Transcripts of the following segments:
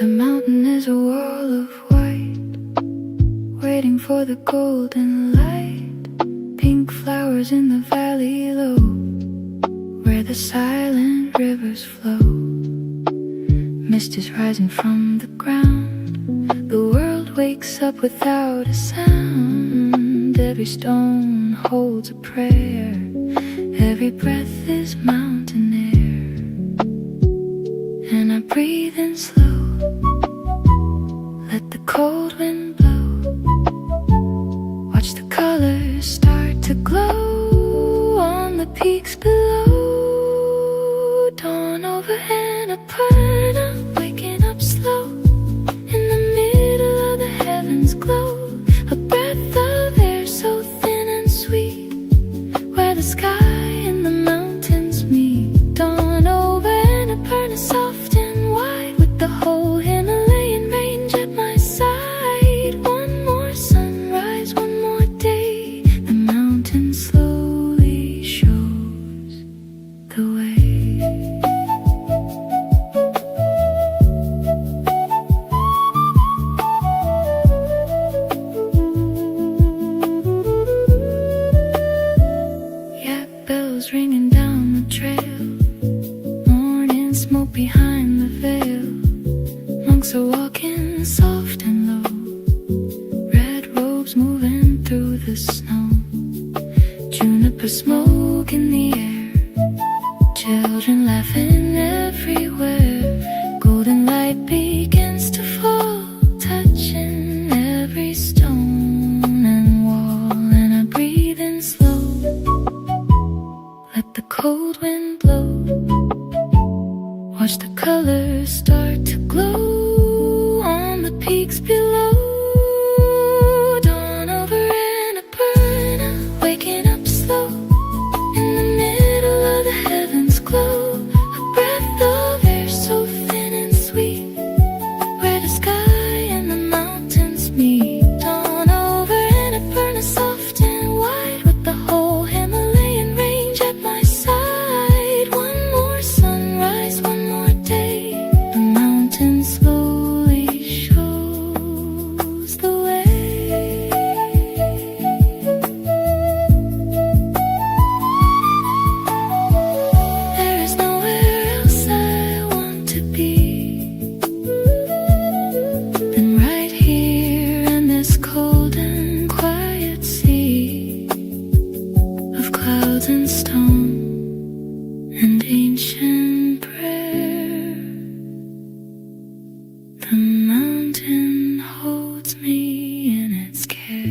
The mountain is a wall of white, waiting for the golden light. Pink flowers in the valley low, where the silent rivers flow. Mist is rising from the ground, the world wakes up without a sound. Every stone holds a prayer, every breath is mountain air. And I breathe in slow, let the cold wind blow. Watch the colors start to glow on the peaks below. Dawn over Annapurna, waking up slow. In the middle of the heavens glow, a breath of air so thin and sweet, where the sky and the mountains meet. Dawn over Annapurna, soft and wide, with the whole Himalayan range at my side. One more sunrise, one more day, the mountain slowly shows the way. Yak bells ringing down the trail, morning smoke behind the veil. Monks are walking soft and low, red robes moving through the snow. Juniper smoke in the air, children laughing everywhere. Golden light begins to fall, touching every stone and wall. And I breathe in slow, let the cold wind blow. Watch the colors start to glow on the peaks below. Dawn over Annapurna, waking up slow. In the middle of the heavens glow, a breath of air so thin and sweet, where the sky and the mountains meet. Dawn over Annapurna, soft and wide, with the whole Himalayan range at my side. One more sunrise, one more day, the mountain slowly shows the way. There is nowhere else I want to be than right here in this cold and quiet sea of clouds and stone and ancient prayer. The mountain holds me in its care.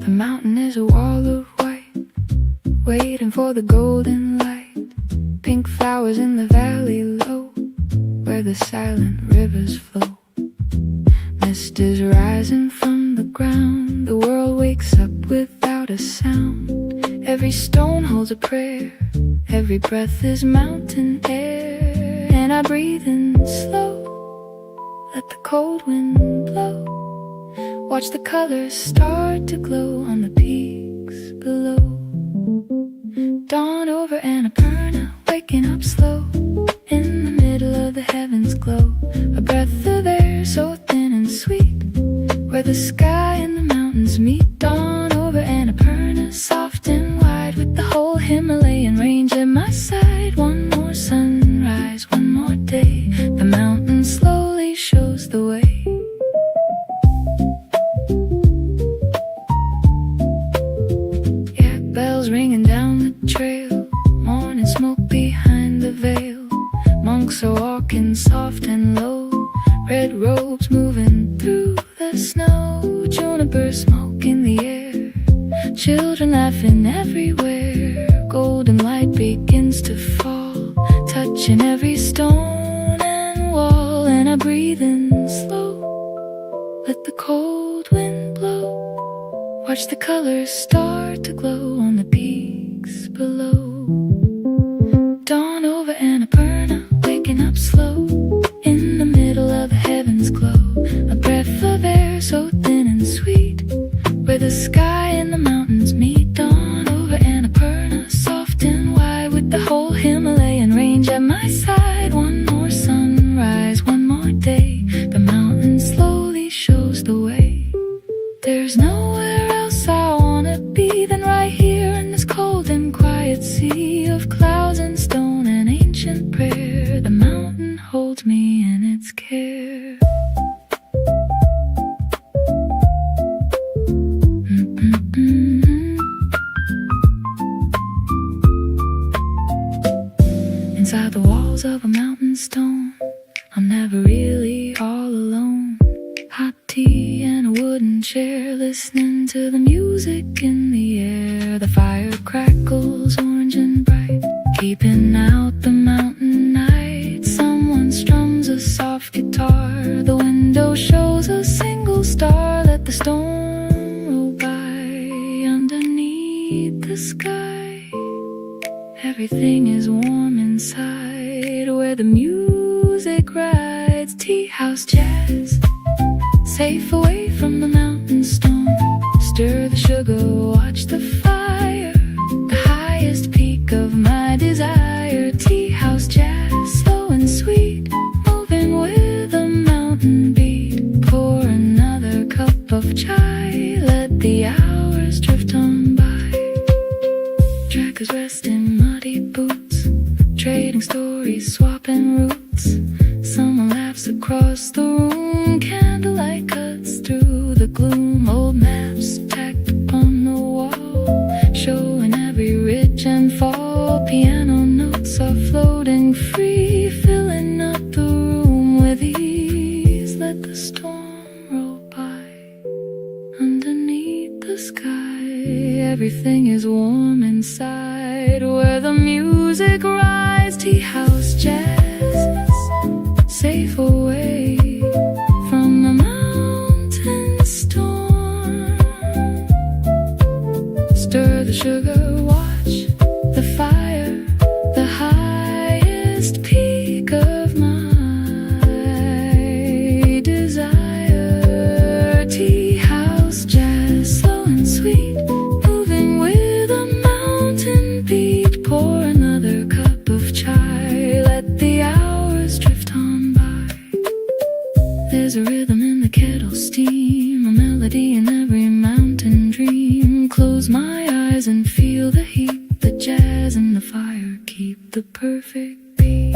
The mountain is a wall of white, waiting for the golden light. Pink flowers in the valley low, where the silent rivers flow. Mist is rising from the ground, the world wakes up without a sound. Every stone holds a prayer, every breath is mountain air. And I breathe in slow, let the cold wind blow. Watch the colors start to glow on the peaks below. Dawn over Annapurna, waking up slow. In the middle of the heavens glow, a breath of air so thin and sweet, where the sky and the mountains meet. Dawn over Annapurna, soft and wide, with the whole Himalayan range at my side. One more sunrise, one more day, the mountain slowly shows the way. Yak bells ringing down the trail, morning smoke behind the veil. Monks are walking soft and low, red robes moving through the snow. Juniper smoke in the air, children laughing everywhere. Golden light begins to fall, touching every stone and wall. breathe in slow. Let the cold wind blow. Watch the colors start to glow on the peaks below. Dawn over Annapurna, waking up slow. In the middle of the heavens glow. A breath of air so thin and sweet. Where the sky and the mountains meet. Dawn over Annapurna, soft and wide. With the whole Himalayan range at my side. One more sunrise, one more day. The mountain slowly shows the way. There's nowhere else I wanna be than right here in this cold and quiet sea of clouds and stone and ancient prayer. The mountain holds me in its care. Inside the walls of a mountain stone, I'm never really all alone. Hot tea and a wooden chair, listening to the music in the air. The fire crackles orange and bright, keeping out the mountain night. Someone strums a soft guitar, the window shows a single star. Let the storm roll by underneath the sky. Everything is warm inside where the music rides. Tea house jazz, safe away from the mountain storm. Stir the sugar, watch the fire. The highest peak of my desire. Tea house jazz, slow and sweet, moving with a mountain beat. Pour another cup of chai, let the hours drift on by. Trackers rest in muddy boots, trading stories, swapping routes. Someone laughs across the room, candlelight cuts through the gloom. Old maps tacked upon the wall, showing every ridge and fall. Piano notes are floating free, filling up the room with ease. Let the storm roll by underneath the sky. Everything is warm inside where the music rides. Tea house jazz, safe away from the mountain storm. Stir the sugar, watch the fire. The highest peak of my desire. Tea house jazz, slow and sweet, moving with a mountain beat. Pour another cup of chai, let the hours drift on by. There's a rhythm in the kettle steam, a melody in every mountain dream. Close my eyes and feel the heat. The jazz and the fire keep the perfect beat.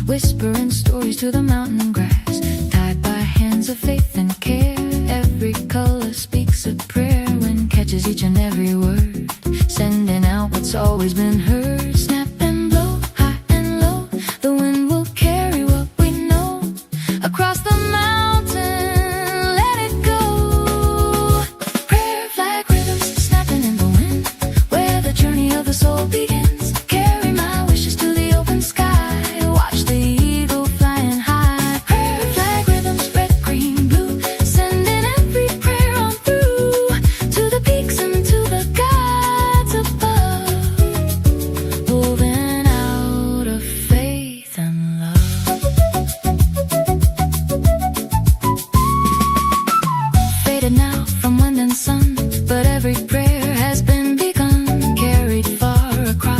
Whispering stories to the mountain grass, tied by hands of faith and care. Every color speaks a prayer when catches each and every word, sending out what's always been heard. Snap and blow, high and low, the wind will carry what we know across the mountain. Let it go. Prayer flag rhythms snapping in the wind, where the journey of the soul begins. Carry my wishes to the open sky. Watch the eagle flying high. Prayer flag rhythms, red, green, blue, sending every prayer on through to the peaks and to the gods above. Moving out of faith and love. Faded now from wind and sun, but every prayer has been begun. Carried far across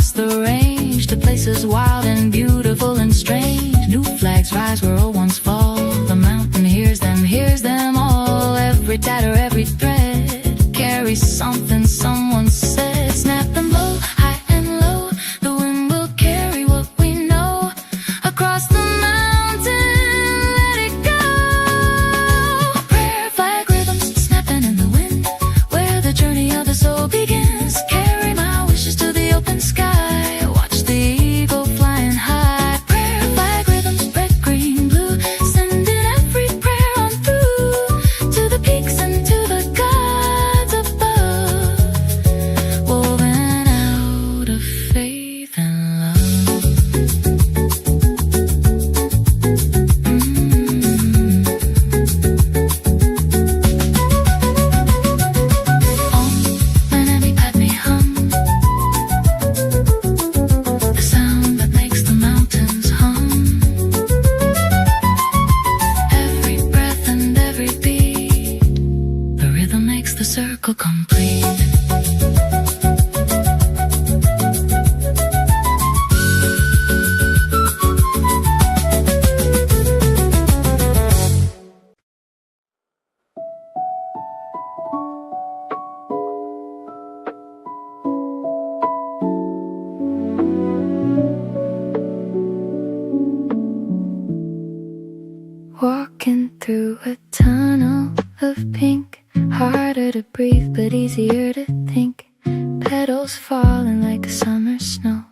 summer snow.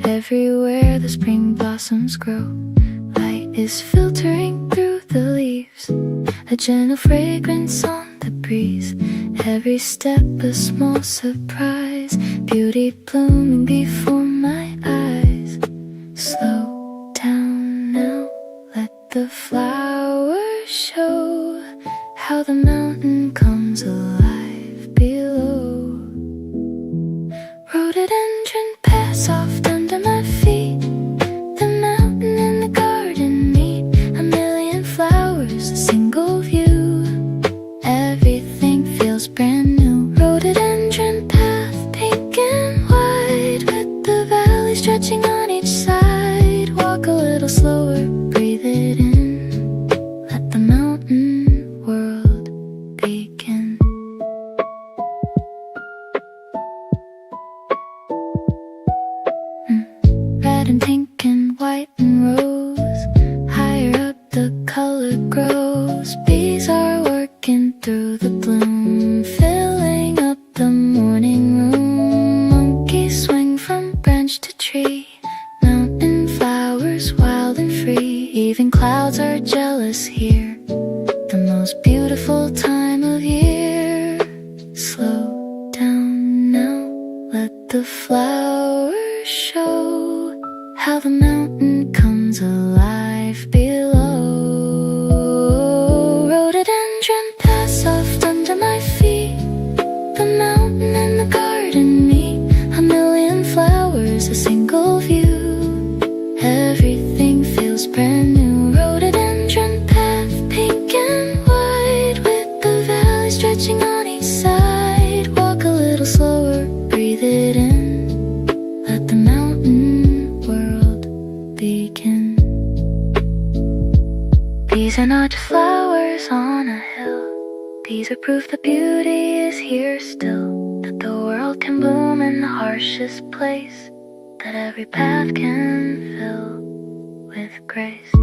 Everywhere the spring blossoms grow. Light is filtering through the leaves, a gentle fragrance on the breeze. Every step a small surprise, beauty blooming before my eyes. Slow down now, let the flowers show how the mountain comes alive below. Rhododendron pass soft under my feet. The mountain and the garden meet. A million flowers, a single view. Everything feels brand new. Rhododendron path, pink and white, with the valley stretching on each side. Walk a little slower, breathe it in. Let the mountain world begin. Red and pink and white and rose. Higher up the color grows. Bees are working through the bloom, filling up the morning room. Monkeys swing from branch to tree. Mountain flowers wild and free. Even clouds are jealous here. The most beautiful time of year. Slow down now, let the flowers show how the mountain comes alive below. Rhododendron pass soft under my feet. The mountain and the garden meet. A million flowers, a single view. Everything feels brand new. Rhododendron path, pink and white, with the valley stretching on each side. Walk a little slower, breathe it in. Let the mountain world begin. These are not just flowers on a hill. These are proof that beauty is here still. That the world can bloom in the harshest place. That every path can fill with grace.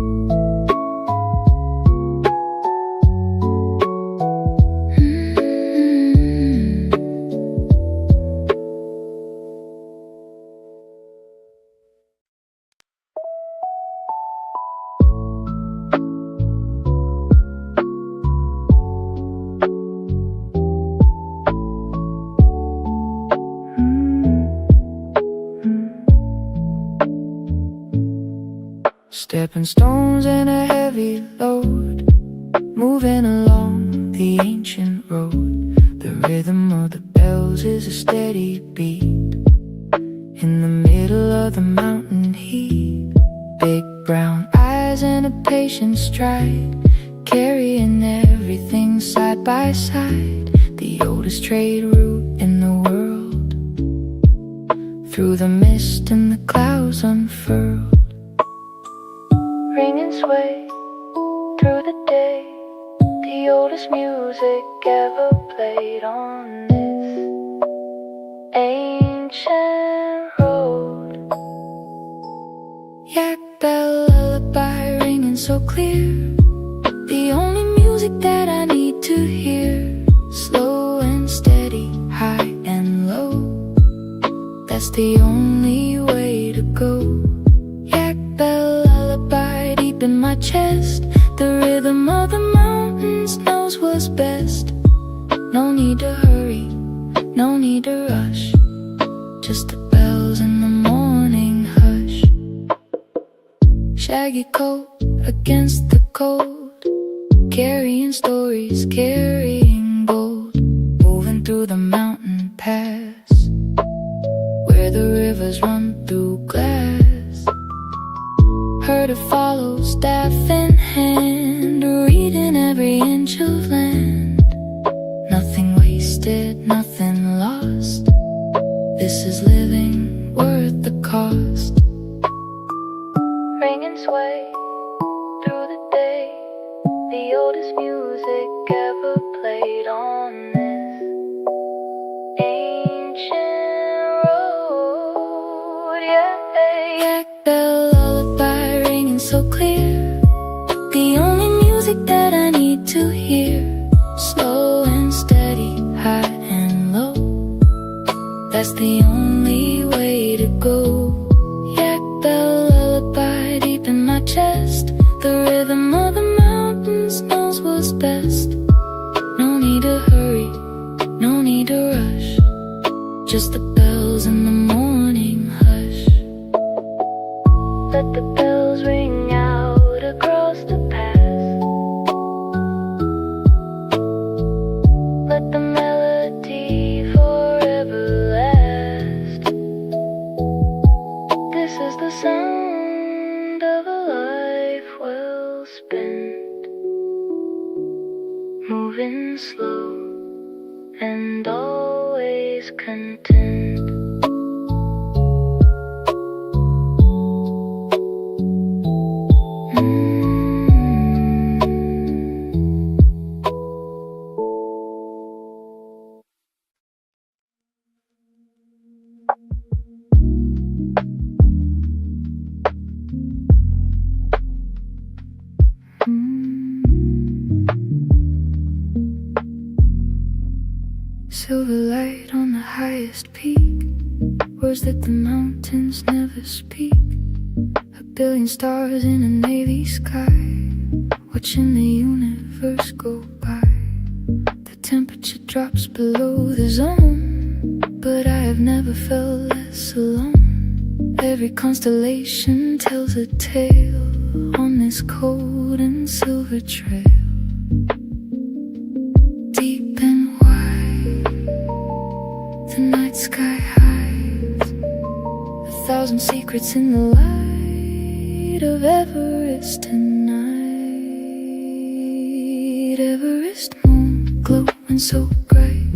Stepping stones in a heavy load, moving along the ancient road. The rhythm of the bells is a steady beat. In the middle of the mountain heat, big brown eyes and a patient stride, carrying everything side by side. The oldest trade route in the world, through the mist and the clouds unfurled. Ring and sway through the day, the oldest music ever played on this ancient road. Yak bell lullaby ringing so clear, the only music that I need to hear. Slow and steady, high and low, that's the only way to go. Yak bell lullaby deep in my chest, the rhythm of the mountains knows what's best. No need to hurry, no need to rush, just the bells in the morning hush. Shaggy coat against the cold, carrying stories, carrying gold. Moving through the mountain pass, where the rivers run through glass. Her to follow, staff in hand, reading every inch of land. Nothing wasted, nothing lost. This is living worth the cost. Ring and sway through the day, the oldest music ever played on this ancient road. Yeah, yak bell lullaby ringing so clear, the only music that I need to hear. Slow and steady, high and low, that's the only way to silver light on the highest peak, words that the mountains never speak. A billion stars in a navy sky, watching the universe go by. The temperature drops below the zone, but I have never felt less alone. Every constellation tells a tale on this cold and silver trail. Deep and wide, the night sky hides 1,000 secrets in the light of Everest tonight. Everest moon glowing so bright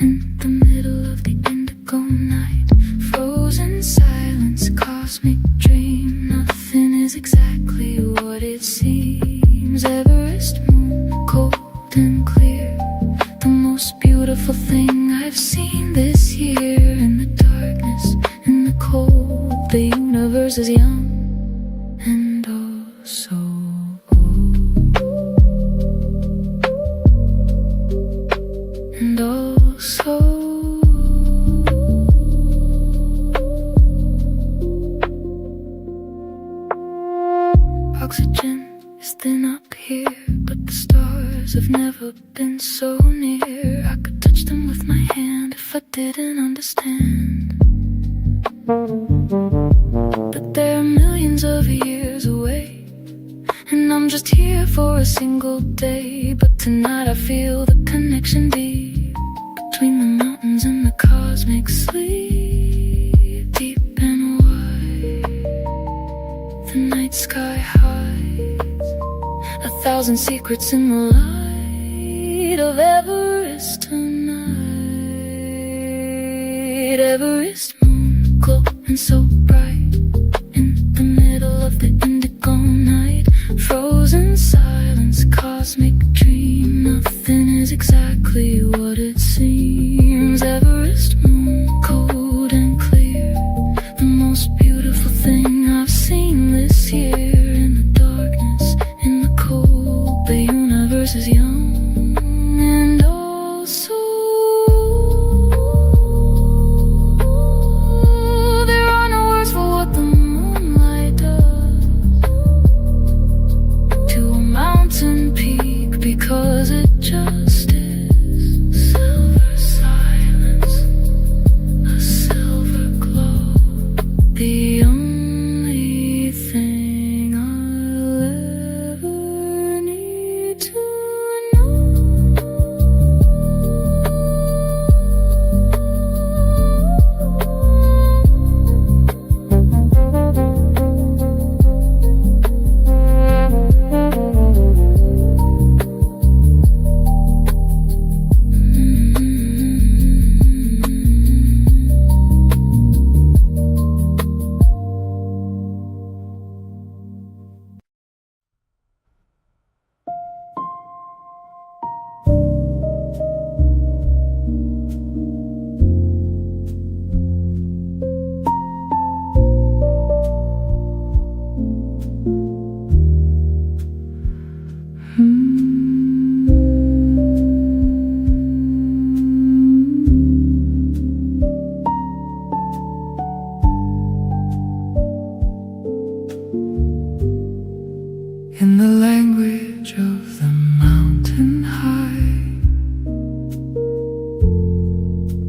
in the middle of the indigo night. Frozen silence, cosmic dream, nothing is exactly what it seems. Everest moon, cold and clear, the most beautiful thing I've seen this year. In the darkness, in the cold, the universe is young and oh so old, and oh so oxygen is thin up here, but the stars have never been so near. I could touch them with my hand if I didn't understand. But they're millions of years away, and I'm just here for a single day. But tonight I feel the connection deep between the mountains and the cosmic sleep. Deep and wide, the night sky hides 1,000 secrets in the light of Everest tonight. Everest moon glowing so bright in the middle of the indigo night. Frozen silence, cosmic dream, nothing is exactly what it seems. Everest moon, cold and clear, the most beautiful thing I've seen this year. In the darkness, in the cold, the universe is young and oh so old. There are no words for what the moonlight does to a mountain peak, because it just is. Silver silence, a silver glow, the only thing I'll ever need to know. In the language of the mountain high,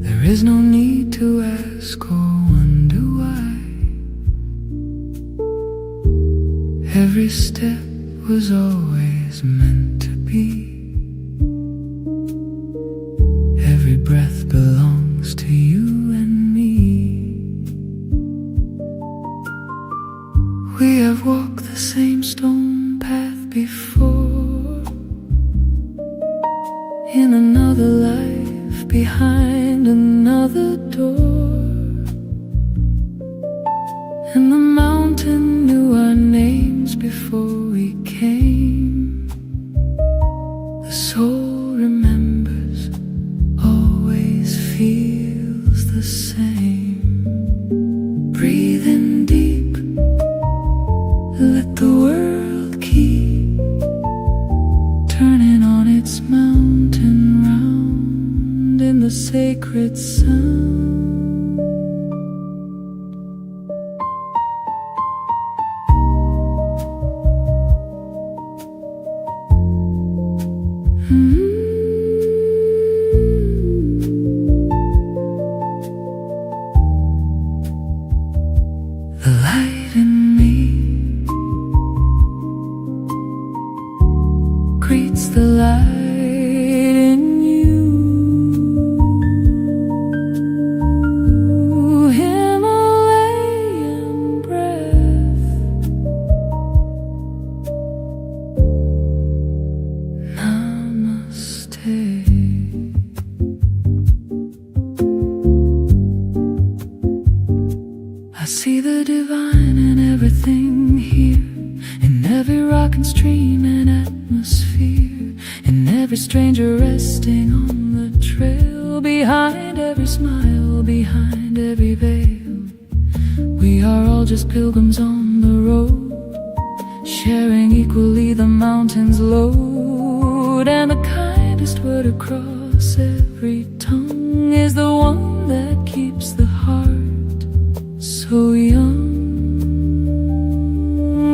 there is no need to ask or wonder why. Every step was always meant to be. Every breath belongs to you and me. We have walked the same stone path before, in another life, behind another door. And the mountain knew our names before we came. The soul remembers, always feels the same. Breathe in deep, let the world keep turning on its mountain round in the same sacred sound. The light in me greets the light in you. Himalayan breath, namaste. I see the divine in everything here, in every rock and stream and atmosphere, in every stranger resting on the trail, behind every smile, behind every veil. We are all just pilgrims on the road, sharing equally the mountain's load, and the kindest word across every tongue is the one that keeps the heart so young.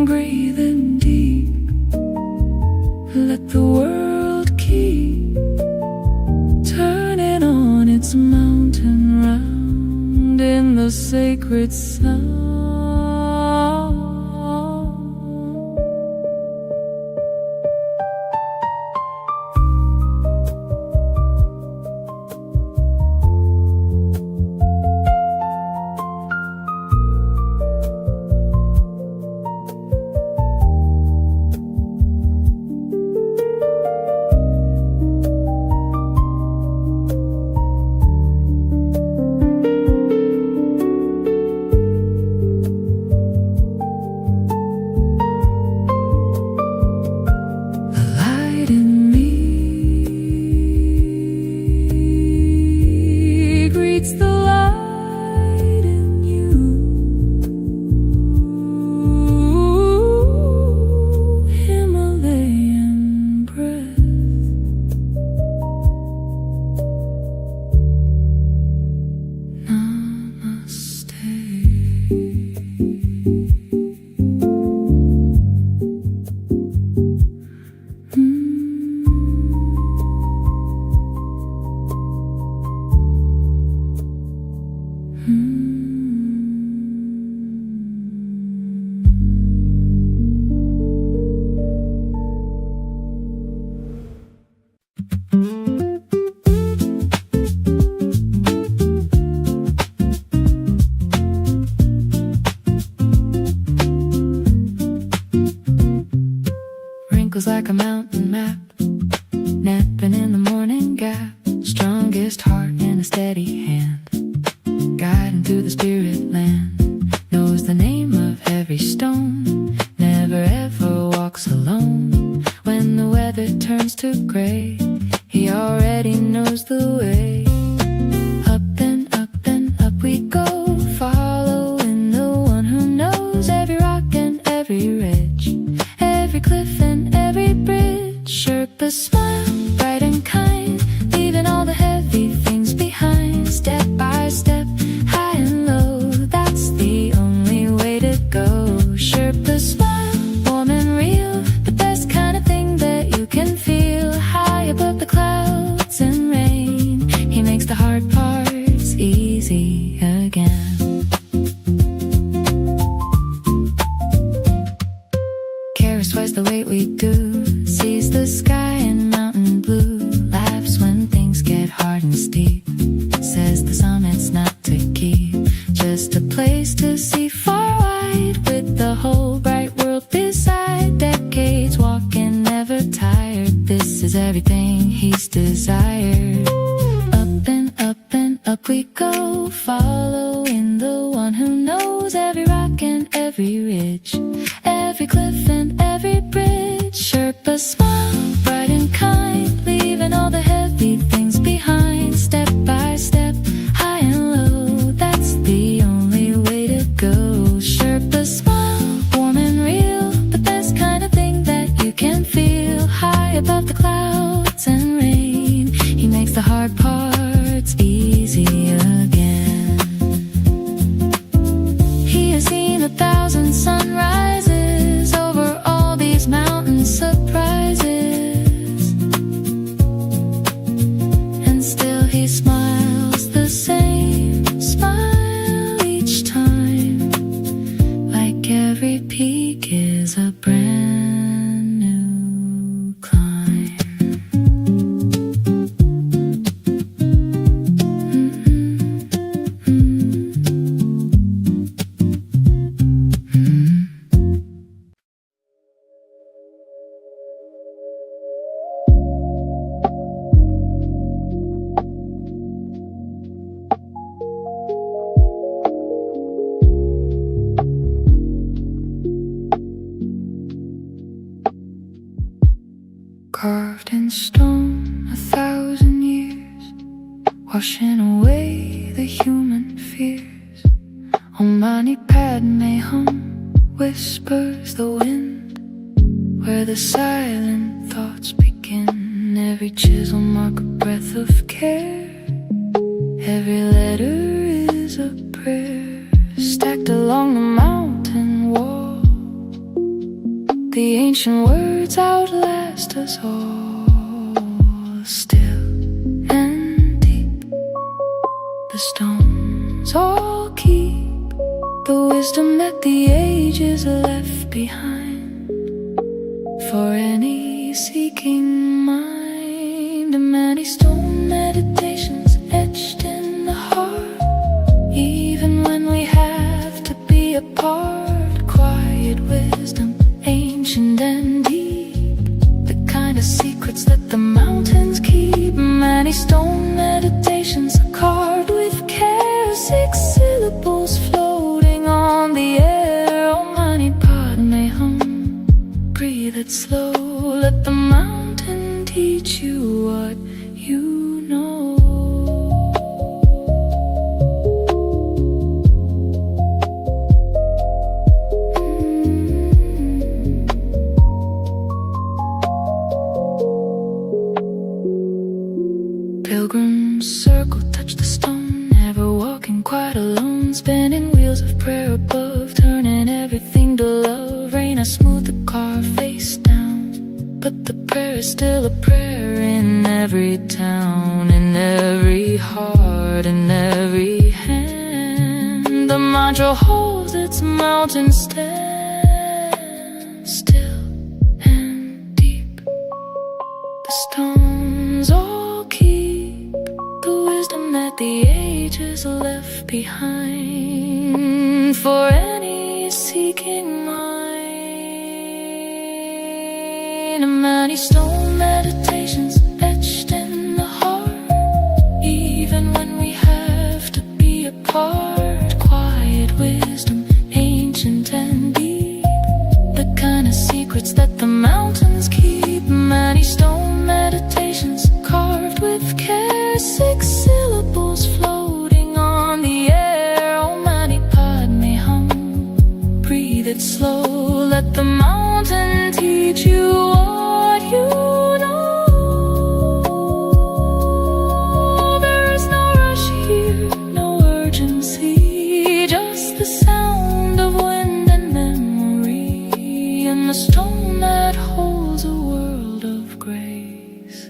Breathing deep, let the world keep turning on its mountain round in the sacred sound. Wrinkles like a mountain map, napping in the morning gap, strongest heart in a steady hand, guiding through the spirit land, knows the name of every stone, never ever walks alone. When the weather turns to gray, he already knows the way. Up and up and up we go, following the one who knows every rock and every ridge, every cliff and every bridge. Sherpa smile, bright and kind, leaving all the heavy things behind. Step by step, high and low, that's the only way to go. Sherpa smile, warm and real, the best kind of thing that you can feel. High above the clouds and rain, he makes the hard parts easy again. Carries twice the weight we do, sees the sky in mountain blue, laughs when things get hard and steep, says the summit's not to keep, just a place to see far wide, with the whole bright world beside. Decades walking, never tired, this is everything he's desired. Up and up we go, following the one who knows every rock and every ridge, every cliff and every bridge. Sherpa smile, bright and kind, leaving all the heavy things behind. Step by step, high and low, that's the only way to go. Sherpa smile, warm and real, the best kind of thing that you can feel. High above the clouds and rain, he makes the hard parts easy carved in stone 1,000 years, washing away the human fears. Om Mani Padme Hum, whispers the wind, where the silent thoughts begin. Every chisel mark a breath of care, every letter is a prayer, stacked along the mountain wall. The ancient words outlast us all. Still and deep, the stones all keep the wisdom that the ages left behind. For any seeking mind, many stone meditations etched in the heart. Even when we have to be apart, quiet wisdom, ancient and deep, the kind of secrets that the mountains keep. Many stone meditations are carved with care, 6 syllables floating on the air. Om Mani Padme Hum, breathe it slow, let the mountain teach you what you know. Pilgrims circle, touch the stone, never walking quite alone, spinning wheels of prayer above, turning everything to love. Rain has smoothed the car face down, but the prayer is still a prayer in every town, in every heart, in every hand. The mantra holds its mountain stand, still and deep. The stones all keep the wisdom that the ages left behind. For any seeking mind, many stone meditations etched in the heart. Even when we have to be apart, quiet wisdom, ancient and deep, the kind of secrets that the mountains keep. Many stone meditations carved with care, 6 syllables floating on the air. Om Mani Padme Hum, breathe it slow, let the mountain teach you what you know. There is no rush here, no urgency, just the sound of wind and memory, and the stone that holds a world of grace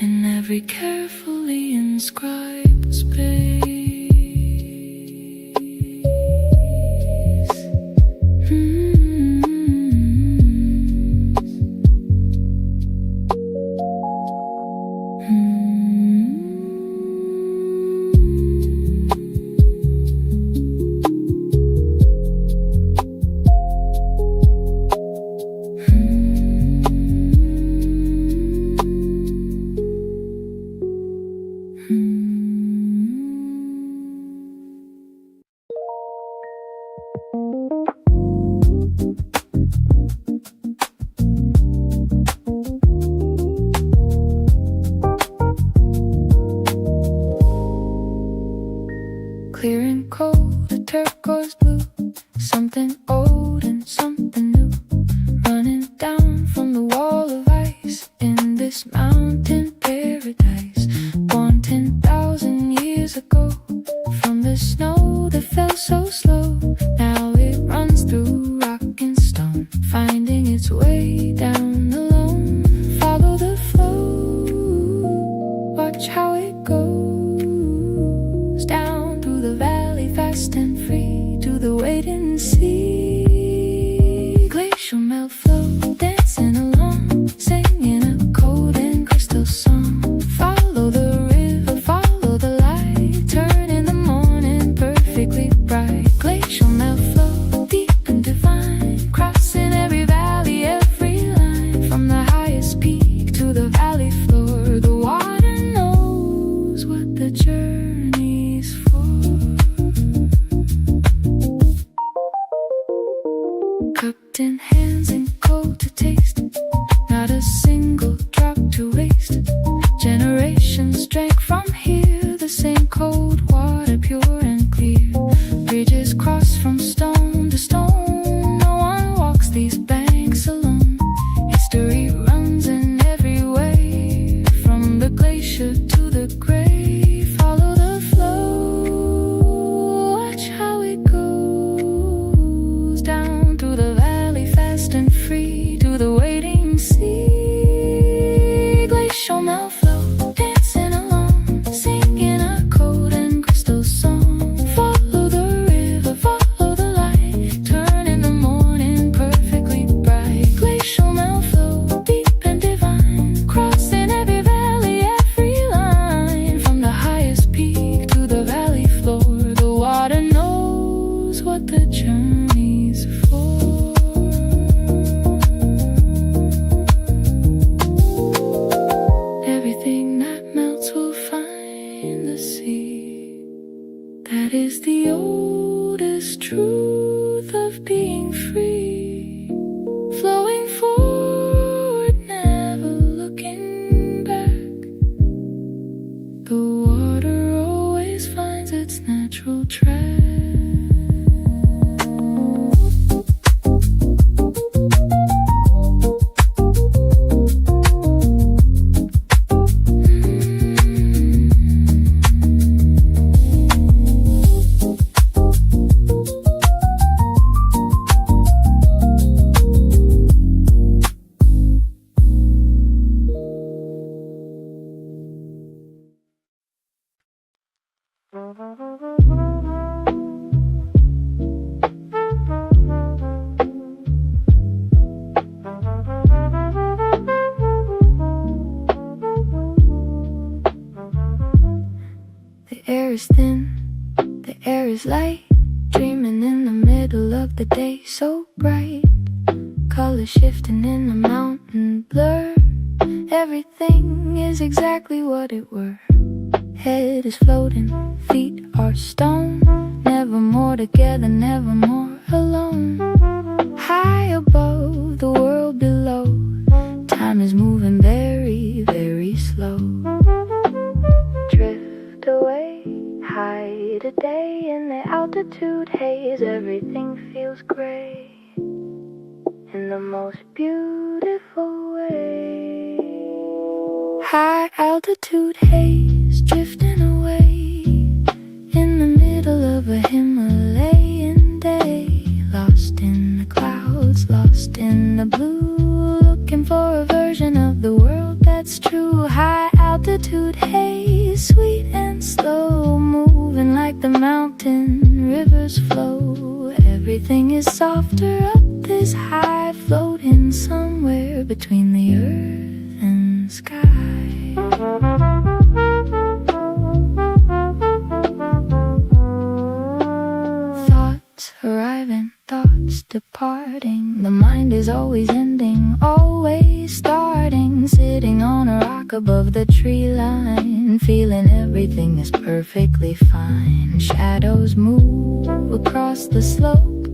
in every carefully inscribed space. Clear and cold, a turquoise blue, something old and something new, running down from the wall of ice in this mountain paradise. Born 10,000 years ago, from the snow that fell so slow. Now it runs through rock and stone, finding its way down alone. Follow the flow, watch how it goes down through the valley, fast and free, to the waiting sea. Glacial melt flow, dancing along, singing a cold and crystal song. Follow the river, follow the light, turn in the morning perfectly bright. Glacial melt flow, deep and divine, crossing every valley, every line, from the highest peak to the valley floor. The water knows what the journey's for. Cupped in hands and cold to taste, not a single from stone to stone. No one walks these banks alone. History runs in every way, from the glacier to the grave. Follow the flow, watch how it goes down through the valley, fast and free, to the waiting sea. Glacial now flow, dancing along, singing a cold and crystal song. Follow the river, follow the light, turn in the morning perfectly bright. Glacial now flow, deep and divine, crossing every valley, every line. From the highest peak to the valley floor, the water knows what the journey's for. Everything that melts will find the sea. That is the oldest truth of being free. Flowing forward, never looking back. The water always finds its natural track. The air is thin, the air is light, dreaming in the middle of the day, so bright. Colors shifting in the mountain blur. Everything is exactly what it were. Head is floating, feet are stone. Never more together, never more alone. High above, the world below. Time is moving very, very slow. Drift away, high today in the altitude haze. Everything feels gray in the most beautiful way. High altitude haze, drifting away in the middle of a Himalayan day. Lost in the clouds, lost in the blue, looking for a version of the world that's true. High altitude haze, sweet and slow, moving like the mountain rivers flow. Everything is softer up this high, floating somewhere between the earth and sky. Thoughts arriving, thoughts departing. The mind is always ending, always starting. Sitting on a rock above the tree line, feeling everything is perfectly fine. Shadows move across the slope,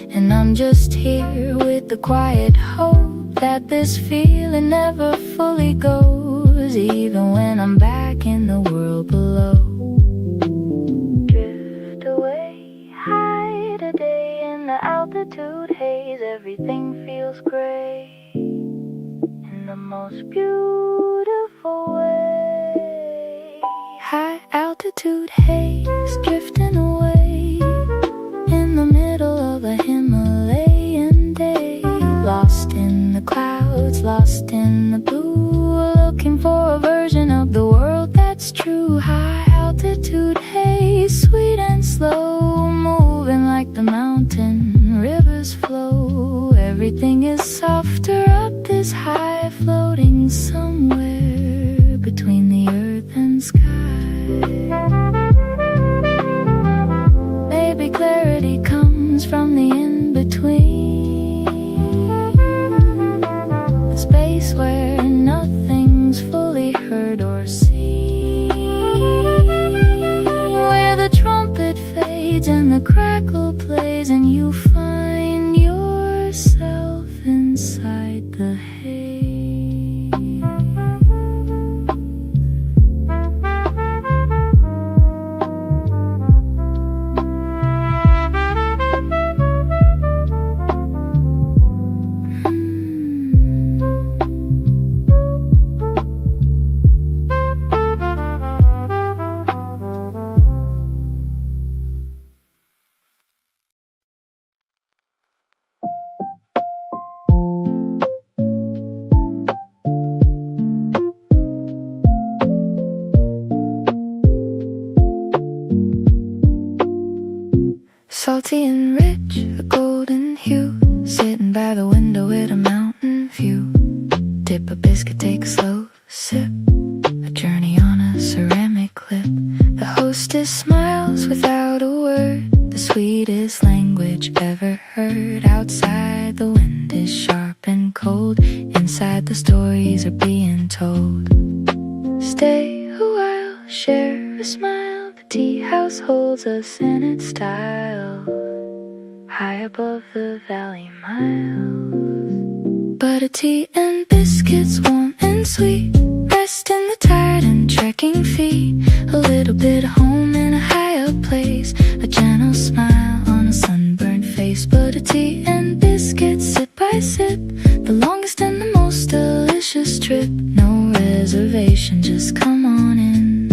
and I'm just here with the quiet hope that this feeling never fully goes, even when I'm back in the world below. Drift away, high today in the altitude haze. Everything feels gray in the most beautiful way. High altitude haze, drifting away in the middle of a Himalayan day. Lost in the clouds, lost in the blue, looking for a version of the world that's true. High altitude haze, sweet and slow, moving like the mountain rivers flow. Everything is softer up this high, floating somewhere between the earth and sky. Maybe clarity comes from the in-between, the space where nothing's fully heard or seen, where the trumpet fades and the crackle plays, and you find yourself inside the haze. salty and rich, a golden hue, sitting by the window with a mountain view. Dip a biscuit, take a slow sip, a journey on a ceramic lip. The hostess smiles without a word, the sweetest language ever heard. Outside the wind is sharp and cold, inside the stories are being told. Stay a while, share a smile, the tea house holds us in its style, high above the valley miles. Butter tea and biscuits, warm and sweet, rest in the tired and trekking feet. A little bit of home in a higher place, a gentle smile on a sunburned face. Butter tea and biscuits, sip by sip, the longest and the most delicious trip. No reservation, just come on in,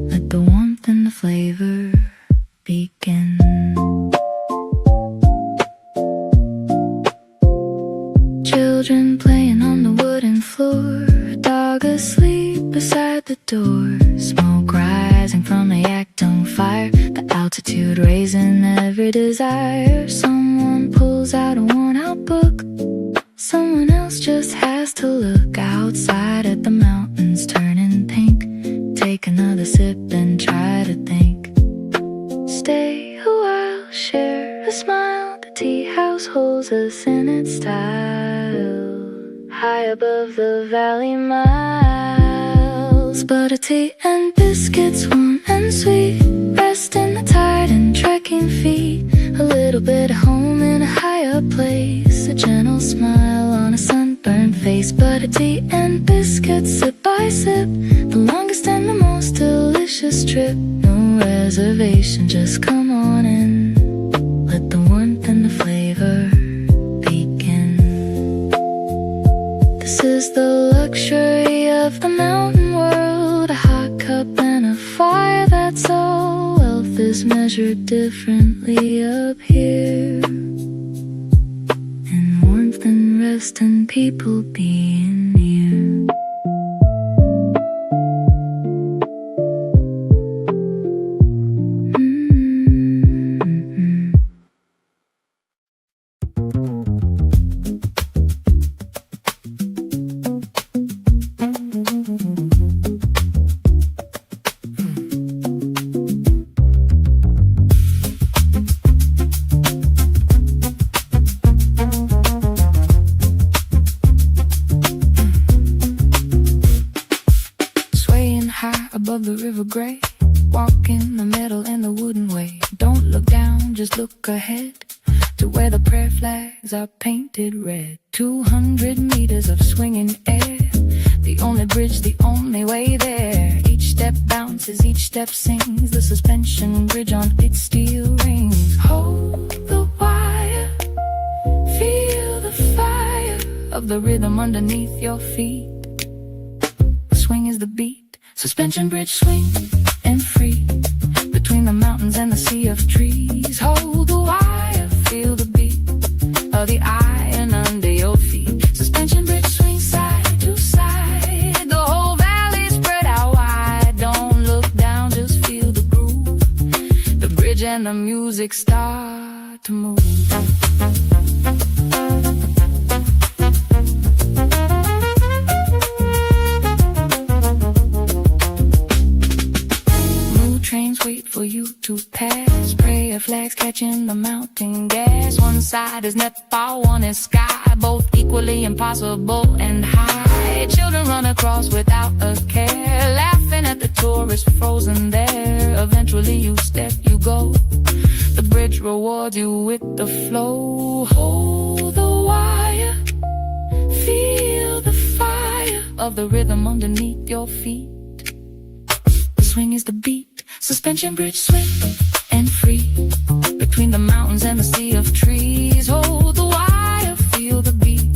let the warmth and the flavor begin. Children playing on the wooden floor, a dog asleep beside the door, smoke rising from a yak dung fire, the altitude raising every desire. Someone pulls out a worn-out book, someone else just has to look outside at the mountains turning pink. Take another sip and try to think. Stay a while, share a smile, the tea house holds us in its style, high above the valley miles. Butter tea and biscuits, warm and sweet, rest in the tired and trekking feet. A little bit of home in a higher place, a gentle smile on a sunburned face. Butter tea and biscuits, sip by sip, the longest and the most delicious trip. No reservation, just come on in, let the warmth and the flavor begin. This is the luxury of the mountain world, a hot cup and a fire, that's all. Wealth is measured differently up here, in warmth and rest and people being near. Above the river gray, walk in the middle in the wooden way. Don't look down, just look ahead to where the prayer flags are painted red. 200 meters of swinging air, the only bridge, the only way there. Each step bounces, each step sings, the suspension bridge on its steel rings. Hold the wire, feel the fire of the rhythm underneath your feet. The swing is the beat, suspension bridge, swing and free, between the mountains and the sea of trees. Hold the wire, feel the beat of the iron under your feet. Suspension bridge, swing side to side, the whole valley spread out wide. Don't look down, just feel the groove, the bridge and the music start to move. Trains wait for you to pass, prayer flags catching the mountain gas. One side is Nepal, one is sky, both equally impossible and high. Children run across without a care, laughing at the tourists frozen there. Eventually you step, you go, the bridge rewards you with the flow. Hold the wire, feel the fire of the rhythm underneath your feet. The swing is the beat, suspension bridge, swing and free, between the mountains and the sea of trees. Hold the wire, feel the beat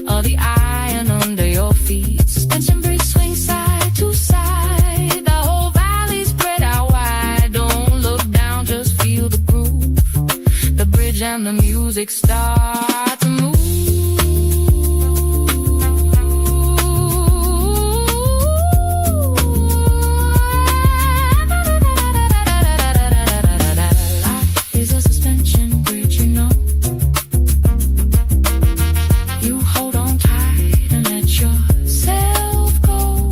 of the iron under your feet. Suspension bridge, swing side to side, the whole valley spread out wide. Don't look down, just feel the groove, the bridge and the music start to move. Is a suspension tension bridge, you hold on tight and let yourself go.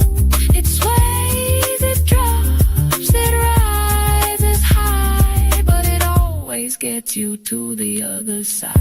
It sways, it drops, it rises high, but it always gets you to the other side.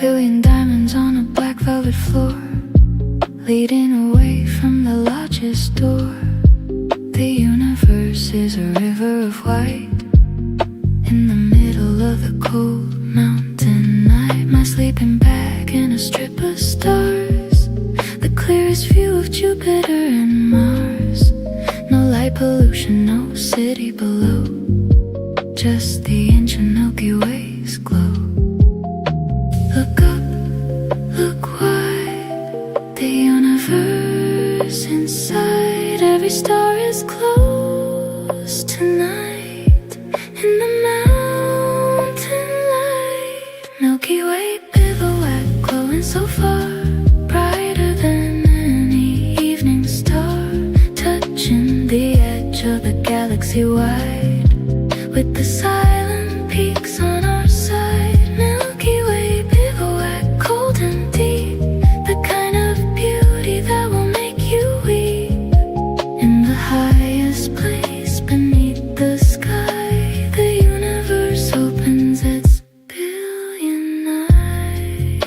Billion diamonds on a black velvet floor, leading away from the lodge's door. The universe is a river of white, in the middle of the cold mountain night. My sleeping bag and a strip of stars, the clearest view of Jupiter and Mars. No light pollution, no city below, just the ancient Milky Way's glow. Look up, look wide, the universe inside. Every star is close tonight in the mountain light. Milky Way bivouac glowing so far, brighter than any evening star, touching the edge of the galaxy wide, with the silent peaks on our side. Milky Way bivouac, cold and deep, the kind of beauty that will make you weep. In the highest place beneath the sky, the universe opens its billion eyes.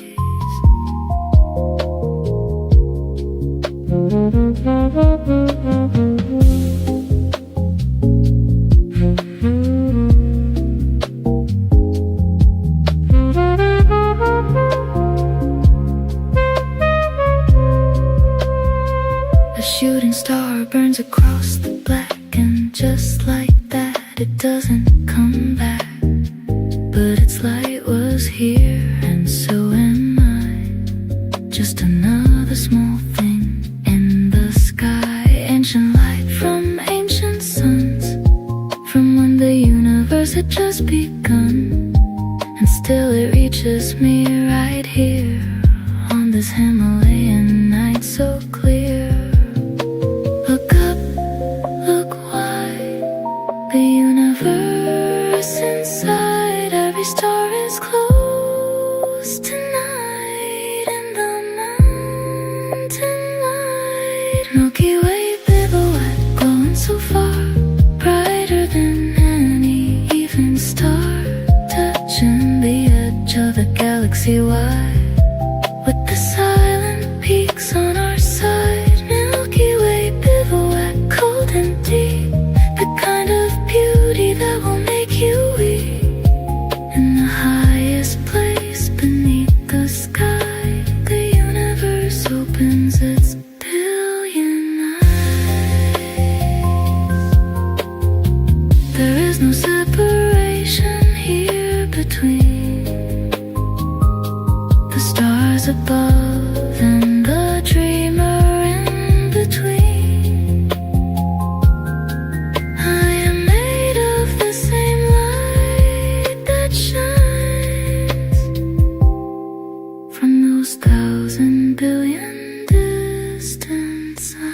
A shooting star burns across the black, and just like that, it doesn't come back. But its light was here, and so am I. Just another small thing in the sky. Ancient light from ancient suns, from when the universe had just begun. And still it reaches me right here, on this Himalayan night so clear. Look up, look wide, the universe inside. Every star is close tonight in the mountain light. Milky Way bivouac glowing so far, brighter than any evening star, touching the edge of the galaxy wide, with the silent peaks on our side. Milky Way bivouac, cold and deep, the kind of beauty that will make you weep. In the highest place beneath the sky, the universe opens its billion eyes. There is no separation here between the stars above and the dreamer in between. I am made of the same light that shines from those 1,000 billion distant signs.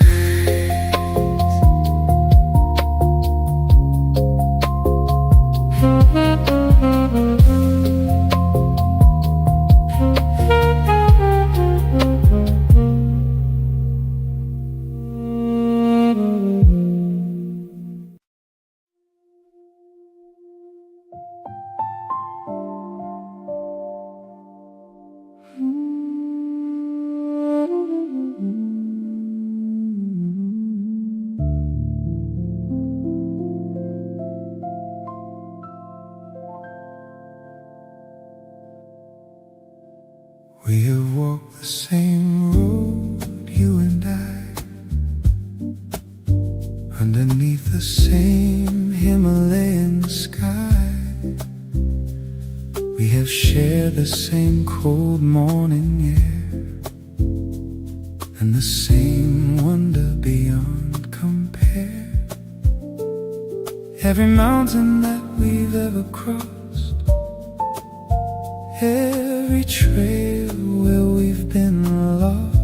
We have walked the same road, you and I, underneath the same Himalayan sky. We have shared the same cold morning air and the same wonder beyond compare. Every mountain that we've ever crossed, every trail where we've been lost,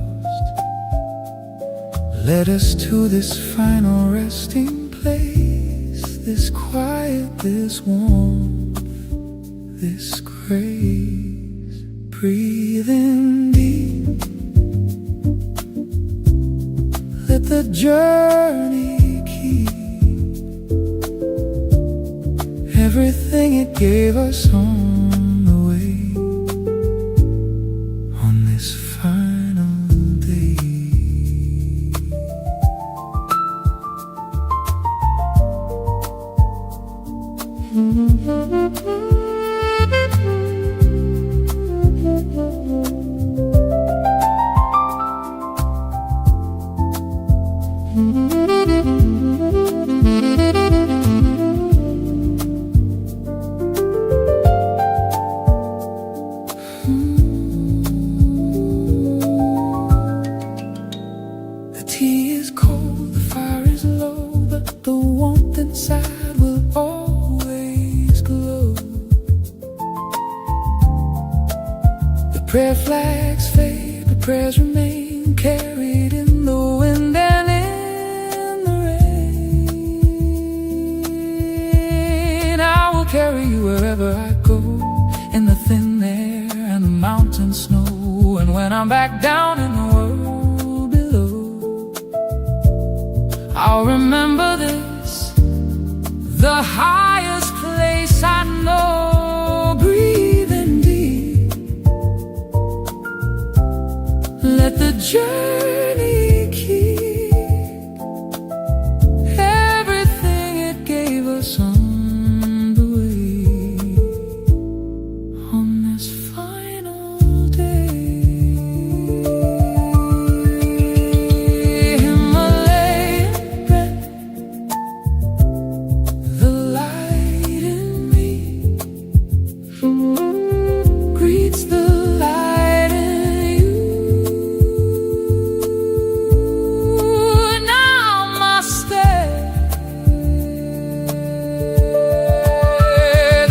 led us to this final resting place, this quiet, this warmth, this grace. Breathe in deep, let the journey keep everything it gave us on the way, on this final day. The tea is cold, the fire is low, but the warmth inside will always glow. The prayer flags fade, but prayers remain, carried in the wind and in the rain. I will carry you wherever I go, in the thin air and the mountain snow. And when I'm back down in the world below, I'll remember this, the highest place I know. Breathe in deep, let the journey keep everything it gave us on the way, on this final day. Himalayan breath, the light in me greets the light in you. Namaste.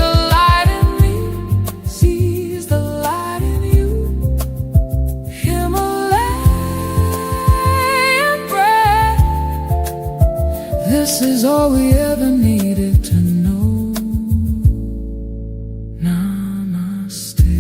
The light in me sees the light in you. Himalayan breath, this is all we ever needed to know. Namaste.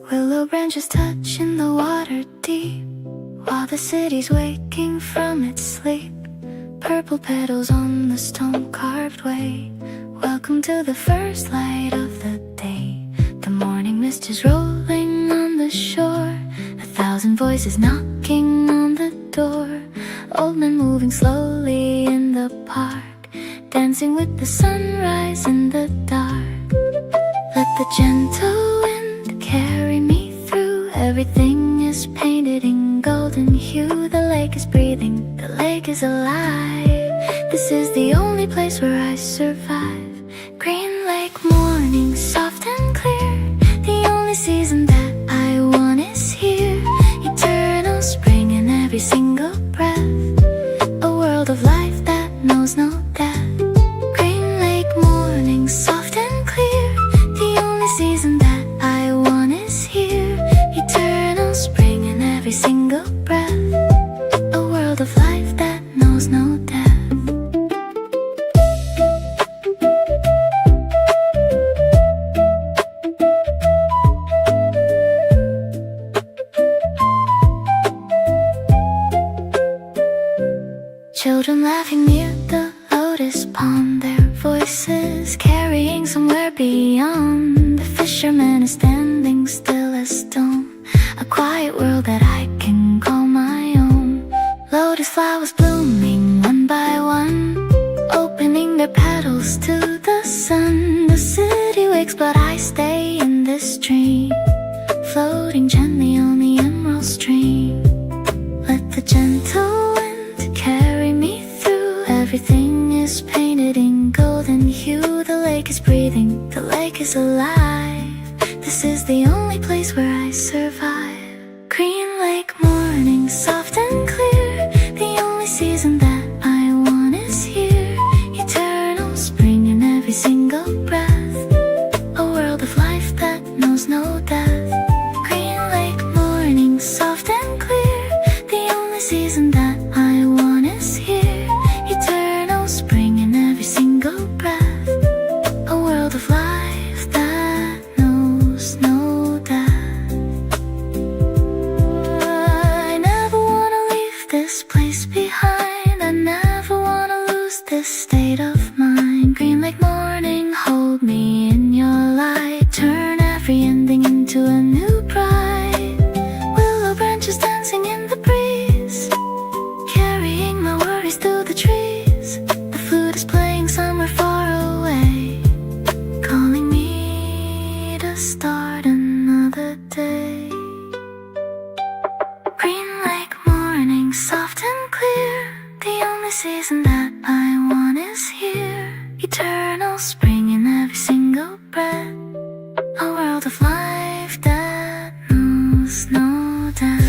Willow branches touching the water deep, while the city's waking from its sleep. Purple petals on the stone-carved way, welcome to the first light of the day. The morning mist is rolling on the shore, 1,000 voices knocking on the door. Old men moving slowly in the park, dancing with the sunrise in the dark. Let the gentle wind carry me through, everything is painted in golden hue. The lake is breathing, the lake is alive, this is the only place where I survive. Green lake morning, soft and clear, the only season that I want is here. Eternal spring in every single breath, a world of life that knows no death. Green lake morning, soft and clear, the only season that I want is here. Eternal spring in every single breath, a world of life that knows no death. quiet world that I can call my own. Lotus flowers blooming one by one, opening their petals to the sun. The city wakes but I stay in this dream, floating gently on the emerald stream. Let the gentle wind carry me through. Everything is painted in golden hue. The lake is breathing, the lake is alive. This is the only place where I survive. Green lake morning, soft and clear. The only season that I want is here. Eternal spring in every single breath. A world of life that knows no death. Green lake morning, soft and clear. The only season that I want is here. Eternal spring in every single breath. A world of life that knows no death. I never wanna leave this place behind. I never wanna lose this state of mind. Green lake morning, hold me in your light. Turn every ending into a new bride. Willow branches dancing in the breeze, carrying my worries through the trees. The flute is playing somewhere far away, calling me to start another day. Green lake morning, soft and clear. The only season that I want is here. Eternal spring in every single breath. A world of life that knows no death.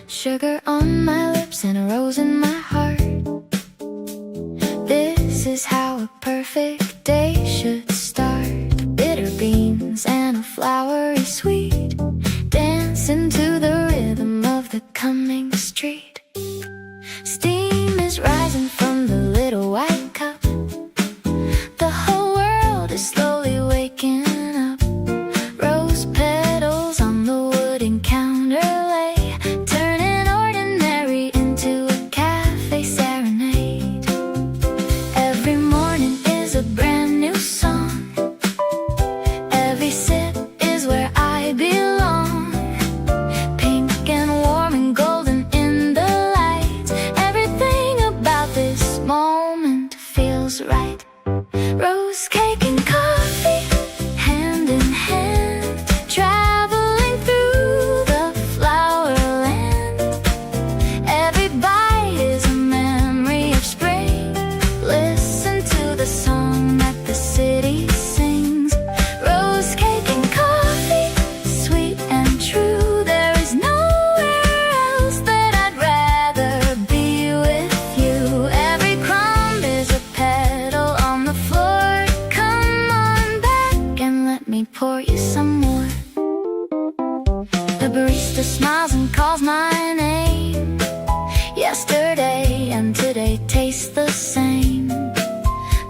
Sugar on my lips and a rose in my heart. This is how a perfect day should start. Bitter beans and a flowery sweet, dancing to the rhythm of the coming street. Steam is rising from the little white cup. The whole world is slowly waking up. Rose petals on the wooden counter lay, turning ordinary into a cafe serenade. Every morning is a brand new song. Every sip is where I belong. Pink and warm and golden in the light. Everything about this moment feels right. Rose cake and coffee, hand in hand, traveling through the flower land. Every bite is a memory of spring. Listen to the song that the city sings. Rose cake and coffee, sweet and true. There is nowhere else that I'd rather be with you. Every crumb is a petal on the floor. Come on back and let me pour you some more. The barista smiles and calls my name. Yesterday and today taste the same.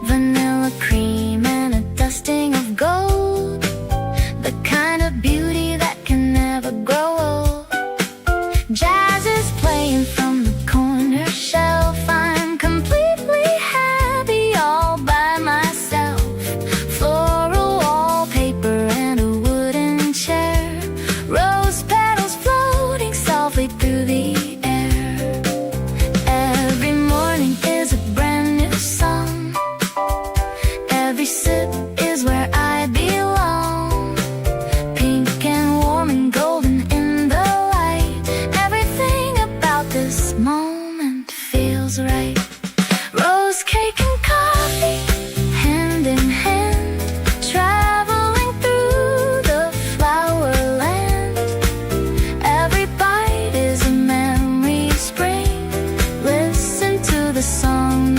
Vanilla cream and a dusting of gold, the kind of beauty that can never grow old. Jazz is playing from the corner shelf. I'm completely happy all by myself. Floral wallpaper and a wooden chair. Rose petals floating softly through the air. Every morning is a brand new song. Every sip is where I belong. Pink and warm and golden in the light. Everything about this moment feels right. Rose cake and coffee, hand in hand, traveling through the flower land. Every bite is a memory of spring. Listen to the song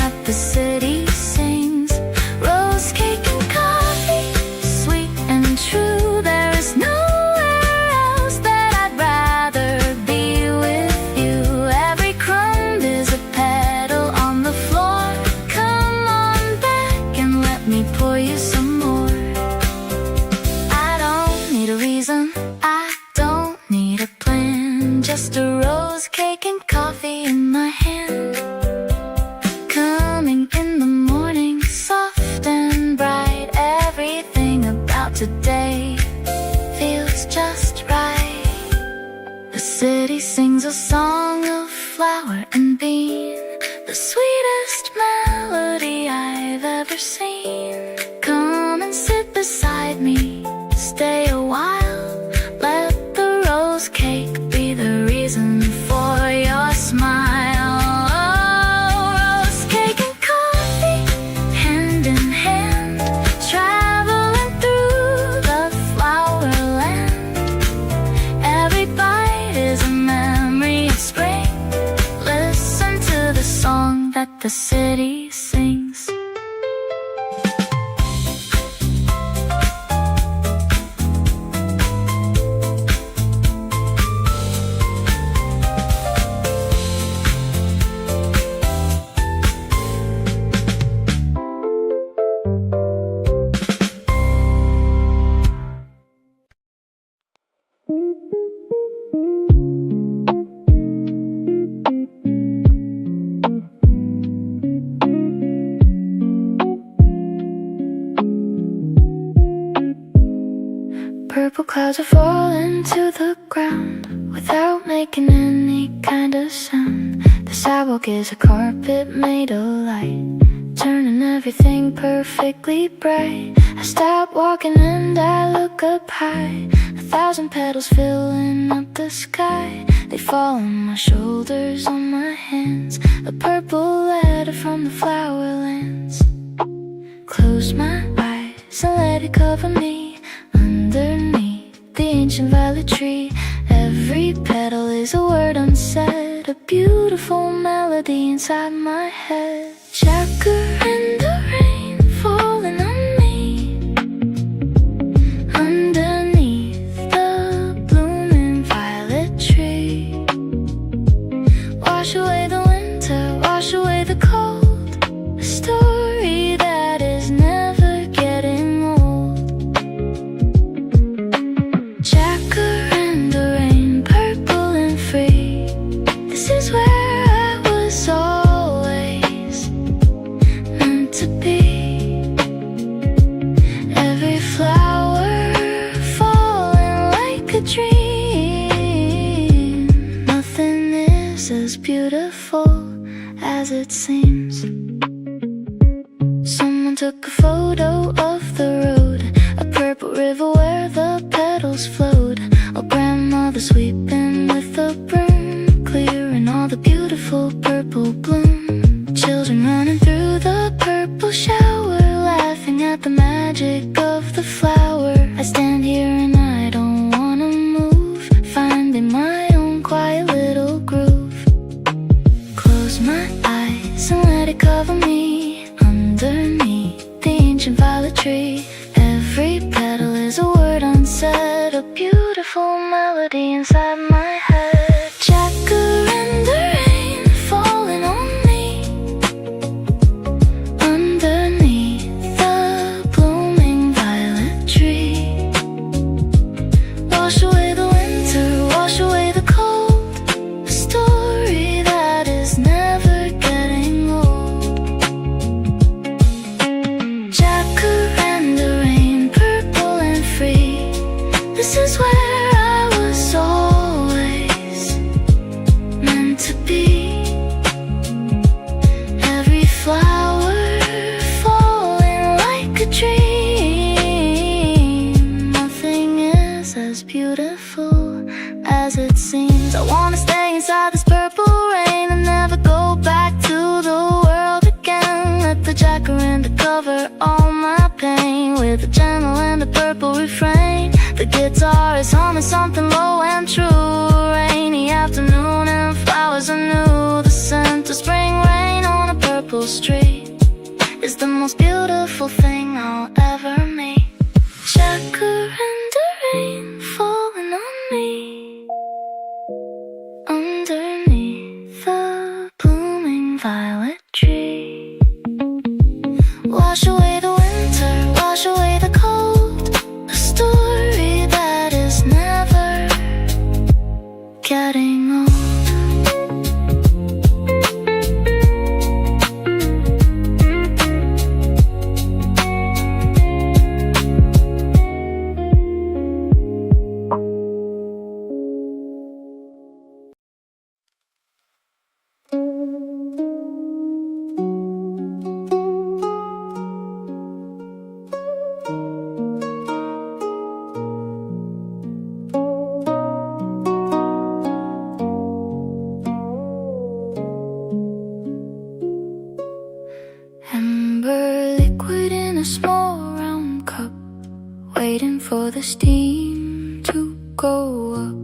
the sweetest melody I've ever seen. Come and sit beside me, stay a while. Let the rose cake be the reason for your smile. Oh, rose cake and coffee, hand in hand, traveling through the flower land. Every bite is a memory of spring. Listen to the song that the city sings. Purple clouds are falling to the ground without making any kind of sound. The sidewalk is a carpet made of light, turning everything perfectly bright. I stop walking and I look up high, 1,000 petals filling up the sky. They fall on my shoulders, on my hands, a purple letter from the flowerlands. Close my eyes and let it cover me. Underneath the ancient violet tree, every petal is a word unsaid, a beautiful melody inside my head. Jacaranda rain falling on me, underneath the blooming violet tree. Wash away the winter, wash away the cold, a story that is never getting old. Jacaranda rain, purple and free, this is where I was always meant to be. Every flower falling like a dream. Nothing is as beautiful as it seems. Someone took a photo of the road, a purple river where the petals flowed. Oh, grandmother sweeping with a broom, clearing all the beautiful purple bloom. Children running through the purple shower, laughing at the magic of the flower. I stand here and I don't wanna move, finding my own quiet little groove. Close my eyes and let it cover me. Underneath the ancient violet tree, every petal is a word unsaid, a beautiful melody inside my head. Jacaranda rain falling on me, underneath the blooming violet tree. Wash away the winter, wash away the cold, a story that is never getting old. Jacaranda rain, purple and free, this is where I was always meant to be. Every flower falling like a dream. Nothing is as beautiful as it seems. I wanna stay inside this purple rain and never go back to the world again. Let the jacaranda cover all my pain with a gentle and a purple refrain. The guitar is humming something low and true. Rainy afternoon and flowers are new. The scent of spring rain on a purple street is the most beautiful thing I'll ever meet. Jacaranda rain falling on me, underneath the blooming violet tree. Wash away the winter, wash away the cold, a story that is never getting old. in a small round cup, waiting for the steam to go up.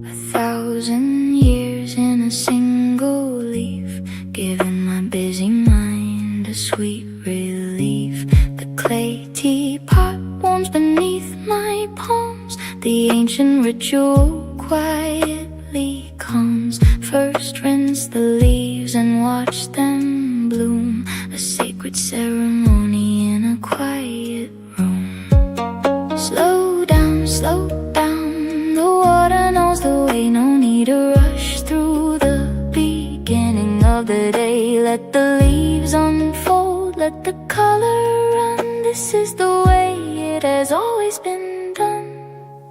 1,000 years in a single leaf, giving my busy mind a sweet relief. The clay teapot warms beneath my palms, the ancient ritual quietly comes. First rinse the leaves and watch them bloom, a sacred ceremony in a quiet room. Slow down, the water knows the way, no need to rush through the beginning of the day. Let the leaves unfold, let the color run, this is the way it has always been done.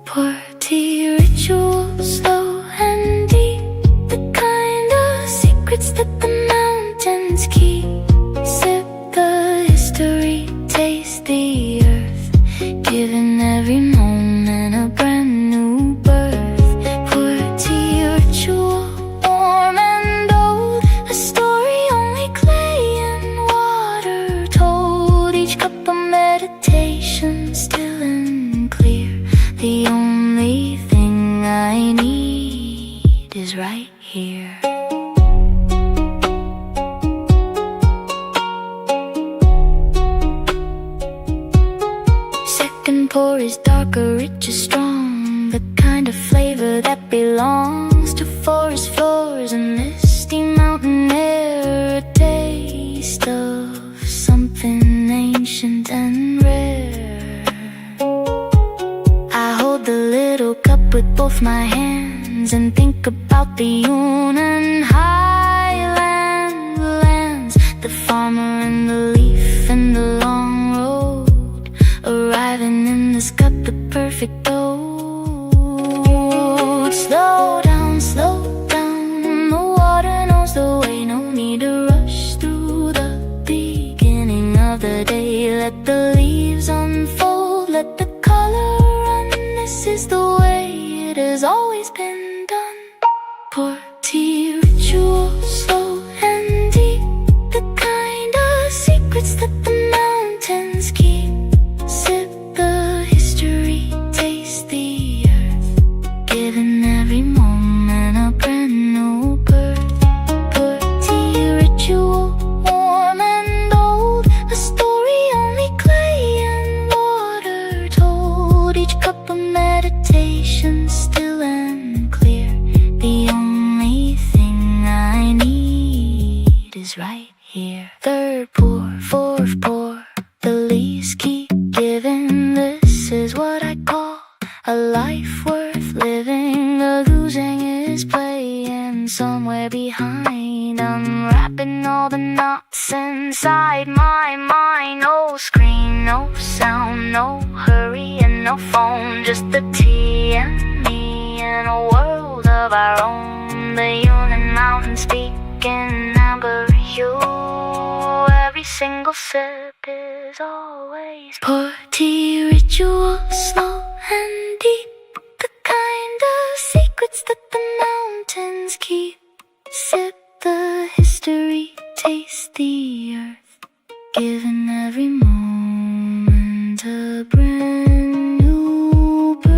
Pour tea ritual, slow and deep, the kind of secrets that the mountains keep. Sip the history, taste the earth, giving every moment a brand new birth. Pour tea ritual, warm and old, a story only clay and water told. Each cup a meditation, still and clear. The only thing I need is right here. Second pour is darker, richer, strong, the kind of flavor that belongs to forest floors and misty mountain air. A taste of something ancient and rare. I hold the little cup with both my hands and think about the Yunnan highland lands, the farmer and the leaf and the long road, arriving in this cup the perfect oat. Slow down, the water knows the way, no need to rush through the beginning of the day. Let the leaves unfold, let the color run, this is the way it has always been done. Pour tea ritual, slow and deep, the kind of secrets that the mountains keep. Sip the history, taste the earth, giving every moment a brand new birth. Pour tea ritual, warm and old, a story only clay and water told. Each cup a meditation, still and clear. The only thing I need is right here. Third pour, fourth pour, the leaves keep giving. This is what I call a life worth living. The losing is playing somewhere behind, unwrapping all the knots inside my mind. No screen, no sound, no hurry and no phone, just the tea and me in a world of our own. The Yunnan mountains speak in amber hue, every single sip is always pour tea ritual, slow and deep, the kind of secrets that the mountains keep. Sip the history, taste the earth, giving every moment a brand new birth.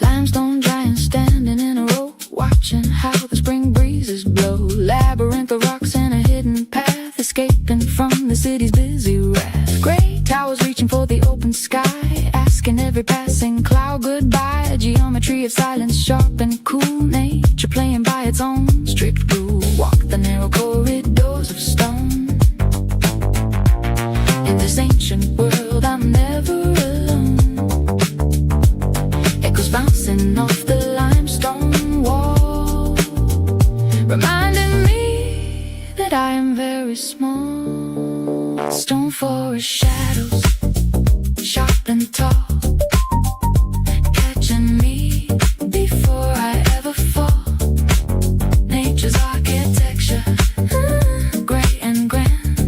Limestone giants standing in a row, watching how the spring breezes blow. Labyrinth of rocks and a hidden path, escaping from the city's busy wrath. Gray towers reaching for the open sky, asking every passing cloud goodbye. A geometry of silence, sharp and cool, nature playing by its own strict rule. Walk the narrow corridors of stone. In this ancient world I'm never alone. Echoes bouncing off the very small. Stone forest shadows, sharp and tall, catching me before I ever fall. Nature's architecture, gray and grand,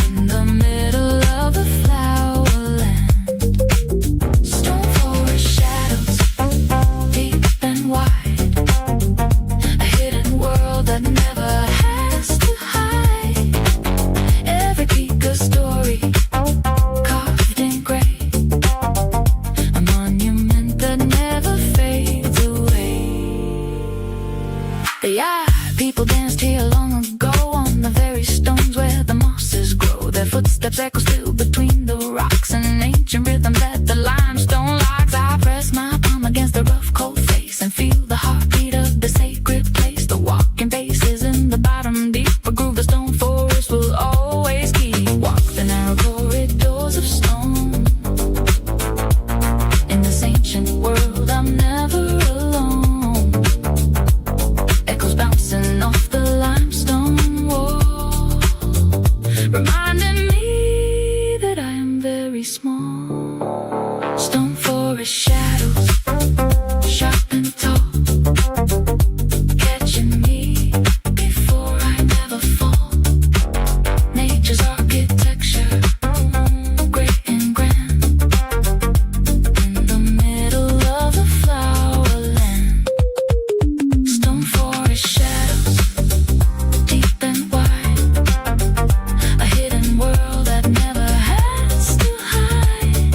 in the middle of the flowerland. Stone forest shadows, deep and wide, a hidden world that never has to hide. Every peak a story, carved in gray, a monument that never fades away. Yeah, people danced here long ago on the very stones where the mosses grow. Their footsteps echo still between the rocks, an ancient rhythm that the limestone locks. I press my palm against the rough cold face and feel the heartbeat of the sacred place. The walking bases in the bottom deep, a groove the stone forest will always keep. Walk the narrow corridors of stone. In this ancient world I'm never alone. Echoes bouncing off the limestone wall, reminding me that I am very small. Stone forest shadows, sharp and tall, catching me before I never fall. Nature's architecture, great and grand, in the middle of the flowerland. Stone forest shadows, deep and wide, a hidden world that never has to hide.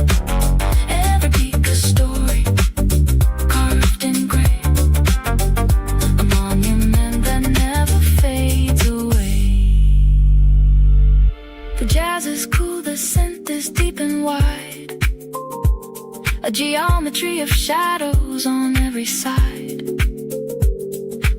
Every peak a story, carved in gray, a monument that never fades away. The jazz is cool, the scent is deep and wide, a geometry of shadows on every side.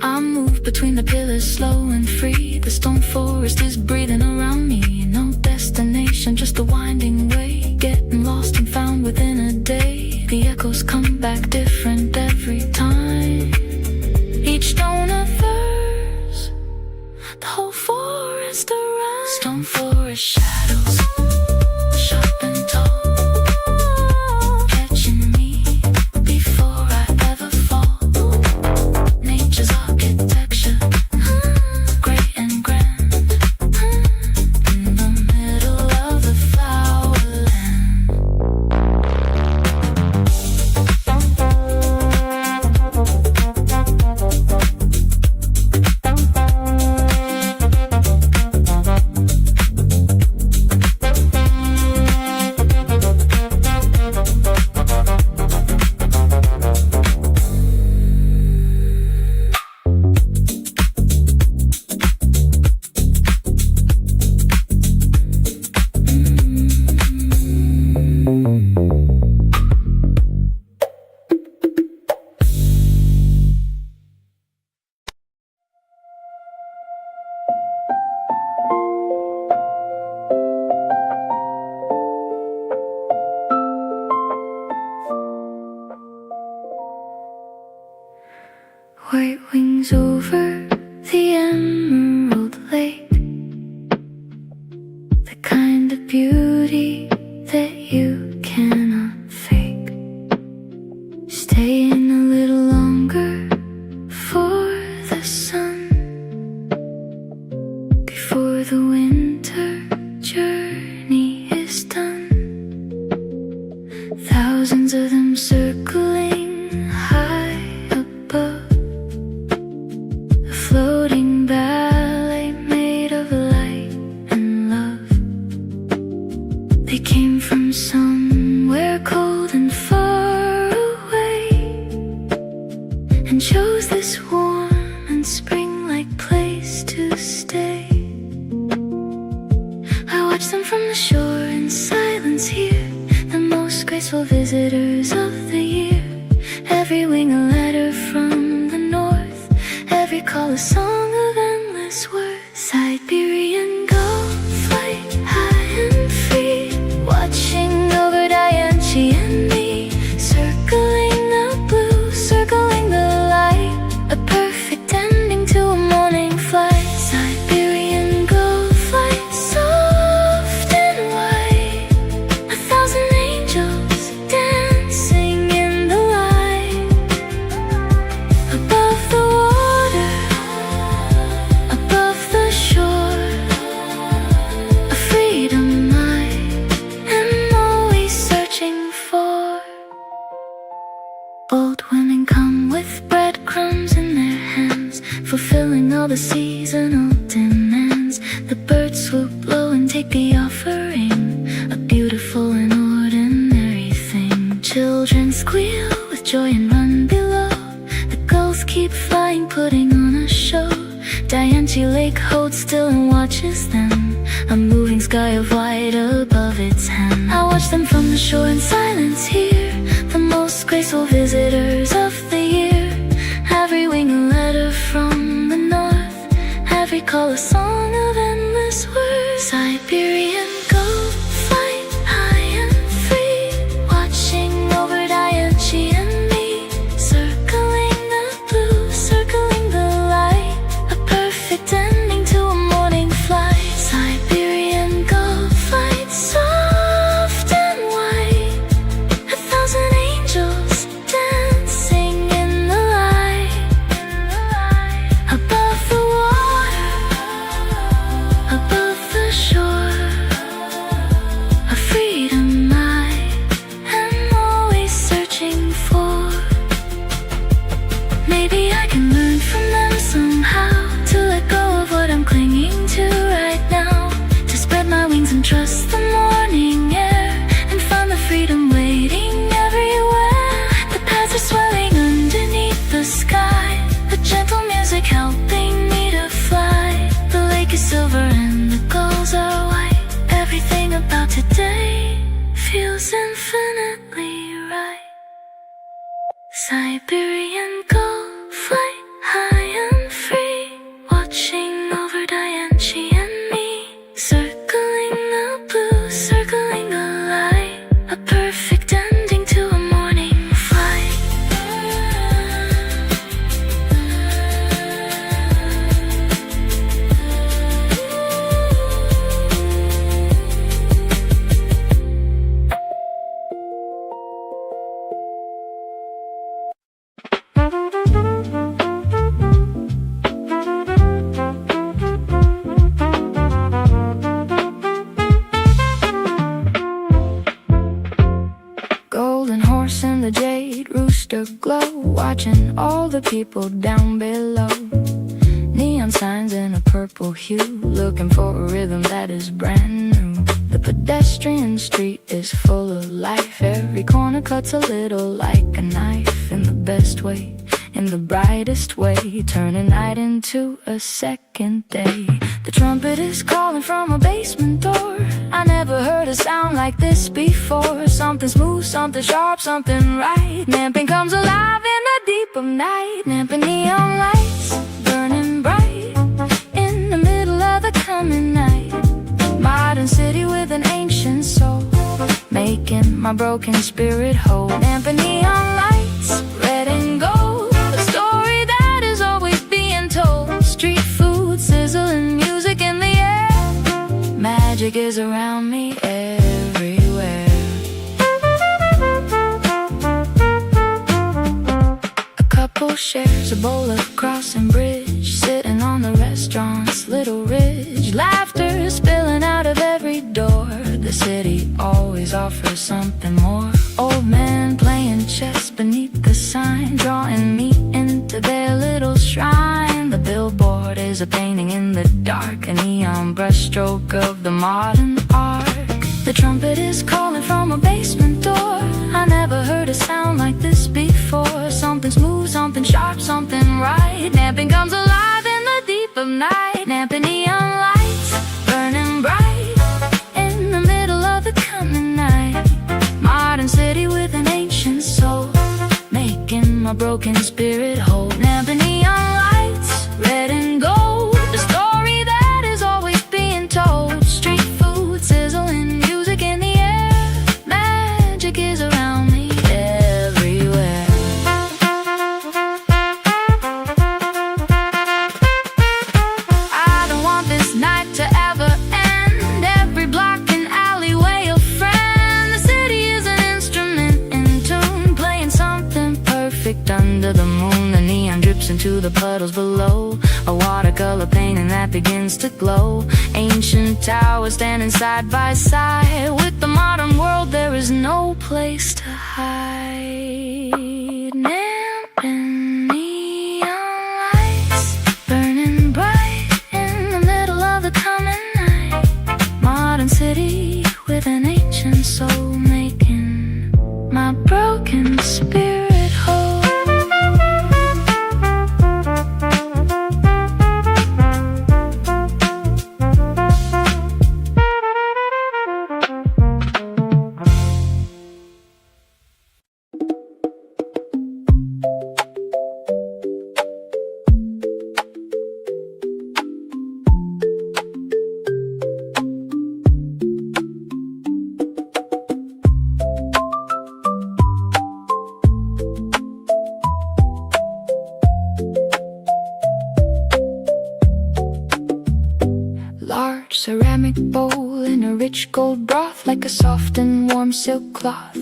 I move between the pillars, slow and free. The stone forest is breathing around me. No destination, just a winding way, getting lost and found within a day. The echoes come back different every time. Each stone a verse, the whole forest a rhyme. Stone forest shadows, sharp and tall, catching me before I ever fall. Nature's architecture, great and grand, in the middle of the flowerland. White wings over the emerald lake, the kind of beauty that you cannot fake. Staying a little longer for the sun, before the winter journey is done. Thousands of them circling high above, a floating ballet made of light and love. They came from somewhere cold and far away, and chose this warm and spring-like place to stay. I watch them from the shore in silence here, the most graceful visitors of the year. Every wing a letter from the north, every call a song of endless worth. Siberian gull, flight high and free, watching over Dianchi and me, circling the blue, circling the light, a perfect ending to a morning flight. Siberian the seasonal demands. The birds swoop low and take the offering, a beautiful and ordinary thing. Children squeal with joy and run below. The gulls keep flying, putting on a show. Dianchi Lake holds still and watches them, a moving sky of white above its hem. I watch them from the shore in silence here, the most graceful visitors of the year. Every wing a letter from the north, every call a song of endless words. Siberian gold flight high and free, watching over Dianchi and me, circling the blue, circling the light, a perfect ending to a morning flight. Siberian gold flight, soft and white, 1,000 angels dancing in the light, above the water, above the shore, a freedom I am always searching for. Maybe I can learn from them somehow, to let go of what I'm clinging to right now, to spread my wings and trust the morning air, and find the freedom waiting everywhere. The paths are swelling underneath the sky, the gentle music helping me to fly. The lake is silver and the gulls are white. Everything about today feels infinitely right. Siberian gold flight high and free, watching over Dianchi and me, circling the blue, circling the light, a perfect ending to a morning flight. Golden horse and the jade rooster glow, watching all the people down below. Neon signs in a purple hue, looking for a rhythm that is brand new. The pedestrian street is full of life, every corner cuts a little like a knife, in the best way, in the brightest way, turning night into a second day. The trumpet is calling from a basement door, I never heard a sound like this before. Something smooth, something sharp, something right. Namping comes alive in the deep of night. Namping neon lights burning bright in the middle of the coming night. Modern city with an ancient soul, making my broken spirit whole. Namping neon lights, red and gold, a story that is always being told. Street food, sizzling music in the air, magic is around me everywhere. A couple shares a bowl of crossing bridge, sitting on the restaurant's little ridge. Laughter spilling out of every door, the city always offers something more. Old men playing chess beneath the sign, drawing me into their little shrine. The billboard is a painting in the dark, a neon brushstroke of the modern art. The trumpet is calling from a basement door, I never heard a sound like this before. Something smooth, something sharp, something right. Namping comes alive in the deep of night. Namping neon lights burning bright in the middle of the coming night. Modern city with an ancient soul, making my broken spirit whole. Namping neon lights, red and gold, the story that is always being told. Street food, sizzling music in the air, magic is around me everywhere. I don't want this night to ever end, every block and alleyway a friend. The city is an instrument in tune, playing something perfect under the moon. The neon drips into the puddles below, a watercolor painting that begins to glow. Ancient towers standing side by side, with the modern world there is no place to hide. Namping neon lights burning bright my broken spirit whole. Large ceramic bowl in a rich gold broth, like a soft and warm silk cloth.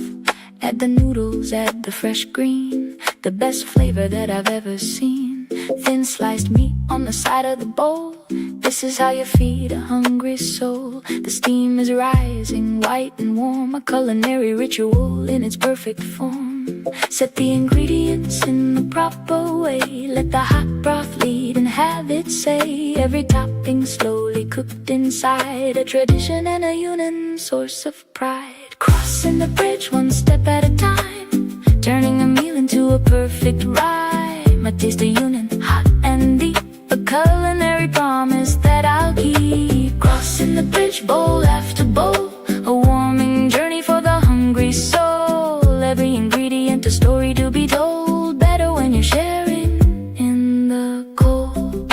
Add the noodles, add the fresh green, the best flavor that I've ever seen. Thin sliced meat on the side of the bowl. This is how you feed a hungry soul. The steam is rising, white and warm, a culinary ritual in its perfect form. Set the ingredients in the proper way. Let the hot broth lead and have its say. Every topping slowly cooked inside, a tradition and a union, source of pride. Crossing the bridge one step at a time, turning a meal into a perfect rhyme. A taste of union, hot and deep, a culinary promise that I'll keep. Crossing the bridge bowl after bowl, a warming journey for the hungry soul. Every ingredient a story to be told, better when you're sharing in the cold.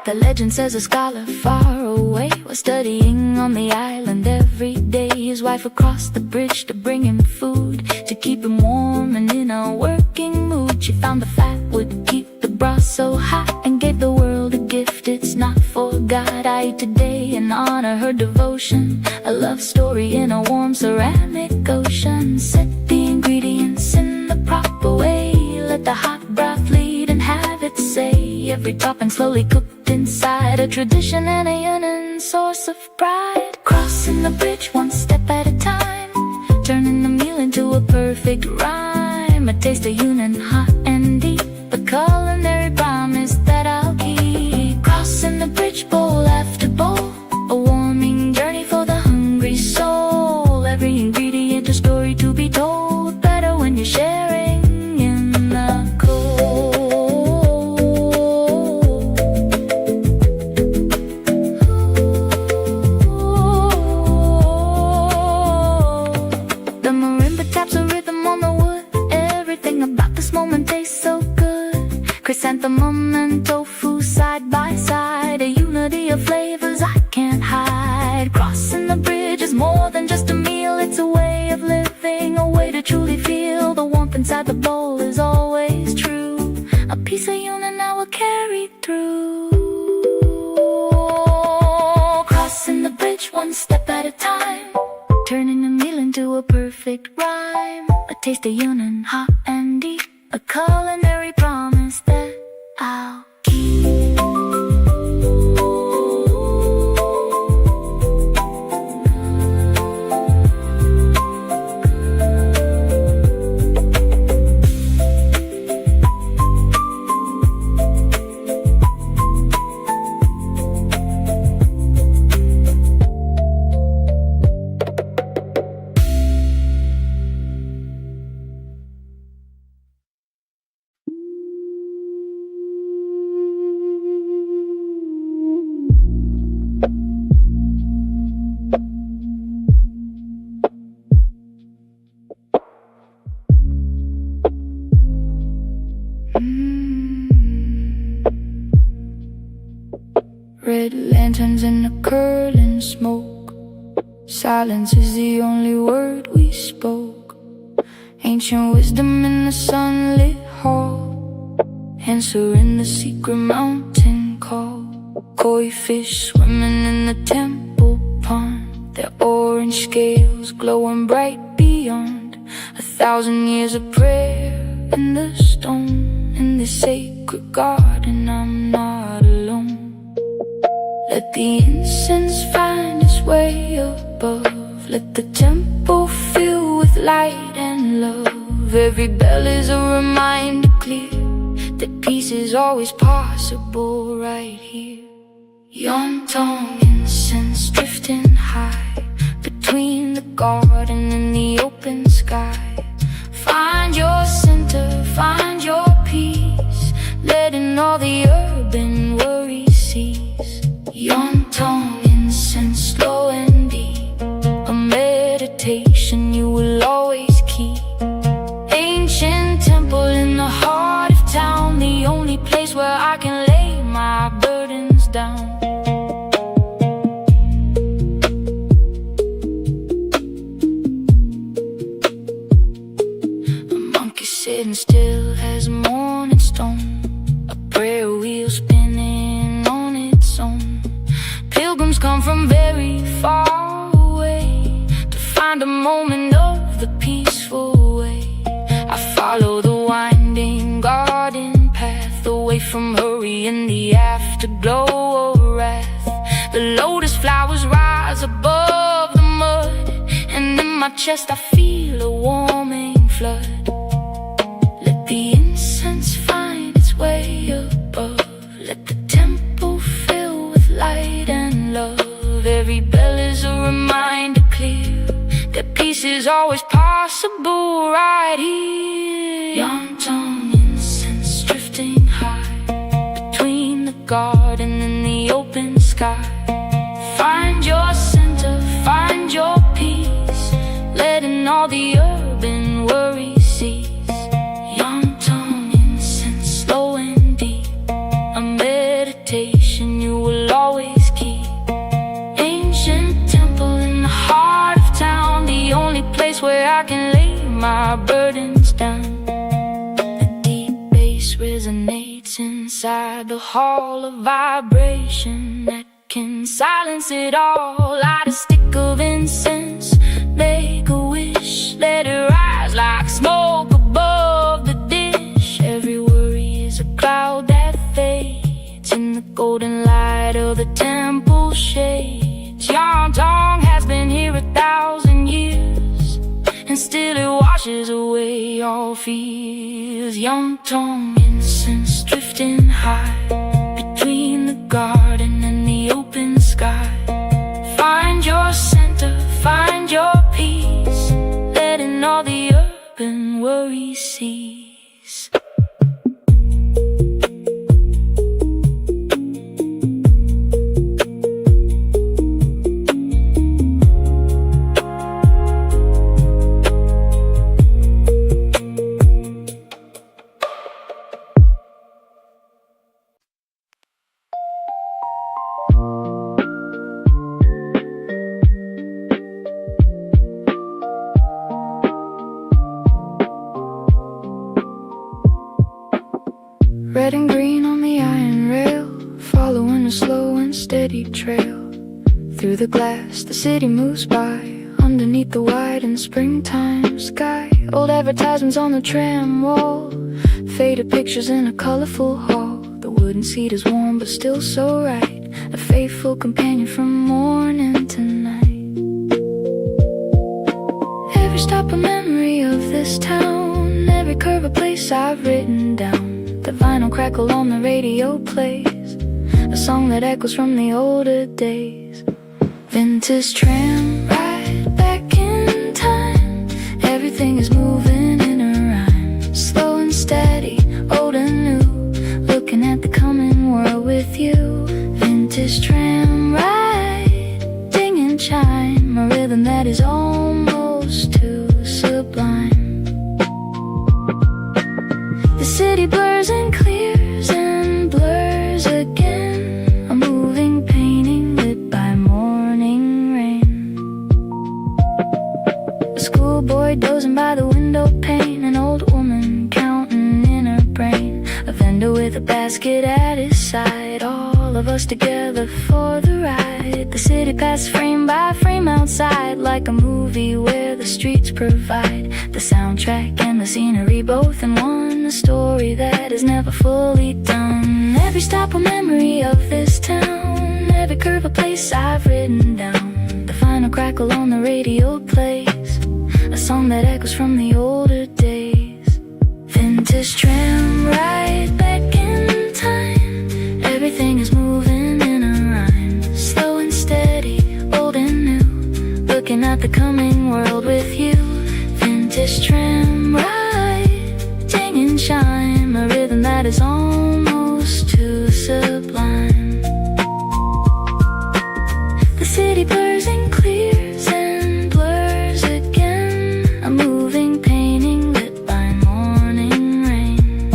The legend says a scholar far away was studying on the island every day. His wife would cross the bridge to bring him food, to keep him warm and in a working mood. She found the fat would keep the broth so hot, and gave the world a gift it's not forgot. I eat today and honor her devotion, a love story in a warm ceramic ocean. Set the ingredients in the proper way. Let the hot broth lead and have its say. Every topping slowly cooked inside, a tradition and a yearning, source of pride. Crossing the bridge one step at a time, turning the meal into a perfect rhyme. A taste of union, hot and deep, a culinary promise that I'll keep. Crossing the bridge bowl after bowl, a warming journey for the hungry soul. Every ingredient a story to be told, better when you're sharing in the cold. The marimba taps a rhythm on the wood. Everything about this moment tastes so good. Chrysanthemum and tofu side by side, a unity of flavors I can't hide. Crossing the bridge is more than just a meal, it's a way of living, a way to truly feel. The warmth inside the bowl is always true, a piece of union I will carry through. Crossing the bridge one step at a time, turning a meal into a perfect rhyme. A taste of union, hot and deep, a culinary promise that I'll keep. Red lanterns in the curling smoke. Silence is the only word we spoke. Ancient wisdom in the sunlit hall, answering the secret mountain call. Koi fish swimming in the temple pond, their orange scales glowing bright beyond 1,000 years of prayer in the stone. In this sacred garden I'm not alone. Let the incense find its way above. Let the temple fill with light and love. Every bell is a reminder clear that peace is always possible right here. Yon-tong incense drifting high between the garden and the open sitting still as a morning stone, a prayer wheel spinning on its own. Pilgrims come from very far away to find a moment of the peaceful way. I follow the winding garden path, away from hurry in the afterglow of wrath. The lotus flowers rise above the mud, and in my chest I feel a warming flood. Let the incense find its way above, let the temple fill with light and love. Every bell is a reminder clear that peace is always possible right here. Yonton incense drifting high between the garden and the open sky. Find your center, find your peace, letting all the urban worries cease. Yonton incense slow and deep, a meditation you will always keep. Ancient temple in the heart of town, the only place where I can lay my burdens down. The deep bass resonates inside the hall of vibration that can silence it all. Light a stick of incense, make a wish, let it rise like smoke above the dish. Every worry is a cloud that fades in the golden light of the temple shades. Yonton has been here 1,000 years, and still it washes away all fears. Yonton incense drifting high between the garden and the open sky. Find your center, find your peace, letting all the urban worries cease. Red and green on the iron rail, following a slow and steady trail. Through the glass the city moves by, underneath the white and springtime sky. Old advertisements on the tram wall, faded pictures in a colorful hall. The wooden seat is warm but still so right, a faithful companion from morning to night. Every stop a memory of this town, every curve a place I've written down. The vinyl crackle on the radio plays a song that echoes from the older days. Vintage tram ride back in time, everything is moving in a rhyme. Slow and steady, old and new, looking at the coming world with you. Vintage tram ride, ding and chime, a rhythm that is almost too sublime. The city blurs and clears and blurs again, a moving painting lit by morning rain. A schoolboy dozing by the window pane, an old woman counting in her brain, a vendor with a basket at his side, all of us together for the ride. The city passes frame by frame outside, like a movie where the streets provide the soundtrack and the scenery both in one, a story that is never fully done. Every stop a memory of this town, every curve a place I've written down. The final crackle on the radio plays a song that echoes from the older days. Vintage tram ride back in time, everything is moving in a rhyme. Slow and steady, old and new, looking at the coming world with you. Vintage tram ride, ding and chime, a rhythm that is almost too sublime. The city blurs and clears and blurs again, a moving painting lit by morning rain.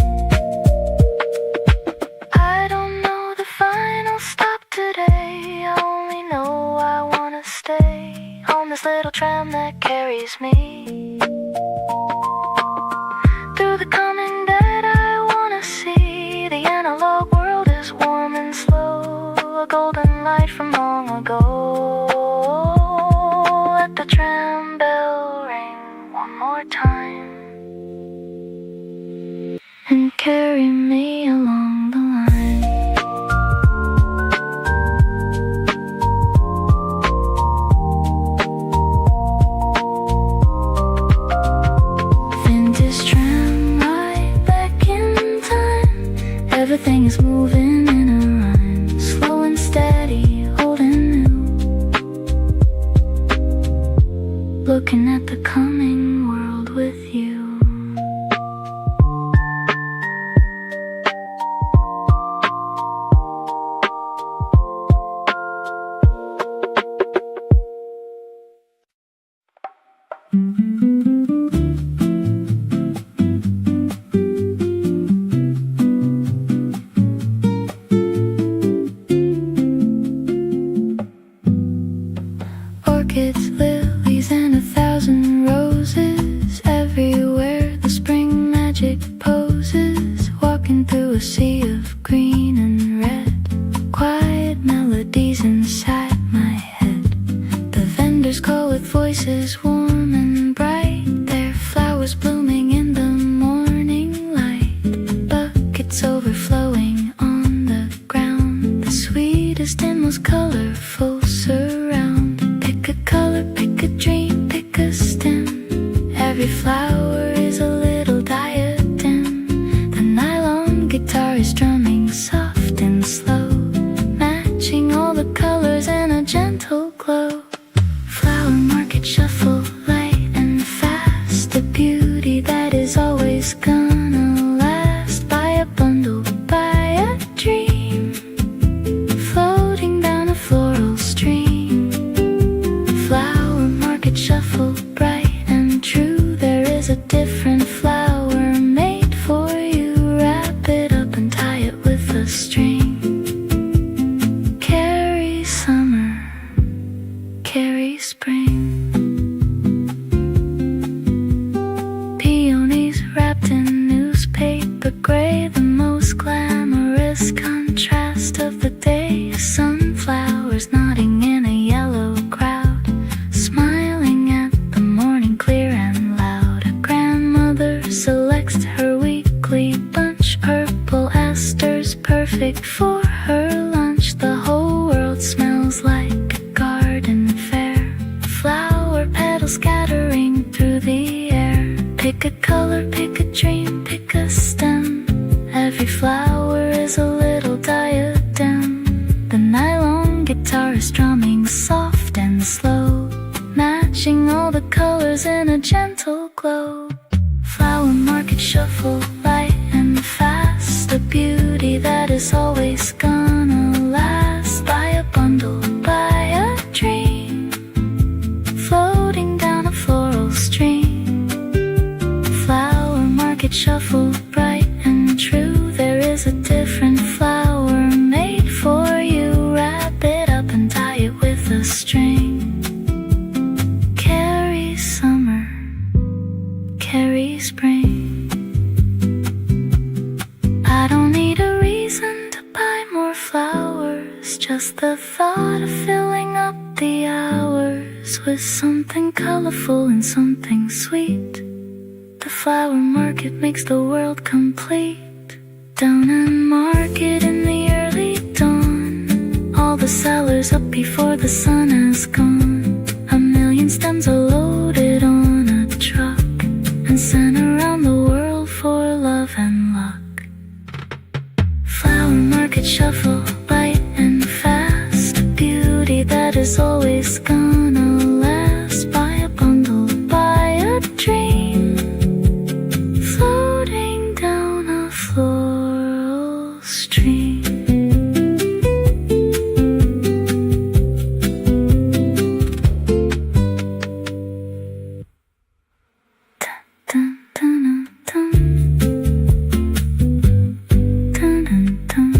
I don't know the final stop today, I only know I wanna stay on this little tram that carries me. more time and carry me along the line. Vintage tram ride back in time. Everything is moving in a rhyme, slow and steady, old and new. Looking at the coming world with you. Orchids, lilies, and 1,000 roses. Everywhere the spring magic poses. Walking through a sea of green and red. Quiet melodies inside my head. The vendors call with voices warm and bright. Their flowers blooming in the morning light. Buckets overflowing on the ground. The sweetest and most colorful surround. Pick a color, pick a dream, pick a stem. Every flower is a little diadem. The nylon guitar is drumming soft and slow, matching all the colors in a gentle glow. Flower market shuffle, light and fast. A beauty that is always gonna last. Buy a bundle, buy a dream, floating down a floral stream. Flower market shuffle, bright and true. There is a different flower made for you. Wrap it up and tie it with a string. Carry summer, carry spring. Peonies wrapped in newspaper gray. The most glamorous contrast of the day. Sunflowers nodding in a yellow crowd, smiling at the morning clear and loud. A grandmother selects her weekly bunch. Purple asters perfect for her lunch. The whole world smells like a garden fair. Flower petals scattering through the air. Pick a color, pick a dream, pick a stem. Every flower is a little diadem. The nylon guitar is strumming soft and slow, matching all the colors in a gentle glow. Flower market shuffle, light and fast. A beauty that is always gonna last. Buy a bundle, buy a dream, floating down a floral stream. Flower market shuffle, bright and true. There is a different flower made for you. Wrap it up and tie it with a string. Carry summer, carry spring. I don't need a reason to buy more flowers. Just the thought of filling up the hours with something colorful and something sweet. The flower market makes the world complete. Down and market in the early dawn. All the sellers up before the sun has gone. A million stems are loaded on a truck and sent around the world for love and luck. Flower market shuffle, light and fast. A beauty that is always gonna last. Buy a bundle, buy a dream, floating down a floral stream. Dun, dun, dun, dun. Dun, dun, dun.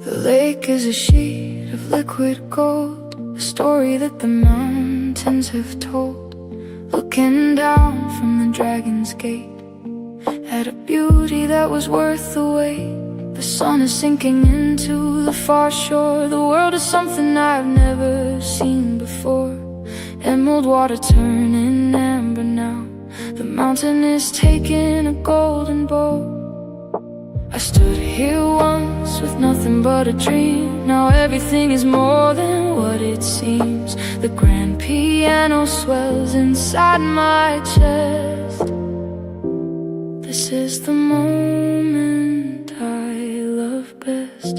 The lake is a sheet of liquid gold, a story that the mountains mountains have told, looking down from the dragon's gate at a beauty that was worth the wait. The sun is sinking into the far shore. The world is something I've never seen before. Emerald water turning amber now. The mountain is taking a golden bow. I stood here once with nothing but a dream. Now everything is more than what it seems. The grand piano swells inside my chest. This is the moment I love best.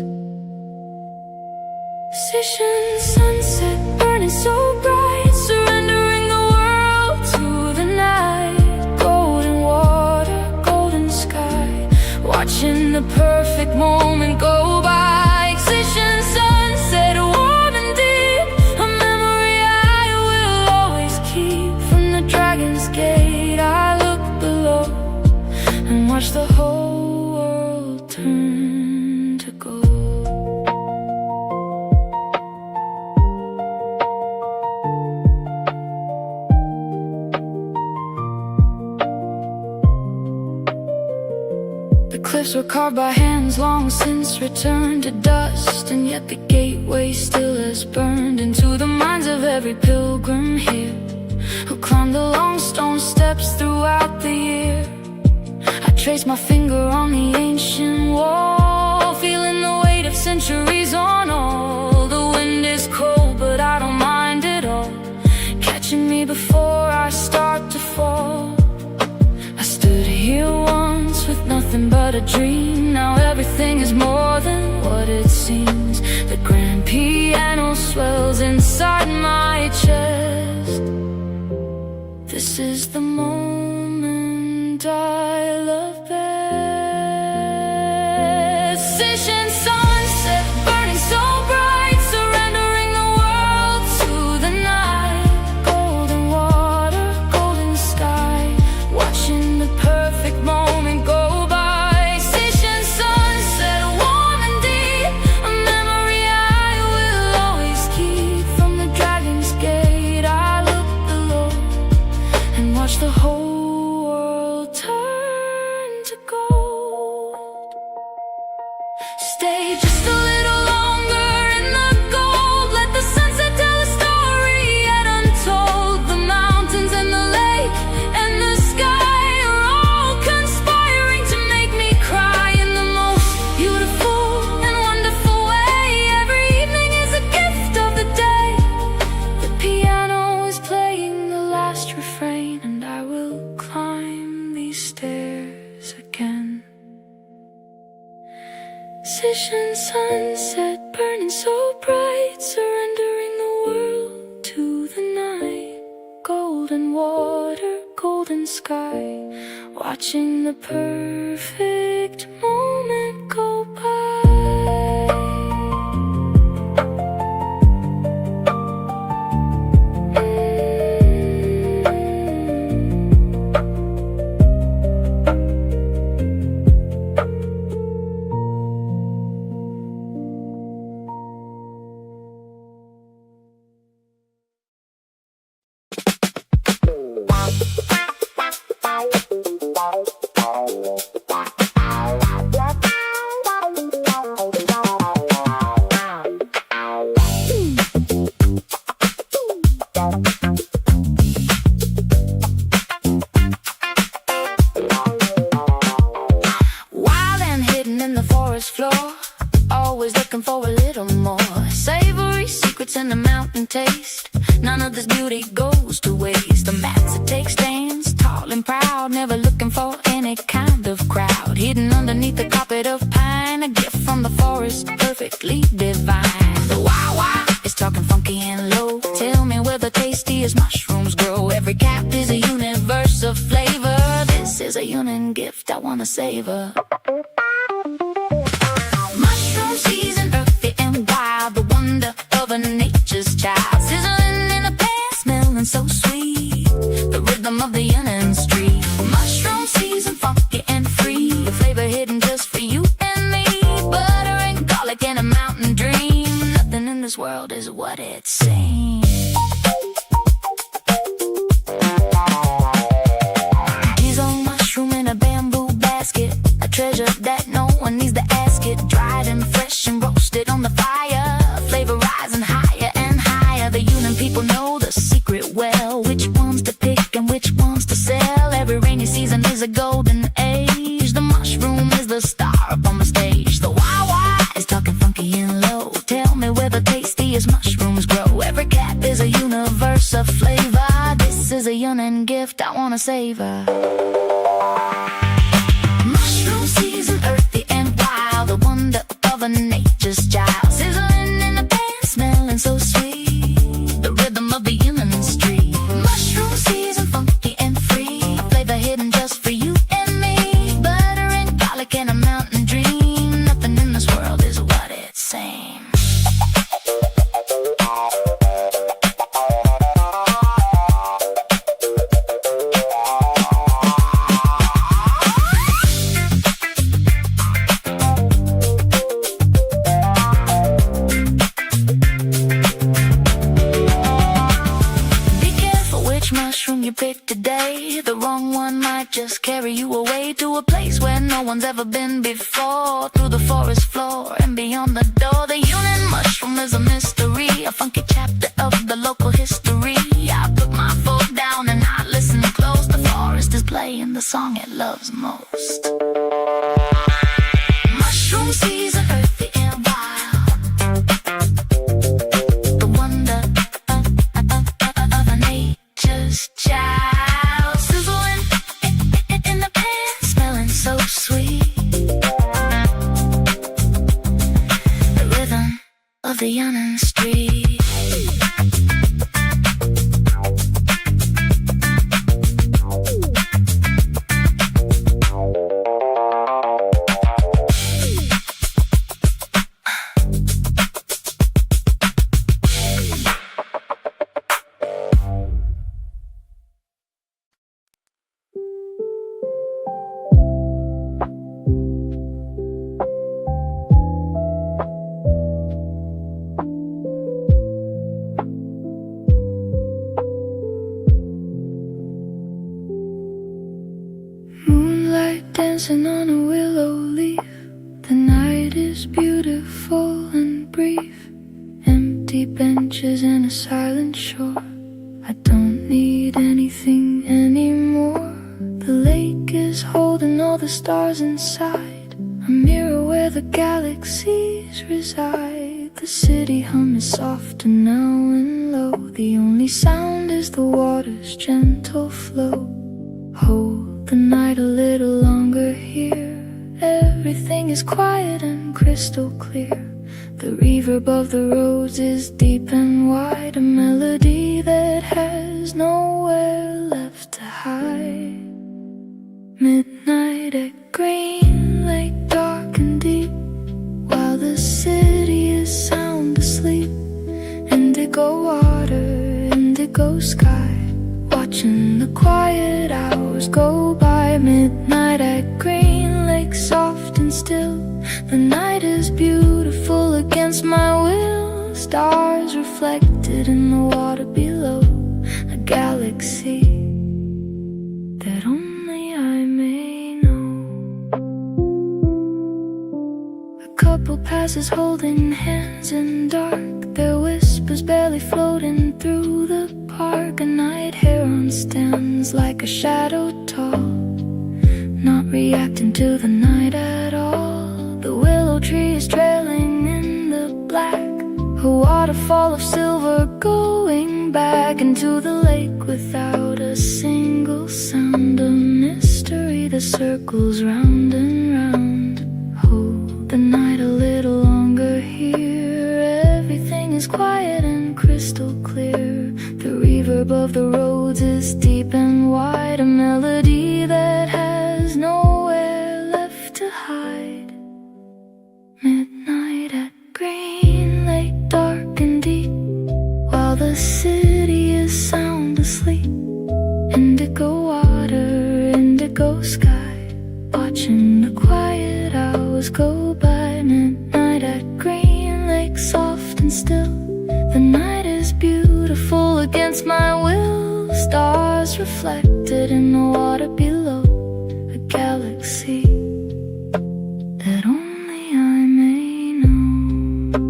Station sunset burning so bright, surrendering the world to the night. Golden water, golden sky, watching the perfect moment go by. Station sunset warm and deep, a memory I will always keep. From the dragon's gate I look below and watch the whole world turn to gold. The cliffs were carved by hands long since returned to dust, and yet the gateway still has burned into the minds of every pilgrim here who climbed the long stone steps throughout the year. I trace my finger on the ancient wall, feeling the weight of centuries on all. The wind is cold, but I don't mind at all, catching me before I start to fall. I stood here once with nothing but a dream. Now everything is more than what it seems. The grand piano swells inside my chest. This is the moment I love best. Station sunset burning so bright, surrendering the world to the night. Golden water, golden sky, watching the perfect moment go by. Station sunset warm and deep, a memory I will always keep. From the dragon's gate I look below and watch the whole world turn to gold. Stay just a little longer in the gold, let the sunset tell a story yet untold. The mountains and the lake and the sky are all conspiring to make me cry in the most beautiful and wonderful way. Every evening is a gift of the day. The piano is playing the last refrain, and I will climb these stairs again. Station sunset burning so bright, surrendering the world to the night. Golden water, golden sky, watching the perfect moment go by. Wild and hidden in the forest floor, always looking for a little more. Savory secrets in the mountain taste, none of this beauty goes to waste. The mats that take stands, tall and proud, never looking for any kind of crowd. Hidden underneath the carpet of pine, a gift from the forest, perfectly divine. The wow is talking funky and low, tell me where the tastiest mushrooms grow. Every cap is a universe of flavor, this is a union gift I wanna savor. Mushroom season, earthy and wild, the wonder of a nature's child. Sizzling in a pan, smelling so sweet, the rhythm of the union street. Mushroom season, funky and free, the flavor hidden just for you and me. Butter and garlic and a mountain dream, nothing in this world is what it seems. is a golden age. The mushroom is the star up on the stage. The wah-wah is talking funky and low. Tell me where the tastiest mushrooms grow. Every cap is a universe of flavor. This is a yearning gift I wanna savor. Mushroom season, earthy and wild, the wonder of a nature's child. Sizzling in the pan, smelling so sweet, the rhythm of the human street. Mushroom season, funky and free, flavor hidden just for you and me. Butter and garlic and a mountain dream. Nothing in this world is what it seems. Mushroom you pick today, the wrong one might just carry you away to a place where no one's ever been before. Through the forest floor and beyond the door, the human mushroom is a mystery, a funky chapter of the local history. I put my foot down and I listen close. The forest is playing the song it loves most. Mushroom season, earthy and wild, the wonder of a nature's child. Sizzling in the pan, smelling so sweet, the rhythm of the yawning street. Dancing on a willow leaf, the night is beautiful and brief. Empty benches and a silent shore, I don't need anything anymore. The lake is holding all the stars inside, a mirror where the galaxies reside. The city hum is softer now and low, the only sound is the water's gentle flow. Hold the night a little longer here, everything is quiet and crystal clear. The reverb of the roads is deep and wide, a melody that has nowhere left to hide. Midnight at Green Lake, dark and deep, while the city is sound asleep. Indigo water, indigo sky, watching the quiet hours go by. Midnight at Green Lake, soft and still, the night is beautiful against my will. Stars reflected in the water below, a galaxy that only I may know. A couple passes holding hands in dark, their whispers barely floating through the park. A night heron stands like a shadow tall, not reacting to the night at all. The willow tree is trailing in the black, a waterfall of silver going back into the lake without a single sound. A mystery that circles round and round. Hold the night a little longer here, everything is quiet and crystal clear. The reverb of the roads is deep and wide, a melody that has nowhere left to hide. Midnight at Green Lake, dark and deep, while the city is sound asleep. Indigo water, indigo sky, watching the quiet hours go by. Midnight at Green Lake, soft and still, the night is beautiful against my will. Stars reflected in the water below, a galaxy that only I may know.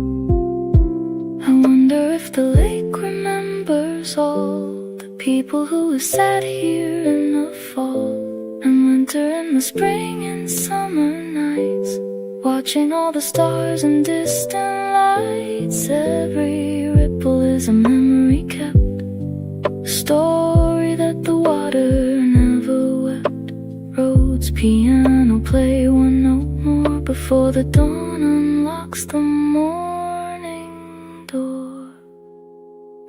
I wonder if the lake remembers all the people who have sat here in the fall and went winter and the spring and summer nights, watching all the stars and distant lights. Every ripple is a memory kept, a story that the water never wept. Roads, piano play one note more before the dawn unlocks the morning door.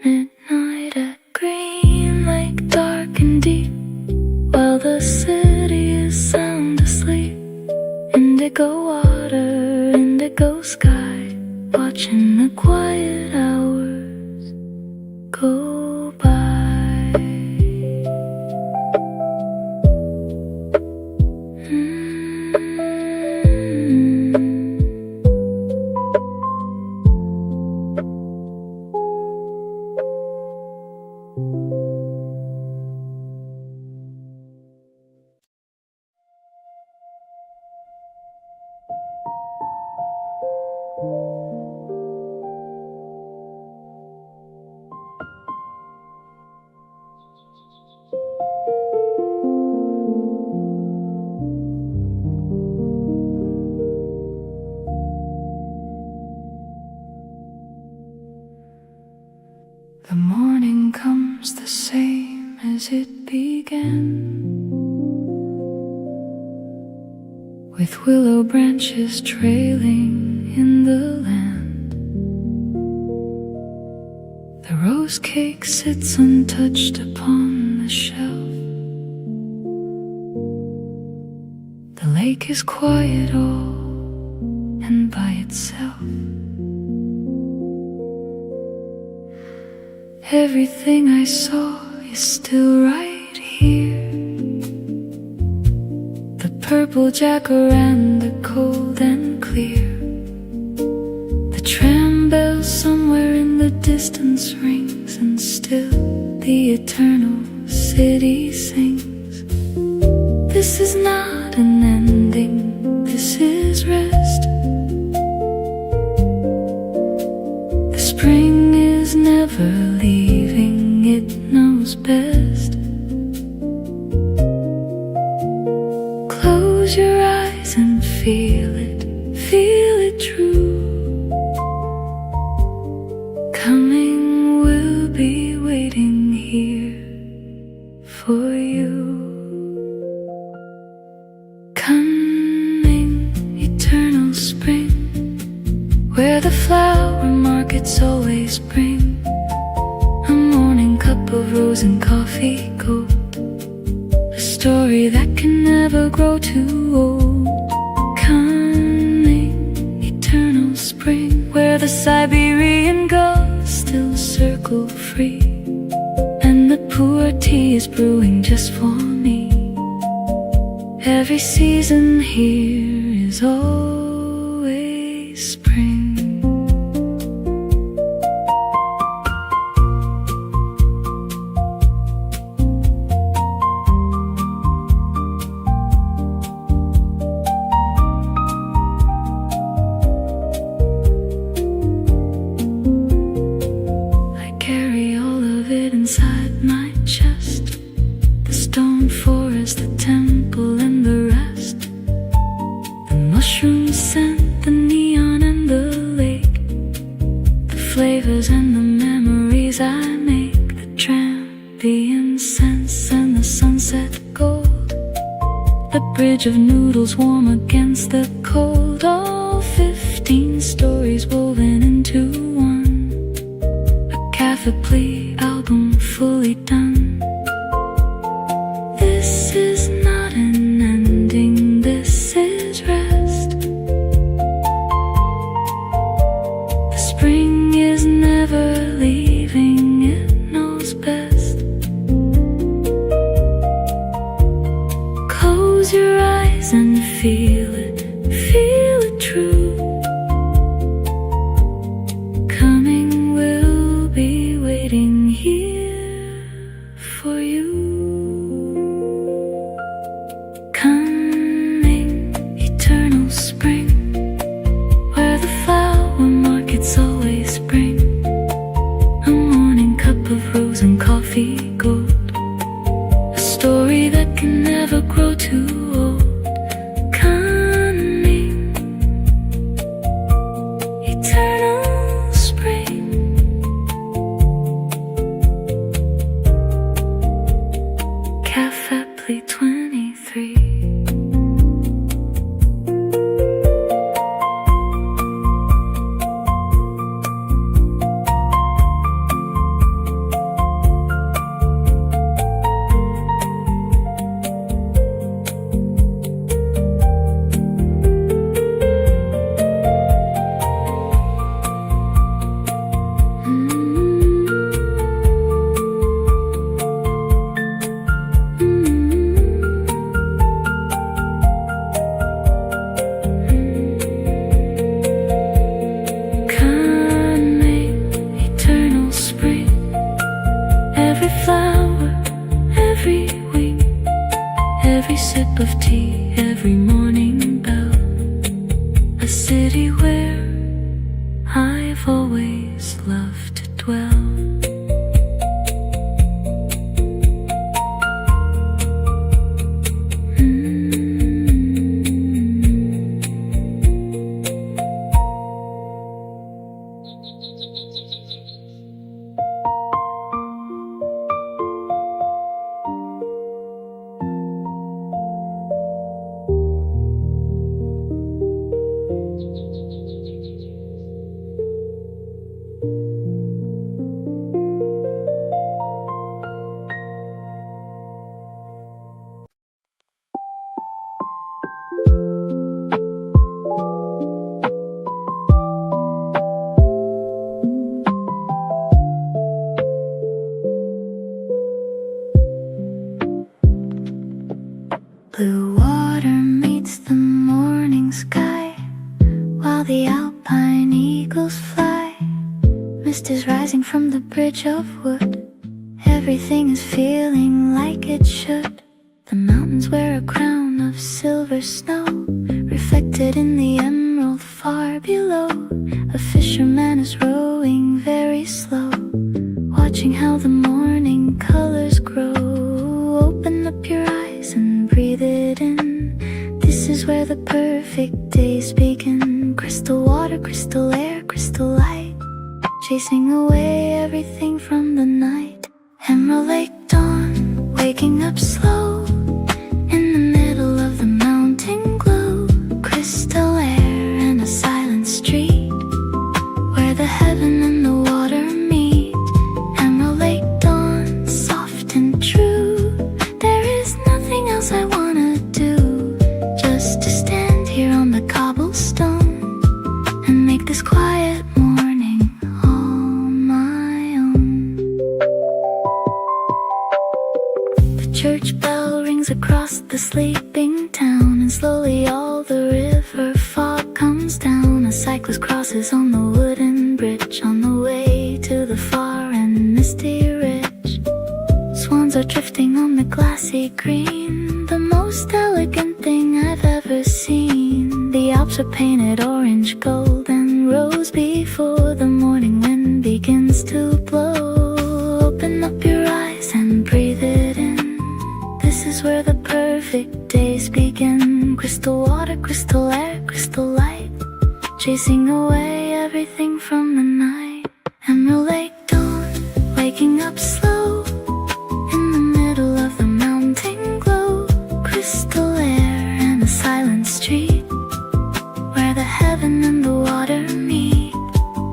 Midnight at Green Lake, dark and deep, while the city is sound asleep. Indigo water, indigo sky, watching the quiet hours go by. The morning comes the same as it began, with willow branches trailing in the land. The rose cake sits untouched upon the shelf. The lake is quiet all and by itself. Everything I saw is still right here. The purple jacaranda, cold and clear. The tram bell somewhere in the distance rings, and still the eternal city sings. This is not an ending, this is rest. The spring is never leaving, it knows best. Close your eyes and feel it true. Coming will be waiting here for you. Coming, eternal spring, where the flower markets always bring a morning cup of rose and coffee gold, a story that can never grow too old. Coming, eternal spring, where the Siberian gulls still circle free, and the poor tea is brewing just for me. Every season here is always spring. Inside my chest, the stone forest, the temple and the rest, the mushroom scent, the neon and the lake, the flavors and the memories I make, the tram, the incense and the sunset gold, the bridge of noodles warm against the cold, all 15 stories woven into one, a Cafe album fully done. This is not an ending, this is rest. The spring is never leaving, it knows best. Close your eyes and feel it true. Coming will be waiting here for you. Coming, eternal spring, where the flower markets always bring a morning cup of rose and coffee gold, a story that can never grow too old. exactly 23. Every sip of tea, every morning bell, a city where I've always loved to dwell. Blue water meets the morning sky, while the alpine eagles fly. Mist is rising from the bridge of wood. Everything is feeling like it should. The mountains wear a crown of silver snow, reflected in the emerald far below. A fisherman is rowing very slow, watching how the morning colors grow. Open up your eyes and breathe it in. This is where the perfect days begin. Crystal water, crystal air, crystal light, chasing away everything from the night. Emerald lake dawn, waking up slow, in the middle of the mountain glow. Crystal air and a silent street, where the heaven and the water meet. Emerald lake dawn, soft and true. There is nothing else I wanna do, just to stand here on the cobblestone and make this quiet morning all my own. The church bell rings across the sleeping town, and slowly all the river fog comes down. A cyclist crosses on the wooden bridge, on the way to the far and misty ridge. Swans are drifting on the glassy green, the most elegant thing I've ever seen. The Alps are painted orange, gold, and rose before the morning wind begins to blow. Open up your eyes and breathe it in. This is where the perfect days begin. Crystal water, crystal air, crystal light, chasing away everything from the night. Emerald lake dawn, waking up slow, in the middle of the mountain glow. Crystal air and a silent street, where the heaven and the water meet.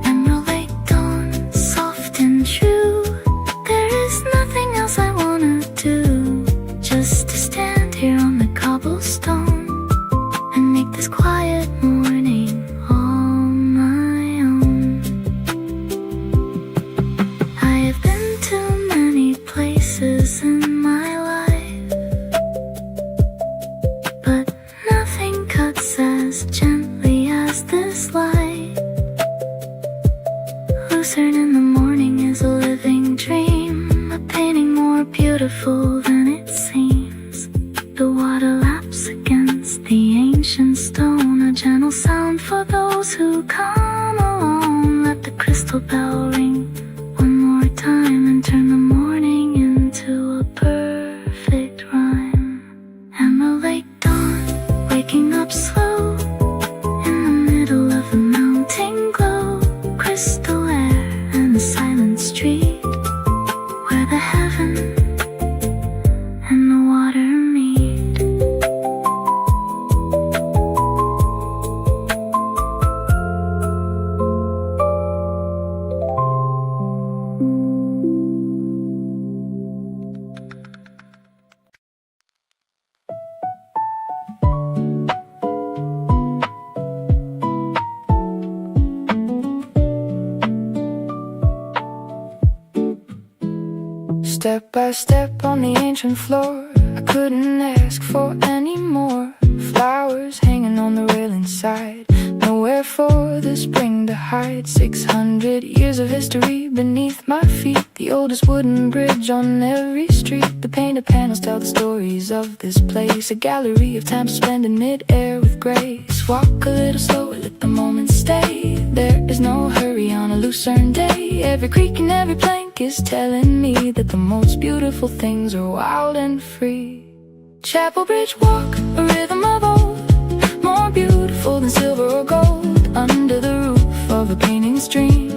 Emerald lake dawn, soft and true. There is nothing else I wanna do, just to stand here on the cobblestone and make this quiet morning all my own. I have been to many places in my life, but nothing cuts as gently as this light. Lucerne in the morning is a living dream, a painting more beautiful than it seems. The water laps against the ancient stone, a gentle sound for those who come along. Let the crystal bell ring one more time and turn the morning into a perfect rhyme. Emerald lake dawn, waking up slow, in the middle of the mountain glow. Crystal air and a silent street, where the heaven and the water meet. step by step on the ancient floor. I couldn't ask for any more. Flowers hanging on the rail inside. Nowhere for the spring to hide. 600 years of history beneath my feet. The oldest wooden bridge on every street. The painted panels tell the stories of this place. A gallery of time spent in mid-air with grace. Walk a little slower, let the moment stay. There is no hurry on a Lucerne day. Every creak and every plank is telling me that the most beautiful things are wild and free. Chapel Bridge walk, a rhythm of old, more beautiful than silver or gold. Under the roof of a painting stream,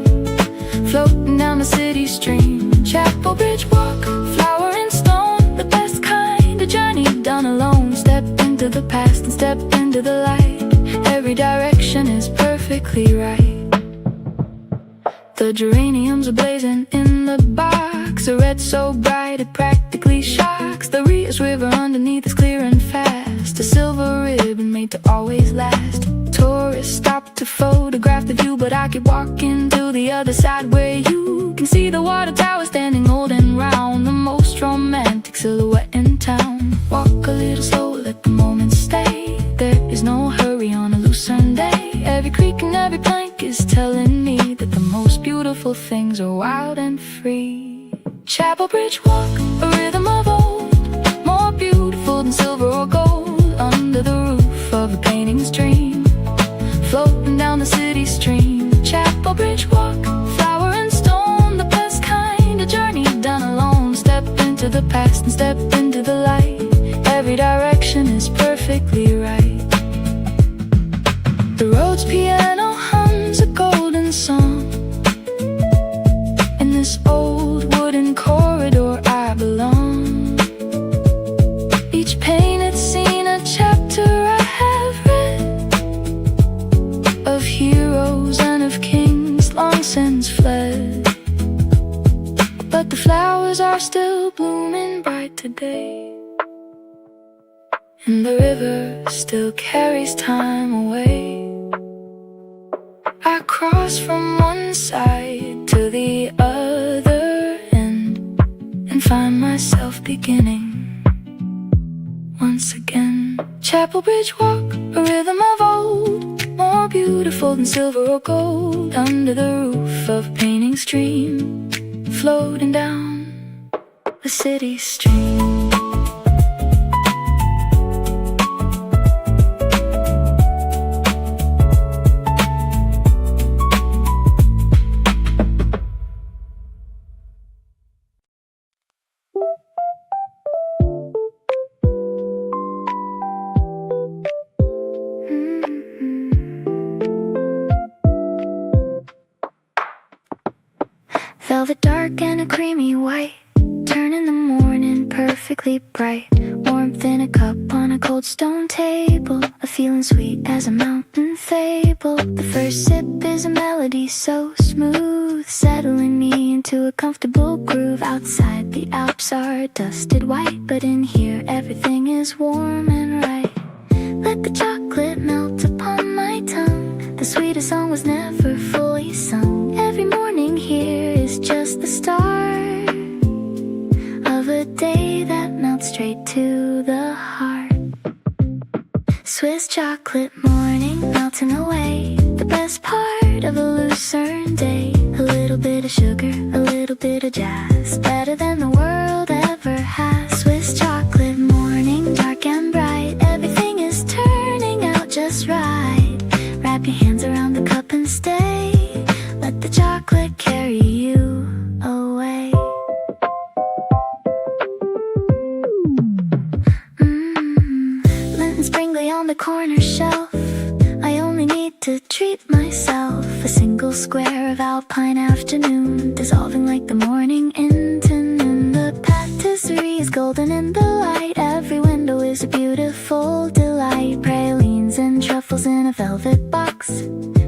floating down the city stream. Chapel Bridge walk, flower and stone, the best kind, a journey done alone. Step into the past and step into the light. Every direction is perfectly right. The geraniums are blazing in the box, a red so bright it practically shocks. The Rios River underneath is clear and fast, a silver ribbon made to always last. Tourists stop to photograph the view, but I keep walking to the other side where you can see the water tower standing old and round, the most romantic silhouette in town. Walk a little slower, let the moment stay. There is no hurry on a Lucerne day. Every creak and every plank is telling me that the most beautiful things are wild and free. Chapel Bridge walk, a rhythm of old, more beautiful than silver or gold. Under the roof of a painting stream, floating down the city stream. Chapel Bridge walk, flower and stone, the best kind, a journey done alone. Step into the past and step into the light. Every direction is perfectly right. The road's piano hums a golden song. In this old wooden corridor I belong. Each painted scene a chapter I have read, of heroes and of kings long since fled. But the flowers are still blooming bright today, and the river still carries time away. I cross from one side to the other end, and find myself beginning once again. Chapel Bridge walk, a rhythm of old, more beautiful than silver or gold. Under the roof of a painting stream, floating down the city stream. Velvet dark and a creamy white, turn in the morning perfectly bright. Warmth in a cup on a cold stone table, a feeling sweet as a mountain fable. The first sip is a melody so smooth, settling me into a comfortable groove. Outside the Alps are dusted white, but in here everything is warm and right. Let the chocolate melt upon my tongue, the sweetest song was never fully sung. Every morning here is just the start of a day that melts straight to the heart. Swiss chocolate morning melting away, the best part of a Lucerne day. A little bit of sugar, a little bit of jazz, better than the world ever has. Swiss chocolate morning, dark and bright, everything is turning out just right. Wrap your hands around the cup and stay, let the chocolate carry you away. Lint and sprinkly on the corner shelf, I only need to treat myself. A single square of alpine afternoon, dissolving like the morning into noon. The patisserie is golden in the light, every window is a beautiful delight. Pralines and truffles in a velvet box,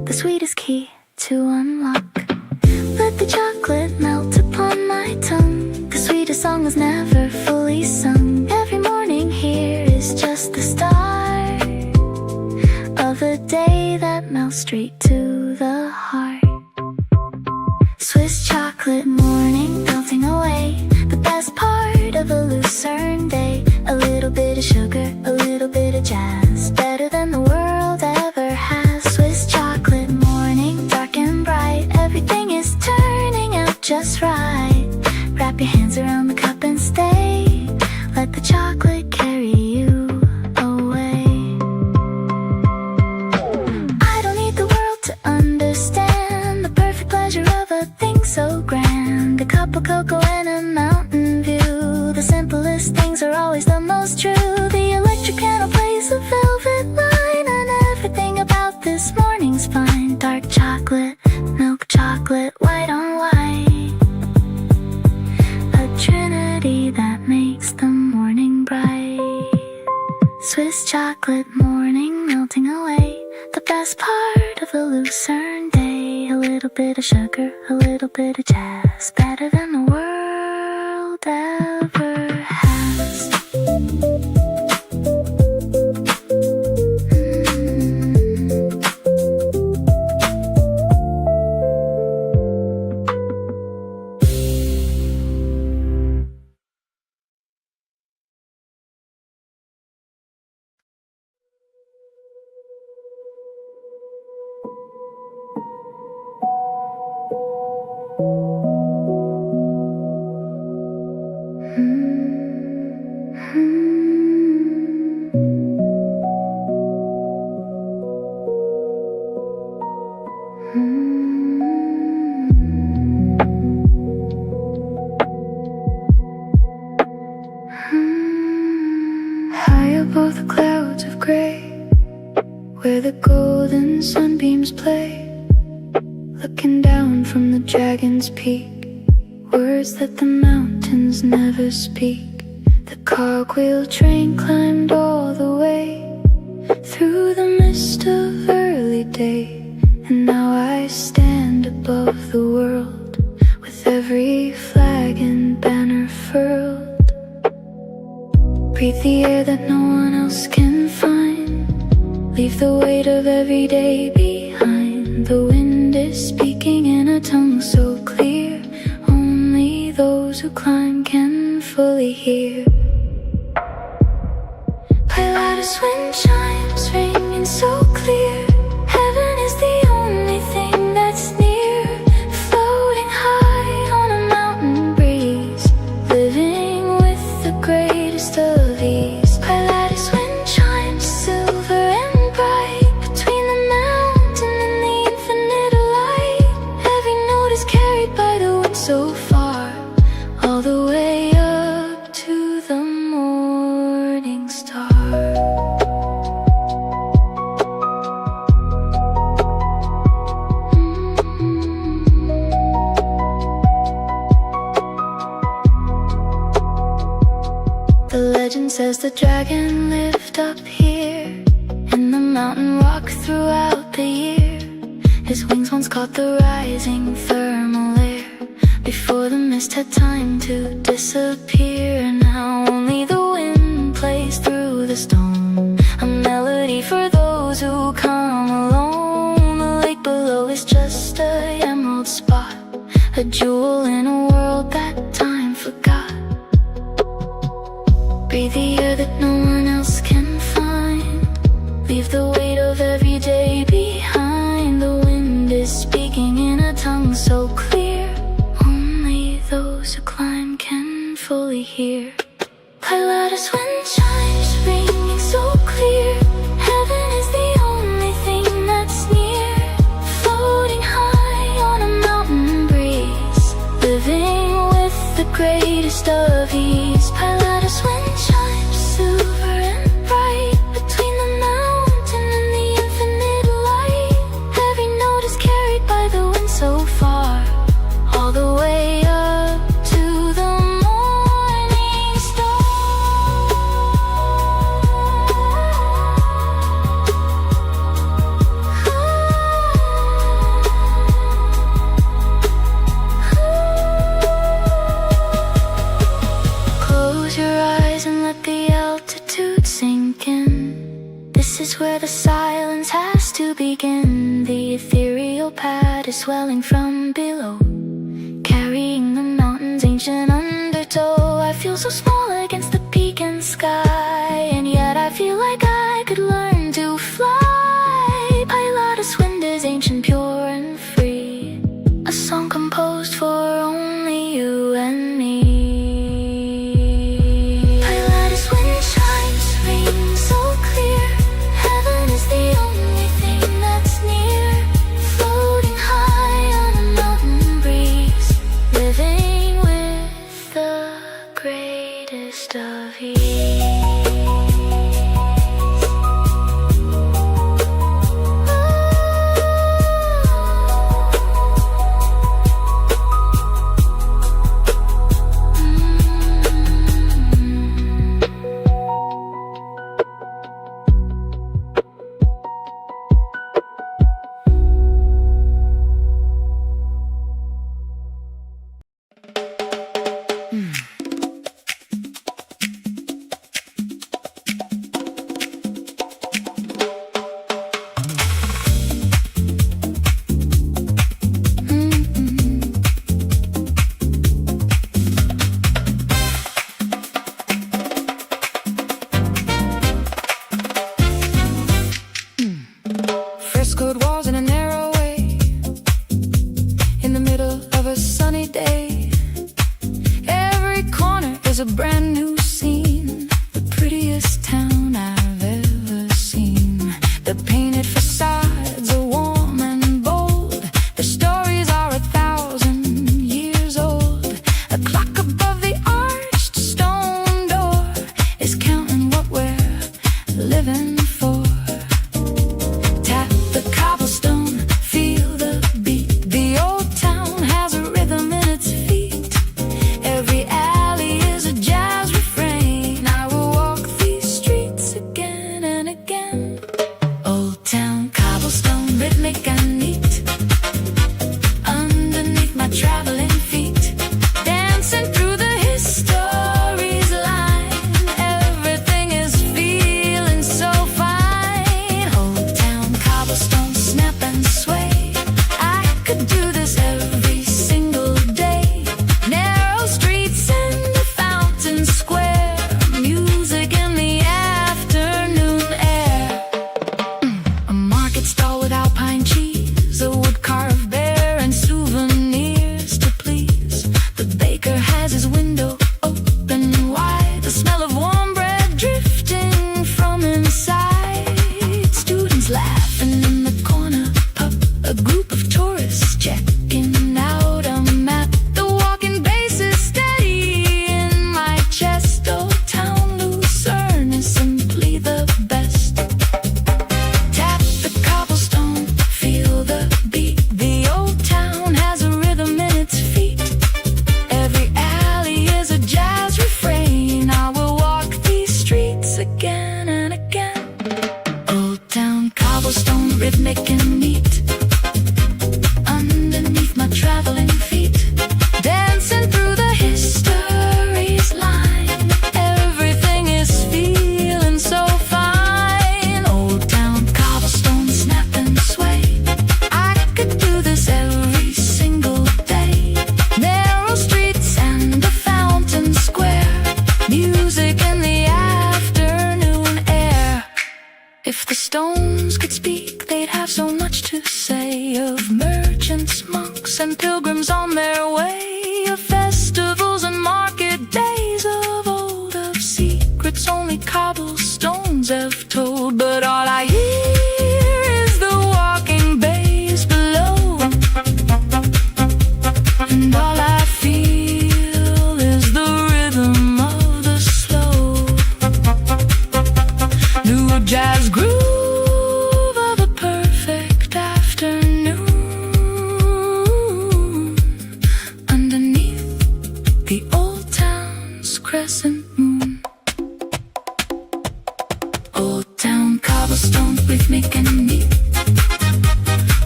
the sweetest key to unlock. Let the chocolate melt upon my tongue, the sweetest song was never fully sung. Every morning here is just the start of a day that melts straight to the heart. Swiss chocolate morning melting away, the best smells true. The electric piano plays a velvet line, and everything about this morning's fine. Dark chocolate, milk chocolate, white on white, a trinity that makes the morning bright. Swiss chocolate morning melting away, the best part of the Lucerne day. A little bit of sugar, a little bit of jazz, better than the world ever has. High above the clouds of gray, where the golden sunbeams play, looking down from the dragon's peak, words that the mountains never speak. The cogwheel train climbed all the way through the mist of early day, and now I stand above the world with every flag and banner furled. Breathe the air that no one else can find, leave the weight of every day behind. The wind is speaking in a tongue so clear, only those who climb can fully hear. Pilatus wind chimes ringing so clear, heaven is the only thing that's near. Floating high on a mountain breeze, living with the greatest of ease. Pilatus wind chimes silver and bright, between the mountain and the infinite light. Every note is carried by the wind so far, all the way up to the morning star. The legend says the dragon lived up here in the mountain rock throughout the year. His wings once caught the rising thermal air before the mist had time to disappear. Now only the wind plays through the stone, a melody for those who come alone. The lake below is just a emerald spot, a jewel in a world that time forgot. Breathe the air that no one else can find, leave the weight of every day behind. The wind is speaking in a tongue so clear, only those who climb can fully hear. Pilatus wind chimes ringing so clear, heaven is the only thing that's near. Floating high on a mountain breeze, living with the greatest of ease. Pilatus wind chimes silver and bright, between the mountain and the infinite light. Every note is carried by the wind so far, all the way up to the morning star. Close your eyes and let the altitude sink in. This is where the silence has to begin. The ethereal pad is swelling from below, carrying the mountain's ancient undertow. I feel so small against the peak and sky, and yet I feel like I could learn to fly. Pilatus wind is ancient, pure and free, a song composed for only you and me. Pilatus wind chimes ring so clear, heaven is the only thing that's near. Floating high on a mountain breeze, living with the greatest of ease. man who's seen the prettiest town I've ever seen. The painted facades are warm and bold. The stories are 1,000 years old. A clock above the arched stone door is counting what we're living for. Tap the cobblestone, feel the beat. The old town has a rhythm in its feet. Every alley is a jazz refrain. I will walk these streets again and again. Old town cobblestone, rhythmic and neat. Underneath my traveling feet, dancing through the history's line. Everything is feeling so fine. Old town cobblestone, snap and sway. I could do this every single day. Narrow streets and the fountain square. Music in the afternoon air. A market stall with alpine cheese, a wood-carved bear, and souvenirs to please. The baker has his window open wide. The smell of warm bread drifting from inside. Students laughing in the corner pub. A group of tourists checking out a map. The walking bass is steady in my chest. Old town Lucerne is simply the best. Tap the cobblestone, feel the beat. The old town has a rhythm in its feet. Every alley is a jazz refrain. I will walk these streets again and again. Old town cobblestone, rhythmic and neat. Underneath my traveling feet, dancing through the history's line. Everything is feeling so fine. Old town cobblestone, snap and sway. I could do this every single day. Narrow streets and the fountain square. Music in the afternoon air. If the stones could speak, they'd have so much to say. Of merchants, monks, and pilgrims on their way. Of festivals and market days of old. Of secrets only cobblestones have told. But all I hear is the walking bass below. And all I feel is the rhythm of the slow new jazz groove of a perfect afternoon. Underneath the old town's crescent moon. Old town cobblestone, rhythmic and neat.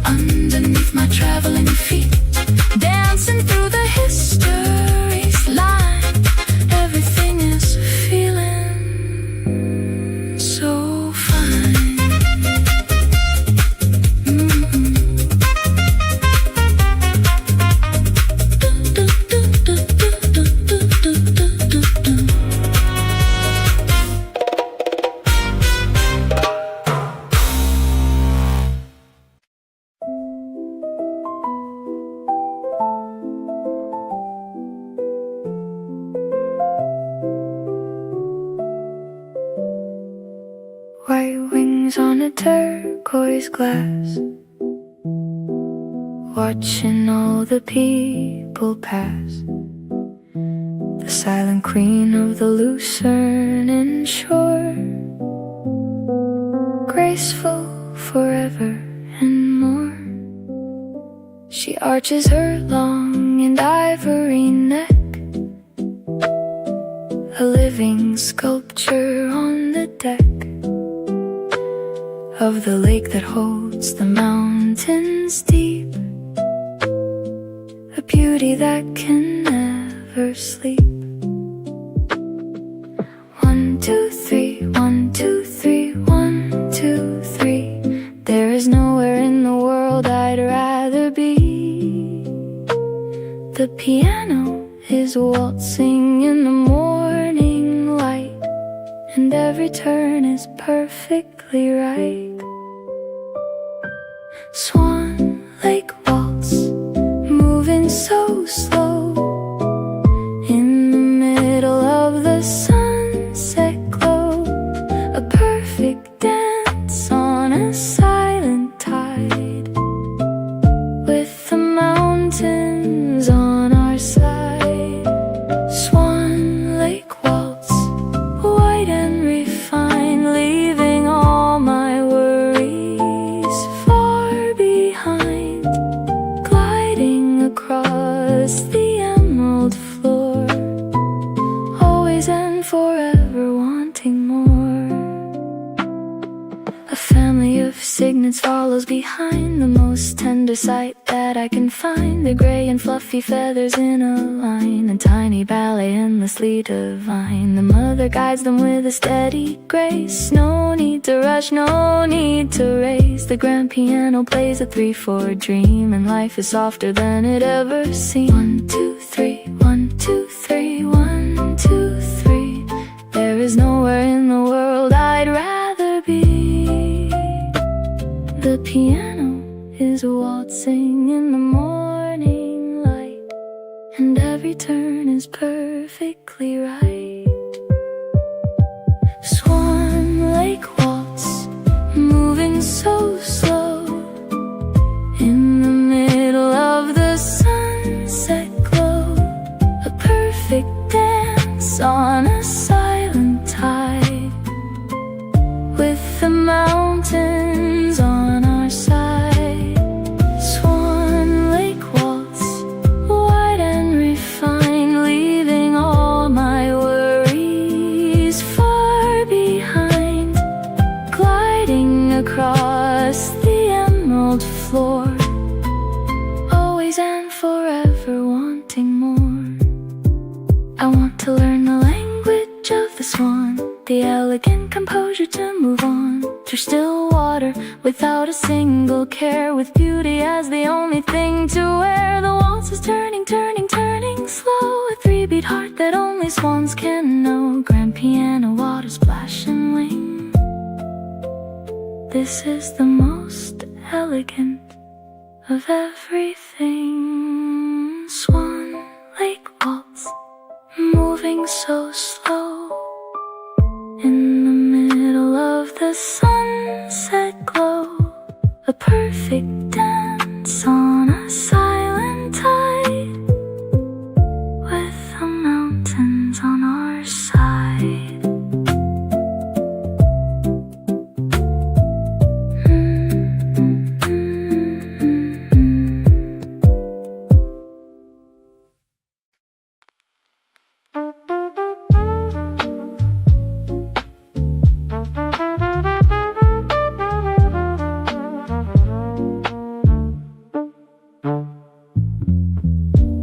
Underneath my traveling feet, dancing through the history's line. Everything is feeling so fine. White wings on a turquoise glass, watching all the people pass. The silent queen of the Lucerne shore, graceful forever and more. She arches her long and ivory neck, a living sculpture on the deck of the lake that holds the mountains deep, a beauty that can never sleep. 1, 2, 3, 1, 2, 3, 1, 2, 3. There is nowhere in the world I'd rather be. The piano is waltzing in the morning light, and every turn is perfectly right. Swan Lake waltz, moving so slow in the middle of the always and forever wanting more. A family of cygnets follows behind, the most tender sight that I can find. Their gray and fluffy feathers in a line, a tiny ballet endlessly divine. The mother guides them with a steady grace. No need to rush, no need to race. The grand piano plays a 3/4 dream, and life is softer than it ever seemed. 1, 2, 3, 1, 2, 3, 1, 2, 3. There is nowhere in the world I'd rather be. The piano is waltzing in the morning light, and every turn is perfectly right. Swan Lake waltz, moving so slow, in the middle of the sunset glow. A perfect dance on a silent tide, with the mountains on our side. Swan Lake waltz, wide and refined, leaving all my worries far behind. Gliding across the emerald floor, always and forever wanting more. I want to learn the language of the swan, the elegant composure to move on through still water without a single care, with beauty as the only thing to wear. The waltz is turning, turning, turning slow, a 3-beat heart that only swans can know. Grand piano, water splash and wing. This is the most elegant of everything. Swan Lake waltz, moving so slow, in the middle of the sunset glow. A perfect dance on a silent tide, with the mountains on our side.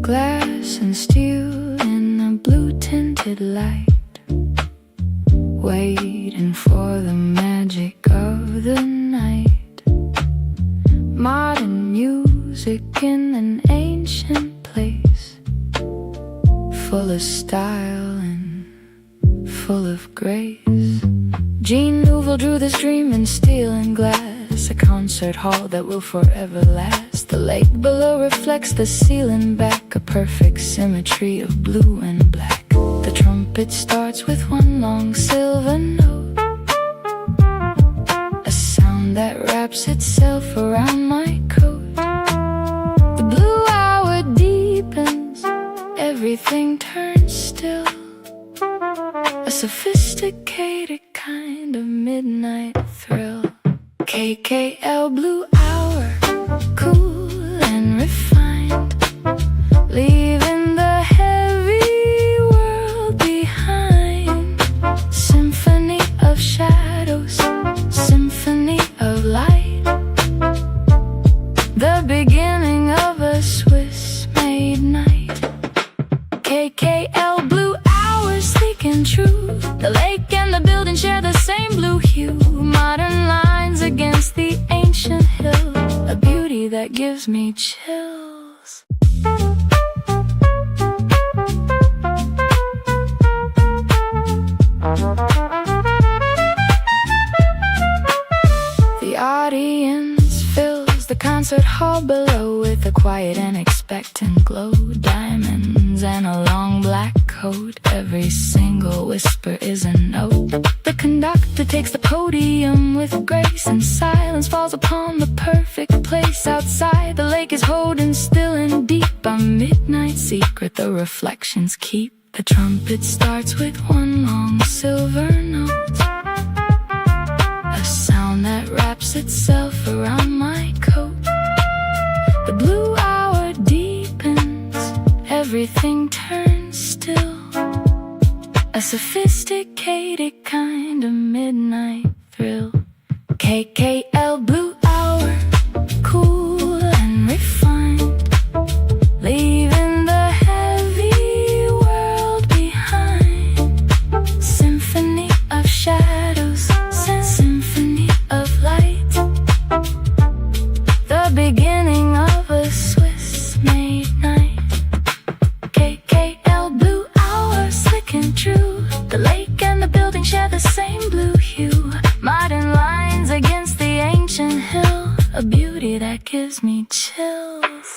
Glass and steel in a blue-tinted light, waiting for the magic of the night. Modern music in an ancient place, full of style and full of grace. Jean Nouvel drew this dream in steel and glass, a concert hall that will forever last. The lake below reflects the ceiling back, a perfect symmetry of blue and black. The trumpet starts with one long silver note, a sound that wraps itself around my coat. The blue hour deepens, everything turns still, a sophisticated kind of midnight thrill. KKL blue hour, cool and refined, leaving the heavy world behind. Symphony of shadows, symphony of light, the beginning of a Swiss-made night. KKL blue hour, sleek and true, the lake and the building share the same blue hue. Modern lines against the ancient hill, a beauty that gives me chills. The audience fills the concert hall below with a quiet and expectant glow. Diamonds and a long black coat, every single whisper is a note. The conductor takes the podium with grace, and silence falls upon the perfect place. Outside, the lake is holding still and deep, a midnight secret the reflections keep. The trumpet starts with one long silver note, a sound that wraps itself around my coat. The blue hour deepens, everything turns still, a sophisticated kind of midnight thrill. KKL Blue Hour, cool and refined, leaving the heavy world behind. Symphony of shadows, symphony of light, the beginning of a Swiss-made night. KKL Blue Hour, slick and true, the lake and the building share the same blue hue. Modern lines against the ancient hill, a beauty that gives me chills.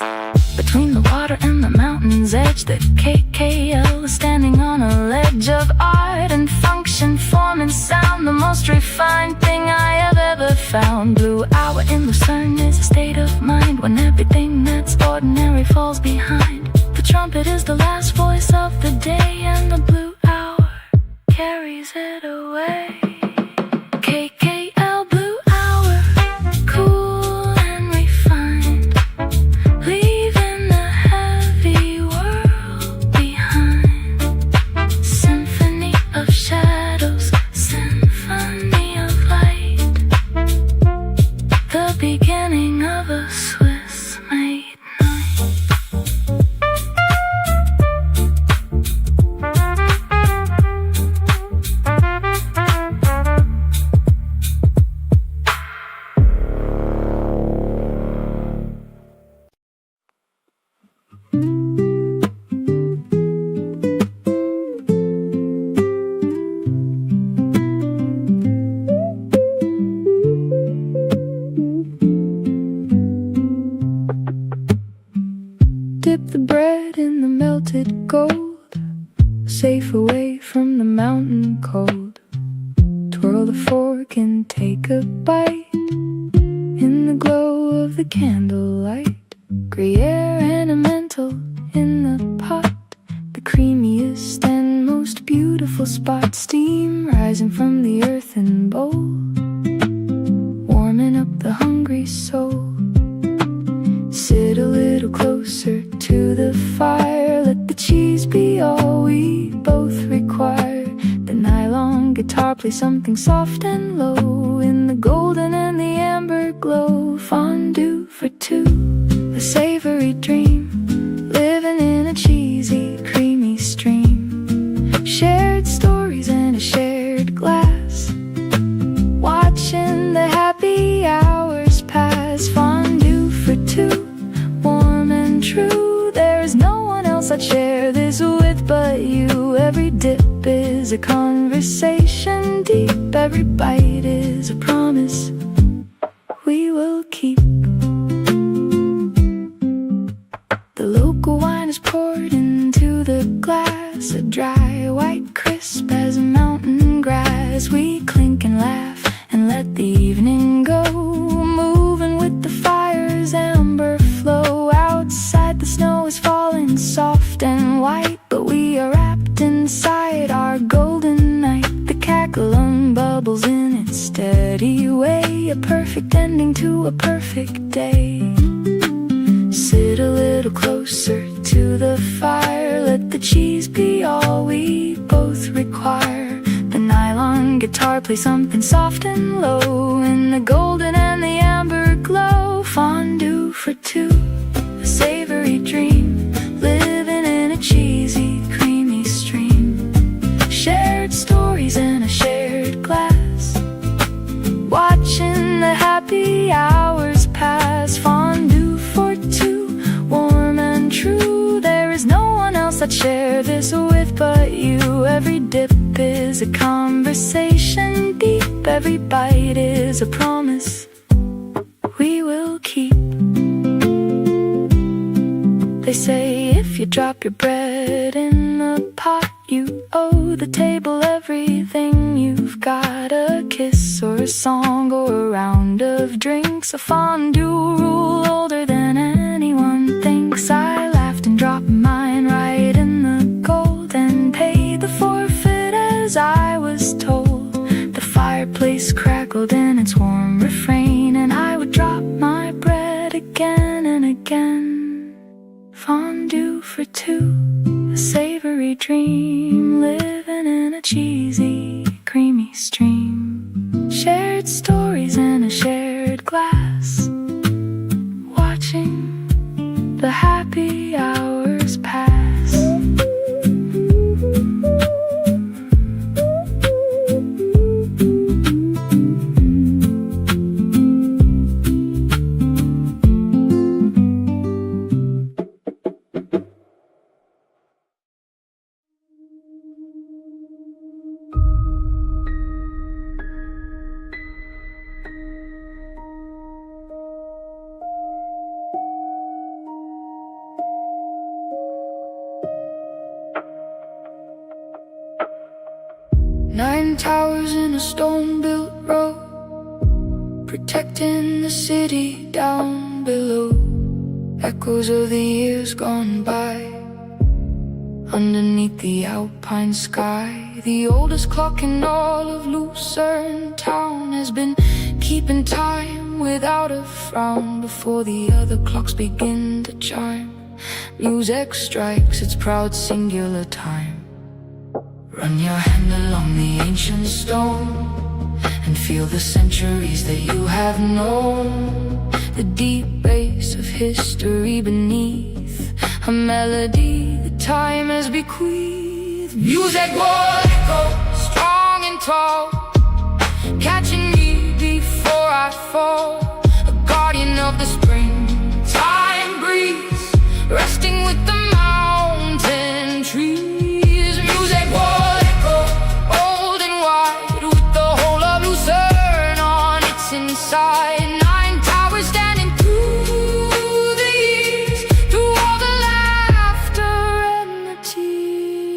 Between the water and the mountain's edge, the KKL is standing on a ledge of art and function, form and sound, the most refined thing I have ever found. Blue hour in Lucerne is a state of mind when everything that's ordinary falls behind. The trumpet is the last voice of the day, and the blue hour carries it away. KKL Blue Hour, cool and refined, leaving the heavy world behind. Symphony of shadows, symphony of light, the beginning of a Swiss-made night. Dip the bread in the melted gold, safe away from the mountain cold. Twirl the fork and take a bite in the glow of the candlelight. Gruyere and a mental in the pot, the creamiest and most beautiful spot. Steam rising from the earthen bowl, warming up the hungry soul. Sit a little closer to the fire, let the cheese be all we both require. The nylon guitar plays something soft and low, in the golden and the amber glow. Fondue for two, a savory dream, living in a cheesy, creamy stream. Shared stories in a shared glass, watching the happy hours pass. Fondue for two, warm and true, there is no one else I'd share this with but you. Every dip is a conversation deep, every bite is a promise we will keep. The local wine is poured into the glass, a dry white crisp as mountain grass. We clink and laugh and let the evening go, moving with the fire's amber flow. Outside the snow is falling soft and white, but we are wrapped inside our golden night. The cackle bubbles in its steady way, a perfect ending to a perfect day. Sit a little closer to the fire, let the cheese be all we both require. The nylon guitar plays something soft and low, in the golden and the amber glow. Fondue for two, a savory dream, living in a cheesy, creamy stream. Shared stories in a shared glass, watching the happy hours pass. Fondue for two, warm and true, there is no one else I'd share this with but you. Every dip is a conversation deep, every bite is a promise we will keep. They say if you drop your bread in the pot, you owe the table everything you've got. A kiss or a song or a round of drinks, a fondue rule older than anyone thinks. I laughed and dropped mine right in the gold, and paid the forfeit as I was told. The fireplace crackled in its warm refrain, and I would drop my bread again and again. Fondue for two, a savory dream, living in a cheesy, creamy stream. Shared stories in a shared glass. Watching the happy hours pass. Nine towers in a stone-built row, protecting the city down below. Echoes of the years gone by, underneath the alpine sky. The oldest clock in all of Lucerne town has been keeping time without a frown. Before the other clocks begin to chime, music strikes its proud singular time. Run your hand along the ancient stone and feel the centuries that you have known. The deep bass of history beneath a melody that time has bequeathed. Music will echo strong and tall, catching me before I fall. A guardian of the spring time breeze, resting with the mountain trees. Music will inside. Nine towers standing through the years, through all the laughter and the tears.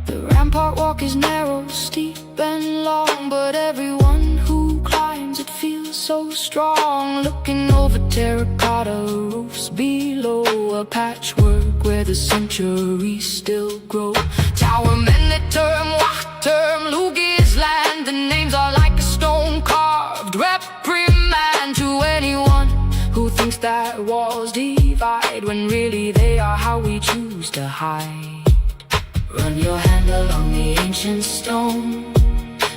The rampart walk is narrow, steep and long, but everyone who climbs it feels so strong. Looking over terracotta roofs below, a patchwork where the centuries still grow. Tower men that term Lugis land. The names are like a stone carved reprimand to anyone who thinks that walls divide, when really they are how we choose to hide. Run your hand along the ancient stone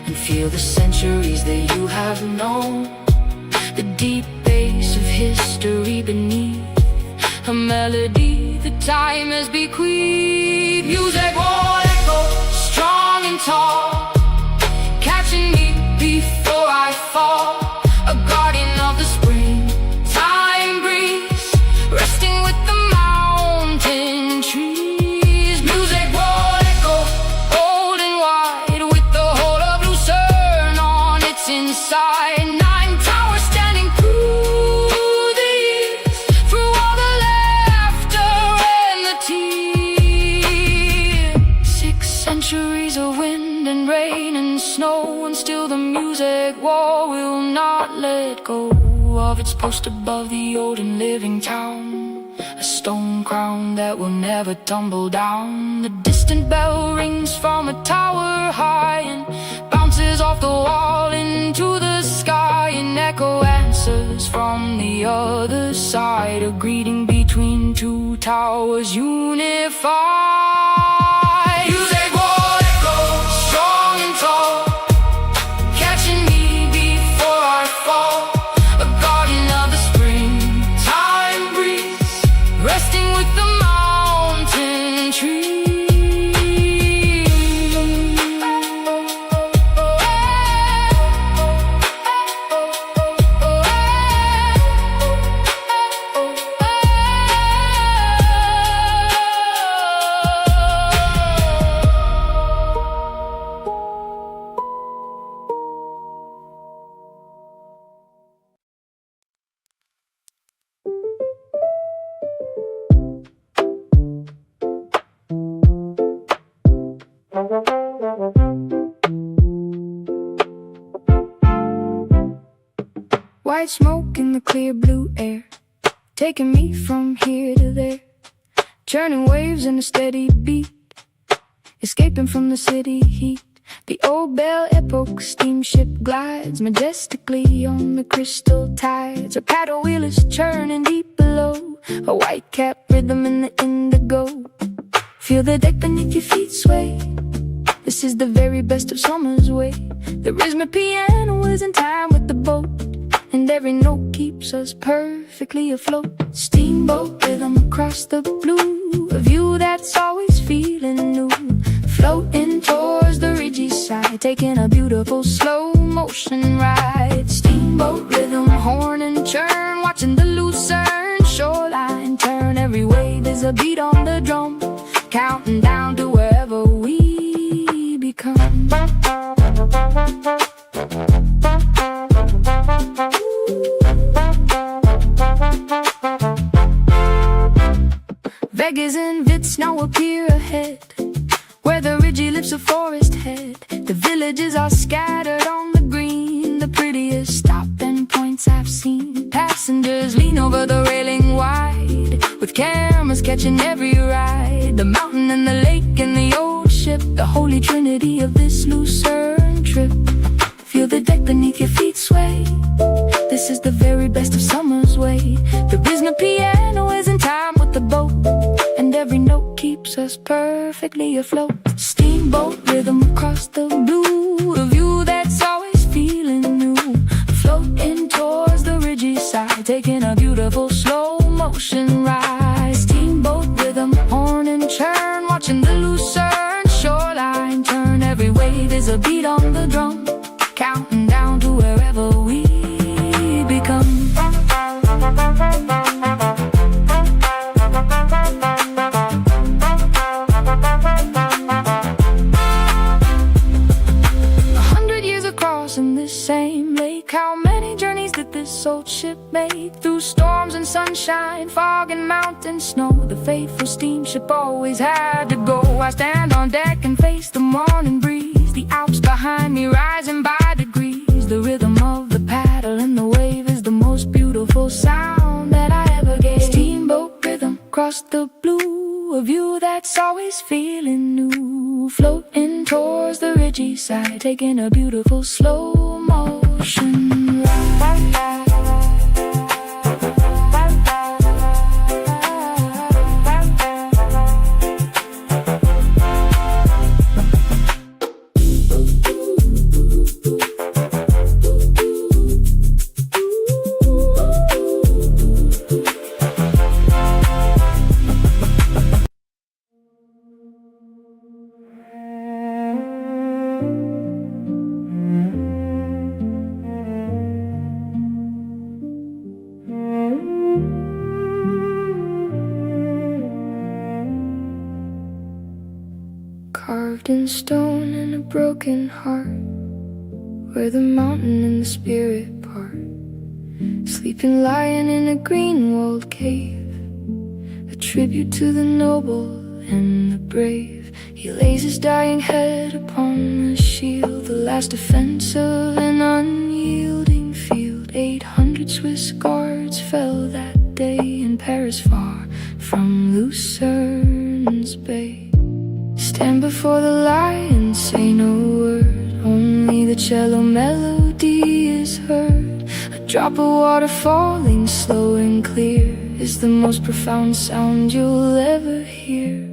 and feel the centuries that you have known. The deep bass of history beneath a melody that time has bequeathed. Music will echo strong and tall, catching me before I fall. A guardian of the spring time breeze, resting with the mountain trees. Music will echo old and wide, with the whole of Lucerne on its inside. Nine towers standing through the years, through all the laughter and the tears. 6 centuries of wind and rain and snow, and still the music war will not let go of its post above the old and living town. A stone crown that will never tumble down. The distant bell rings from a tower high and bounces off the wall into the sky. An echo answers from the other side, a greeting between two towers unified. Music will echo strong and tall, catching me before I fall. A guardian of the spring time breeze, resting with the mountain trees. White smoke in the clear blue air, taking me from here to there, churning waves in a steady beat, escaping from the city heat. The old Belle Epoque steamship glides majestically on the crystal tides. Our paddle wheel is churning deep below, a white-cap rhythm in the indigo. Feel the deck beneath your feet sway. This is the very best of summer's way. The rhythmic piano is in time with the boat, and every note keeps us perfectly afloat. Steamboat rhythm across the blue, a view that's always feeling new. Floating towards the ridgy side, taking a beautiful slow motion ride. Steamboat rhythm, horn and churn, watching the Lucerne shoreline turn. Every wave is a beat on the drum, counting down to wherever we become. Vegas and Vits now appear ahead, where the ridgy lips of forest head. The villages are scattered on the green, the prettiest stopping points I've seen. Passengers lean over the railing wide, with cameras catching every ride. The mountain and the lake and the old ship, the holy trinity of this Lucerne trip. Feel the deck beneath your feet sway. This is the very best of summer's way. The rhythmic piano is in time with the boat, and every note keeps us perfectly afloat. Steamboat rhythm across the blue, a view that's always feeling new. Floating towards the ridgy side, taking a beautiful slow motion ride. Steamboat rhythm, horn and churn, watching the Lucerne shoreline turn. Every wave is a beat on the drum, counting down to wherever we become. 100 years across in this same lake, how many journeys did this old ship make? Through storms and sunshine, fog and mountain snow, the faithful steamship always had to go. I stand on deck and face the morning breeze, the Alps behind me rising by degrees. The rhythm of the paddle and the wave is the most beautiful sound that I ever gave. Steamboat rhythm across the blue, a view that's always feeling new. Floating towards the ridgy side, taking a beautiful slow motion ride. Carved in stone and a broken heart, where the mountain and the spirit part. Sleeping lion in a green-walled cave, a tribute to the noble and the brave. He lays his dying head upon the shield, the last defense of an unyielding field. 800 Swiss guards fell that day in Paris, far from Lucerne's bay. Stand before the lion, say no word, only the cello melody is heard. A drop of water falling slow and clear is the most profound sound you'll ever hear.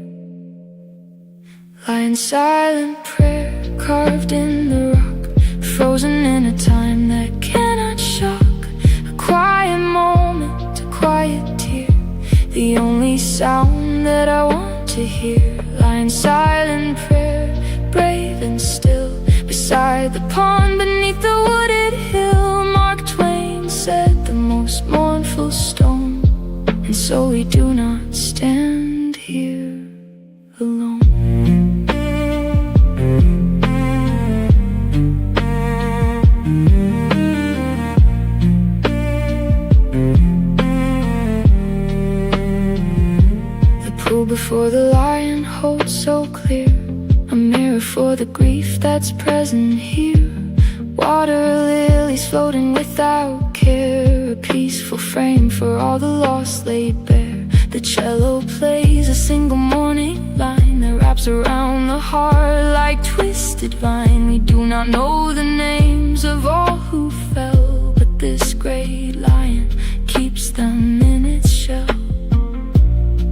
Lion's silent prayer, carved in the rock, frozen in a time that cannot shock. A quiet moment, a quiet tear, the only sound that I want to hear. Lion's silent prayer, brave and still, beside the pond beneath the wooded hill. Mark Twain said the most mournful stone, and so we do not stand here alone. Before the lion holds so clear, a mirror for the grief that's present here. Water lilies floating without care, a peaceful frame for all the lost laid bare. The cello plays a single morning line that wraps wraps around the heart like twisted vine. We do not know the names of all who fell, but this great lion keeps them in its shell.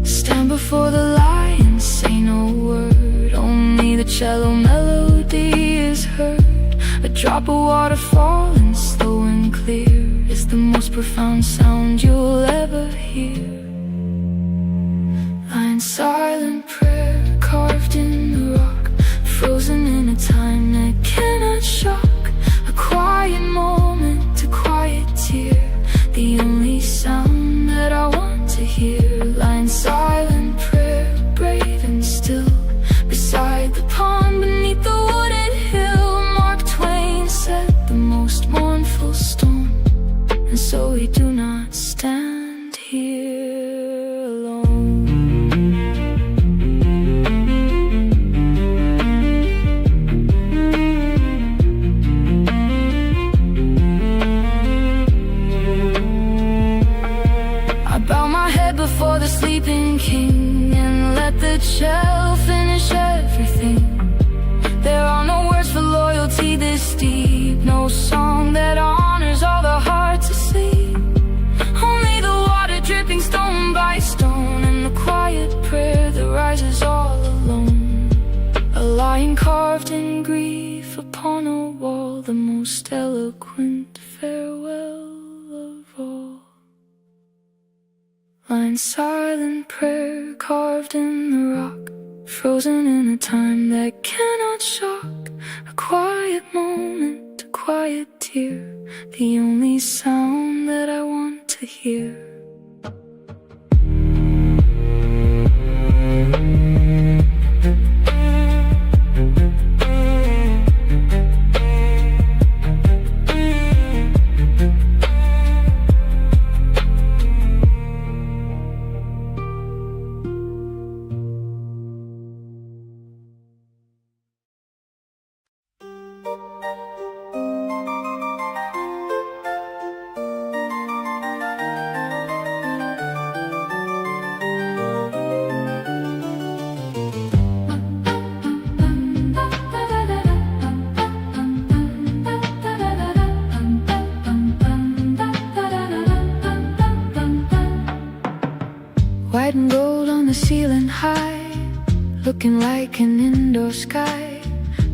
Stand before the lion, say no word, only the cello melody is heard. A drop of water falling slow and clear is the most profound sound you'll ever hear. Lying silent prayer carved in the rock, frozen in a time that cannot shock. A quiet moment, a quiet tear, the only sound that I want to hear. Lying silent prayer, brave and still, beside the pond beneath the wooded hill. Mark Twain said the most mournful storm, and so we do not stand here alone. I bow my head before the sleeping king and let the cello finish everything. There are no words for loyalty this deep, no song that honors all the hearts asleep. Only the water dripping stone by stone, and the quiet prayer that rises all alone. A lion carved in grief upon a wall, the most eloquent farewell of all. Lying silent prayer carved in the rock, frozen in a time that cannot shock. A quiet moment, a quiet tear, the only sound that I want to hear. White and gold on the ceiling high, looking like an indoor sky.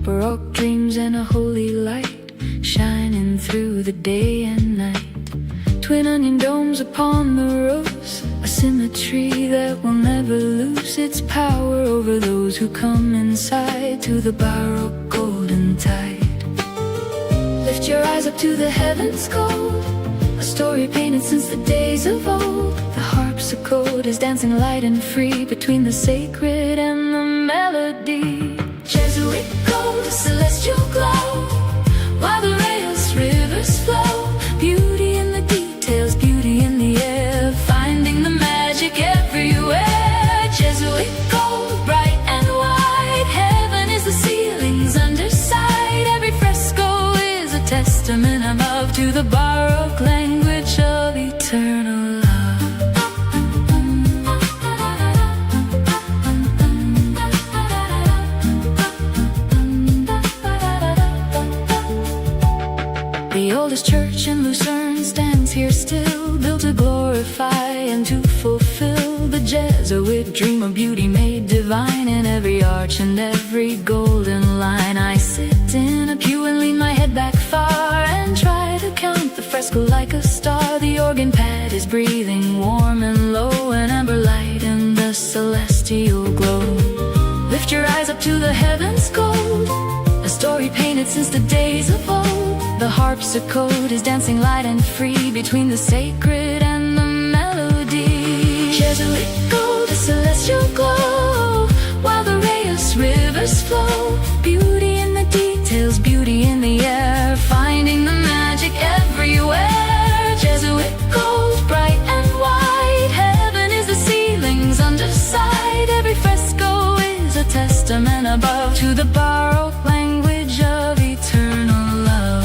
Baroque dreams and a holy light, shining through the day and night. Twin onion domes upon the roofs, a symmetry that will never lose its power over those who come inside to the Baroque golden tide. Lift your eyes up to the heavens gold, a story painted since the days of old. The harpsichord is dancing light and free between the sacred and the melody. Jesuit gold, celestial glow, while the rails rivers flow. Beauty in the details, beauty in the air, finding the magic everywhere. Jesuit gold, bright and wide, heaven is the ceiling's underside. Every fresco is a testament of love to the Baroque language of eternal love. The oldest church in Lucerne stands here still, built to glorify and to fulfill the Jesuit dream of beauty made divine. In every arch and every golden line, I sit in a pew and lean my head back far and try to count the fresco like a star. The organ pad is breathing warm and low, an amber light in the celestial glow. Lift your eyes up to the heavens gold, a story painted since the days of old. The harpsichord is dancing light and free between the sacred and the melody. Jesuit gold, a celestial glow, while the Reyes rivers flow. Beauty in the details, beauty in the air, finding the magic everywhere. Jesuit gold, bright and white, heaven is the ceiling's underside. Every fresco is a testament above to the Baroque language of eternal love.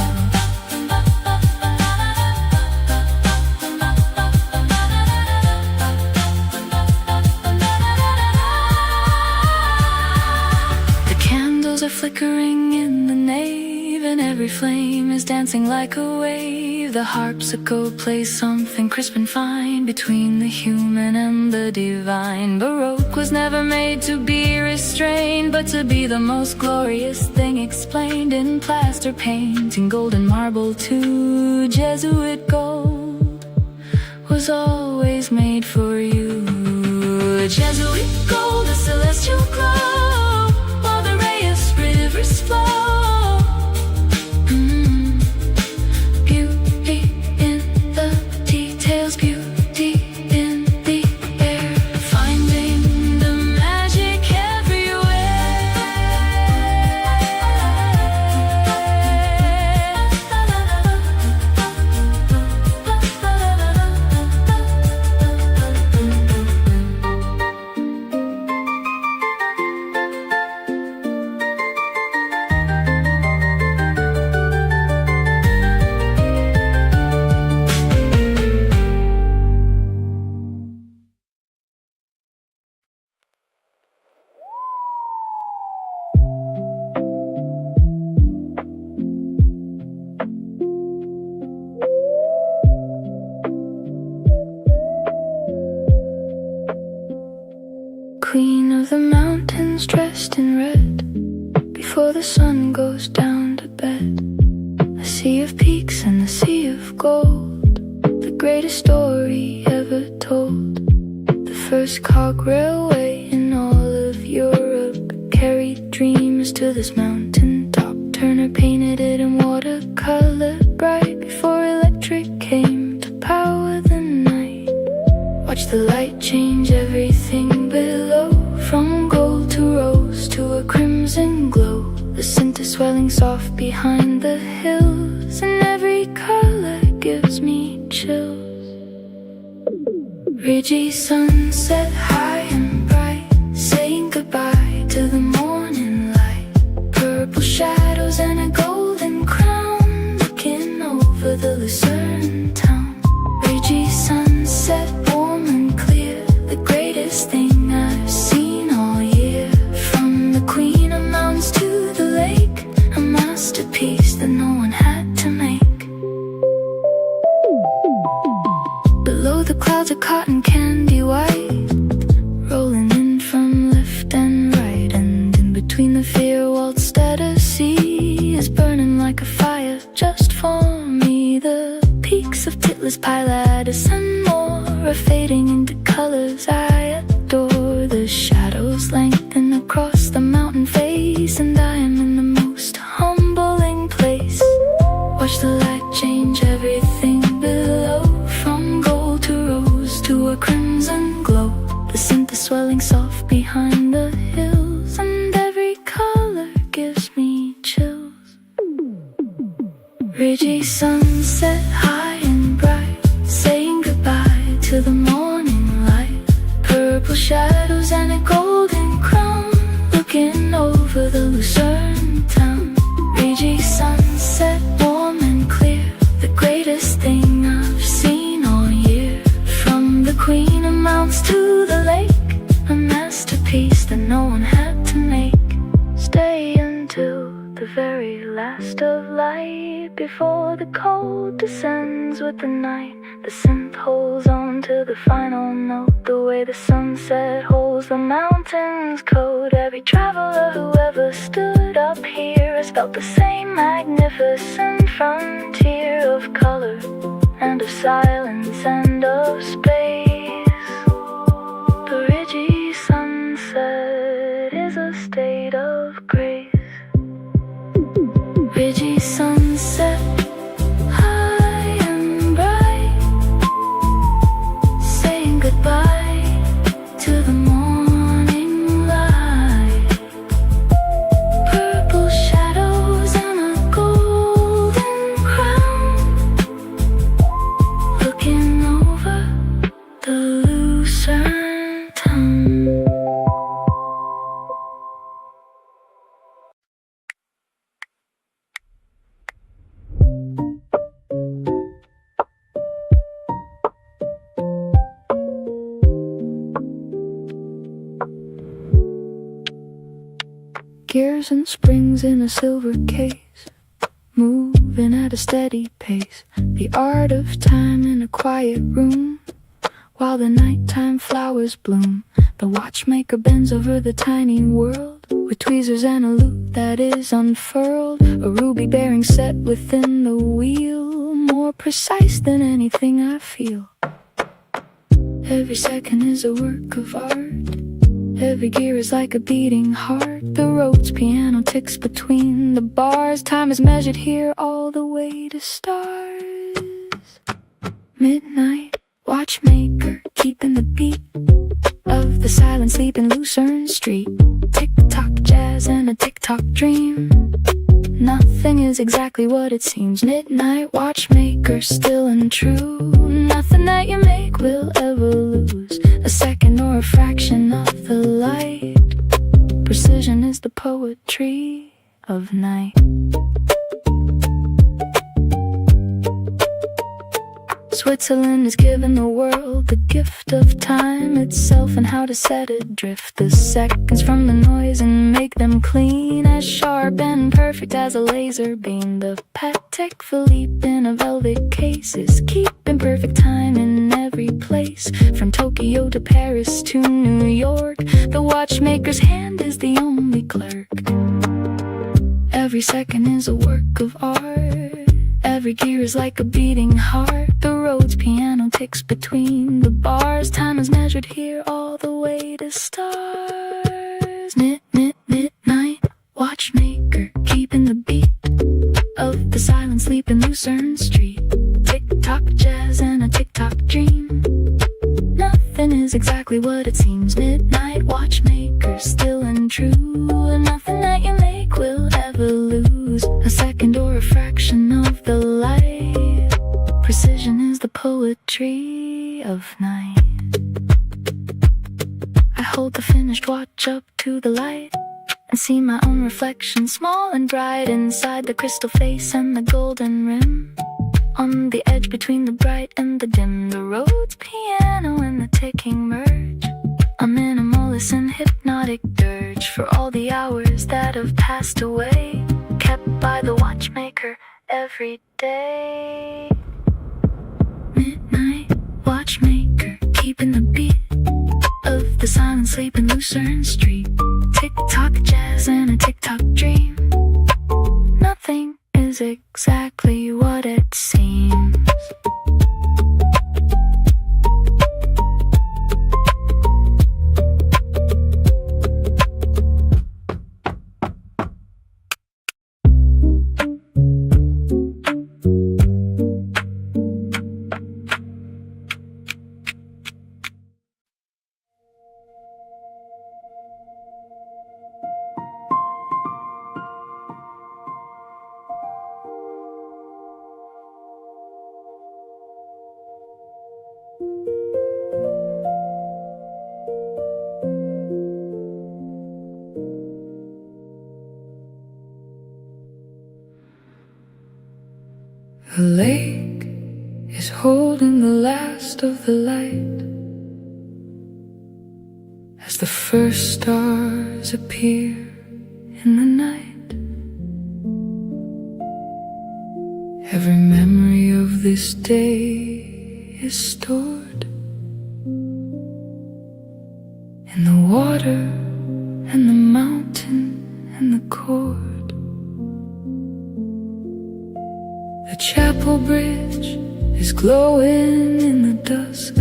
flickering in the nave, and every flame is dancing like a wave. The harpsichord plays something crisp and fine between the human and the divine. Baroque was never made to be restrained, but to be the most glorious thing explained in plaster painting. Golden marble to Jesuit gold was always made for you. Jesuit gold, a celestial glow, while the Reyes rivers flow. Beauty in the details, beauty in the air, finding the magic Queen of the mountains dressed in red, before the sun goes down to bed. A sea of peaks and a sea of gold, the greatest story ever told. The first cog railway in all of Europe carried dreams to this mountain top. Turner painted it in watercolor bright before electric came to power the night. Watch the light change everything below, from gold to rose to a crimson glow. The scent is swelling soft behind the hills, and every color gives me chills. Ridgy sunset high and bright, saying goodbye to the morning light. Purple shadows and a golden crown, looking over the Lucerne town. Ridgy sunset, warm and clear, the greatest thing I've seen all year. From the Queen of Mountains to the lake, a masterpiece that no one had to make. Below the clouds are cotton candy white, rolling in from left and right. And in between the fear waltz that a sea is burning like a fire just for me. The peaks of Titler's Pilatus and more are fading into colors I adore. The shadows lengthen across the mountain face, and I am in the most humbling place. Watch the light change everything below, from gold to rose to a crimson glow. The scent is swelling soft behind the hills, and every color gives me chills. Ridgy sunset high and bright, saying goodbye to the morning light. Purple shadows and a golden crown, looking over the Lucerne town. Ridgy sunset, warm and clear, the greatest thing I've seen all year. From the Queen of Mountains to the lake, a masterpiece that no one had to make. Stay until the very last of light, before the cold descends with the night. The synth holds on to the final note, the way the sunset holds the mountain's code. Every traveler who ever stood up here has felt the same magnificent frontier of color and of silence and of space. The ridgy sunset is a state of grace. Ridgy sunset, high and bright, saying goodbye to the morning light. Purple shadows and a golden crown, looking over the Lucerne town. gears and springs in a silver case, moving at a steady pace. The art of time in a quiet room, while the nighttime flowers bloom. The watchmaker bends over the tiny world, with tweezers and a loop that is unfurled. A ruby bearing set within the wheel, more precise than anything I feel. Every second is a work of art, every gear is like a beating heart. The Rhodes piano ticks between the bars, time is measured here all the way to stars. Midnight watchmaker, keeping the beat of the silent sleep in Lucerne Street. Tick-tock jazz and a tick-tock dream, nothing is exactly what it seems. Midnight watchmaker, still and true, nothing that you make will ever lose a second or a fraction of the light. Precision is the poetry of night. Switzerland has given the world the gift of time itself and how to set it adrift. The seconds from the noise and make them clean, as sharp and perfect as a laser beam. The Patek Philippe in a velvet case is keeping perfect time in every place. From Tokyo to Paris to New York, the watchmaker's hand is the only clerk. Every second is a work of art, every gear is like a beating heart. The Rhodes piano ticks between the bars, time is measured here all the way to stars. Midnight watchmaker, keeping the beat of the silent sleep in Lucerne Street. Tick-tock jazz and a tick-tock dream, nothing is exactly what it seems. Midnight watchmaker, still and true, nothing that you make will ever lose a second or a fraction of the light. Precision is the poetry of night. I hold the finished watch up to the light and see my own reflection, small and bright, inside the crystal face and the golden rim. On the edge between the bright and the dim, the Rhodes piano and the ticking merge. A minimalist and hypnotic dirge for all the hours that have passed away, kept by the watchmaker every day. Midnight watchmaker, keeping the beat of the silent sleep in Lucerne Street. Tick-tock jazz and a tick-tock dream, nothing is exactly what it seems. The lake is holding the last of the light as the first stars appear in the night. Every memory of this day is stored in the water and the mountain and the cord. The chapel bridge is glowing in the dusk,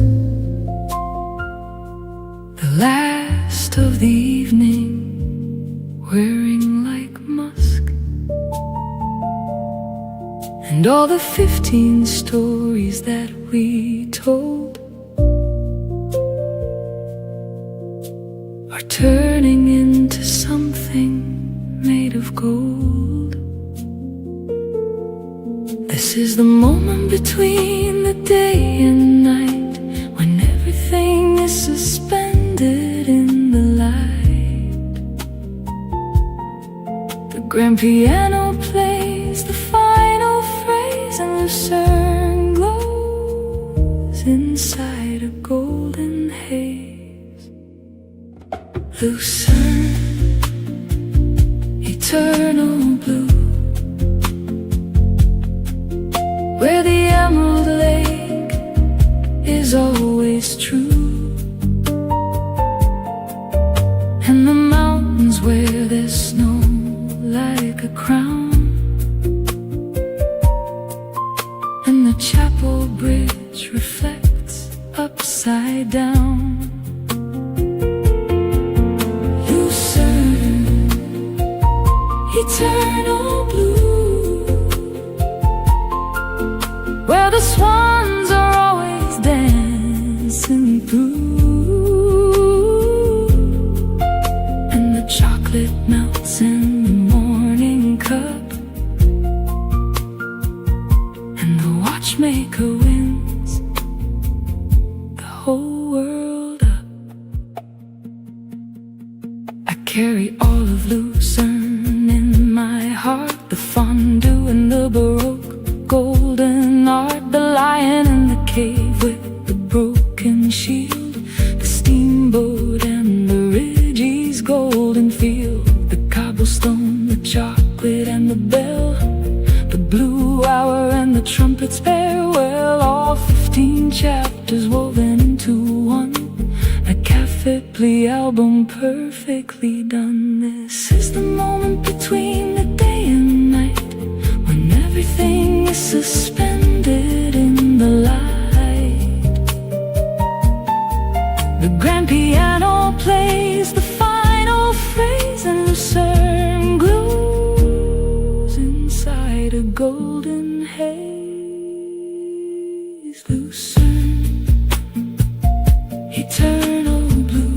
the last of the evening, wearing like musk. And all the 15 stories that we told are turning into something made of gold. This is the moment between the day and night, when everything is suspended in the light. The grand piano plays the final phrase, and Lucerne glows inside a golden haze. Lucerne, eternal blue, where the emerald lake is always true, and the mountains wear their snow like a crown, and the chapel bridge reflects upside down. Eternal blue, where the swans are always dancing through, and the chocolate melts in the morning cup, and the watchmaker wins the whole world up. I carry all of Lucerne in my heart, the fondue and the baroque golden art, the lion in the cave with the broken shield, the steamboat and the Ridgey's golden field, the cobblestone, the chocolate and the bell, the blue hour and the trumpet's farewell, all 15 chapters woven into one, a Cafe-Pli album perfectly done. This is the moment between the day and night, when everything is suspended in the light. The grand piano plays the final phrase, and Lucerne glows inside a golden haze. Lucerne, eternal blue,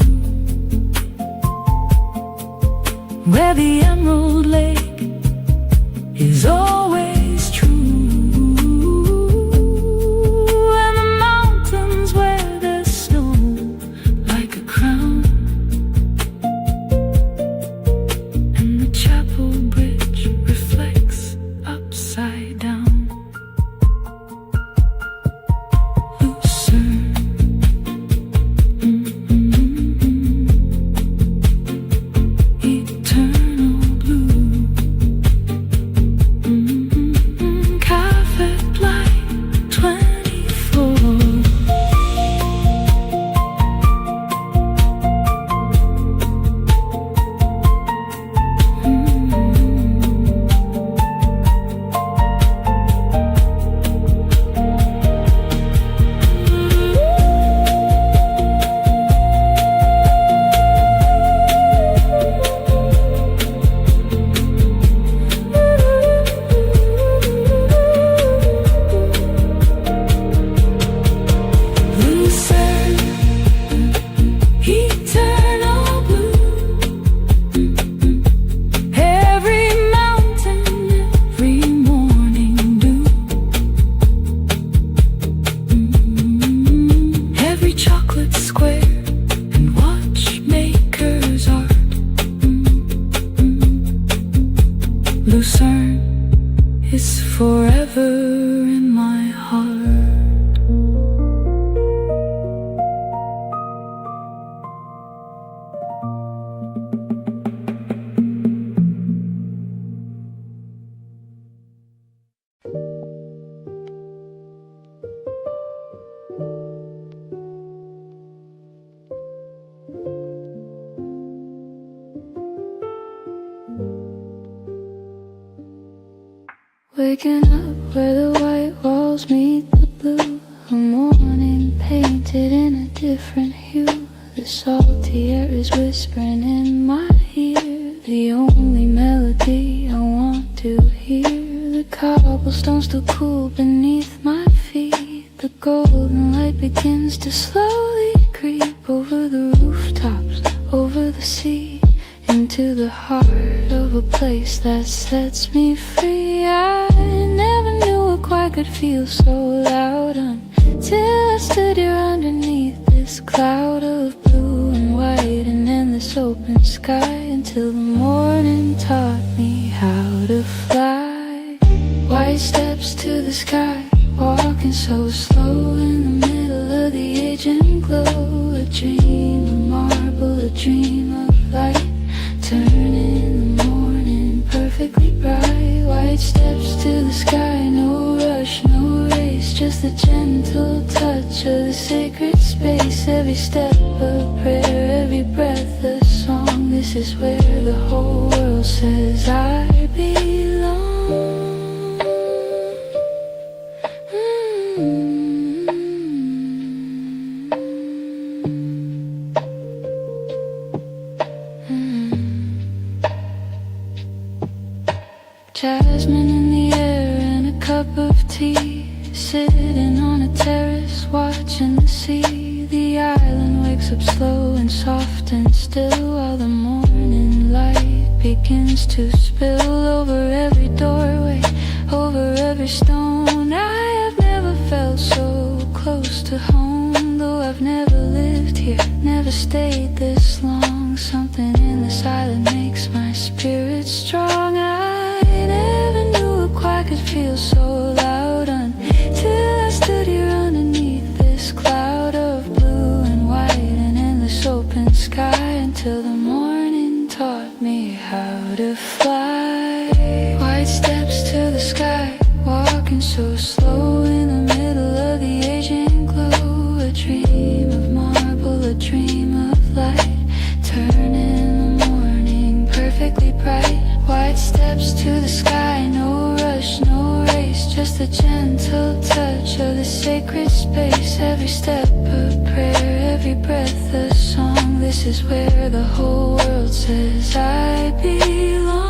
where the emerald lake is always true, and the mountains wear their snow like a crown, and the chapel bridge reflects upside down. Lucerne, eternal blue, Cafe-Pli 24. Lucerne, eternal blue, every mountain, every morning dew, every chocolate square and watchmaker's art. Lucerne is forever in my heart. Waking up where the white walls meet the blue, a morning painted in a different hue. The salty air is whispering in my ear, the only melody I want to hear. The cobblestones still cool beneath my feet, the golden light begins to slowly creep over the rooftops, over the sea, into the heart of a place that sets me free. I never knew a choir could feel so loud until I stood here underneath this cloud of blue and white, and in this open sky, until the morning taught me how to fly. White steps to the sky, walking so slow in the middle of the aging glow. A dream of marble, a dream of light, turning the morning Just the gentle touch of the sacred space. Every step a prayer, every breath a song. This is where the whole world says I belong. Jasmine in the air and a cup of tea. Sitting on a terrace watching the sea. The island wakes up slow and soft and still, while the morning light begins to spill over every doorway, over every stone. I have never felt so close to home, though I've never lived here, never stayed this long. Something in the silence makes my spirit strong. I never knew a quiet could feel so loud until I stood here underneath this cloud of blue and white and endless open sky, until the morning taught me how to fly. White steps to the sky, walking so slow in the middle of the aging glow. A dream of marble, a dream of light, turning the morning perfectly bright. White steps to the sky, no rush, no race, just a gentle touch of the sacred space. Every step a prayer, every breath a song. This is where the whole world says I belong.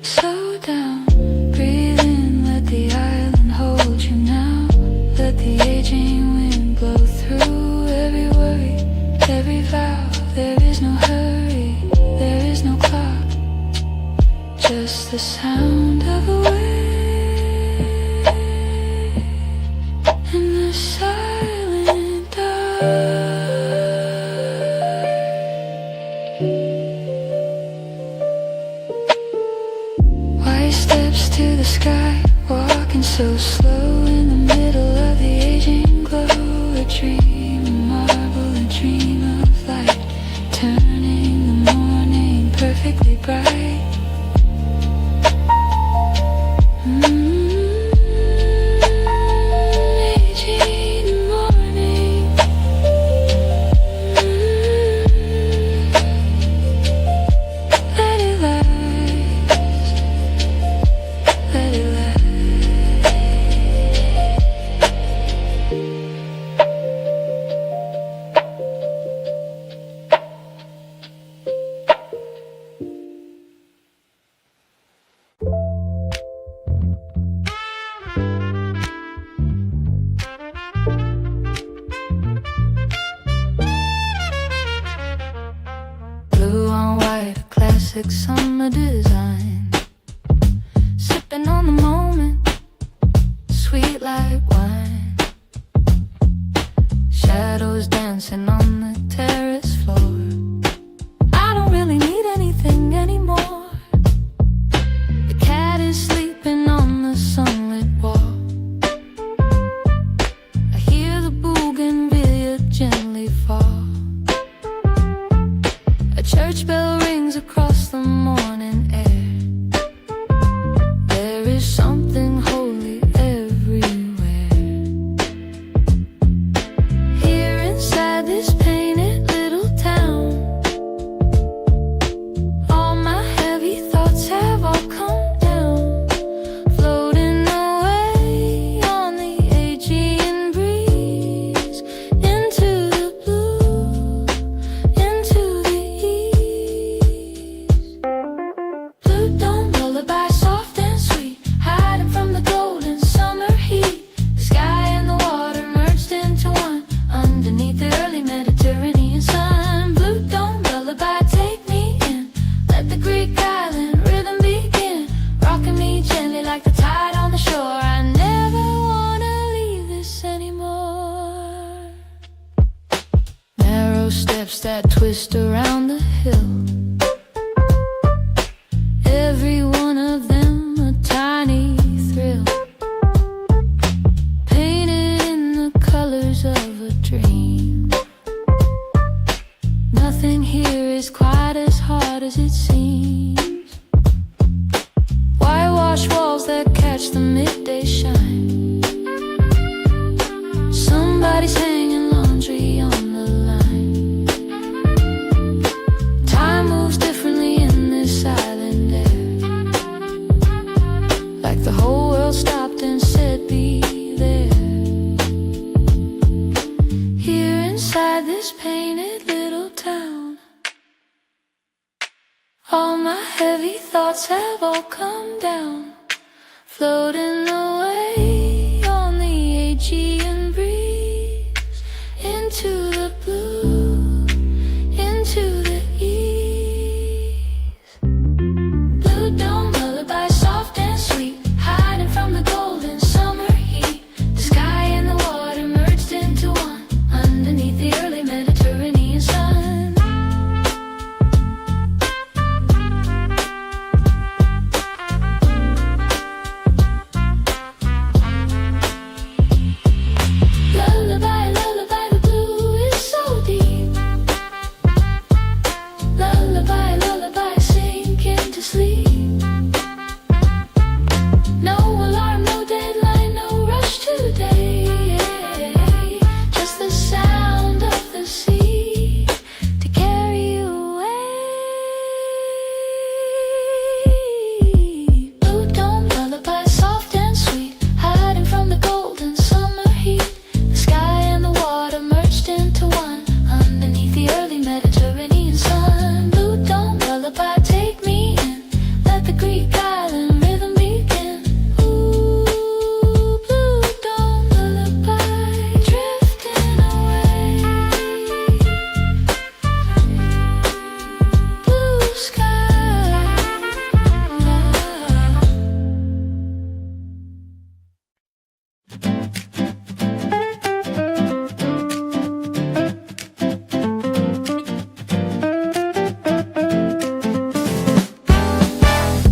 Slow down, breathe in, let the island hold you now. Let the aging wind blow through every worry, every vow. There is no hurry, there is no clock, just the sound of a wave in the silent dark. White steps to the sky, walking so slow in the middle of the aging glow. A dream of marble, a dream of light, turning the morning perfectly bright. Aging morning. Let it last, let it last. Blue on white, a classic summer design. Sipping on the moment, sweet like wine. Shadows dancing on the terrace floor. I don't really need anything anymore. The cat is sleeping on the sunlit wall. I hear the bougainvillea gently fall. A church bell rings across the morning air. There is something holy everywhere. Here inside this painted little town, all my heavy thoughts have all come down, floating away on the Aegean breeze, into the blue, into the east. Blue dome lullaby, soft and sweet, hiding from the golden summer heat. The sky and the water merged into one, underneath the early Mediterranean sun. Blue dome lullaby, take me in, let the Greek island rhythm begin, rocking me gently like the tide on the shore. I never wanna leave this anymore. Narrow steps that twist around the hill, every one of them a tiny thrill, painted in the colors of a dream. Nothing here is quite as hard as it seems. inside this painted little town. All my heavy thoughts have all come down, floating away on the Aegean breeze, into the blue, into the ease. Blue dome lullaby, soft and sweet, hiding from the golden summer heat. The sky and the water merged into one, underneath the early Mediterranean sun. Lullaby, lullaby, the blue is so deep. Lullaby, lullaby, sink into sleep. No alarm, no deadline, no rush today. Just the sound of the sea to carry you away. Blue dome lullaby, soft and sweet, hiding from the golden summer heat. The sky and the water merged into one, underneath the early Mediterranean sun. Blue dome lullaby, take me in, let the Greek island rhythm begin. Ooh, blue dome lullaby, drifting away. Blue sky.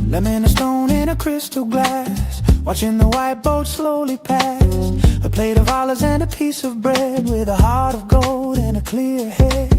Lemon, a stone in a crystal glass, watching the white boat slowly pass. A plate of olives and a piece of bread, with a heart of gold and a clear head.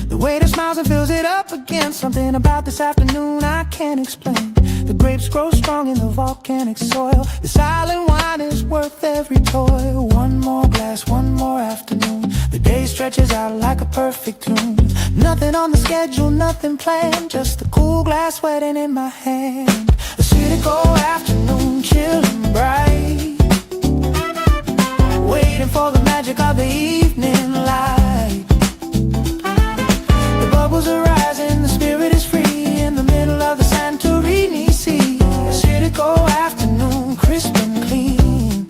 The waiter smiles and fills it up again. Something about this afternoon I can't explain. The grapes grow strong in the volcanic soil. The silent wine is worth every toil. One more glass, one more afternoon. The day stretches out like a perfect tune. Nothing on the schedule, nothing planned, just a cool glass wetting in my hand. A cynical afternoon, chill and bright, waiting for the magic of the evening light. The bubbles are rising, the spirit is free, in the middle of the Santorini Sea. A cynical afternoon, crisp and clean,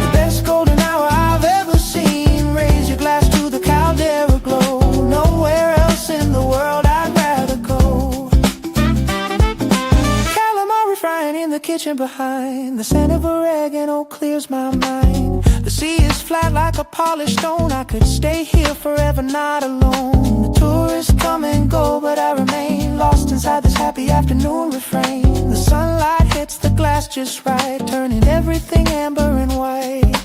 the best golden hour I've ever seen. Raise your glass to the caldera glow. Nowhere else in the world I'd rather go. Calamari frying in the kitchen behind, the scent of oregano clears my mind. The sea is flat like a polished stone. I could stay here forever, not alone. The tourists come and go, but I remain lost inside this happy afternoon refrain. The sunlight hits the glass just right, turning everything amber and white.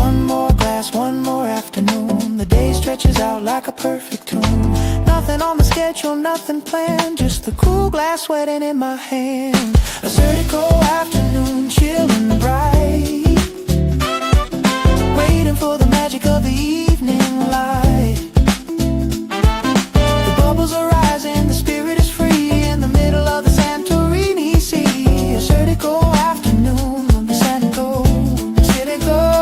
One more glass, one more afternoon. The day stretches out like a perfect tune. Nothing on the schedule, nothing planned, just the cool glass wetting in my hand. A surgical afternoon, chill and bright, waiting for the magic of the evening light. The bubbles are rising, the spirit is free, in the middle of the Santorini Sea. A surgical afternoon, the cynical, cynical.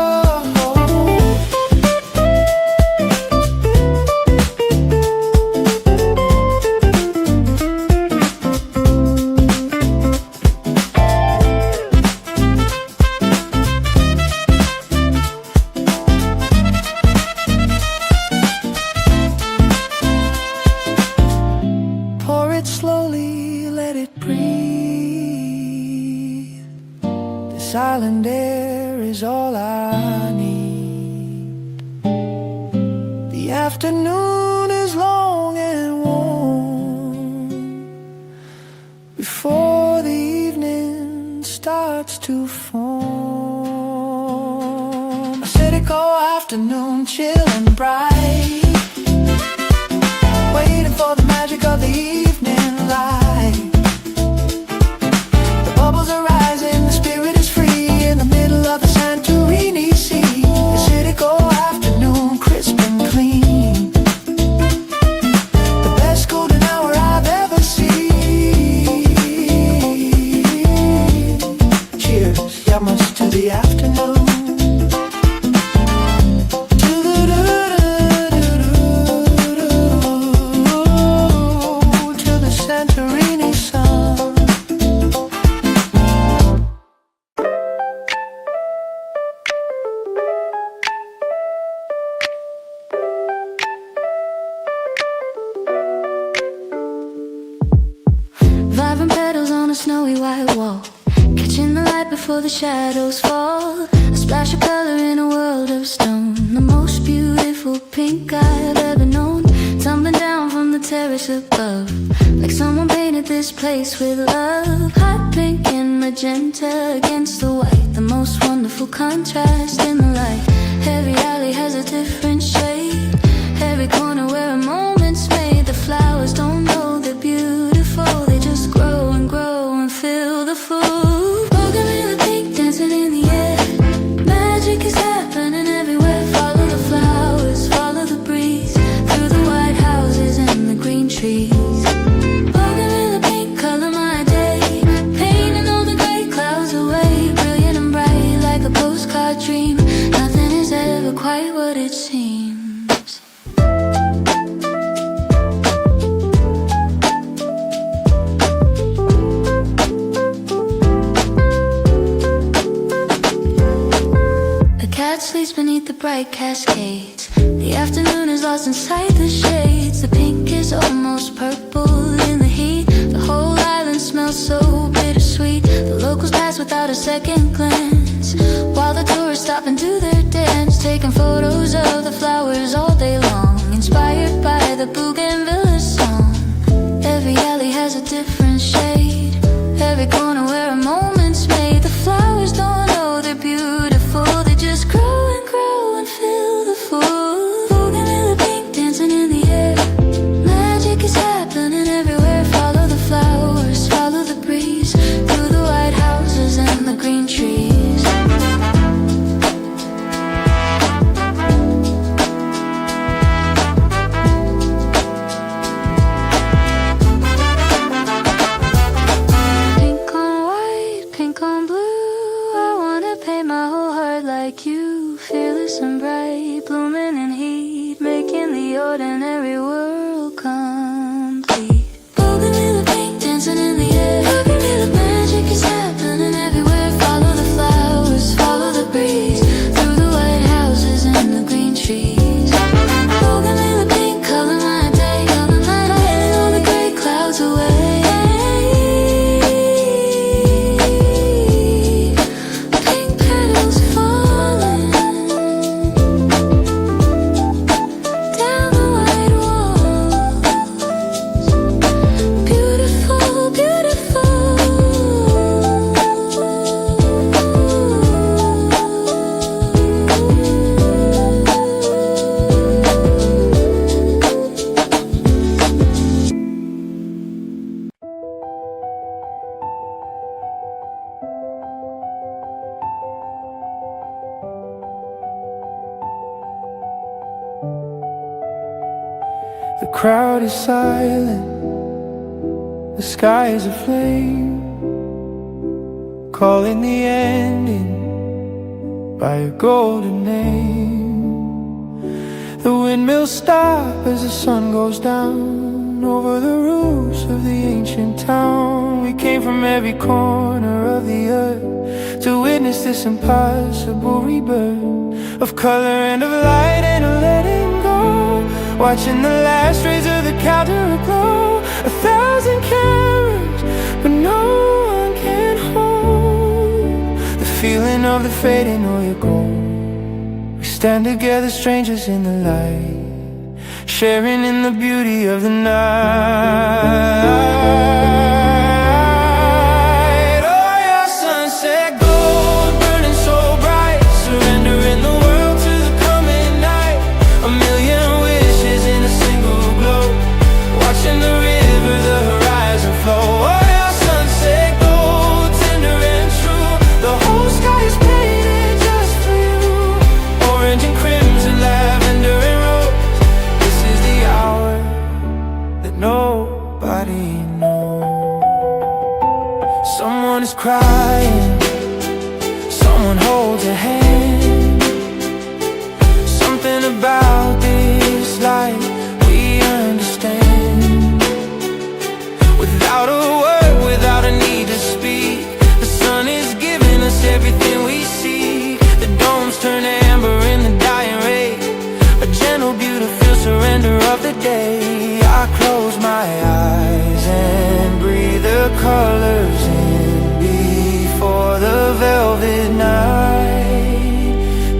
Pour it slowly, let it breathe. The silent air is all I need. The afternoon is long and warm before the evening starts to form. A cynical afternoon, chill and bright, waiting for the magic of the evening light. The bubbles are rising, the spirit is free, in the middle of the Santorini Sea. A cynical afternoon, crisp and clean, the best golden hour I've ever seen. Cheers, yamas to the afternoon. snowy white wall, catching the light before the shadows fall. A splash of color in a world of stone. The most beautiful pink I've ever known, tumbling down from the terrace above, like someone painted this place with love. Hot pink and magenta against the white, the most wonderful contrast in the light. Every alley has a different shade, every corner where a moment's made. The flowers don't know they're beautiful, they just grow and grow and fill the food. Walking in the pink, dancing in the air, magic is happening everywhere. Follow the flowers, follow the breeze, through the white houses and the green trees. Walking in the pink, color my day, painting all the gray clouds away. Brilliant and bright like a postcard dream, nothing is ever quite what it seems. The cat sleeps beneath the bright cascades, the afternoon is lost inside the shades. The pink is almost purple in the heat, the whole island smells so bittersweet. The locals pass without a second glance, while the tourists stop and do their dance, taking photos of the flowers all day long, inspired by the bougainvillea song. Every alley has a different shade, every corner where a moment's made. The flowers don't know they're beautiful, they just grow and grow and fill the food. Walking in the pink, dancing in the air, magic is happening everywhere. Follow the flowers, follow the breeze, through the white houses and the green trees. Pink on white, pink on blue, I wanna paint my whole heart like you. Fearless and bright, blooming in heat, making the ordinary world complete. Bougainvillea pink, dancing in the air, Bougainvillea magic is happening everywhere. Follow the flowers, follow the breeze, through the white houses and the green trees. Bougainvillea pink, color my day, painting all the gray clouds away. Pink petals falling down the white walls. Beautiful, beautiful. The crowd is silent, the sky is aflame, calling the ending by a golden name. The windmills stop as the sun goes down over the roofs of the ancient town. We came from every corner of the earth to witness this impossible rebirth of color and of light and of letting go. Watching the last rays of the counter aglow, 1,000 cameras, but no one can hold the feeling of the fading oil gold. We stand together, strangers in the light, sharing in the beauty of the night. Oh yeah, sunset gold, burning so bright, surrendering the world to the coming night. A million in a single glow, watching the river, the horizon flow. Oh yeah, sunset gold, tender and true, the whole sky is painted just for you. Orange and crimson, lavender and rose, this is the hour that nobody knows. Someone is crying, someone holds a hand. Something about this life we understand. Without a word, without a need to speak, the sun is giving us everything we seek. The domes turn amber in the dying ray, a gentle, beautiful surrender of the day. I close my eyes and breathe the colors in. velvet night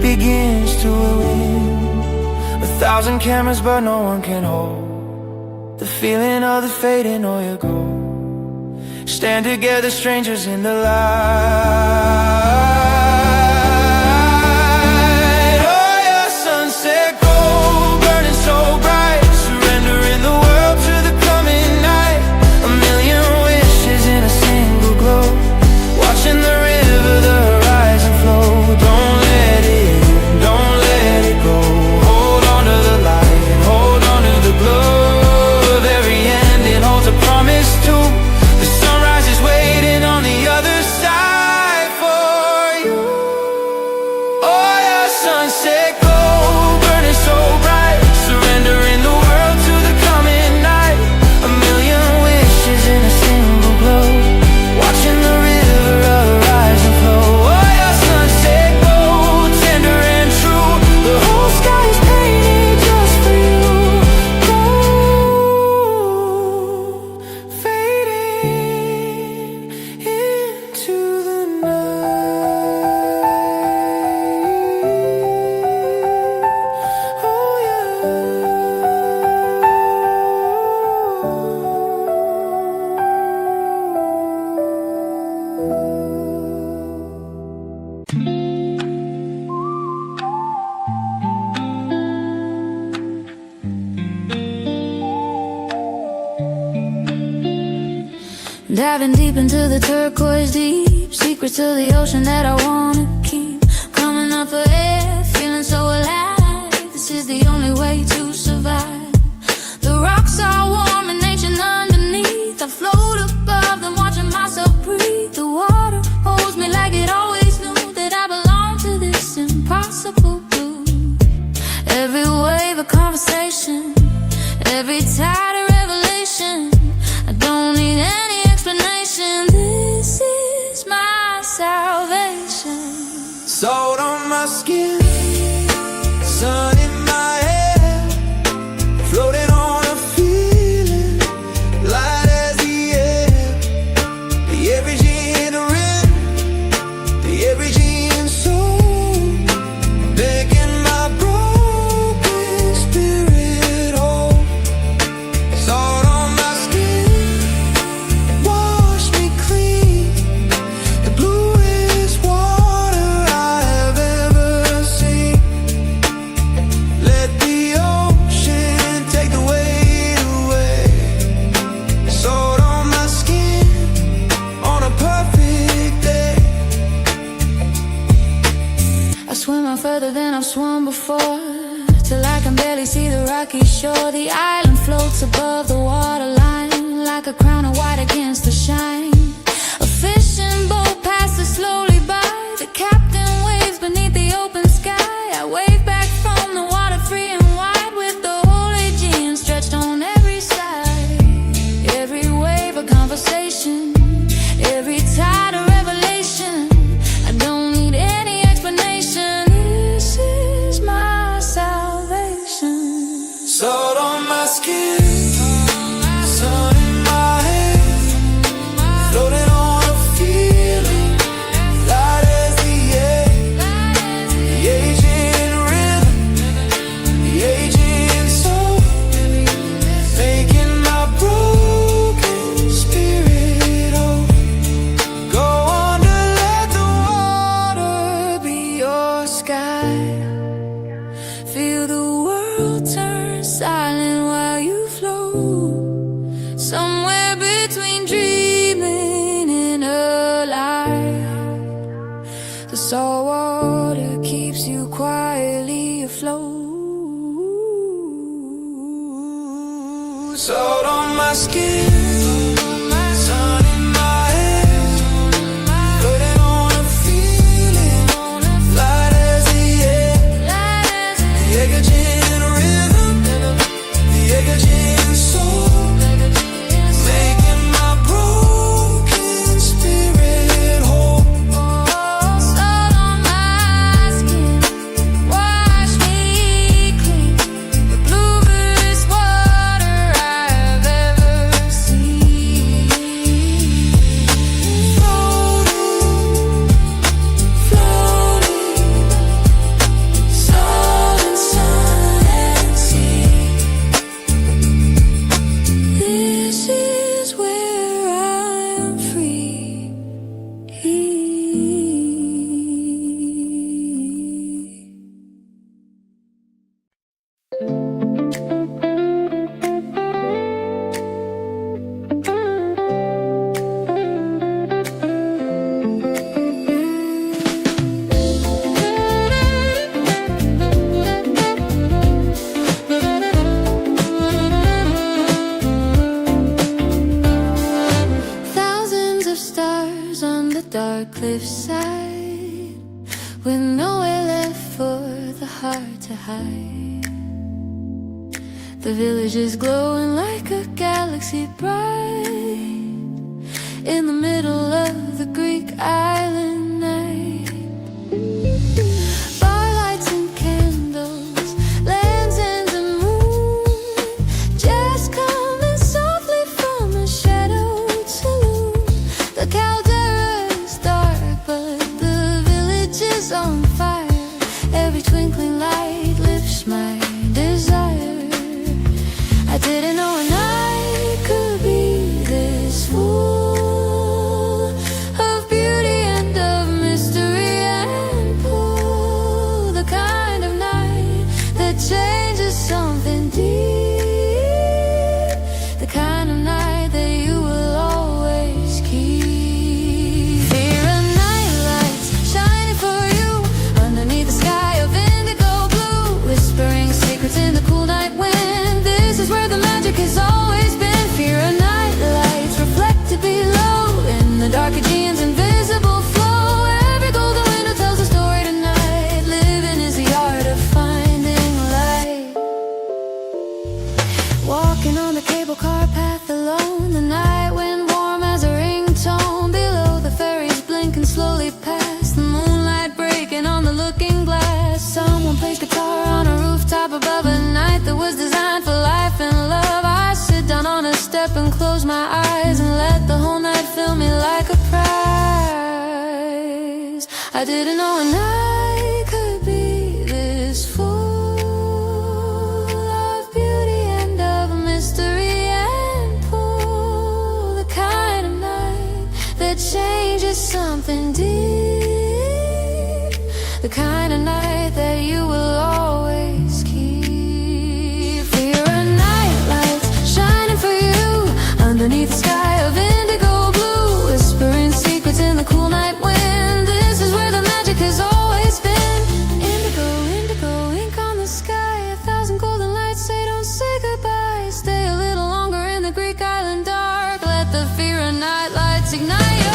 begins to win. 1,000 cameras but no one can hold the feeling of the fading or your goal. Stand together, strangers in the light. Oh yeah, sunset gold, burning so bright, surrendering the world to the coming night. A million wishes in a single glow, watching the river, the horizon flow. Don't let it in, don't let it go. Hold on to the light and hold on to the glow of every end. It holds a promise too. The sunrise is waiting on the other side for you. Oh yeah, sunset gold, burning so bright, surrendering the world to the coming night. A million wishes in a single glow, watching the river rise and flow. Oh yeah, sunset gold, tender and true. The whole sky is painted just for you. Gold, fading into the night. Oh Diving deep into the turquoise deep, secrets of the ocean that I wanna keep. Coming up for air, feeling so alive. This is the only way to survive. The rocks are warm and ancient underneath. I float above them, watching myself breathe. The water holds me like it always knew that I belong to this impossible blue. Every wave a conversation, every tide a revelation. I don't need any explanation. This is my salvation. Salt on my skin, sun in my hair, floating on a feeling, light as the air. The everything in the rhythm, the everything in soul, making my broken spirit whole. Salt on my skin, wash me clean, the bluest water I have ever seen. Let the ocean take the weight away. Salt on my skin on a perfect day. I swim out further than I've swum before, till I can barely see the rocky shore. The island floats above the waterline, like a crown of white against the shine. A fishing boat passes slowly by, the captain waves beneath the open sky. I wave back from the water, free and wide, with the whole Aegean stretched on every side. Every wave a conversation, every tide a revelation. I don't need any explanation. This is my salvation. Salt on my skin, sun in my hair, floating on a feeling, light as the air. The aging rhythm, the aging soul, making my broken spirit whole. Go under, let the water be your sky. Feel the world turn silent while you float, somewhere between dreaming and alive. The salt water keeps you quietly afloat. Salt on my skin, sun in my hair, floating on a feeling, light as the air. The Egerton rhythm, the Egerton soul, making my broken spirit whole. Salt on my skin, wash me clean, the bluest water I've ever seen. cliffside, with nowhere left for the heart to hide. The village is glowing like a galaxy bright in the middle of the Greek island night. Bar lights and candles, lands and the moon, just coming softly from a shadowed saloon. The caldera is dark, but the village is on fire. Every twinkling light lifts my desire. I didn't know a night could be this full of beauty and of mystery and pull. The kind of night that changes something deep. The kind of night that you will always keep. Fear of night lights shining for you underneath the sky of indigo blue, whispering secrets in the cool night wind. This is where the magic has always been. Fear of night lights reflected below in the dark Aegean's invisible flow. Every golden window tells a story tonight. Living is the art of finding light. Walking on the cable car path alone, the night wind warm as a ringtone. Below the ferries blinking slowly past, the moonlight breaking on the looking glass. Someone plays guitar on a rooftop above a night that was designed for life and love. I sit down on a step and close my eyes and let the whole night fill me like a prize. I didn't know a night could be this full of beauty and of mystery and pull. The kind of night that changes something deep. The kind of night that you will always keep. Fear of night lights shining for you underneath the sky of indigo blue, whispering secrets in the cool night wind. This is where the magic has always been. Indigo, indigo, ink on the sky. 1,000 golden lights say don't say goodbye. Stay a little longer in the Greek island dark. Let the fear of night lights ignite your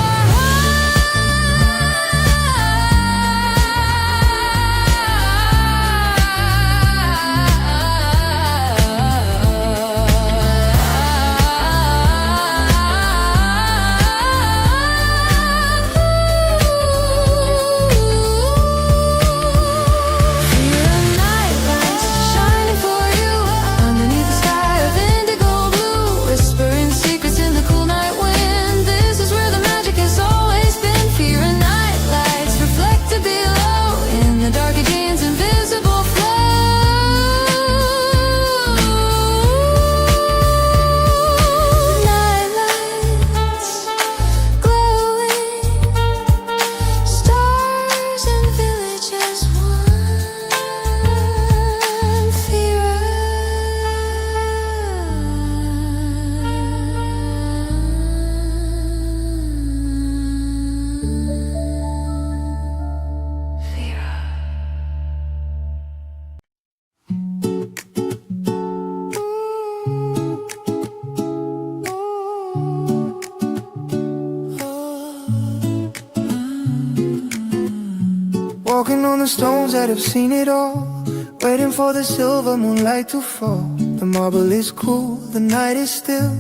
Walking on the stones that have seen it all, waiting for the silver moonlight to fall. The marble is cool, the night is still,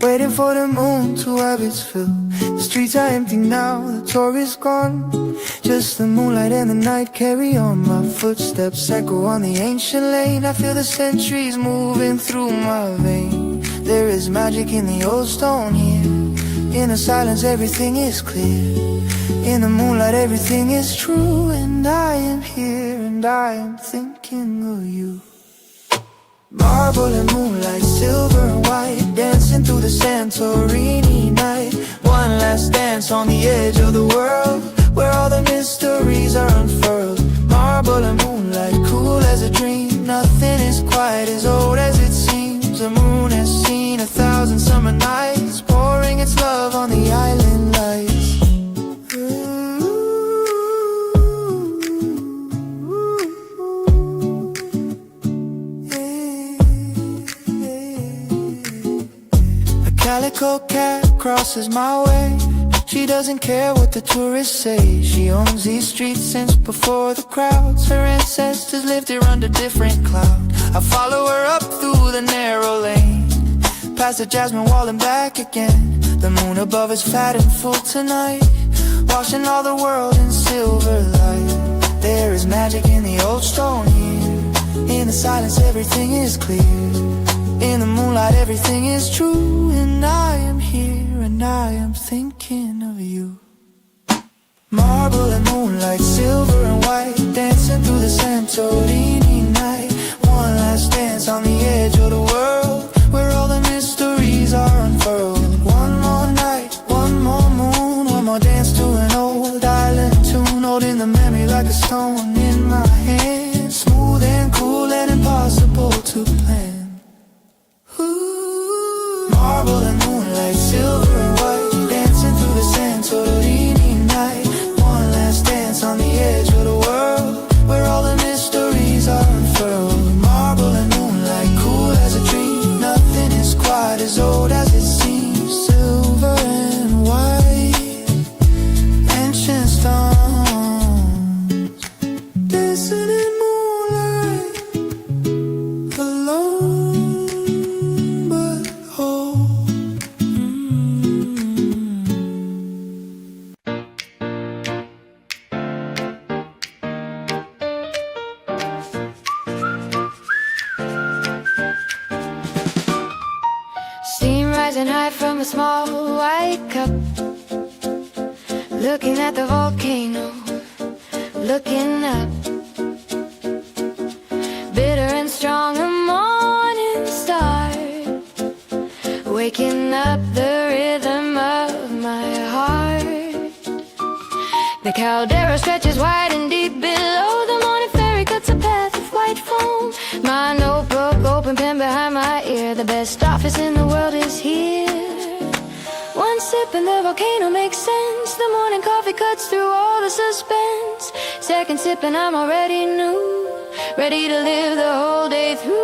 waiting for the moon to have its fill. The streets are empty now, the tour is gone, just the moonlight and the night carry on. My footsteps echo on the ancient lane, I feel the centuries moving through my veins. There is magic in the old stone here, in the silence everything is clear, in the moonlight everything is true. And I am here and I am thinking of you. Marble and moonlight, silver and white, dancing through the Santorini night. One last dance on the edge of the world, where all the mysteries are unfurled. Marble and moonlight, cool as a dream, nothing is quite as old as it seems. The moon has seen 1,000 summer nights, pouring its love on the island lights. Calico cat crosses my way, She doesn't care what the tourists say. She owns these streets since before the crowds. Her ancestors lived here under different clouds. I follow her up through the narrow lane, past the jasmine wall and back again. The moon above is fat and full tonight, washing all the world in silver light. There is magic in the old stone here. In the silence everything is clear. In the moonlight everything is true. And I am here and I am thinking of you. Marble and moonlight, silver and white, dancing through the Santorini night. One last dance on the edge of the world, where all the mysteries are unfurled. One more night, one more moon, one more dance to an old island tune, holding the memory like a stone in my hand. Smooth and cool and impossible to plan. Ooh. Marble and moonlight, silver and white, dancing through the Santorini night. One last dance on the edge of the world, where all the mysteries are unfurled. Marble and moonlight, cool as a dream. Nothing is quite as old as it seems. Silver and white, ancient stones, dancing in moonlight, alone but whole. Steam rising high from a small white cup, looking at the volcano, looking up. Bitter and strong, a morning star, waking up the rhythm of my heart. The caldera stretches wide and deep below. The morning fairy cuts a path of white foam. My notebook, open pen behind my ear. The best office in the world is here. One sip and the volcano makes sense. The morning coffee cuts through all the suspense. Second sip and I'm already new, ready to live the whole day through.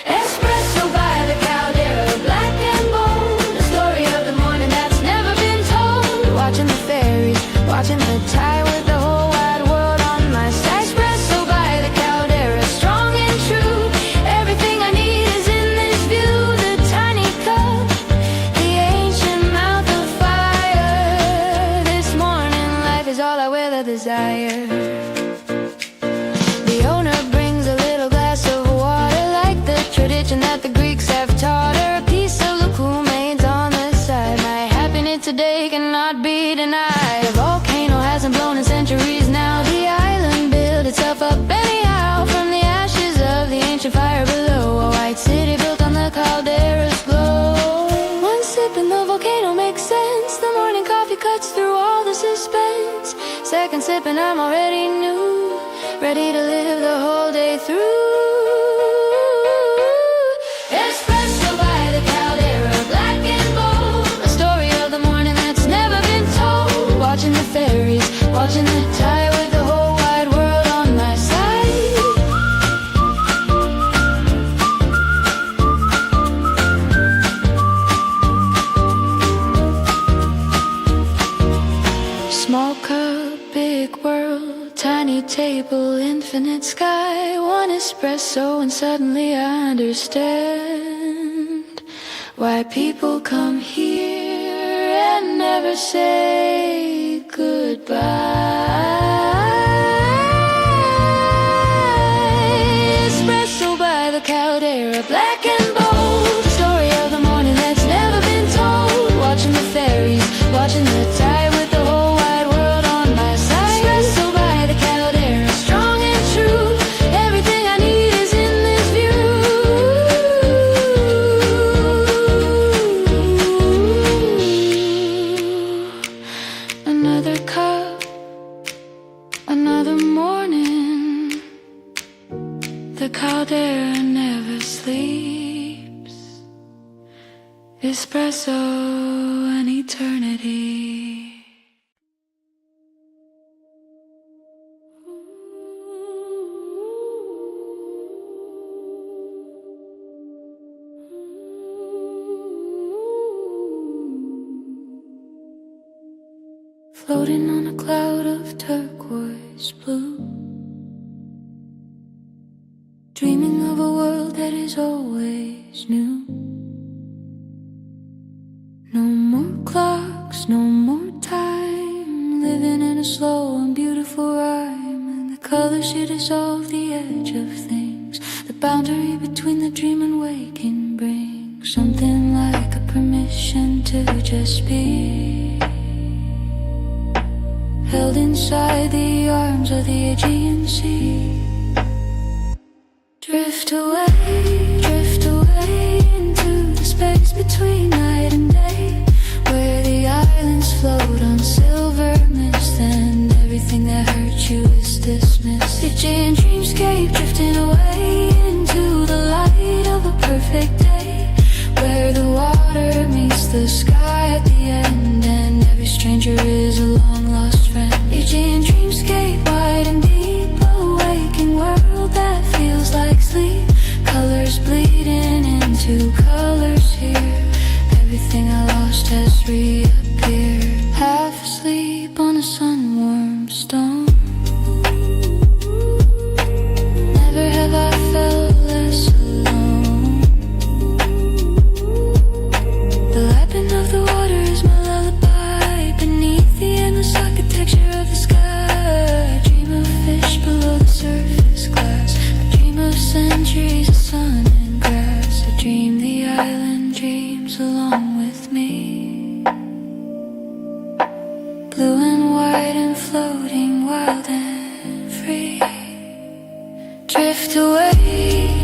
Espresso by the caldera, black and bold. The story of the morning that's never been told. Watching the fairies, watching the tide with the whole wide world on my side. Espresso by the caldera, strong and true. Everything I need is in this view. The tiny cup, the ancient mouth of fire. This morning life is all I will desire. The owner brings a little glass of water, like the tradition that the Greeks have taught her. A piece of the Kool-Aid's on the side. My happiness today cannot be denied. A volcano hasn't blown in centuries now. The island built itself up anyhow from the ashes of the ancient fire below. A white city built on the caldera's glow. One sip and the volcano makes sense. The morning coffee cuts through all the suspense. Second sip and I'm already new, ready to live the whole day through. Espresso by the caldera, black and bold. A story of the morning that's never been told. Watching the fairies, watching the tide with the whole wide world on my side. Small cup, big world, tiny table, infinite sky. One espresso and suddenly I understand why people come here and never say goodbye. Espresso by the caldera, black and bold. The story of the morning that's never been told. Watching the fairies, watching the tide with the whole wide world on my side. Espresso by the caldera, strong and true. Everything I need is in this view. Another cup, another morning. The caldera never sleeps. Espresso an eternity. floating on a cloud of turquoise blue, dreaming of a world that is always new. No more clocks, no more time, living in a slow and beautiful rhyme, and the colors should dissolve the edge of things, the boundary between the dream and waking brings something like a permission to just be, held inside the arms of the Aegean Sea. Drift away into the space between night and day, where the islands float on silver mist and everything that hurt you is dismissed. Aegean dreamscape drifting away into the light of a perfect day, where the water meets the sky at the end and every stranger is a long lost friend. Aegean dreamscape wide and deep, a waking world that feels like sleep, colors bleeding into colors here, everything I lost has reappeared, half asleep on a sun-warmed stone. Never have I felt less alone. The lapping of the water is my lullaby, beneath the endless architecture of the sky. I dream of fish below the surface glass, I dream of centuries of sun and grass, I dream the island dreams along with me, blue and white and floating wild and free. Drift away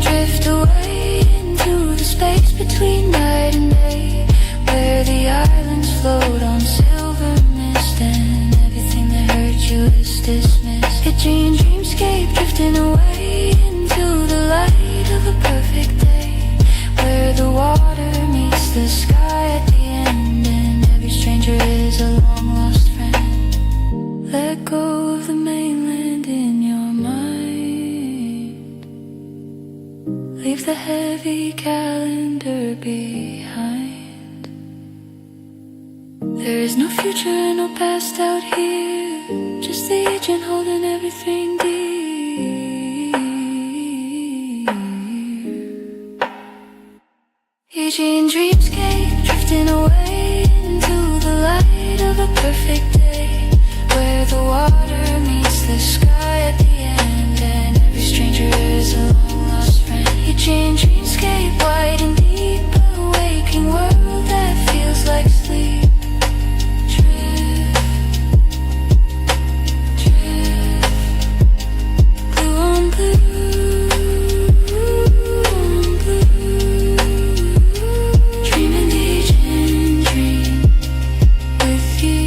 into the space between night and day, where the islands float on silver mist and everything that hurt you is dismissed. Aegean dreamscape drifting away into the light of a perfect day, where the water meets the sky at the end and every stranger is a long lost friend. Let go of the mainland in your mind, leave the heavy calendar behind. There is no future and no past out here, just the agent holding everything dear. Aegean dreamscape drifting away into the light of a perfect day, where the water meets the sky at the end and every stranger is a long lost friend. Aegean dreamscape wide and deep, a waking world that feels like sleep. Drift, blue on blue, on blue, dreaming the Aegean dream with you.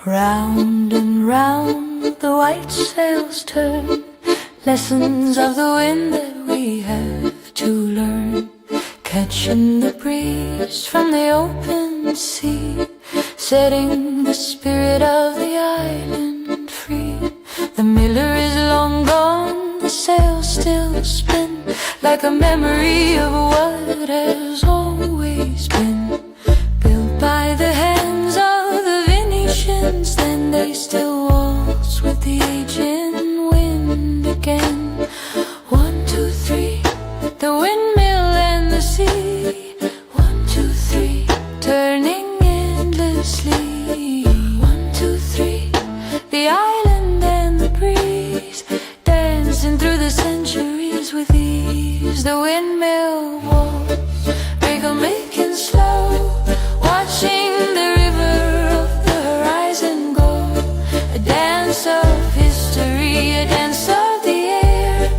Round and round the white sails turn, lessons of the wind that we have to learn, catching the breeze from the open sea, setting the spirit of the island free. The miller is long gone, the sails still spin, like a memory of what has always been, built by the hands of the Venetians. Then they still waltz with the Aegean wind again. 1, 2, 3, the windmill and the sea. 1, 2, 3, turning endlessly. 1, 2, 3, the island and the breeze, dancing through the centuries with ease. The windmill waltz, wiggle making slow, watching the river of the horizon go. A dance of history, a dance of the air,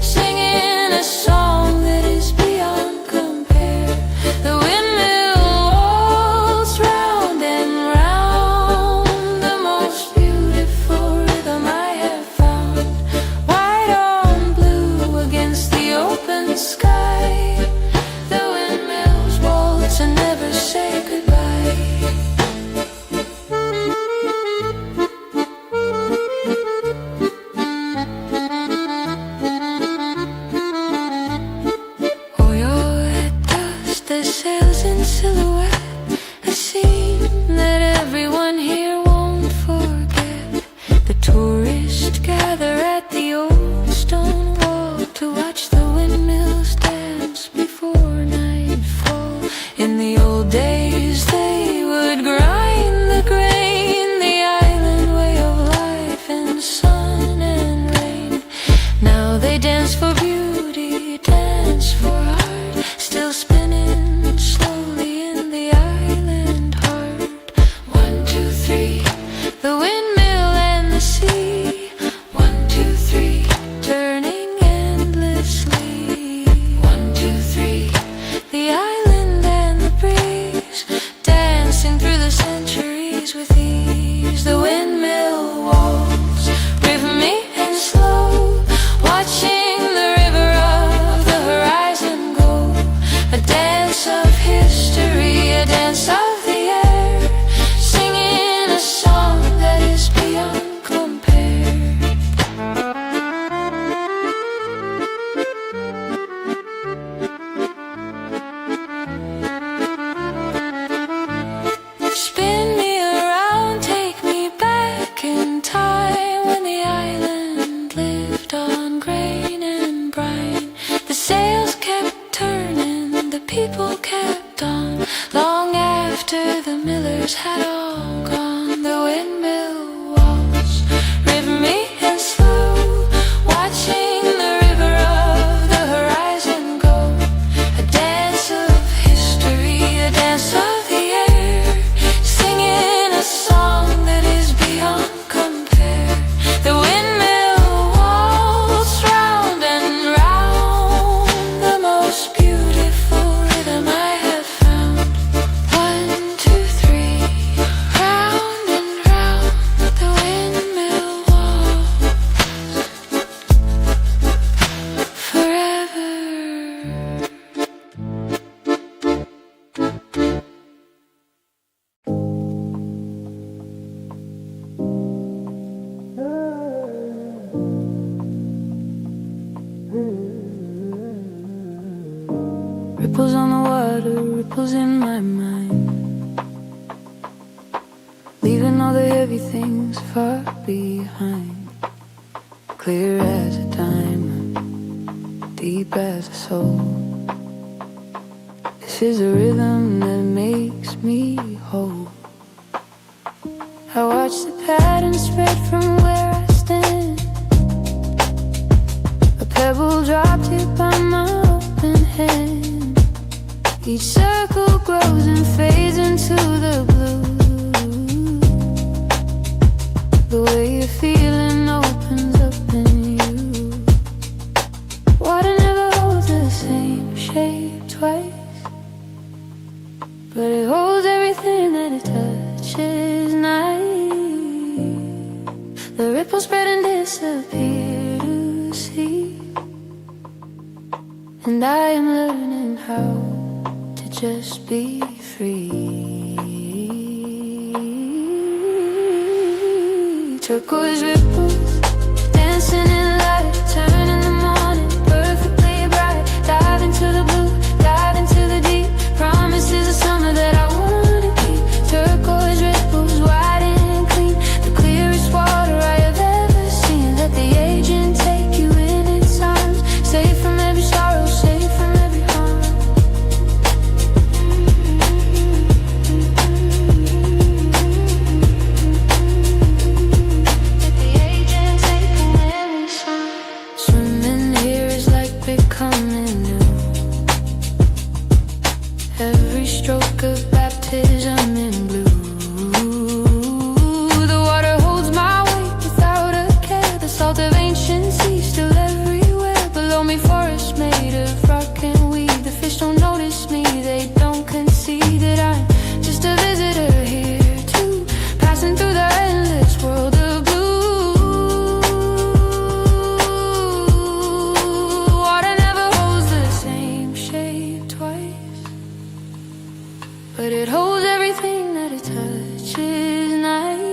singing a song that is beyond compare. The windmill waltz round and round, the most beautiful rhythm I have found. White on blue against the open sky, They dance for beauty, dance for art, still spinning slowly in the island heart. 1, 2, 3, the windmill and the sea. 1, 2, 3, turning endlessly. 1, 2, 3, the island and the breeze, dancing through the centuries with ease. The windmill walls, rhythmic and slow, watching the river of the horizon go. A dance of history, a dance of the air, singing a song that is beyond compare. Spin me around, take me back in time when the island lived on grain and brine. The sails kept turning, the people kept on, long after the millers had all gone. The windmill walls, rhythmic and slow, watching the river of the horizon go. A dance of history, a dance of the air, singing a song that is beyond compare. The windmill waltz round and round, the most beautiful rhythm I have found. 1, 2, 3, round and round, the windmill waltz forever. Ripples on the water, ripples in my mind, leaving all the heavy things far behind. Clear as a diamond, deep as a soul. This is a rhythm that makes me whole. I watch the patterns spread from where I stand. A pebble dropped here by my open hand. Each circle grows and fades into the blue. The way you're feeling opens up in you. Water never holds the same shape twice, but it holds everything that it touches nice. The ripples spread and disappear to sea, and I am learning how to just be free. Turquoise ripples, dancing in light, turn in the morning, perfectly bright. Dive into the blue, dive into the deep. Promises of summer that I wanna keep. Turquoise ripples, wide and clean, the clearest water I have ever seen. Let the agent take you in its arms, safe from every sorrow, safe from every harm. Let the agent take you in its arms. Swimming here is like becoming new. Every stroke of baptism in blue. The water holds my weight without a care. The salt of ancient seas still everywhere. Below me forests made of rock and weed. The fish don't notice me, they don't concede that I'm just a visitor here too, passing through the endless world of blue. Water never holds the same shape twice, but it holds everything that it touches nice.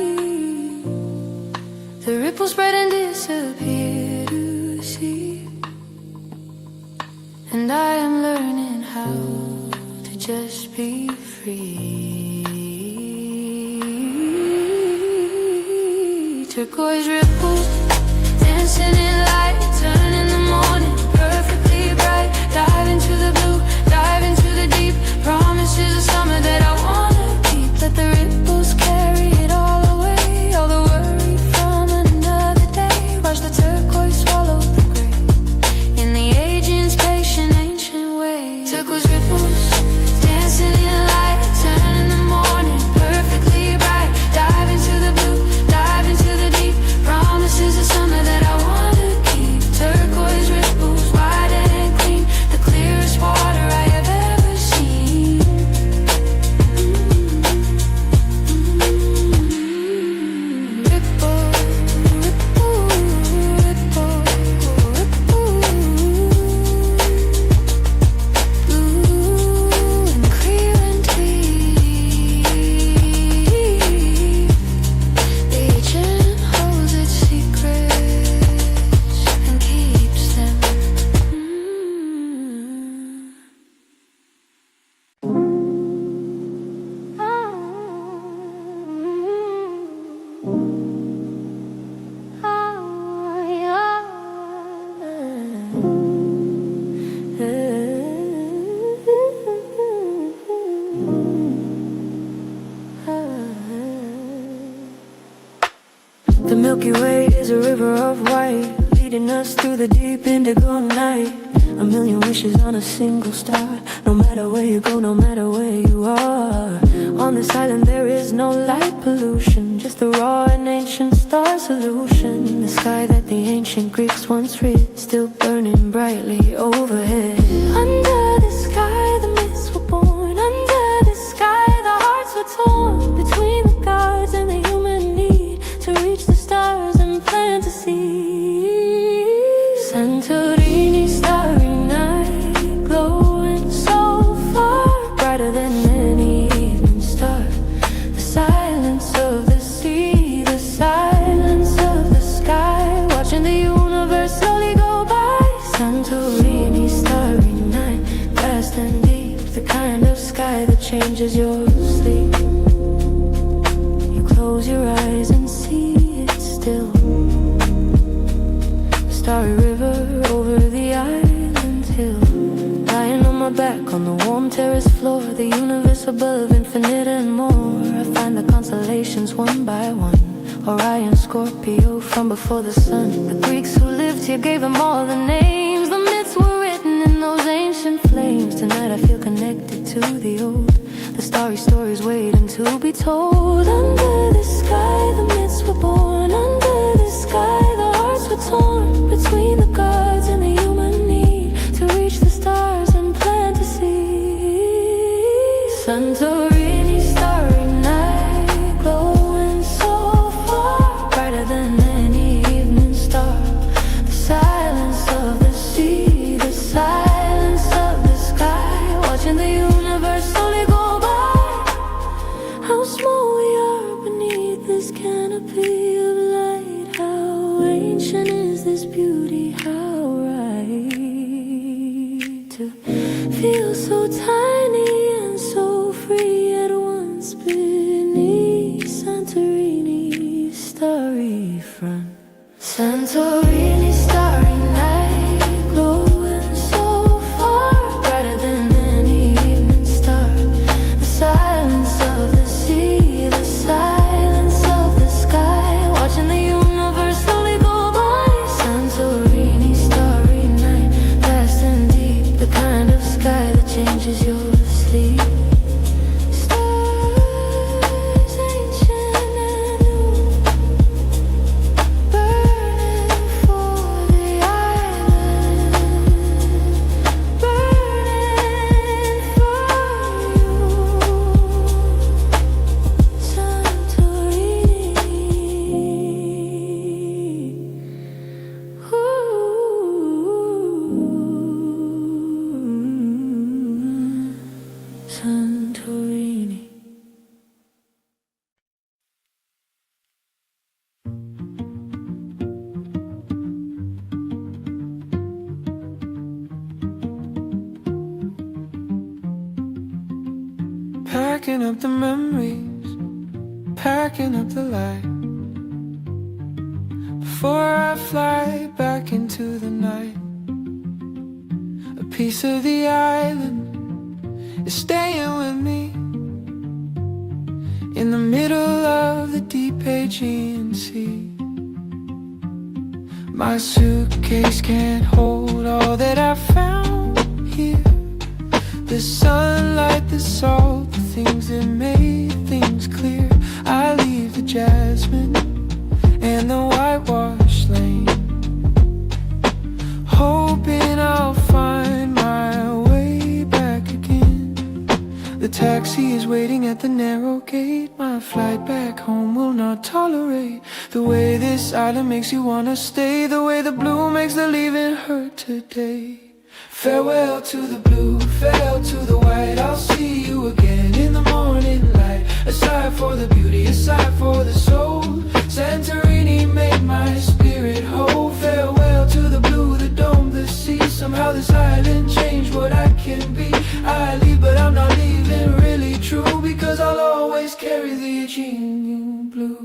The ripples spread and disappear to sea, and I am learning how to just be free. Turquoise ripples, dancing in light, turn in the morning, perfectly bright. Dive into the blue, dive into the deep. Promises of summer that I wanna keep. Let the ripples carry it all away, all the worry from another day. Watch the turquoise swallow the gray. The Milky Way is a river of white, leading us through the deep indigo night. A million wishes on a single star. No matter where you go, no matter where you are. On this island there is no light pollution, just the raw and ancient star solution. The sky that the ancient Greeks once read, still burning brightly overhead. Under the sky the myths were born. Under the sky the hearts were torn. Between the gods and the human need to reach the stars and plant a seed. Santorini, starry night, glowing so far, brighter than any evening star. The silence of the sea, the silence of the sky, watching the universe slowly go by. Santorini, starry night, vast and deep, the kind of sky that changes your sleep. You close your eyes and see it still. Starry river over the island hill. Lying on my back on the warm terrace floor. The universe above, infinite and more. I find the constellations one by one. Orion, Scorpio, from before the sun. The Greeks who lived here gave them all the names. The myths were written in those ancient flames. Tonight I feel connected to the old. The starry stories waiting to be told. Under the sky the myths were born. Under the sky the hearts were torn. Between the gods and the human need to reach the stars and plant a seed. Santorini, starry night, glowing so far, brighter than any evening star. The silence of the sea, the silence of the sky, watching the universe slowly go by. How small we are beneath this canopy of light. How ancient is this beauty, how right to feel so tiny and so free at once beneath Santorini's starry front. Santorini, starry night, glowing so far, brighter than any evening star. The silence of the sea, the silence of the sky, watching the universe slowly go by. Santorini, starry night, vast and deep, the kind of sky that changes your sleep. Stars ancient and new, burning for the island, burning for you. Santorini. Packing up the memories, packing up the light. Before I fly back into the night, a piece of the island is staying with me. In the middle of the deep Aegean Sea. My suitcase can't hold all that I found here. The sunlight, the salt, the things that made things clear. I leave the jasmine and the whitewash lane, hoping I'll find my way back again. The taxi is waiting at the narrow gate. My flight back home will not tolerate the way this island makes you wanna stay, the way the blue makes the leaving hurt today. Farewell to the blue, farewell to the white. I'll see you again in the morning light. Aside for the beauty, aside for the soul, Santorini made my spirit whole. Farewell to the blue, the dome, the sea. Somehow this island changed what I can be. I leave, but I'm not leaving, really true, because I'll always carry the Aegean blue.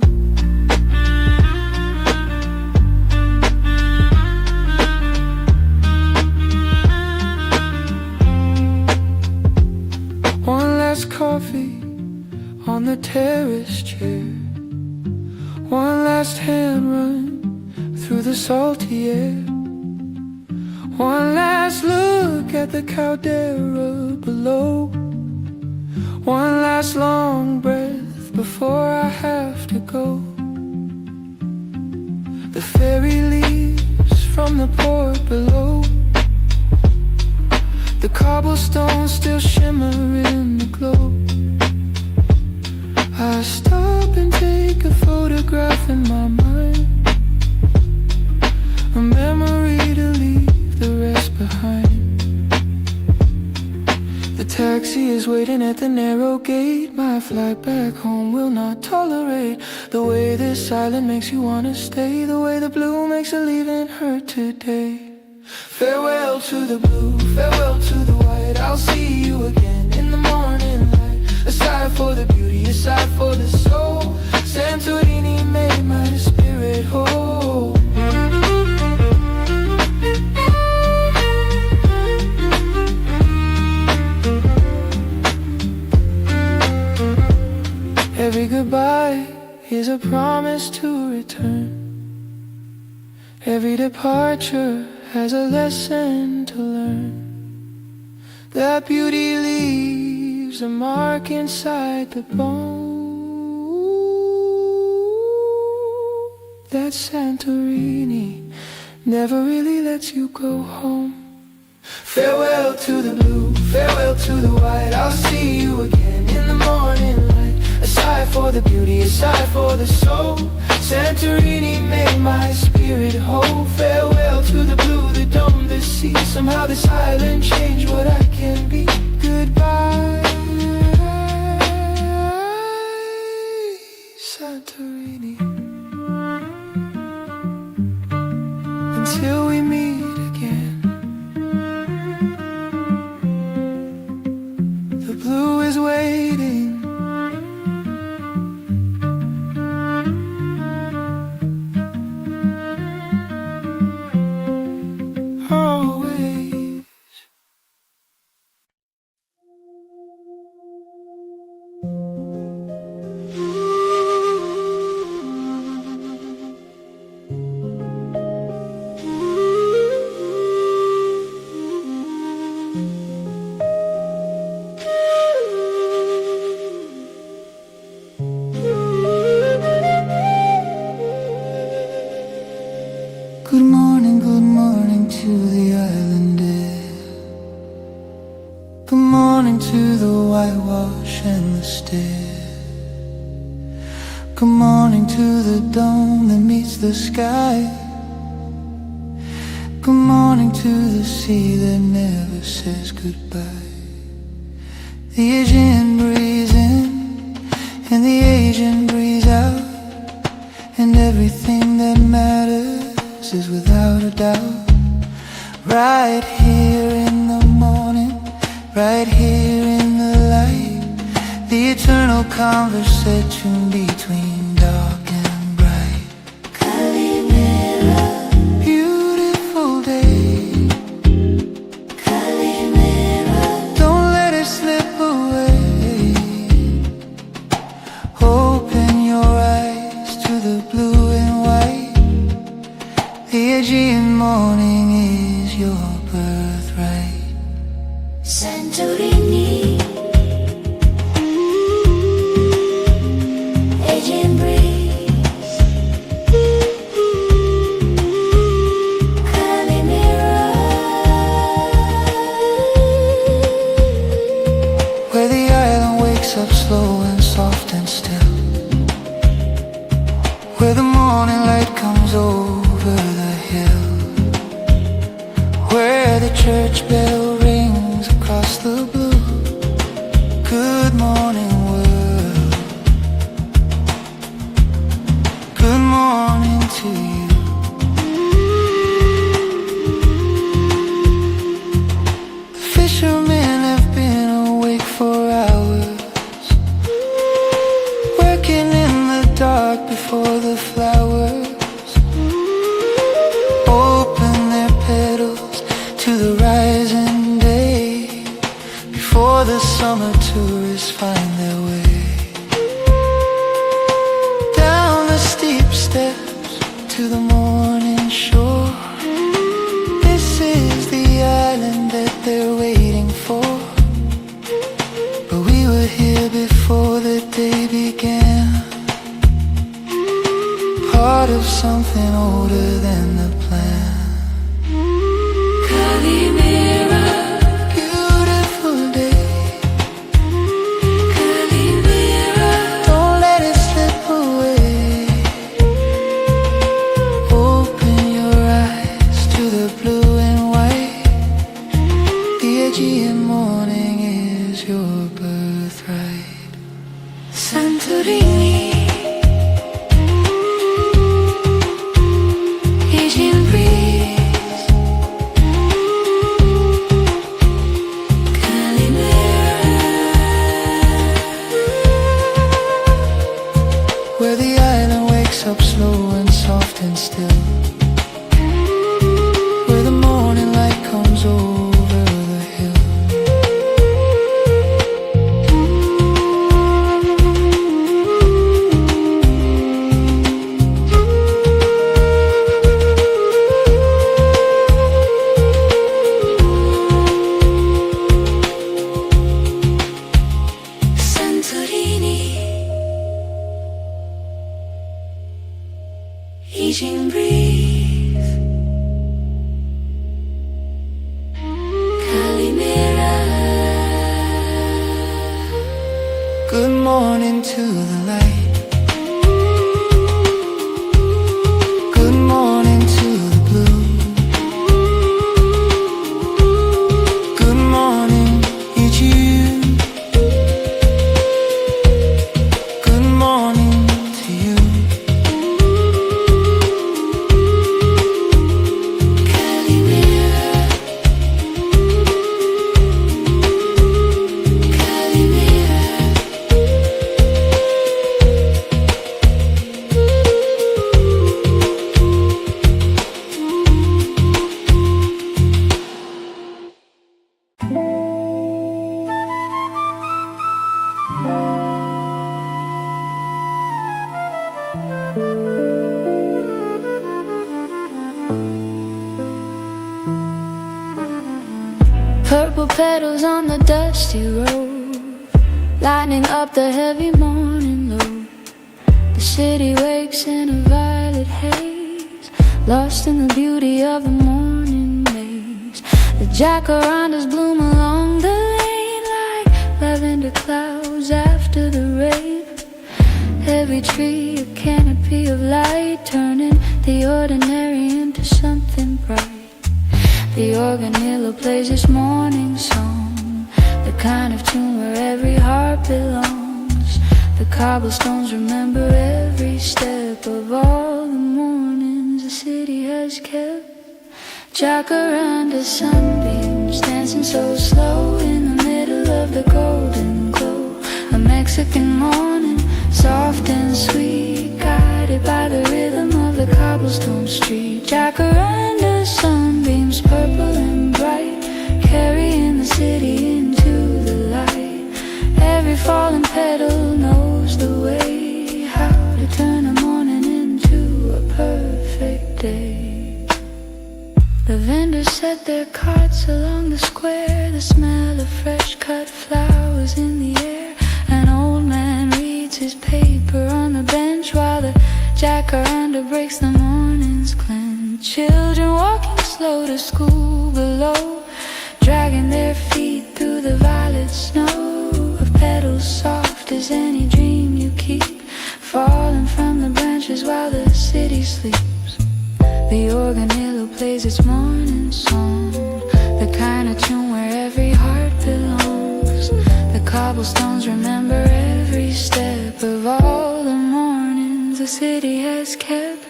on the terrace chair. One last hand run through the salty air. One last look at the caldera below. One last long breath before I have to go. The fairy leaves from the port below. The cobblestones still shimmer in the glow. I stop and take a photograph in my mind, a memory to leave the rest behind. The taxi is waiting at the narrow gate. My flight back home will not tolerate the way this island makes you wanna stay, the way the blue makes a leaving hurt today. Farewell to the blue, farewell to the white. I'll see you again in the morning light. A sigh for the beauty, a sigh for the soul. Santorini made my spirit whole. Every goodbye is a promise to return. Every departure has a lesson to learn. That beauty leaves a mark inside the bone. That Santorini never really lets you go home. Farewell to the blue, farewell to the white. I'll see you again in the morning light. A sigh for the beauty, a sigh for the soul. Santorini made my spirit whole. Farewell to the blue, the dome, the sea. Somehow this island changed what I can be. Goodbye, Santorini. Until we meet again. The blue is waiting. Good morning to the island air. Good morning to the whitewash and the stair. Good morning to the dome that meets the sky. Good morning to the sea that never says goodbye. The Asian breeze in and the Asian breeze out, and everything that matters is without a doubt. Right here in the morning, right here in the light, the eternal conversation between dark and bright. Calimera, beautiful day. Calimera, don't let it slip away. Open your eyes to the blue and white. The Aegean morning is your birthright. Santorini, Aegean breeze, Calimera, where the island wakes up slow and soft and still, where the morning light comes over the hill, where the church bell rings across the blue. Good morning world, good morning to you. The fishermen have been awake for hours, working in the dark before the flowers open their petals to the rising day, before the summer tourists find their way. to the morning shore. This is the island that they're waiting for. But we were here before the day began, part of something older than the plan. Beautiful day. Don't let it slip away. Open your eyes to the blue and white. The Aegean morning is your birthright. Santorini. Asian breeze. Where the island wakes up slow and soft and still, where the morning light comes over the hill. Santorini. Asian breeze. Calimera. Good morning to the light. Good morning to the blue. Good morning, it's you. Good morning to you. Purple petals on the dusty road, lighting up the heavy morning low. The city wakes in a violet haze, lost in the beauty of the morning maze. The jacarandas bloom along the lane like lavender clouds after the rain. Every tree a canopy of light, turning the ordinary into something bright. The organillo plays its morning song, the kind of tune where every heart belongs. The cobblestones remember every step of all the mornings the city has kept. Jacaranda sunbeams dancing so slow in the middle of the golden glow. A Mexican morning, soft and sweet, guided by the rhythm of the cobblestone street. Jacaranda sunbeams, purple and bright, carrying the city into the light. Every falling petal knows the way, how to turn a morning into a perfect day. The vendors set their carts along the square, the smell of fresh cut flowers in the air. An old man reads his paper on the bench while the jacaranda breaks the morning's cleanse. Children walking slow to school below, dragging their feet through the violet snow. Of petals soft as any dream you keep, falling from the branches while the city sleeps. The organillo plays its morning song, the kind of tune where every heart belongs. The cobblestones remember every step of all the mornings the city has kept.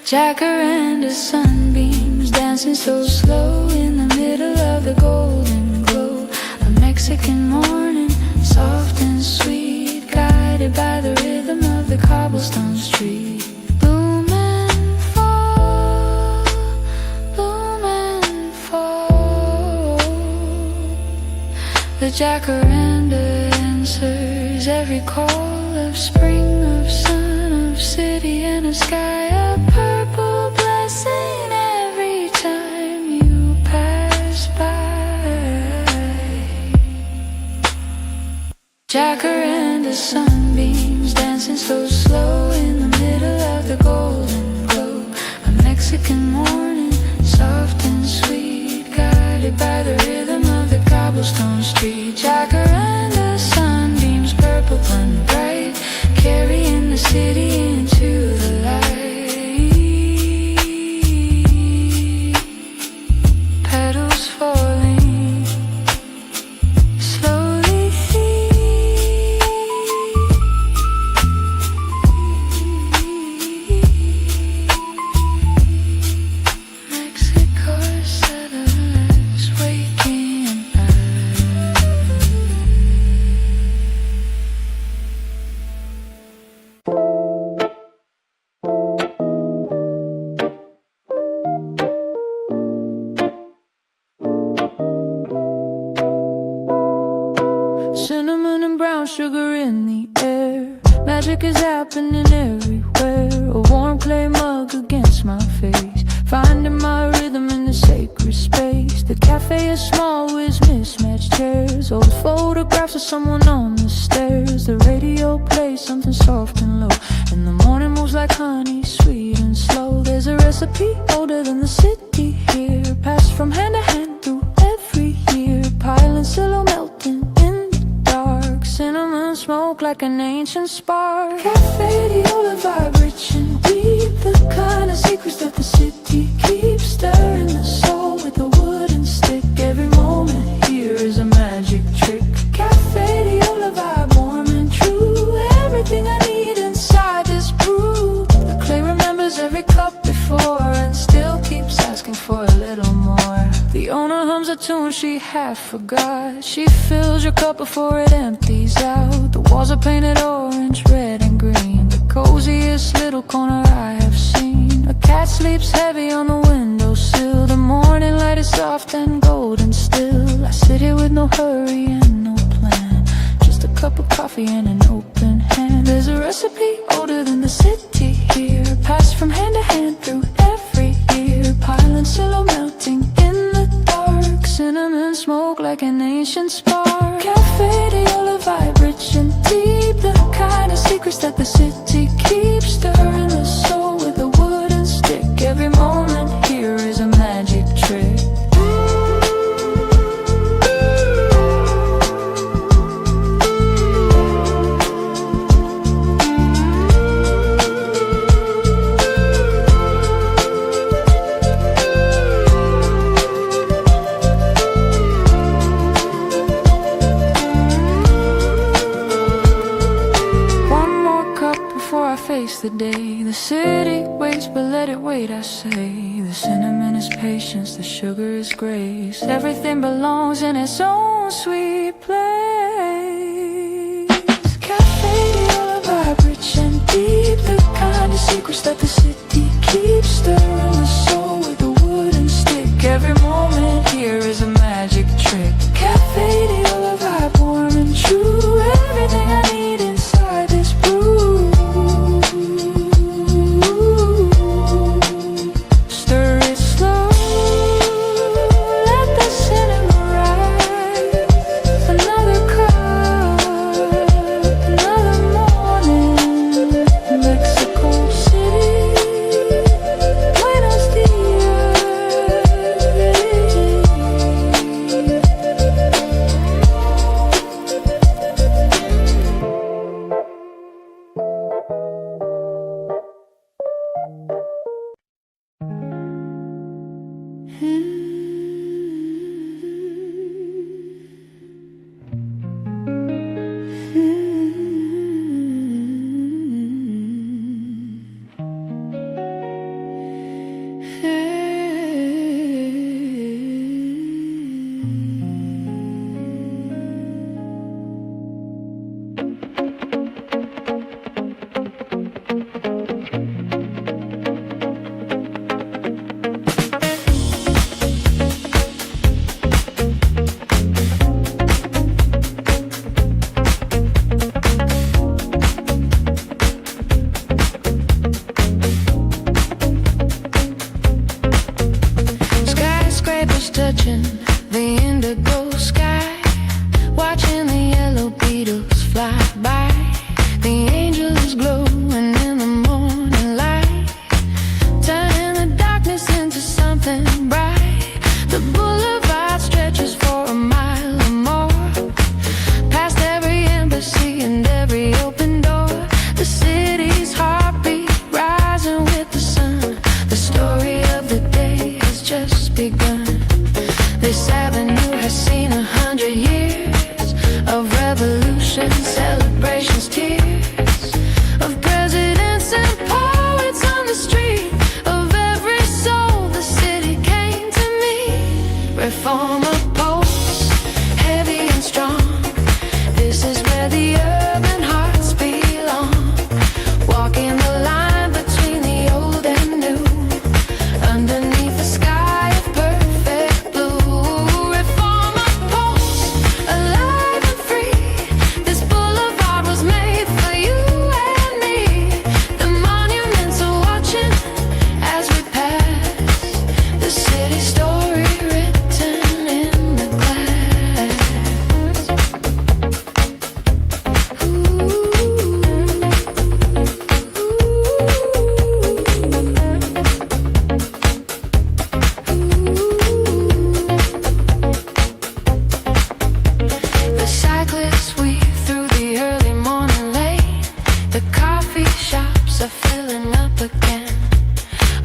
Jacaranda sunbeams dancing so slow in the middle of the golden glow. A Mexican morning, soft and sweet, guided by the rhythm of the cobblestone street. Bloom and fall, bloom and fall. The jacaranda answers every call of spring, of sun, of city, and a sky of purple. Jacaranda sunbeams dancing so slow in the middle of the golden glow. A Mexican morning, soft and sweet, guided by the rhythm of the cobblestone street. Jacaranda sunbeams, purple and bright, carrying the city into the light. Petals falling slowly. Mexico's settlers waking up. Cinnamon and brown sugar in the air. Magic is happening everywhere. A warm clay mug against my face, finding my rhythm in the sacred space. The cafe is small with mismatched chairs, old photographs of someone on the stairs. The radio plays something soft and low, and the morning moves like honey, sweet and slow. There's a recipe older than the city here, passed from hand to hand through every year. Pile and silo melting in the dark, cinnamon smoke like an ancient spark. Cafe Diola vibe rich and deep, the kind of secrets that the city keeps. Stirring the soul with a wooden stick. Every moment here is a magic trick. Cafe Diola vibe warm and true, everything I need inside this brew. The clay remembers every cup before and still keeps asking for a little more. The owner hums a tune she half forgot. She fills your cup before it empties out. The walls are painted orange, red and green, the coziest little corner I have seen. A cat sleeps heavy on the windowsill. The morning light is soft and golden still. I sit here with no hurry and no plan, just a cup of coffee and an open hand. There's a recipe older than the city here, passed from hand to hand through every year. Pile and silo melting in the dark, cinnamon smoke like an ancient spark. Cafe Diola vibe rich and deep, the kind of secrets that the city keeps. Stirring the soul with a wooden stick. Every moment here is a magic trick. Face the day. The city waits, but let it wait, I say. The cinnamon is patience, the sugar is grace. Everything belongs in its own sweet place. Cafe Diola vibe rich and deep, the kind of secrets that the city keeps. Stirring the soul with a wooden stick. Every moment here is a magic trick. Cafe Diola vibe warm and true, everything I need inside this brew. touching the indigo sky, watching the yellow beetles fly by. The angels glowing in the morning light, turning the darkness into something bright. The boulevard stretches for a mile or more, past every embassy and every open door. The city's heartbeat rising with the sun. The story of the day has just begun. This avenue has seen 100 years of revolution, celebrations, tears of presidents and poets on the street. Of every soul the city came to meet. Reformer pulse, heavy and strong. This is where the urban hearts belong. Walking the line between the old and new, underneath the sky of perfect blue. Reformer pulse, alive and free. This boulevard was made for you and me. The monuments are watching as we pass. The city story written in the glass. The cyclists weave through the early morning lane. The coffee shops are filling up again.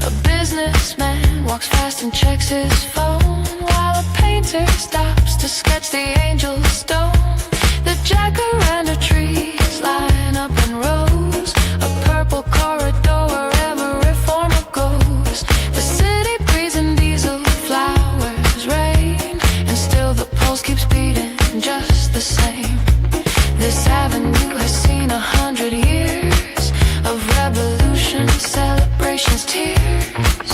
A businessman walks fast and checks his phone, while a painter stops to sketch the angel stone. The jacaranda trees line up in rows, a purple corridor wherever reformer goes. The city breeze and diesel flowers rain, and still the pulse keeps beating just the same. This avenue has seen 100 years of revolution, celebrations, tears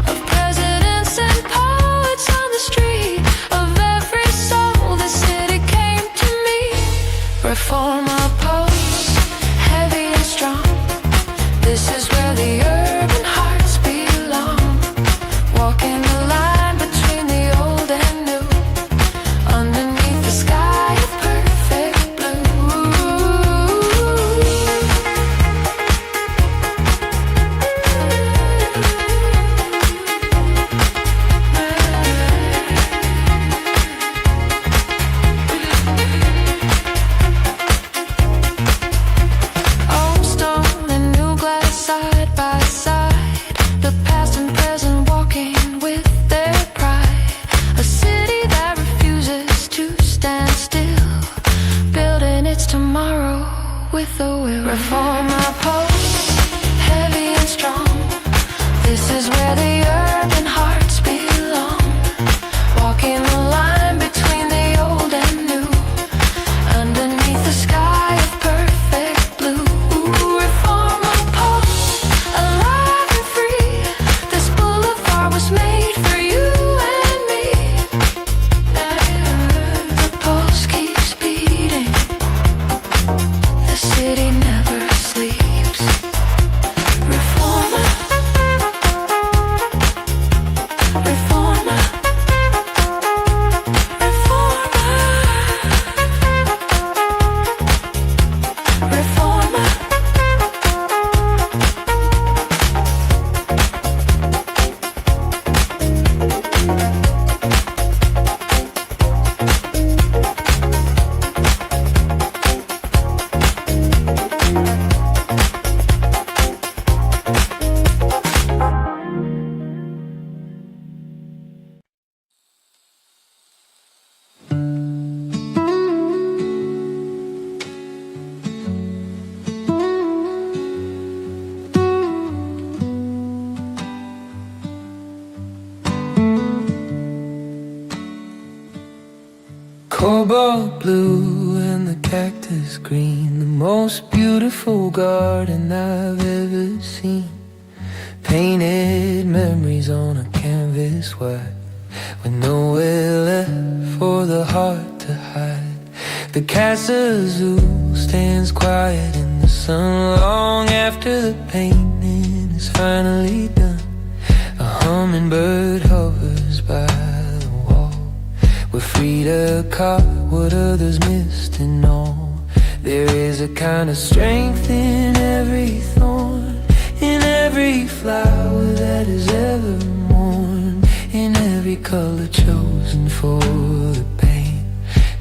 of presidents and poets on the street. Of every soul the city came to meet. Reformer pulse, heavy and strong. This is where the urban hearts belong. Walking the line between the old and new, underneath the sky of perfect blue. Old stone and new glass side by side, the past and present walking with their pride. A city that refuses to stand still, building its tomorrow with a will. Reformer pulse, heavy and strong. This is where the urban hearts belong. Walking the line between the old and new, underneath the sky of perfect blue. Reformer pulse, alive and free. This boulevard was made for you and me. The pulse keeps beating. The city never sleeps. Reformer, reformer, reformer, reformer. Cobalt blue and the cactus green, the most beautiful garden I've ever seen. Painted memories on a canvas white, with nowhere left for the heart to hide. The Casa Zoo stands quiet in the sun long after the painting is finally done. A hummingbird hovers by the wall. We're free to carve what others missed and all. There is a kind of strength in every thorn, in every flower that is ever worn, in every color chosen for the pain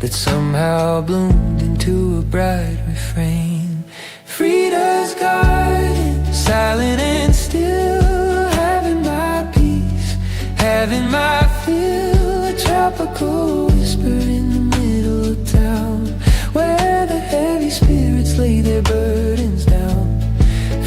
that somehow bloomed into a bright refrain. Frida's garden, silent and still, having my peace, having my fill, a tropical whisper in the middle of town, where the heavy spirits lay their burdens down.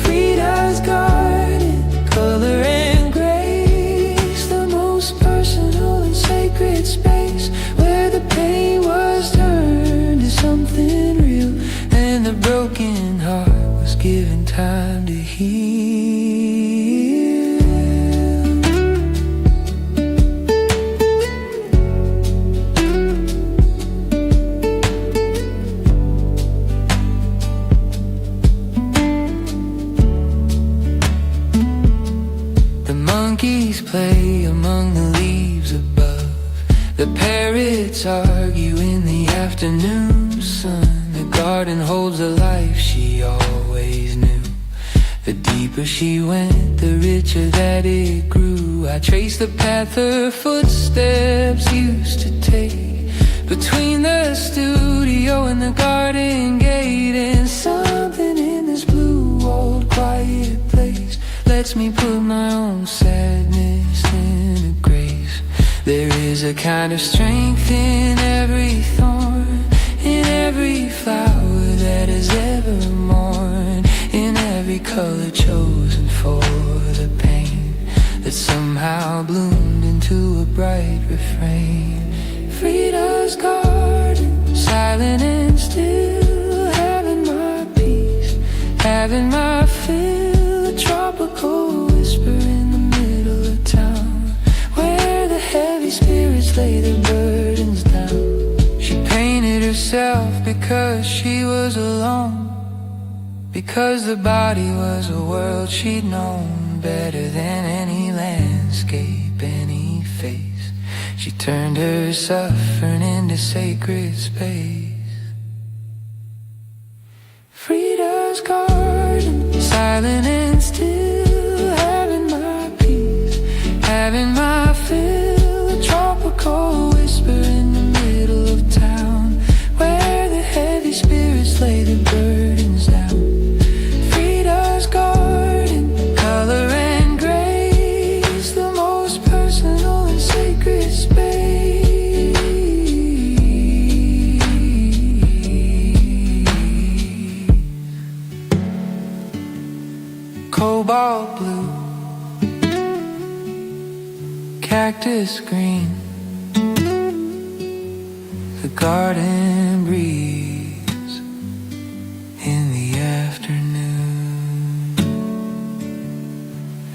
Frida's garden, color and grace, the most personal and sacred space, where the pain was turned to something real, and the broken heart was given time to heal. The monkeys play among the leaves above, the parrots argue in the afternoon sun. The garden holds a life she always knew. The deeper she went, the richer that it grew. I traced the path her footsteps used to take, between the studio and the garden gate. And something in this blue old quiet place lets me put my own sadness in a grace. There is a kind of strength in every thorn, in every flower that is ever mourned, in every color chosen for the pain that somehow bloomed into a bright refrain. Frida's garden, silent and still, having my peace, having my fill, a tropical whisper in the middle of town, where the heavy spirits lay their burdens down. She painted herself because she was alone, because the body was a world she'd known better than any landscape, any face. She turned her suffering into sacred space. Frida's garden, silent and still, having my peace, having my fill, a tropical whisper in the middle of town, where the heavy spirits lay their burdens down. Frida's garden, color and grace, the most personal and sacred space. Cobalt blue, cactus green, the garden breeze in the afternoon.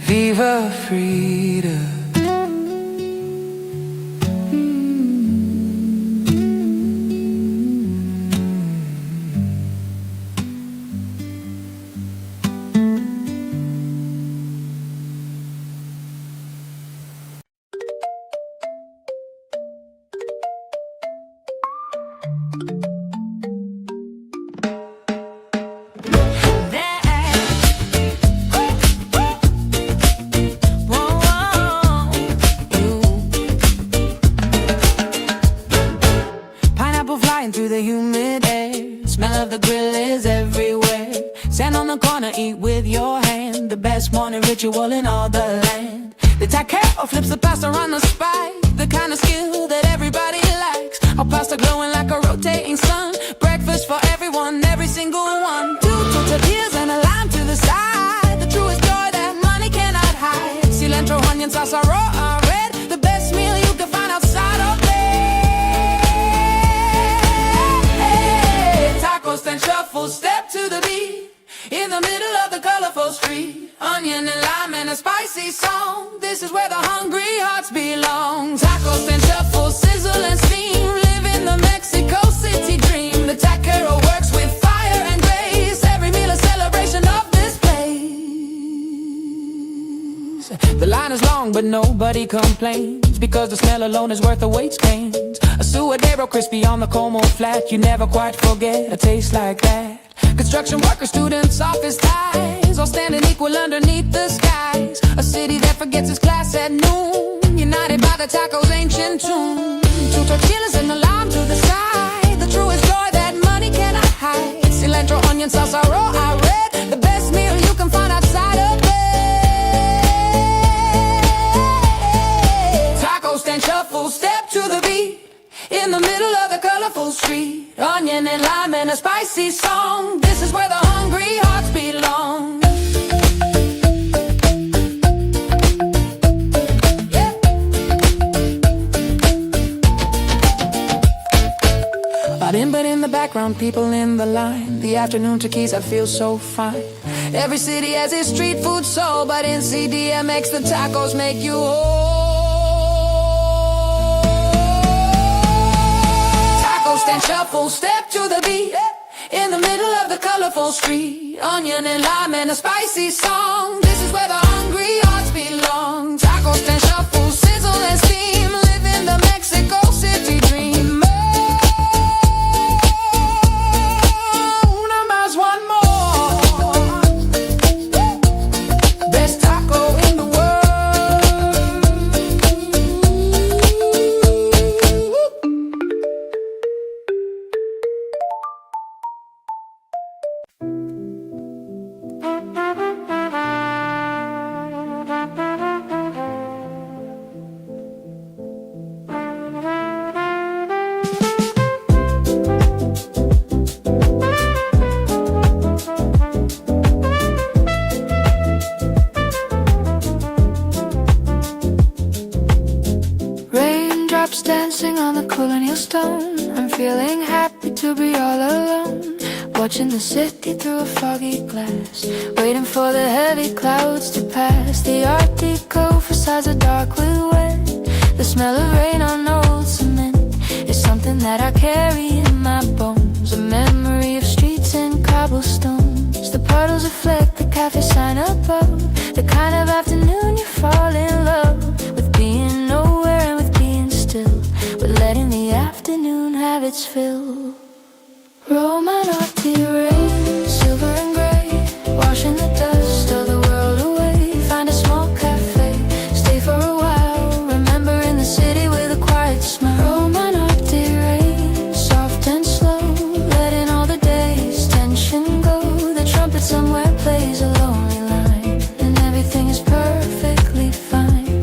Viva Frida. Through the humid air, smell of the grill is everywhere. Stand on the corner, eat with your hand, the best morning ritual in all the land. The taquero flips the pasta on the spike, the kind of skill that everybody likes. Our pasta glowing like a rotating sun, breakfast for everyone, every single one. Two tortillas and a lime to the side, the truest joy that money cannot hide. Cilantro, onion, salsa, raw, red, the best meal you can find outside of bed. And shuffle, step to the beat, in the middle of the colorful street. Onion and lime and a spicy song, this is where the hungry hearts belong. Tacos and shuffle, sizzle and steam, live in the Mexico City dream. The taquero works with fire and grace, every meal a celebration of this place. The line is long but nobody complains, because the smell alone is worth a weight's gains. A suadero real crispy on the Como flat. You never quite forget a taste like that. Construction workers, students, office ties, all standing equal underneath the skies. A city that forgets its class at noon, united by the taco's ancient tune. Two tortillas and a lime to the side, the truest joy that money cannot hide. Cilantro, onion, salsa, raw, I read, the best meal you can find outside of bed. Taco stand, shuffle, step to the beat, in the middle of the colorful street. Onion and lime and a spicy song, this is where the hungry hearts belong. Yeah. But in the background, people in the line, the afternoon tequilas, I feel so fine. Every city has its street food soul, but in CDMX the tacos make you whole. Taco stand, shuffle, step to the beat, in the middle of the colorful street. Onion and lime and a spicy song, this is where the hungry hearts belong. Taco stand, shuffle, sizzle and steam, live in the Mexico City dream. Dancing on the colonial stone, I'm feeling happy to be all alone. Watching the city through a foggy glass, waiting for the heavy clouds to pass. The Arctico facades are dark with wet. The smell of rain on old cement is something that I carry in my bones. A memory of streets and cobblestones. The puddles reflect the cafe sign above. The kind of afternoon you fall in love with, being nowhere and with being still, with letting the afternoon have its fill. Romanati rain, silver and grey, washing the dust of the world away. Find a small cafe, stay for a while, remembering the city with a quiet smile. Romanati rain, soft and slow, letting all the day's tension go. The trumpet somewhere plays a lonely line, and everything is perfectly fine.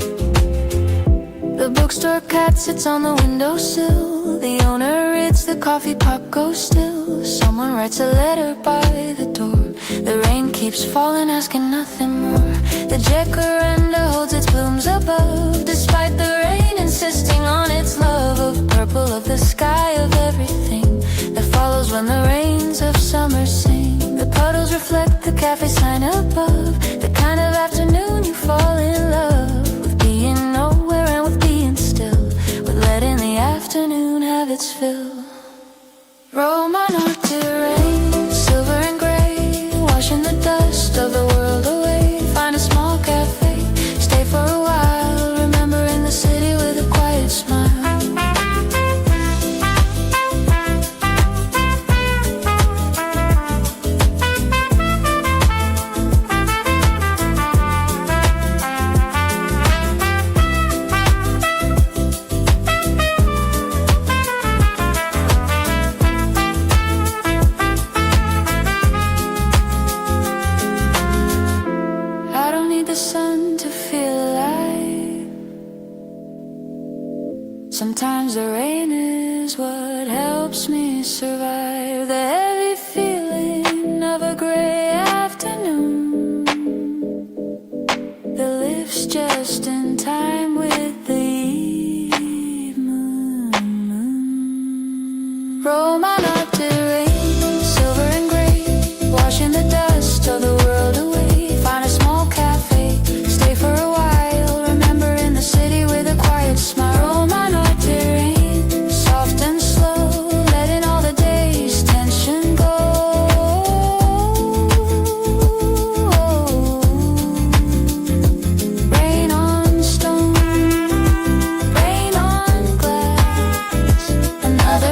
The bookstore cat sits on the windowsill. The owner reads the coffee pot goes still. Someone writes a letter by the door. The rain keeps falling, asking nothing more. The jacaranda holds its blooms above, despite the rain insisting on its love of purple, of the sky, of everything that follows when the rains of summer sing. The puddles reflect the cafe sign above, the kind of afternoon you fall in love with, being nowhere and with being still, with letting the afternoon have its fill. Romanati rain, silver and grey, washing the dust of the world away. Find a small cafe, stay for a while, remembering the city with a quiet smile. Sometimes the rain is what helps me survive the heavy feeling of a gray afternoon that lifts just in time with the eve moon. Romanati rain, silver and grey, washing the dust of the world away. Find a small cafe, stay for a while, remembering the city with a quiet smile. Another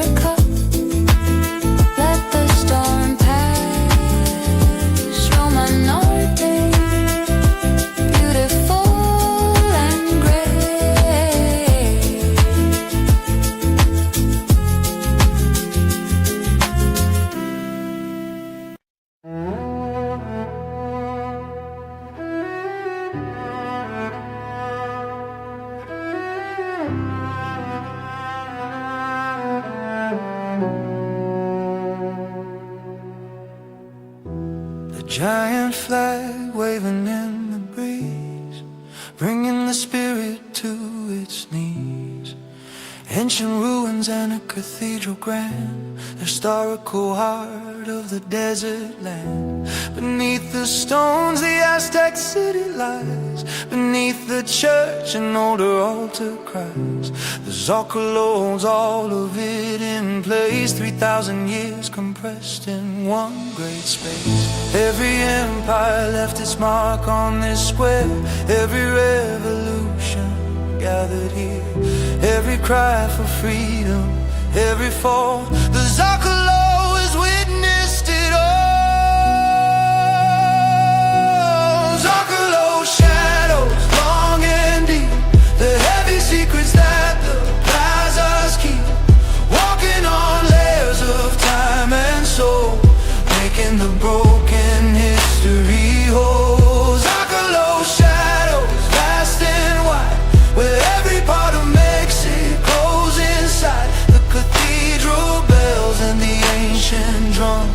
The giant flag waving in the breeze, bringing the spirit to its knees. Ancient ruins and a cathedral grand, the historical heart of the desert land. Beneath the stones the Aztec city lies, beneath the church an older altar cries. The Zocalo holds all of it in place, 3,000 years compressed in one great space. Every empire left its mark on this square, every revolution gathered here, every cry for freedom, every fall. The Zocalo has witnessed it all. Zocalo shadows long and deep, the heavy secrets that the plazas keep, walking on layers of time and soul, making the broken history whole. Zocalo shadows vast and wide, where every part of Mexico's inside, the cathedral bells and the ancient drum.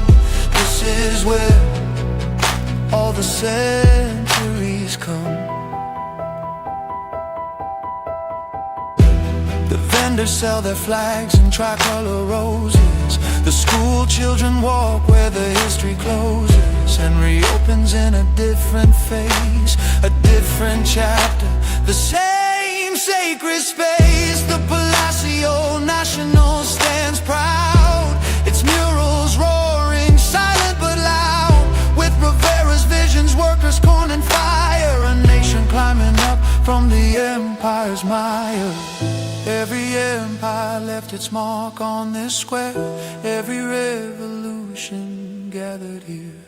This is where all the centuries come. The vendors sell their flags and tricolor roses, the school children walk where the history closes and reopens in a different phase, a different chapter, the same sacred space. The Palacio Nacional stands proud, its murals roaring, silent but loud, with Rivera's visions, workers, corn and fire, a nation climbing up from the empire's mire. Every empire left its mark on this square, every revolution gathered here,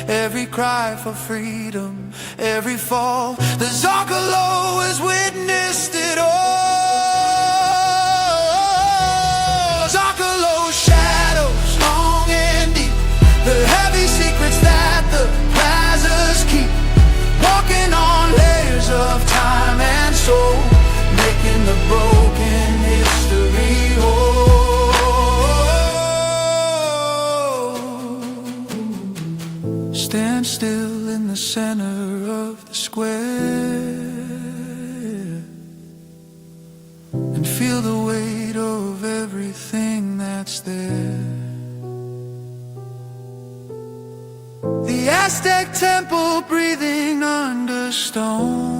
every cry for freedom, every fall. The Zocalo has witnessed it all. Zocalo shadows long and deep, the heavy secrets that the plazas keep, walking on layers of time and soul, making the broken history whole. Stand still in the center of the square and feel the weight of everything that's there. The Aztec temple breathing under stone.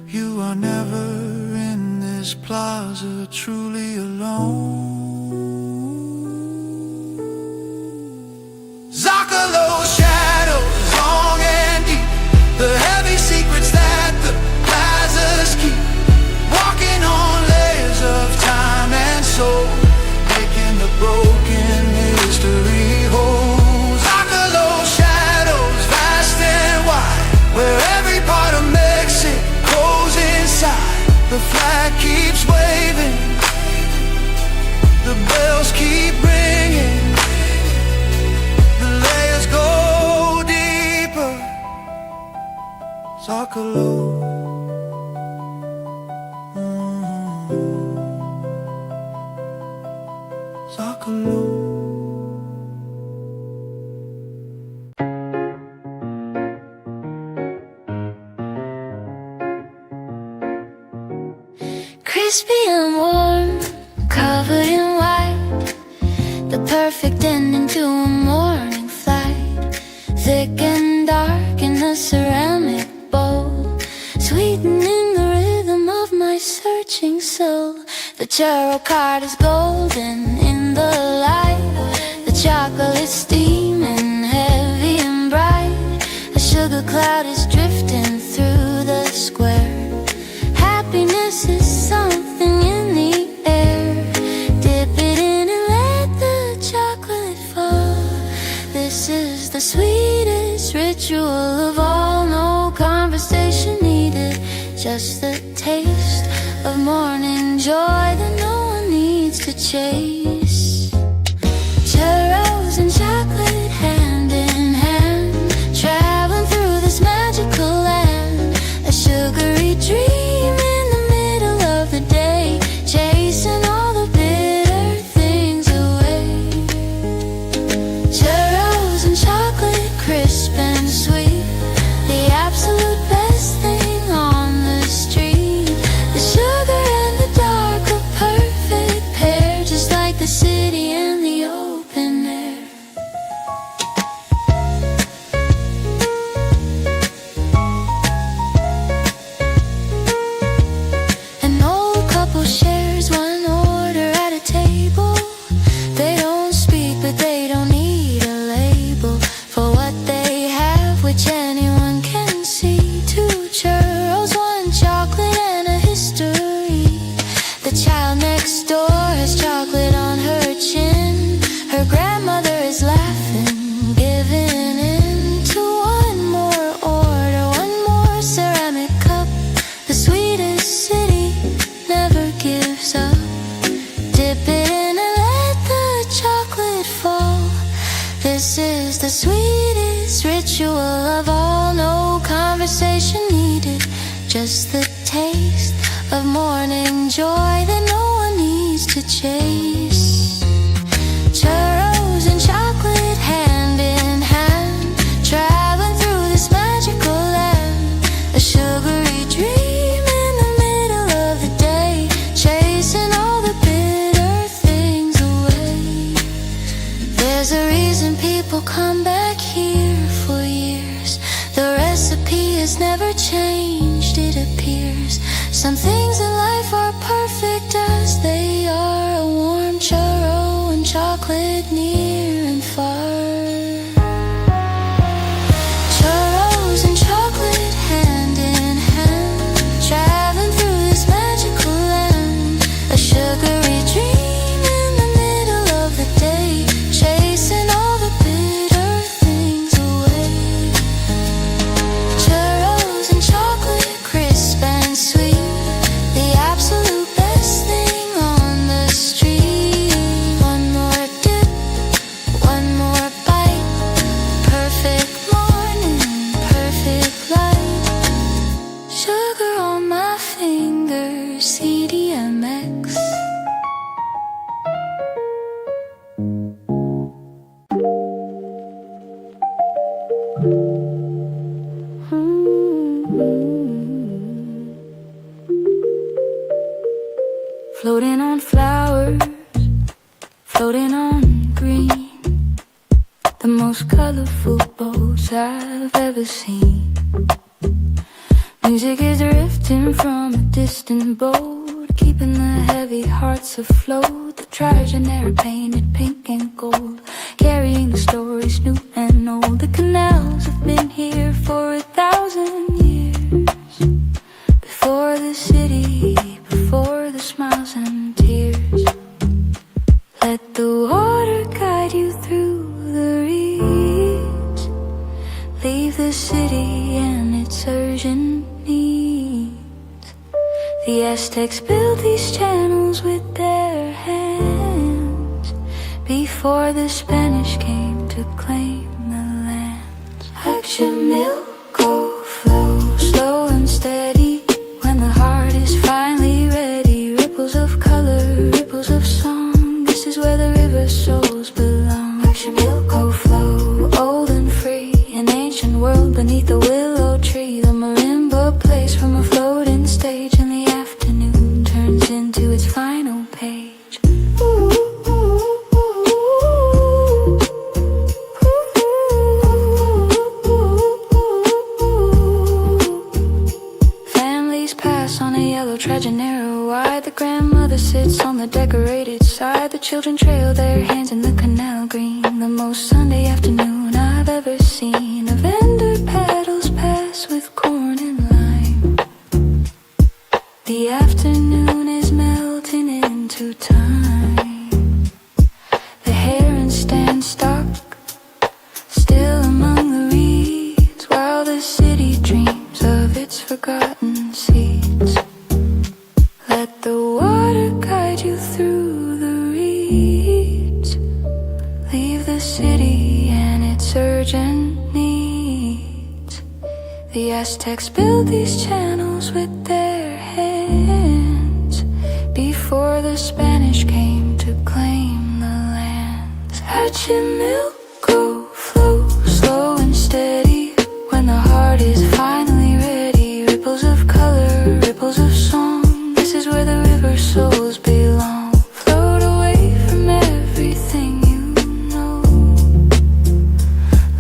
You are never in this plaza truly alone. Zocalo shadows long and deep, the heavy secrets that the plazas keep, walking on layers of time and soul, making the broken history whole. Zocalo shadows vast and wide, where every part of Mexico's inside, the flag keeps waving, the bells keep ringing, the layers go deeper. Zocalo. Zocalo. Crispy and warm, covered in white, the perfect ending to a morning flight. Thick and dark in the ceramic bowl, sweetening the rhythm of my searching soul. The tarot card is golden in the light, the chocolate steaming heavy and bright. A sugar cloud is drifting through the square. Happiness is something in the air. Dip it in and let the chocolate fall. This is the sweetest ritual of all. No conversation needed, just the taste of morning joy that no one needs to chase. Churros and chocolate hand in hand, traveling through this magical land. A sugary dream in the middle of the day, chasing all the big next door has chocolate on her chin. Her grandmother is laughing, giving in to one more order, one more ceramic cup. The sweetest city never gives up. Dip it in and let the chocolate fall. This is the sweetest ritual of all. No conversation needed, just the taste of morning joy that no one needs to chase. Churros and chocolate hand in hand, traveling through this magical land. A sugary dream in the middle of the day, chasing all the bitter things away. There's a reason people come back here for years. The recipe has never changed, it appears. Some things in life are perfect as they are. A warm churro and chocolate near and far. Churros and chocolate hand in hand, traveling through this magical land. A sugary dream in the middle of the day, chasing all the bitter things away. Churros and chocolate, crisp and sweet, the absolute best thing on the street. One more dip, one more bite, perfect morning, perfect light. Sugar on my fingers, CDMX. Floating on flowers, floating on green, the most colorful boats I've ever seen. Music is drifting from a distant boat, keeping the heavy hearts afloat. The trigenera painted pink and gold, carrying the stories new and old. The canals have been here for 1,000 years. Before the city, before the smiles and tears. Let the water guide you through the reeds. Leave the city and its urgent needs. The Aztecs built these channels with their hands before the Spanish came to claim the lands. Let your milk go flow, slow and steady. When the heart is finally ready, ripples of color, ripples of song. This is where the river souls belong. Let your milk go flow, old and free. An ancient world beneath the willow tree. The marimba plays from a floating stage, and the afternoon turns into its final page. Ooh, ooh, ooh, ooh. Families pass on a yellow Trajanero wide. The grandmother sits on the decorated side. The children trail their hands in the canal green. The most Sunday afternoon I've ever seen. A vendor paddles past with corn and lime. The afternoon is melting into time. The herons stand stock, still among the reeds, while the city dreams of its forgotten seeds. Let the water guide you through the reeds. Leave the city and its urgent needs. The Aztecs built these channels with their hands before the Spanish came to claim the lands. Let your milk go flow, slow and steady. When the heart is finally ready, ripples of color, ripples of song. This is where the river souls belong. Float away from everything you know.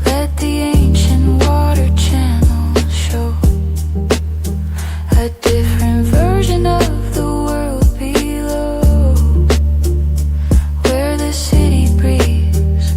Let the ancient water channels show a different version of the world below, where the city breathes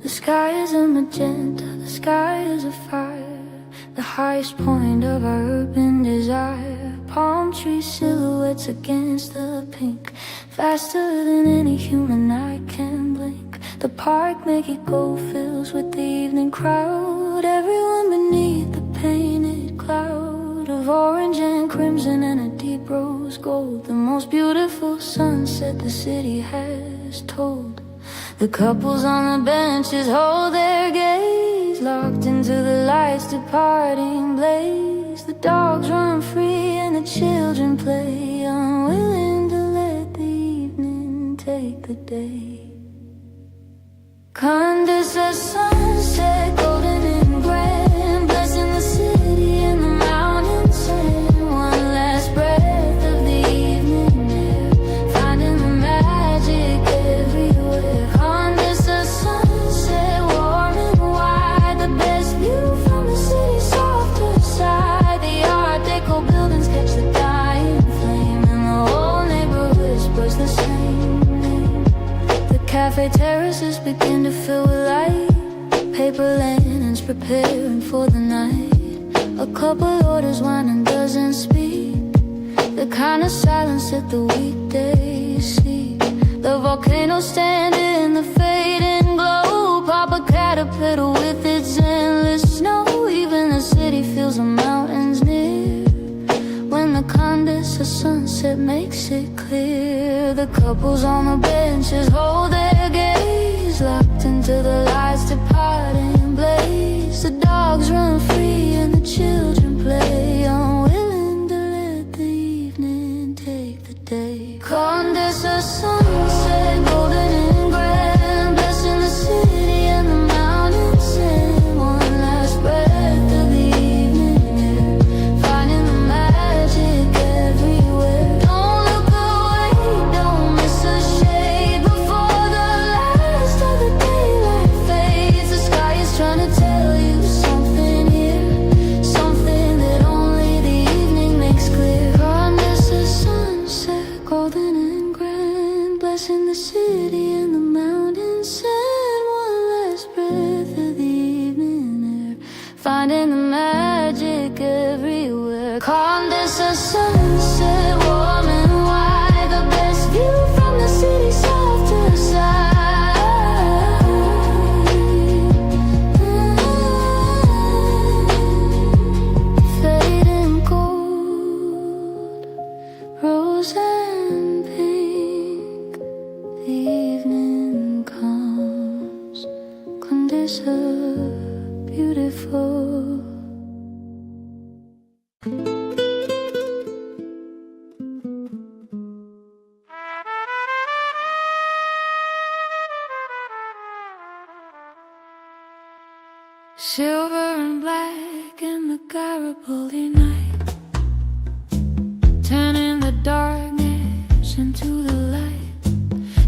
The sky is a magenta, the sky is a fire, the highest point of our urban desire. Palm tree silhouettes against the pink, faster than any human eye can blink. The park Mexico fills with the evening crowd, everyone beneath the painted cloud of orange and crimson and a deep rose gold. The most beautiful sunset the city has told. The couples on the benches hold their gaze, locked into the lights departing blaze. The dogs run free and the children play, unwilling to let the evening take the day. Condes a sunset, golden and grand, blessing the city and the mountains sand. One last breath of the evening air, finding the magic everywhere. Condes a sunset, warm and wide, the best view from the city's softer side. The Art Deco buildings catch the dying flame, and the whole neighborhood whispers the same name. The cafe terraces begin to fill with light, paper linens preparing for the night. A couple orders wine and doesn't speak, the kind of silence that the weekdays seek. The volcano stand in the fading glow, pop a caterpillar with its endless snow. Even the city feels the mountains near when the Condesa sunset makes it clear. The couples on the benches hold their gaze, locked into the lights departing blaze. The dogs run free and the children play, unwilling to let the evening take the day. Condesa sunset, golden and grand, blessing the city and the mountains sand. One last breath of the evening air, finding the magic everywhere. Don't look away, don't miss a shade before the last of the daylight fades. The sky is trying to tell you something here, something that only the evening makes clear. Condesa sunset, golden and grand, blessing the city and the mountains sand. One last breath of the evening air, finding the magic everywhere. Condesa sunset, warm and wide, the best view from the city's softer side. Fading gold, rose and pink, the evening comes. Condesa, beautiful. Silver and black in the Garibaldi night, turning the darkness into the light,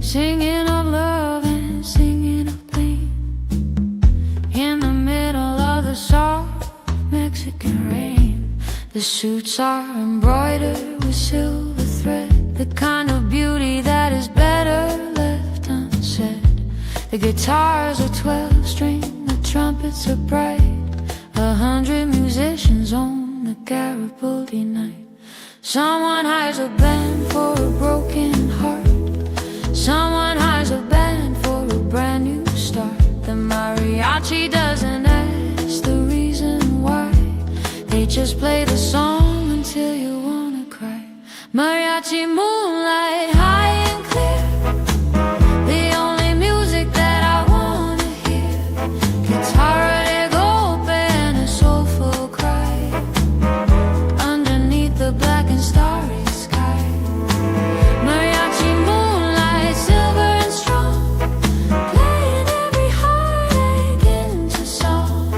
singing of love and singing of pain. In the middle of the soft Mexican rain, the suits are embroidered with silver thread, the kind of beauty that is better left unsaid. The guitars are 12-string, the trumpets are bright, 100 musicians on the Garibaldi night. Someone hires a band for a broken heart, someone hires a band for a brand new start. The mariachi doesn't ask the reason why, they just play the song until you wanna cry. Mariachi moonlight, high and clear, the only music that I wanna hear. Guitarra de golpe and a soulful cry, underneath the black and starry sky. Mariachi moonlight, silver and strong, playing every heartache into song.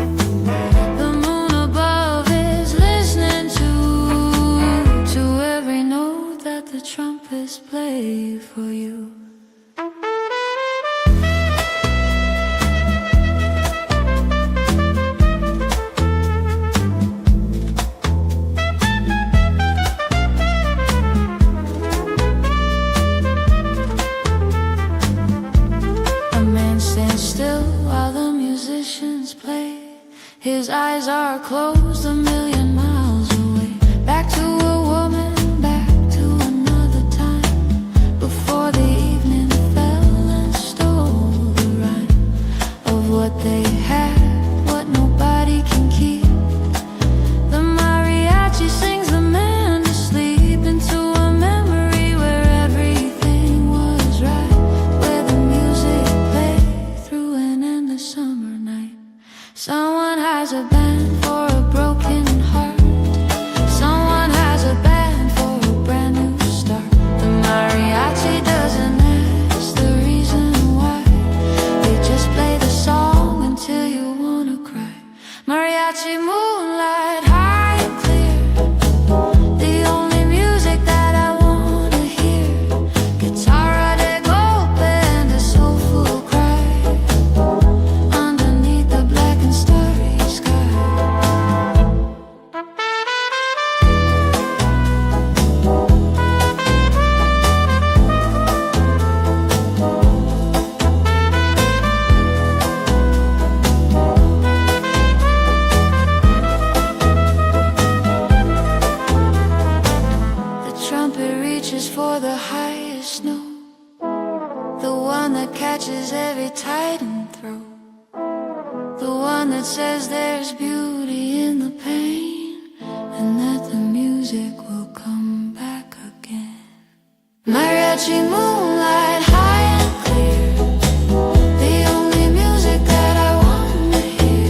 The moon above is listening to every note that the trumpets play His eyes are closed a million miles away. Back to a woman, back to another time, before the evening fell and stole the rhyme of what they had, what nobody can keep. The mariachi sings the man to sleep into a memory where everything was right, where the music played through an endless summer night. Someone has a band for a broken heart. Someone has a band for a brand new start. The mariachi doesn't ask the reason why. They just play the song until you wanna cry. Mariachi moonlight, high and clear, the only music that I wanna hear. Guitarra de golpe and a soulful cry underneath the black and starry sky. The trumpet reaches for the highest note, the one that catches every tightened throat, the one that says there's beauty in the pain, and that the music will come back again. Mariachi moonlight, high and clear, the only music that I wanna hear.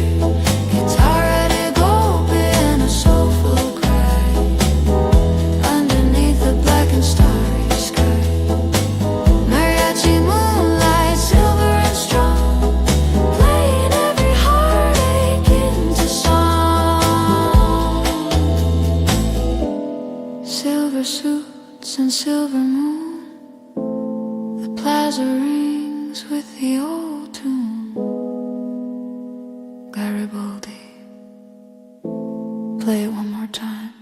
Guitarra de golpe and a soulful cry underneath the black and starry sky. Mariachi moonlight, silver and strong, playing every heartache into song. Silver suits and silver moon, the plaza rings with the old tune. Garibaldi, play it one more time.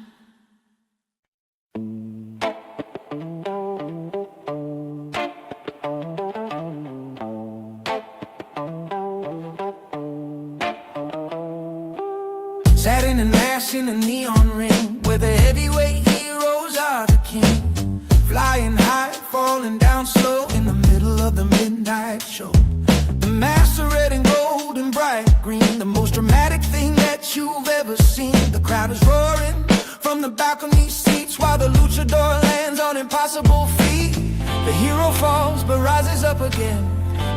Sat in an ash in a neon ring, where the heavyweight heroes are the king. Flying high, falling down slow in the middle of the midnight show. The masks are red and gold and bright green, the most dramatic thing that you've ever seen. The crowd is roaring from the balcony seats while the luchador lands on impossible feet. The hero falls but rises up again.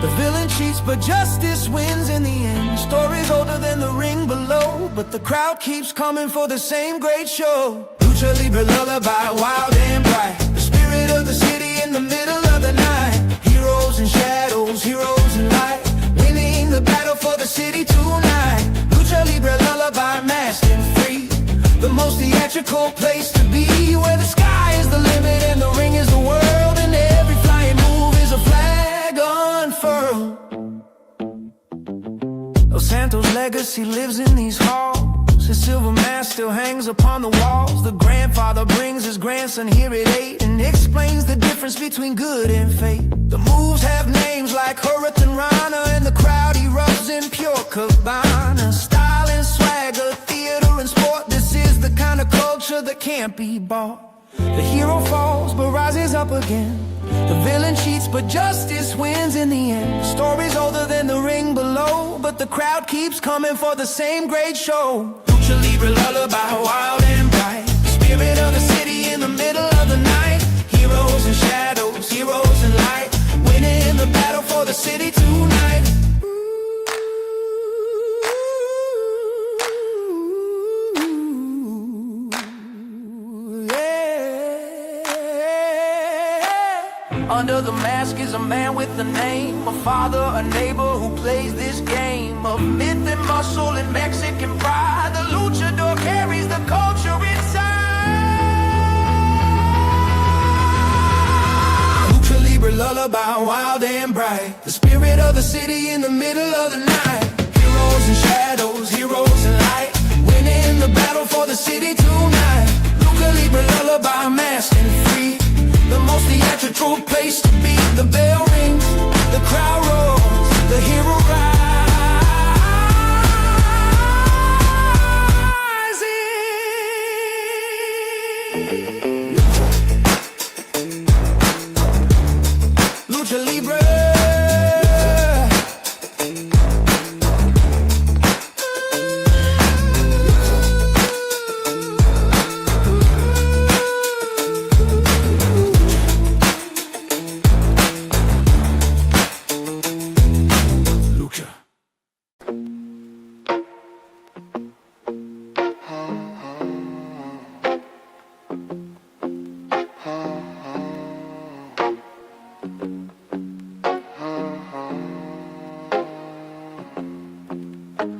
The villain cheats but justice wins in the end. Stories older than the ring below, but the crowd keeps coming for the same great show. Lucha Libre lullaby, wild and bright, the spirit of the city in the middle of the night. Heroes and shadows, heroes and light, winning the battle for the city tonight. Lucha Libre lullaby, masked and free, the most theatrical place to be, where the sky is the limit and the ring is the world, and every flying move is a flag unfurled. Los Santos' legacy lives in these halls. His silver mask still hangs upon the walls. The grandfather brings his grandson here at 8 and explains the difference between good and fate. The moves have names like Hurricane Rana, and the crowd erupts in pure cabana. Style and swagger, theater and sport, this is the kind of culture that can't be bought. The hero falls but rises up again. The villain cheats but justice wins in the end. Stories older than the ring below, but the crowd keeps coming for the same great show. Lucha Libre lullaby, wild and bright, the spirit of the city in the middle of the night. Heroes and shadows, heroes and light, winning the battle for the city tonight. Under the mask is a man with a name, a father, a neighbor who plays this game of myth and muscle and Mexican pride. The luchador carries the culture inside. Lucha Libre lullaby, wild and bright, the spirit of the city in the middle of the night. Heroes and shadows, heroes and light, winning the battle for the city tonight. Lucha Libre lullaby, masked and free, the most theatrical place to be. The bell rings, the crowd roars, the hero rides.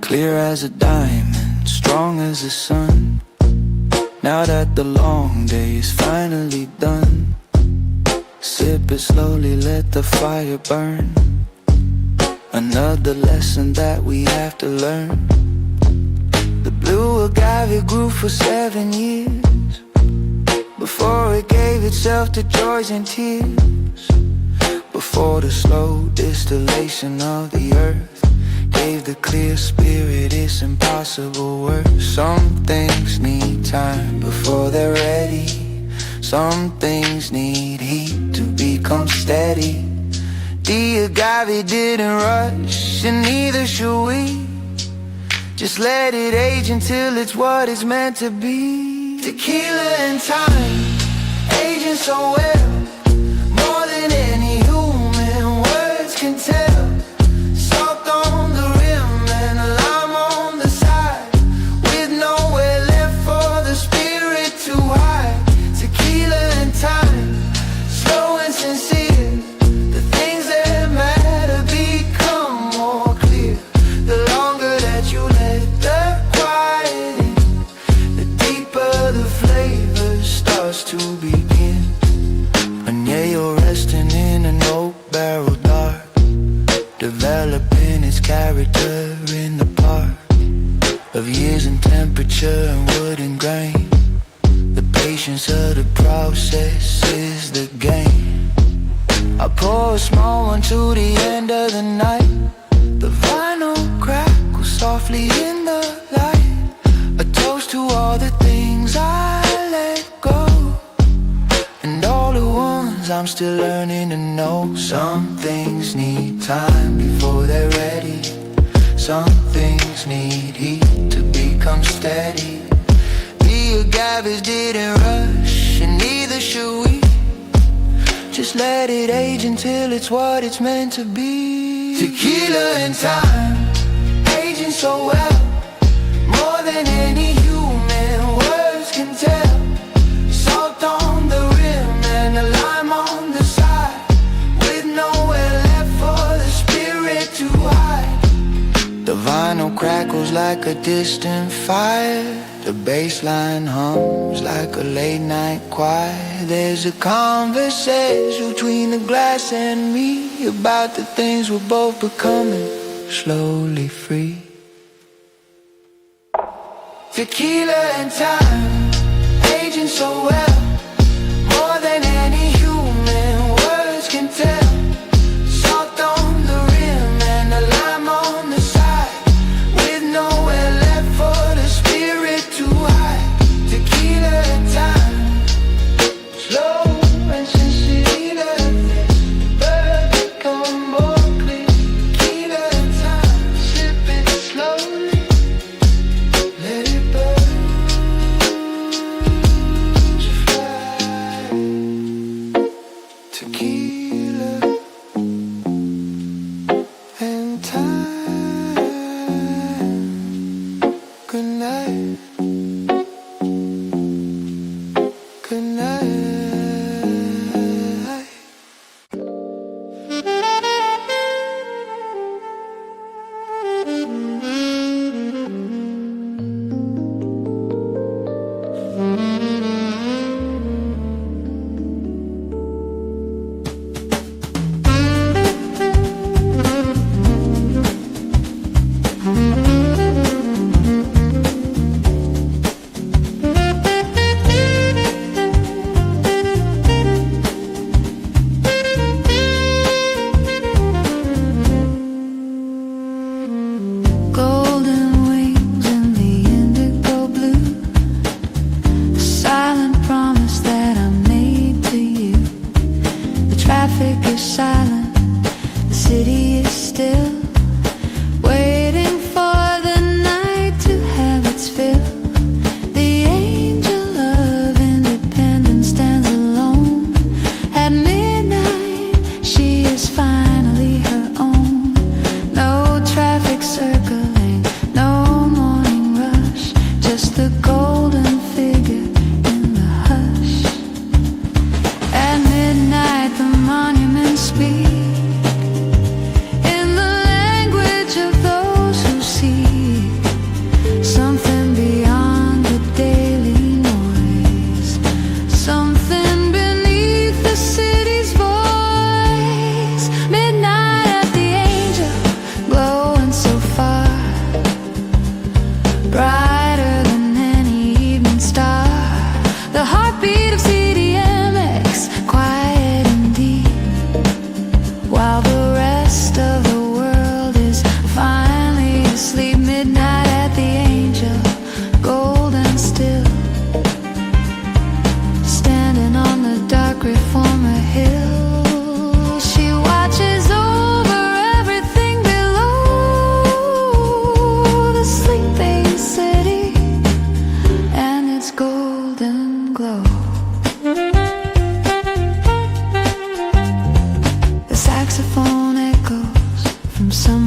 clear as a diamond, strong as the sun. Now that the long day is finally done, sip it slowly, let the fire burn. Another lesson that we have to learn. The blue agave grew for 7 years before it gave itself to joys and tears. Before the slow distillation of the earth gave the clear spirit its impossible worth. Some things need time before they're ready. Some things need heat to become steady. The agave didn't rush, and neither should we. Just let it age until it's what it's meant to be. Tequila and time, aging so well, more than any human words can tell. Salt on the rim and a lime on the side, with nowhere left for the spirit to hide. Tequila and time, slow and sincere, the things that matter become more clear. The longer that you let the quiet in, the deeper the flavor starts to begin. And yeah, you're resting in an oak barrel dark, developing its character in the park of years and temperature and wood and grain. The patience of the process is the game. I pour a small one to the end of the night. The vinyl crackles softly in the light. A toast to all the things I let go, and all the ones I'm still learning to know. Some things need time before they're ready. Some things need heat to become steady. The agaves didn't rush, and neither should we. Just let it age until it's what it's meant to be. Tequila and time, aging so well, more than any human words can tell. Salt on the rim and a lime on the side, with nowhere left for the spirit to hide. The vinyl crackles like a distant fire. The bass line hums like a late night choir. There's a conversation between the glass and me about the things we're both becoming slowly free. Tequila and time, aging so well, more than any human words can tell. Salt on the rim and a lime on the side, with nowhere left for the spirit to hide. Tequila and time, slow and sincere, but become more clear. Tequila and time, sip it slowly, let it burn. Just fly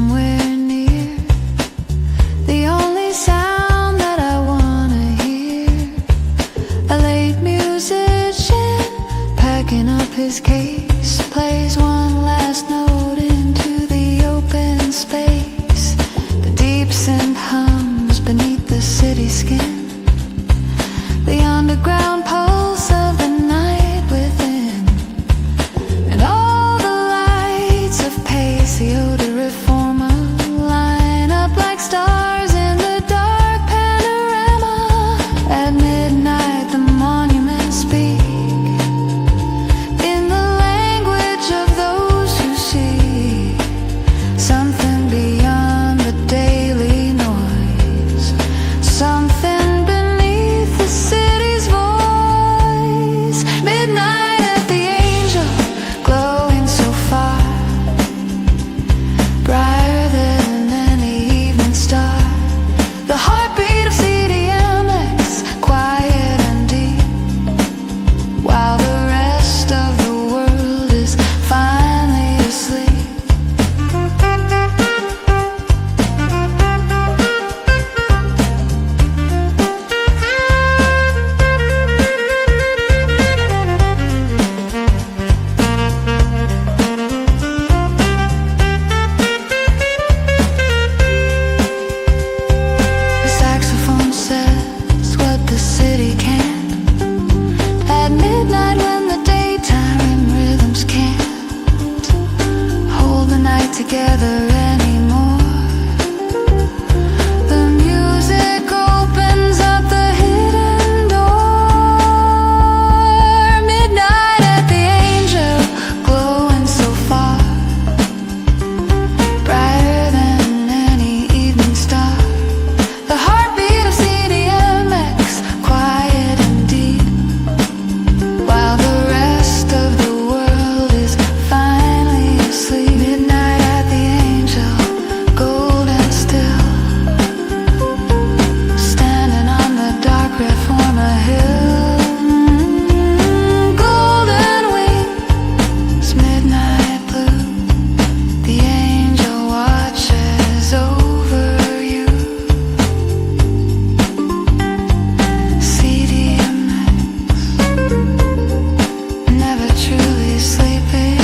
somewhere near. The only sound that I wanna hear, a late musician packing up his case, plays one last note into the open space. The deep synth hums beneath the city skin, the underground pulse of the night within, and all the lights of pace, the odorous forma line up like stars in the dark panorama. At midnight the monuments speak in the language of those who see something beyond the daily noise, something beneath the city's voice. Midnight at the Angel, glowing so far, brighter than any evening star. The heartbeat of CDMX, quiet and deep, while the rest of the world is finally asleep. The saxophone says what the city can't. At midnight when the daytime rhythms can't hold the night together anymore, the music opens up the hidden door. Midnight at the Angel, glowing so far, brighter than any evening star. The heartbeat of CDMX, quiet and deep, while the rest of the world is finally asleep. Midnight at the Angel, gold and still, standing on the dark Reformer hill. Golden wings, midnight blue, the angel watches over you. CDMX, never truly sleeping.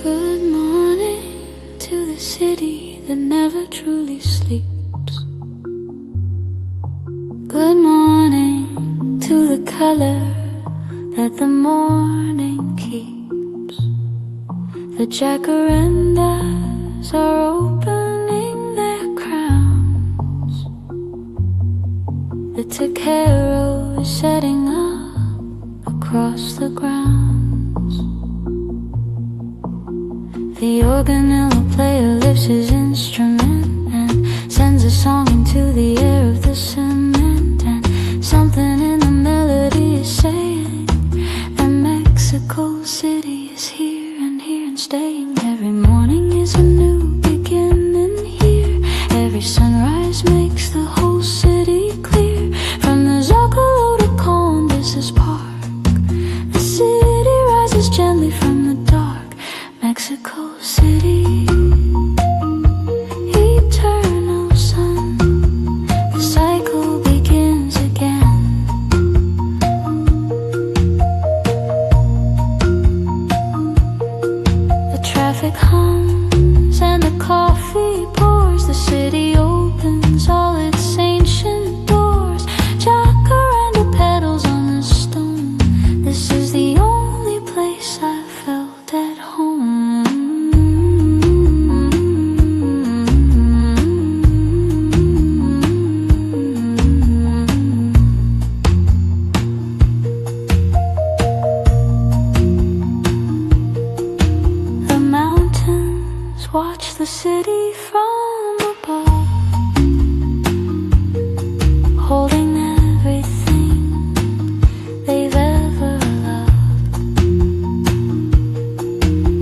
Good morning to the city that never truly sleeps. Good morning to the color that the morning keeps. The jacarandas are opening their crowns. The taquero is setting up across the grounds. The organella player lifts his instrument and sends a song into the air of the cement. And something in the melody is saying that Mexico City is here and staying. Every morning is a new beginning here. Every sunrise makes the whole city clear. From the Zocalo to Condes's Park, the city rises gently from the dark. Mexico City, eternal sun, just watch the city from above, holding everything they've ever loved.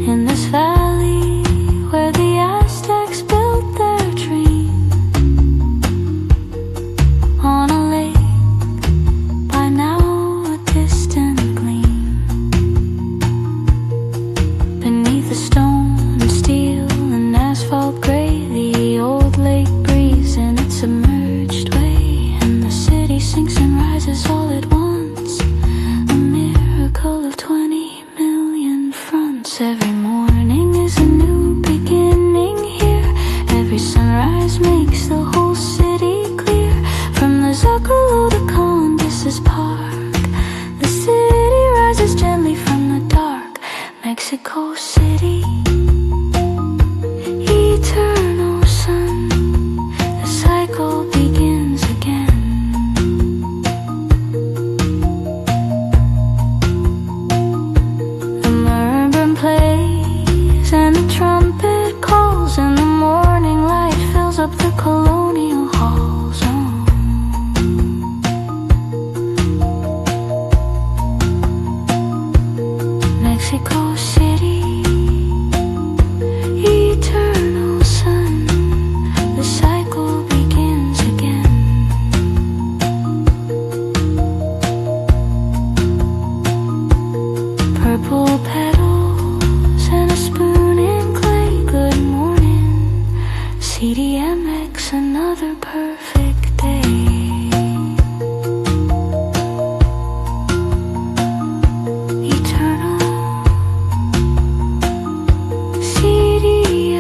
In this valley where the Aztecs built their dream, on a lake by now a distant gleam, beneath the stone and steel and asphalt gray, the old lake breathes in its submerged way, and the city sinks and rises all at once, a miracle of 20 million fronts. Every morning is a new beginning here, every sunrise makes the whole city clear, from the Zocalo to Condes's Park, the city rises gently from the dark. Mexico City, eternal sun, the cycle begins again. The marimba plays and the trumpet calls, and the morning light fills up the colonial halls. Mexico City, eternal sun, the cycle begins again. Purple petals and a spoon in clay. Good morning, CDMX, another perfect day. Eternal CDMX,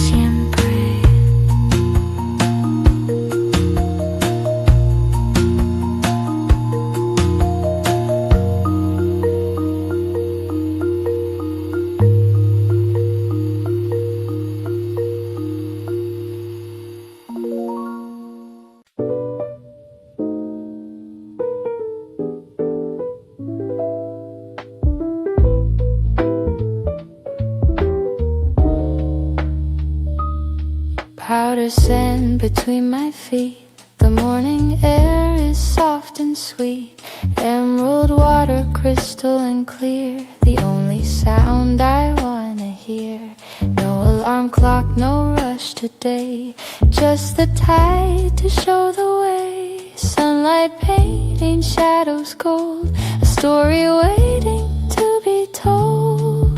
siempre. Powder sand between my feet, the morning air is soft and sweet, emerald water crystal and clear, the only sound I wanna hear. No alarm clock, no rush today, just the tide to show the way. Sunlight painting shadows gold, a story waiting to be told.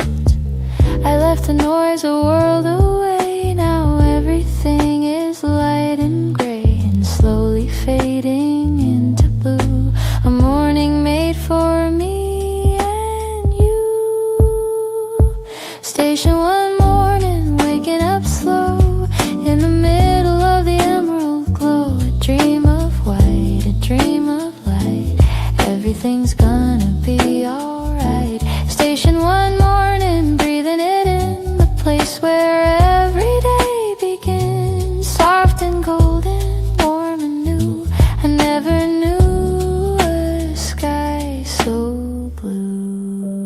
I left the noise a world away, now everything is light and gray and slowly fading into blue. A morning made for me and you. Station one morning, waking up slow in the middle of the emerald glow. A dream of white, a dream of light. Everything's gonna be alright. Station one morning, breathing it in, the place where every day begins. Soft and golden, warm and new. I never knew a sky so blue.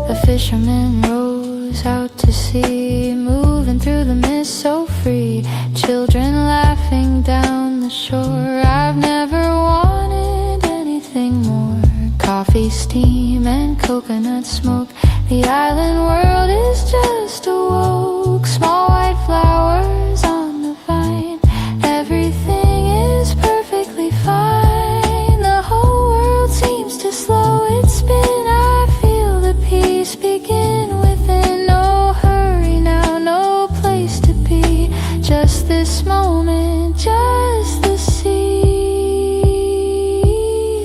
The fisherman rows out to sea, moving through the mist so free. Children laughing down the shore. I've never wanted anything more. Coffee, steam, and coconut smoke. The island world is just awoke. Small white flowers on the vine. Everything is perfectly fine. The whole world seems to slow its spin. I feel the peace begin within. No hurry now, no place to be. Just this moment, just the sea.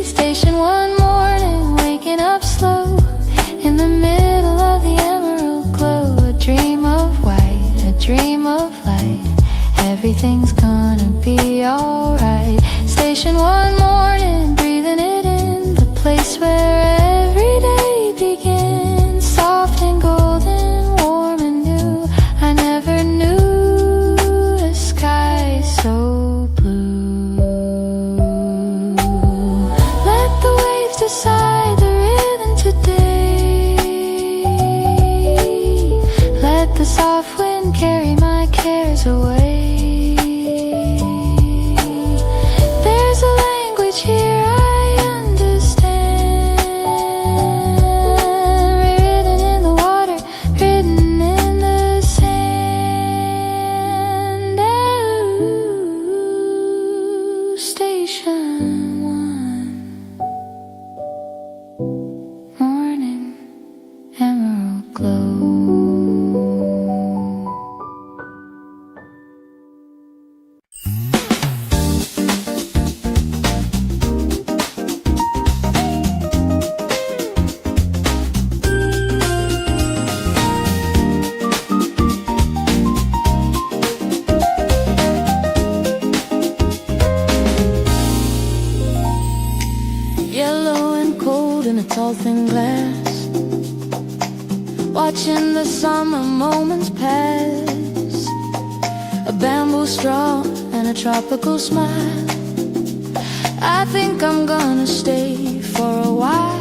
Station one morning, waking up slow in the middle of the emerald glow. A dream of white, a dream of light. Everything's gonna be alright. Station one morning, breathing it in, the place where every day begins. Soft and golden, warm and new. I never knew a sky so blue. Let the waves decide the rhythm today. soft wind carry my cares away. There's a language here I understand, written in the water, written in the sand. Ooh, Station 1, morning emerald glow. Yellow and cold in a tall thin glass, watching the summer moments pass. A bamboo straw and a tropical smile. I think I'm gonna stay for a while.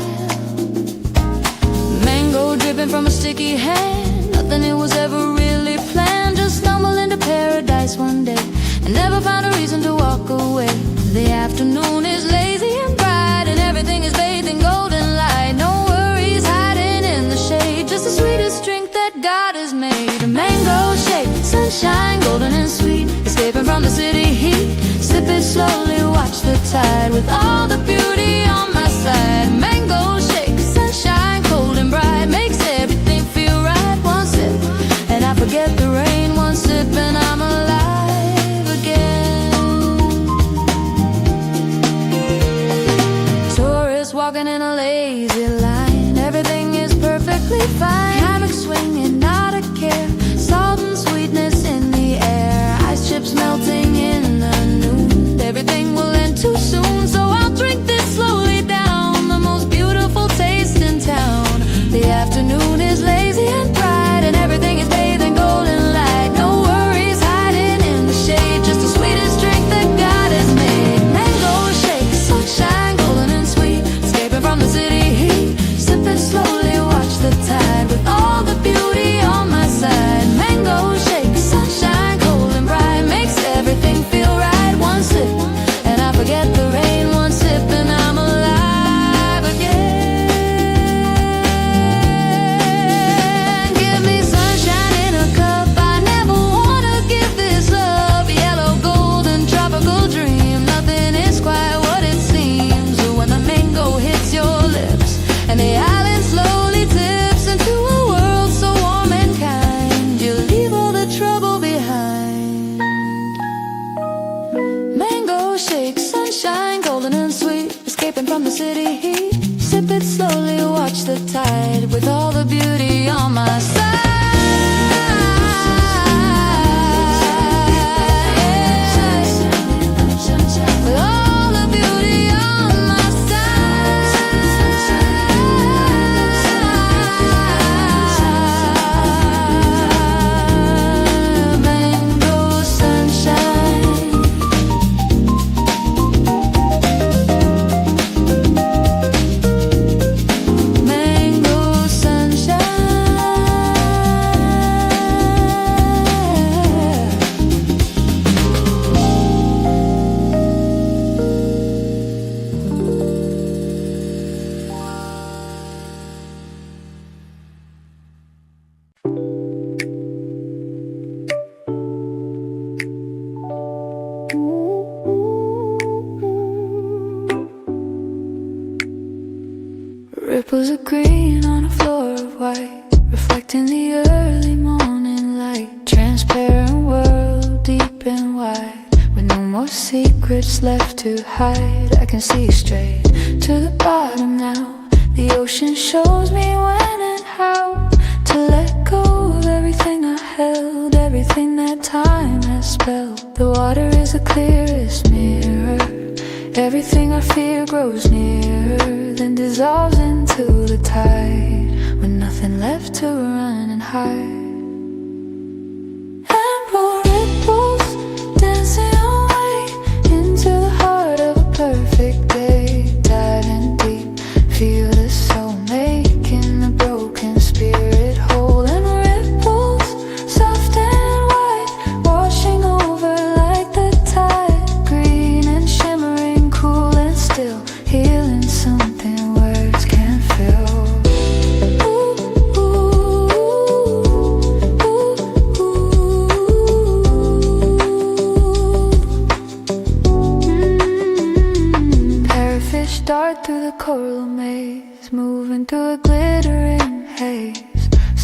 Mango dripping from a sticky hand, nothing it was ever really planned. Just stumbled into paradise one day and never found a reason to walk away. The afternoon is lazy and bright, and everything is bathed in golden light. No worries hiding in the shade, just the sweetest drink that God has made. A mango shake, sunshine, golden and sweet, escaping from the city heat. Sip it slowly, watch the tide, with all the beauty on my side. Mango shake, sunshine, cold and bright, makes everything feel right. One sip, and I forget the rain. One sip, and I'm alive again. Tourists walking in a lazy line, everything is perfectly fine. Hammock swinging, not a care, salt and sweetness in the air. Ice chips melting in the noon, everything will end too soon. So I'll drink this slowly down, the most beautiful taste in town. The afternoon is lazy and bright, and everything is bathed in golden light. No worries hiding in the shade, just the sweetest drink that God has made. Mango shake, sunshine, golden and sweet, escaping from the city heat. Sip it slowly, watch the tide, with all the beauty on my side. Mango shake, sunshine, cold and bright, makes everything feel right. One sip, and I forget the rain. One sip, and I'm alive again. Give me sunshine in a cup, I never wanna give this up. Yellow, golden, tropical dream, nothing is quite what it seems. When the mango hits your lips, and the island slowly tips into a world so warm and kind, you leave all the trouble behind. Mango shake, sunshine, golden and sweet, escaping from the city heat. Sip it slowly, watch the tide, with all the beauty on my side. With all the beauty on my side. Mango sunshine. Mango sunshine. Ripples of green on a floor of white, reflecting the early morning light. Transparent world, deep and wide, with no more secrets left to hide. I can see straight to the bottom now. The ocean shows me when and how to let go of everything I held, everything that time has spelled. The water is the clearest mirror. Everything I fear grows nearer, then dissolves into the tide, with nothing left to run and hide. Ample ripples dancing away into the heart of a perfect day. Diving deep, feel the soul making the broken spirit whole. And ripples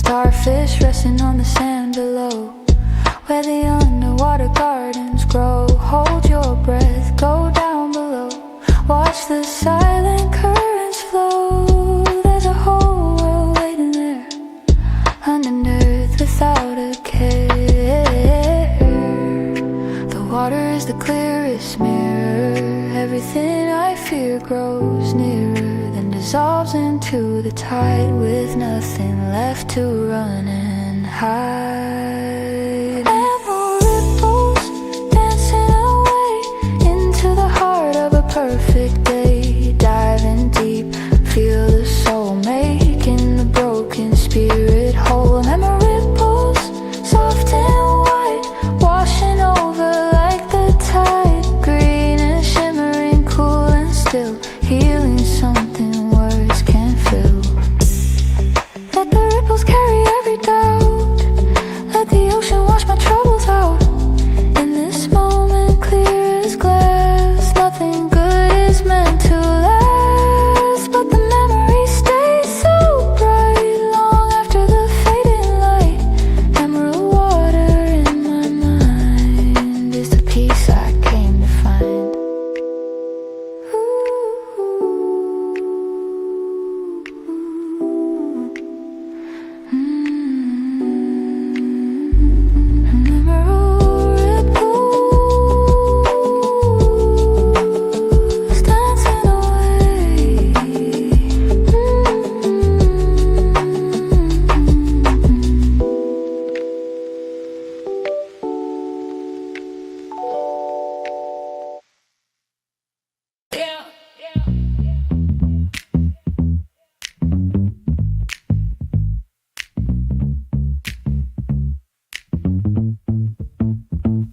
Starfish resting on the sand below, where the underwater gardens grow. Hold your breath, go down below, watch the silent currents flow. There's a whole world waiting there, underneath without a care. The water is the clearest mirror, everything I fear grows nearer, then dissolves into the tide with nothing left to run and hide. Emerald ripples dancing away into the heart of a perfect day. Diving deep, feel the soul making the broken spirit whole. Emerald ripples, soft and white, washing over like the tide. Green and shimmering, cool and still, healing something words can't fill. Let the ripples carry every doubt, let the ocean wash my troubles out. In this moment, clear as glass, nothing good is meant to last, but the memory stays so bright long after the fading light. Emerald water in my mind is the peace I came to find. Emerald ripples dancing away.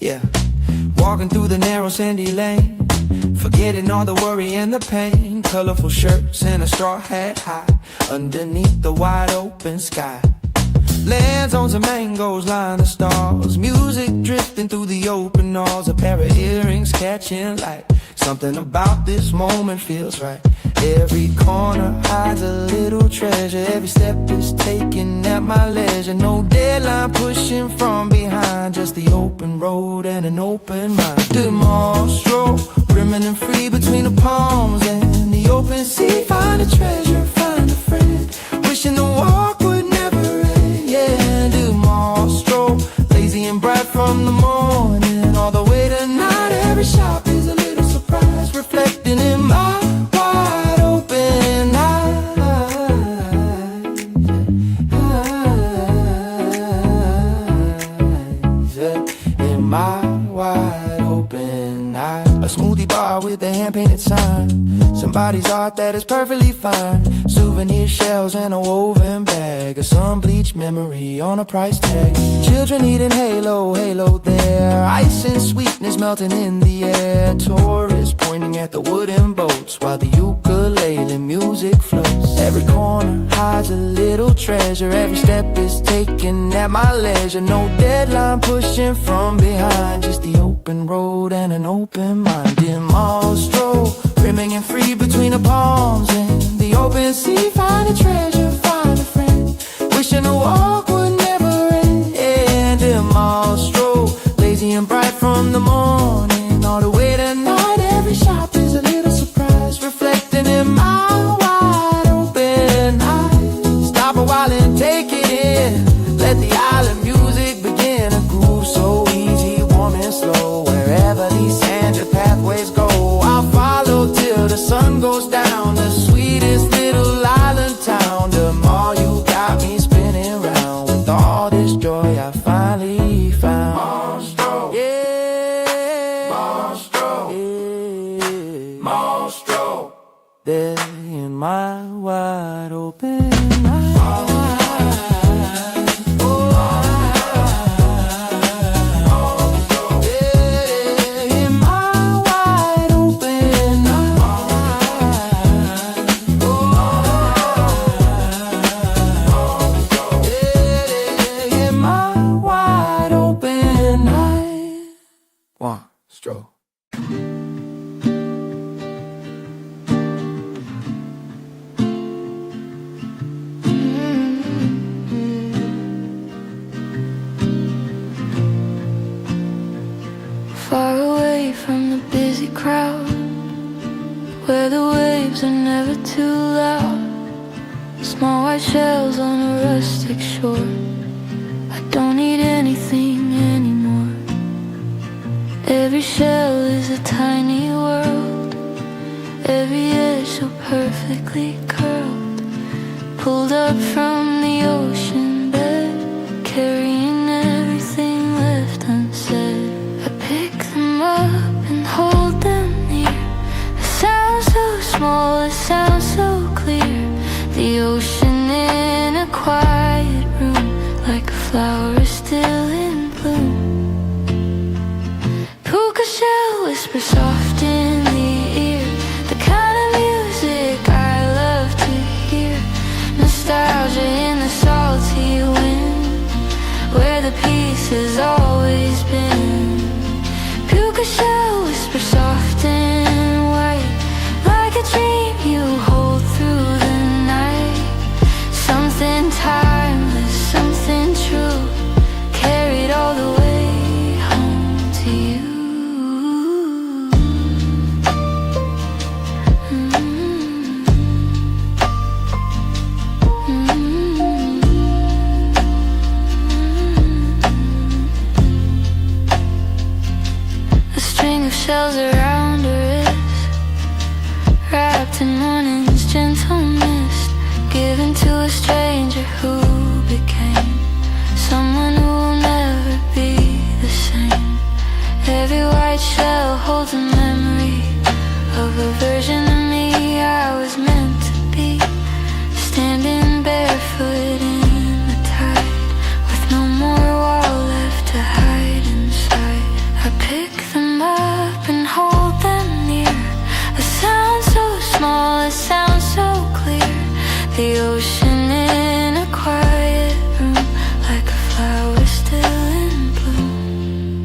Yeah, walking through the narrow sandy lane, forgetting all the worry and the pain. Colorful shirts and a straw hat high underneath the wide open sky. Lands on some mangoes line the stars, music drifting through the open walls. A pair of earrings catching light, something about this moment feels right. Every corner hides a little treasure, every step is taken at my leisure. No deadline pushing from behind, just the open road and an open mind. The mall stroll, brimming and free between the palms and the open sea. Find a treasure, find a friend, wishing the walk would never end. Yeah, the mall stroll, lazy and bright from the morning all the way to night. Every shop is a little surprise, reflecting in my wide open eyes. In my wide open eyes. A smoothie bar with a hand-painted sign, somebody's art that is perfectly fine. Souvenir shells and a woven bag, a sun-bleached memory on a price tag. Children eating halo, halo there, ice and sweetness melting in the air. Tourists pointing at the wooden boats while the ukulele music floats. Every corner hides a little treasure, every step is taken at my leisure. No deadline pushing from behind, just the open road and an open mind. In mall stroll, brimming and free between the palms and the open sea. Find a treasure, find a friend, wishing the walk would never end. And in mall stroll, lazy and bright from the morning all the way to night. Every shop is a little surprise, reflecting in my wide open eyes. Stop a while and take it in, let the island music begin. A groove so easy, warm and slow, wherever these sanded pathways go. I'll follow till the sun goes down, the sweetest little island town. The more you got me spinning round with all this joy I finally found. Monstro, yeah, Monstro, yeah, Monstro. There in my wide open eyes. Monstro. crowd where the waves are never too loud. Small white shells on a rustic shore. I don't need anything anymore. Every shell is a tiny world, every edge so perfectly curled, pulled up from the ocean bed, carrying everything left unsaid. I pick them up and hold them near. A sound so small, a sound so clear. The ocean in a quiet room, like a flower still in bloom. Puka shell whisper soft in the ear, the kind of music I love to hear. Nostalgia in the salty wind, where the peace has always been. Puka shell whisper soft and white, like a dream you hold through the night. Something timeless, something true, carried all the way home to you. A string of shells around her wrist, wrapped in morning's gentle mist, given to a stranger who became someone who will never be the same. Every white shell holds a memory of a version of me I was meant to be, standing barefoot in the tide, with no more wall left to hide inside. I pick them up and hold them near. A sound so small, a sound so clear. The ocean in a quiet room, like a flower still in bloom.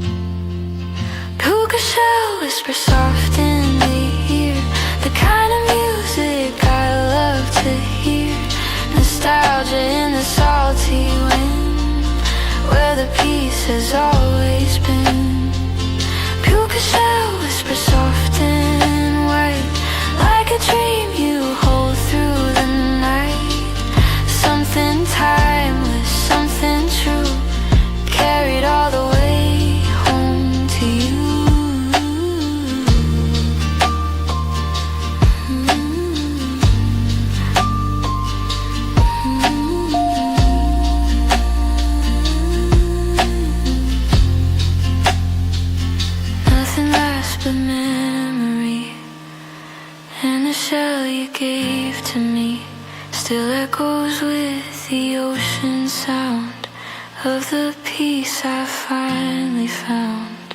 Puka shell whisper soft in the ear, the kind of music I love to hear. Nostalgia in the salty wind, where the peace has always been. Puka shell whisper soft and white, like a dream you hold through the night. Something timeless, something true, carried all the way home to you. Nothing lasts but memory, and the shell you gave to me still echoes with the ocean sound of the peace I finally found.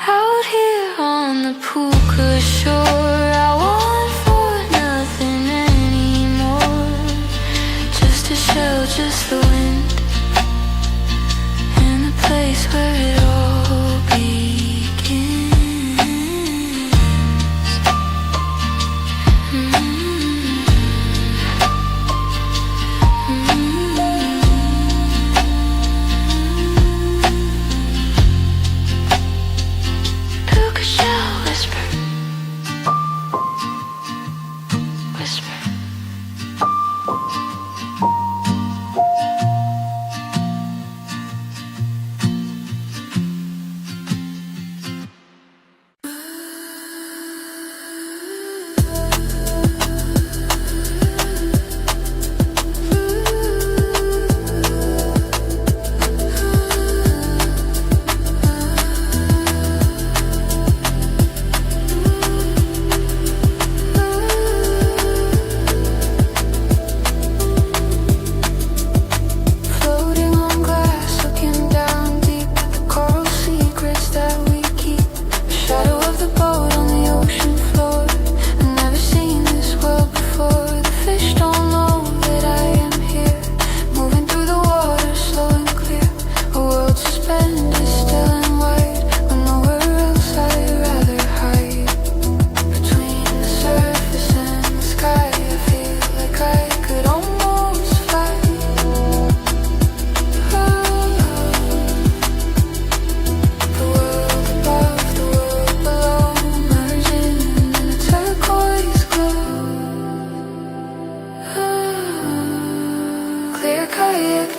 Out here on the Puka shore, I want for nothing anymore, just a shell, just the wind, and the place where it all begins. Puka shell whisper, whisper.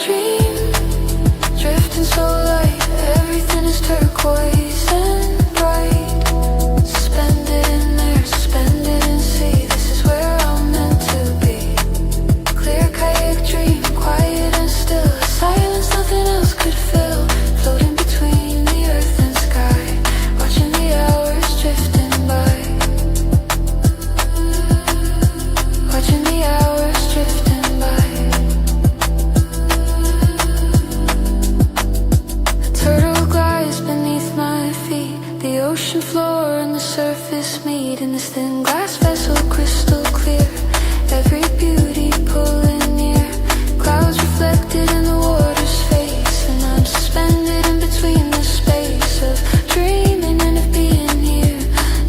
dream, drifting so light, everything is turquoise and bright. Suspend it in there, suspend it in sea, this is where I'm meant to be. Clear kayak dream, quiet and still, a silence nothing else could fill. Floating between the earth and sky, watching the hours drifting by. Watching the hours drifting by. The turtle glides beneath my feet, the ocean floor and the surface meet in this thin glass vessel, crystal clear. Every beauty pulling near, clouds reflected in the water's face, and I'm suspended in between the space of dreaming and of being here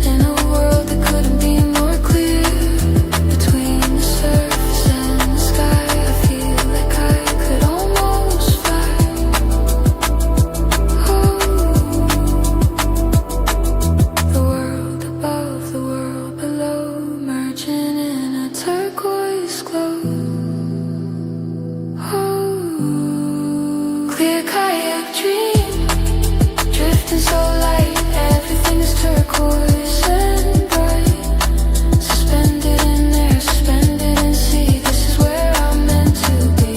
in a world that couldn't be more clear. Between the surface and the sky, I feel like I could almost fly. The world above, the world below, merging in a turquoise glow. Clear kayak dream, drifting so light, everything is turquoise and bright. Suspended in there, suspended in sea, this is where I'm meant to be.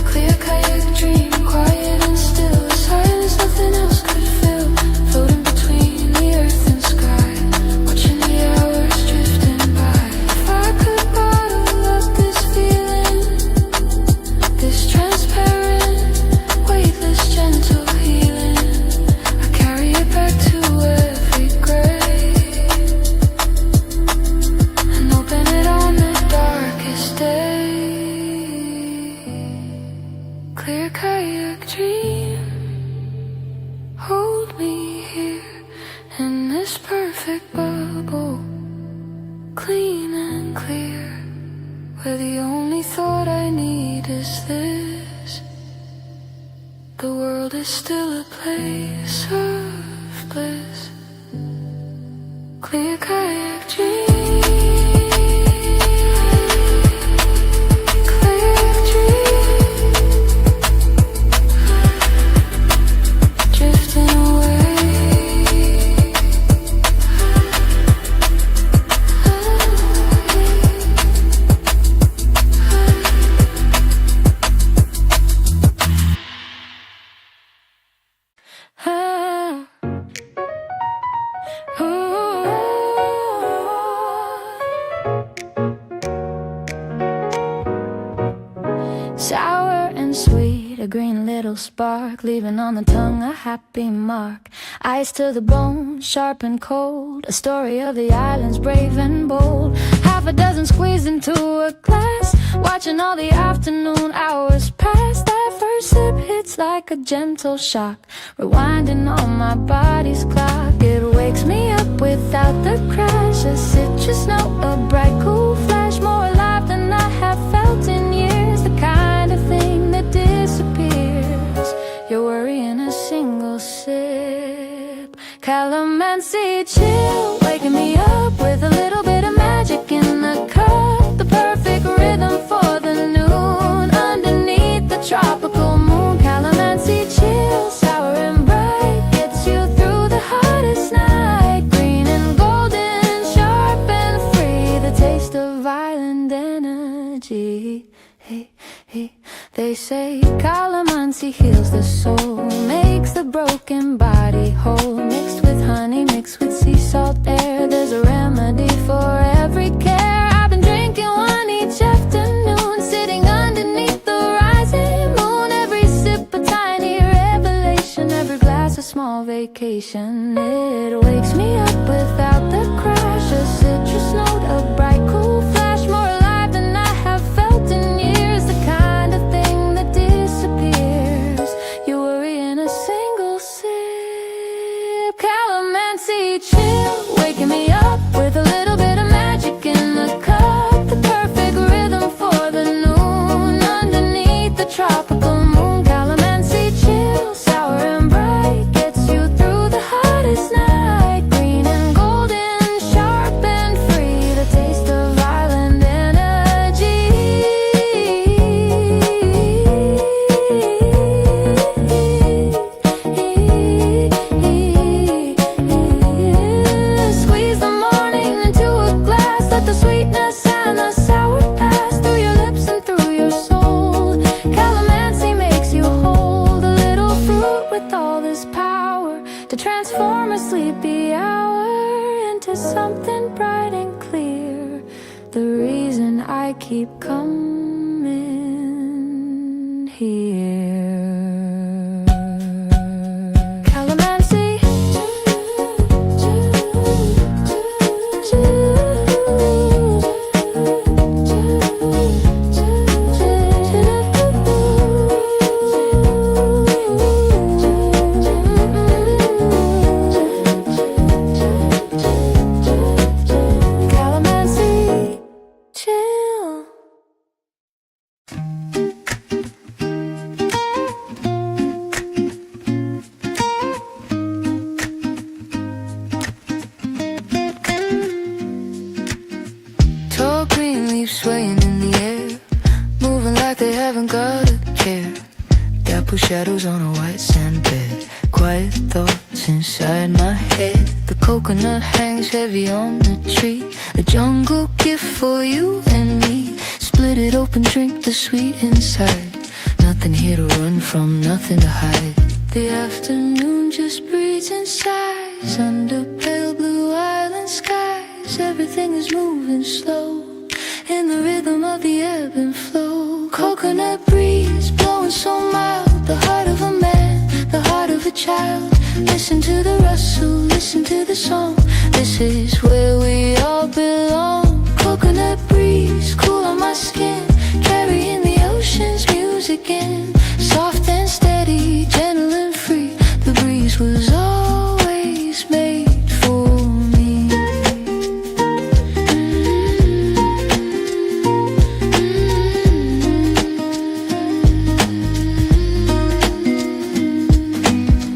Clear kayak dream, quiet and still, a silence nothing else could fill. Floating between the earth and sky, watching the hours drifting by. If I could bottle up this feeling, this transparent, weightless, gentle healing, I carry it back to every grave and open it on the darkest day. Clear kayak dream, hold me here in this perfect bubble, clean and clear, where the only thought I need is this: the world is still a place of bliss. Clear kayak dream, kayak dream, drifting away. Sour and sweet, a green little spark, leaving on the tongue a happy mark. Ice to the bone, sharp and cold, a story of the islands brave and bold. Half a dozen squeezed into a glass, watching all the afternoon hours pass. That first sip hits like a gentle shock, rewinding on my body's clock. It wakes me up without the crash, a citrus note, a bright cool flash, more alive than I have felt in years. The kind of thing that disappears, your worry in a single sip. Calamansi chill, waking me up with a little bit of magic in the cup. The perfect rhythm for the noon, underneath the tropical moon. Calamansi chill, sour and bright, gets you through the hottest night. Green and golden, sharp and free, the taste of violent energy. Hey, hey. They say calamansi heals the soul, makes the broken body whole. Mixed with honey, mixed with sea salt air, there's a remedy for every care. I've been drinking one each afternoon, sitting underneath the rising moon. Every sip a tiny revelation, every glass a small vacation. It wakes me up without the crash, a citrus note, a bright cool flash, more alive than I have felt in years. The kind of thing that disappears, you worry in a single sip. Calamansi chill, waking me up with a little bit of magic in the cup. The perfect rhythm for the noon, underneath the tropical moon. Calamansi chill, sour and bright, gets you through the hottest night. Green and golden, to transform a sleepy hour into something bright and clear. The reason I keep coming here. Calamansi. Calamansi, chill. Tall green leaves swaying in the air, moving like they haven't got a care. Dapple shadows on a white sand bed, quiet thoughts inside my head. The coconut hangs heavy on the tree, a jungle gift for you and me. Split it open, drink the sweet inside. Nothing here to run from, nothing to hide. The afternoon just breathes and sighs under pale blue island skies. Everything is moving slow in the rhythm of the ebb and flow. Coconut breeze blowing so mild, the heart of a man, the heart of a child. Listen to the rustle, listen to the song. This is where we all belong. Coconut breeze cool on my skin, carrying the ocean's music in. Soft and steady, gentle and free. The breeze was always made for me.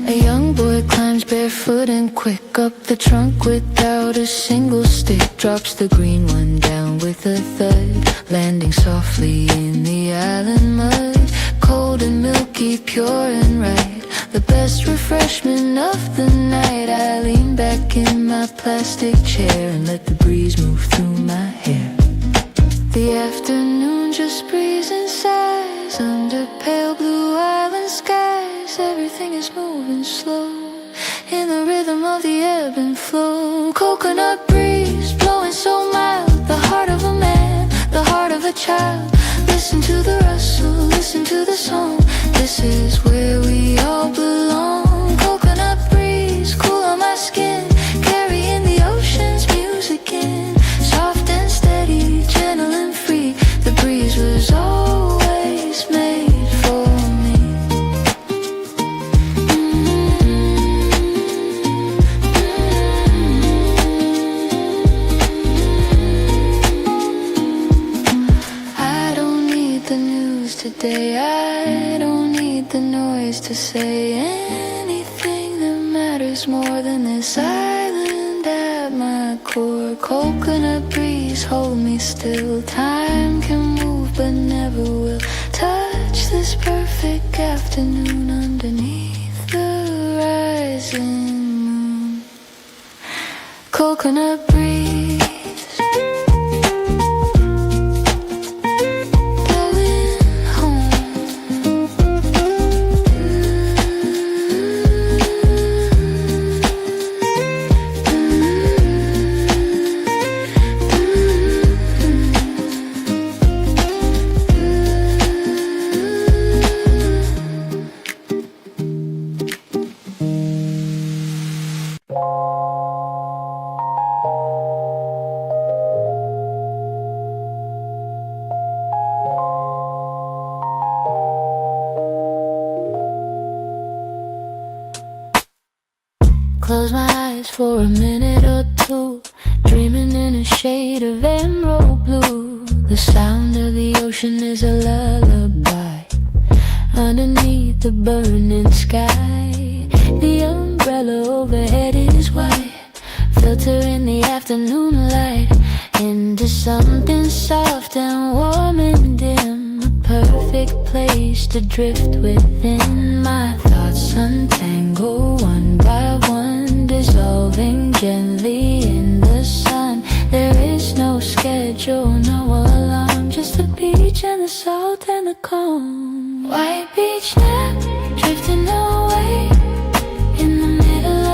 A young boy climbs barefoot and quick up the trunk without a single stick. Drops the green one down with a thud, landing softly in the island mud. Cold and milky, pure and right, the best refreshment of the night. I lean back in my plastic chair and let the breeze move through my hair. The afternoon just breathes and sighs under pale blue island skies. Everything is moving slow in the rhythm of the ebb and flow. Coconut breeze blowing so mild, the heart of a man, the heart of a child. Listen to the rustle, listen to the song. This is where we all belong. Coconut breeze cool on my skin, carrying the ocean's music in. Soft and steady, gentle and free. The breeze was always made for me. I don't need the news today, I don't need the noise to say anything that matters more than this island at my core. Coconut breeze, hold me still. Time can move but never will touch this perfect afternoon underneath the rising moon. Coconut breeze blowing home. Close my eyes for a minute or two, dreaming in a shade of emerald blue. The sound of the ocean is a lullaby underneath the burning sky. The umbrella overhead is white, filtering the afternoon light into something soft and warm and dim. A perfect place to drift within. My thoughts untangle one by one, dissolving gently in the sun. There is no schedule, no alarm, just the beach and the salt and the calm. White beach nap, drifting away in the middle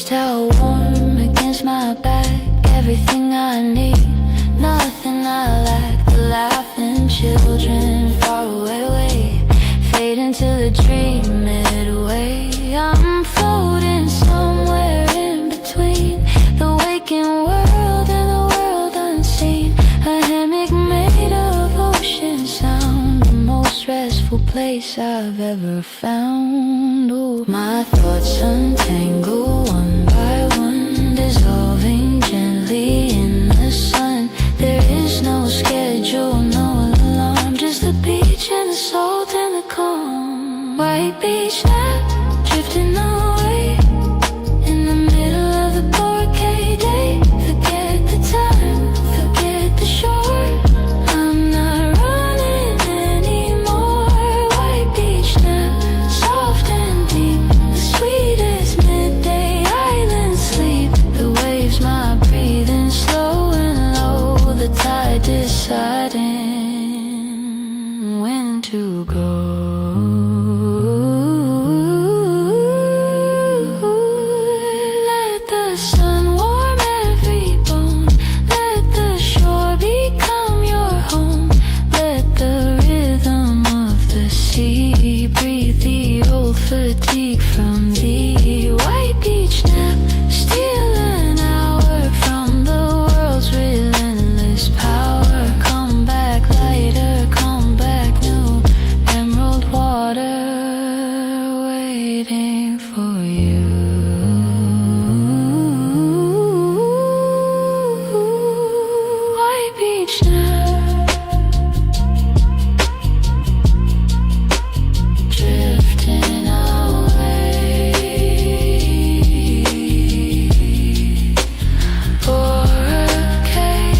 beach towel warm against my back. Everything I need, nothing I lack. The laughing children far away, away. Fade into the dream midway. I'm floating somewhere in between the waking world and the world unseen. A hammock made of ocean sound, the most restful place I've ever found. Oh, my thoughts untangle one by one, dissolving gently in the sun. There is no schedule, no alarm, just the beach and the salt and the calm. White beach now, drifting away in the middle of the bouquet day. Forget the time, forget the shore. I'm not running anymore. White beach now, soft and deep, the sweetest midday island sleep. The waves, my breathing slow and low. The tide deciding when to go. Let the sun warm every bone. Let the shore become your home. Let the rhythm of the sea breathe the old fatigue from the white beach nap. Steal an hour from the world's relentless power. Come back lighter, come back new. Emerald water waiting for you. White beach now, drifting away for a cake.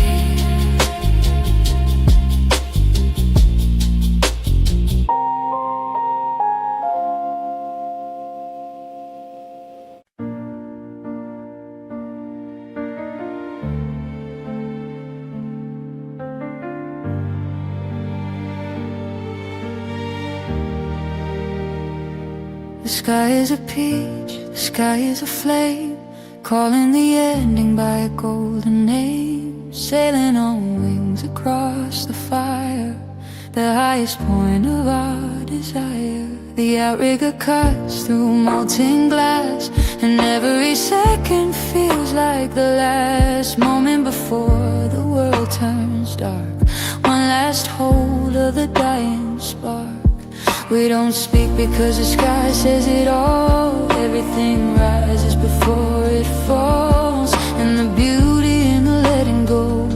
The sky is a peach, the sky is a flame, calling the ending by a golden name, sailing on wings across the fire, the highest point of our desire. The outrigger cuts through molten glass, and every second feels like the last moment before the world turns dark. One last hold of the dying spark. We don't speak because the sky says it all. Everything rises before it falls, and the beauty in the letting go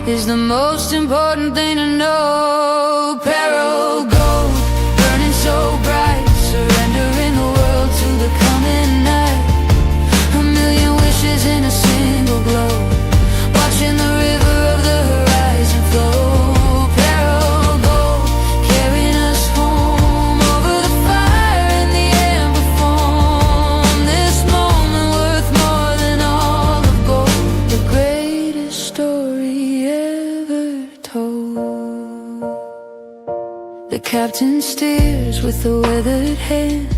is the most important thing to know. Peril gold, burning so bright, surrendering the world to the coming night. A million wishes in a single glow, watching the river of the horizon flow. The captain steers with a weathered hand,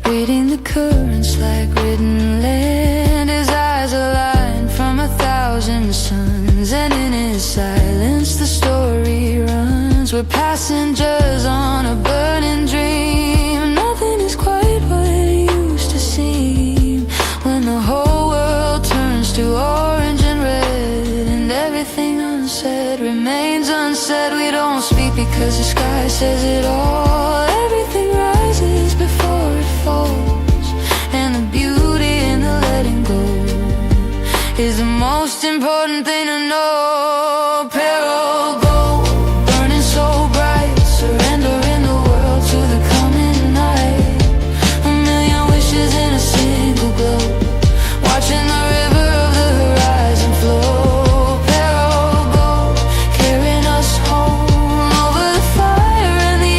reading the currents like written land. His eyes align from 1,000 suns, and in his silence the story runs. We're passengers on a burning dream. Nothing is quite what it used to seem when the whole world turns to orange and red, and everything unsaid remains unsaid. We don't speak because the sky says it all. Everything rises before it falls, and the beauty in the letting go is the most important thing to know. Peril gold, burning so bright, surrendering the world to the coming night. A million wishes in a single glow, watching the river of the horizon flow. Peril gold, carrying us home over the fire and the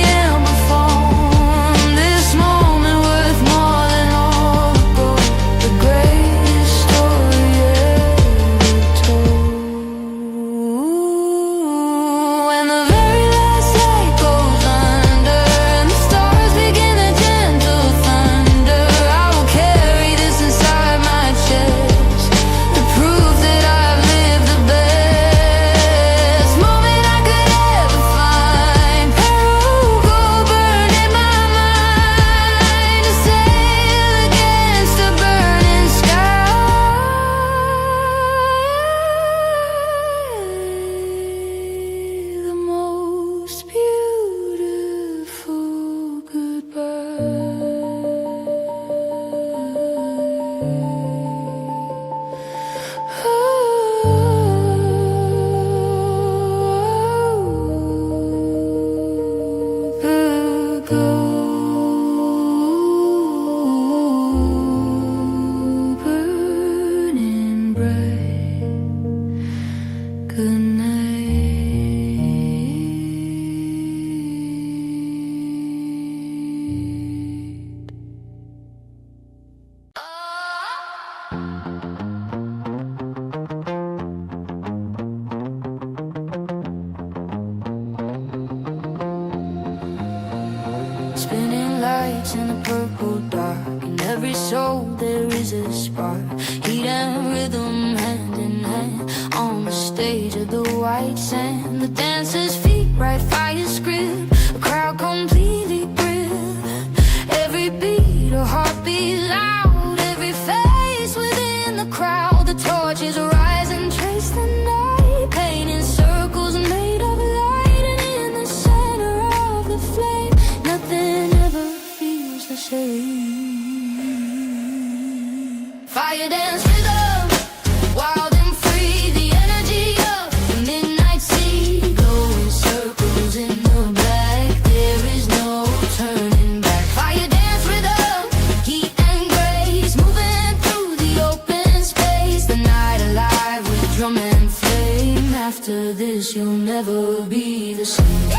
lights in a purple dark. In every soul there is a spark. Heat and rhythm hand in hand on the stage of the white sand. The dancers' feet right fire script. A crowd completely gripped. Every beat a heartbeat loud. Every face within the crowd. The torches rise and trace the night. Painting circles made of light. And in the center of the flame, nothing ever feels the same. Fire dance rhythm, wild and free. The energy of the midnight sea. Glowing circles in the black. There is no turning back. Fire dance rhythm, heat and grace. Moving through the open space. The night alive with drum and flame. After this you'll never be the same.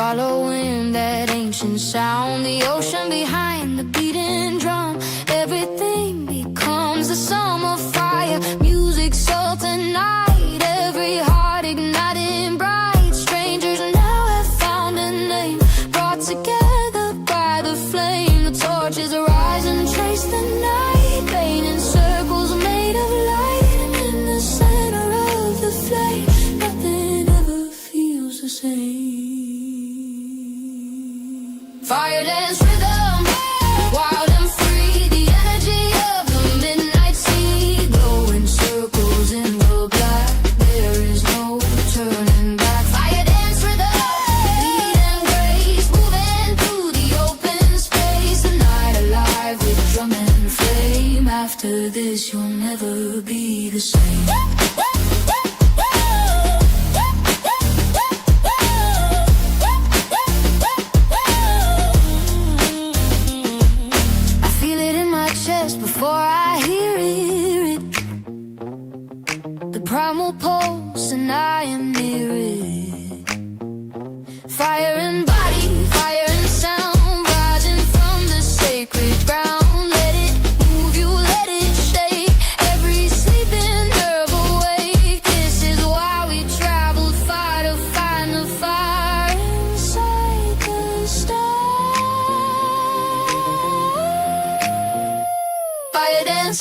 Following that ancient sound, the ocean behind the beating drum. Everything becomes a summer fire. Music, salt and night. Every heart igniting bright. Strangers now have found a name, brought together by the flame. The torches rise and trace the night. Painting circles made of light. And in the center of the flame, nothing ever feels the same. Fire dance rhythm, wild and free. The energy of the midnight sea. Glowing circles in the black. There is no turning back. Fire dance rhythm, beat and grace. Moving through the open space. The night alive with drum and flame. After this you'll never be the same. Before I hear it, the primal pulse and I am near it. Fire and body, fire and sound, rising from the sacred ground. Let it move you, let it shake, every sleeping nerve awake. This is why we traveled far to find the fire inside the stars. Fire dance.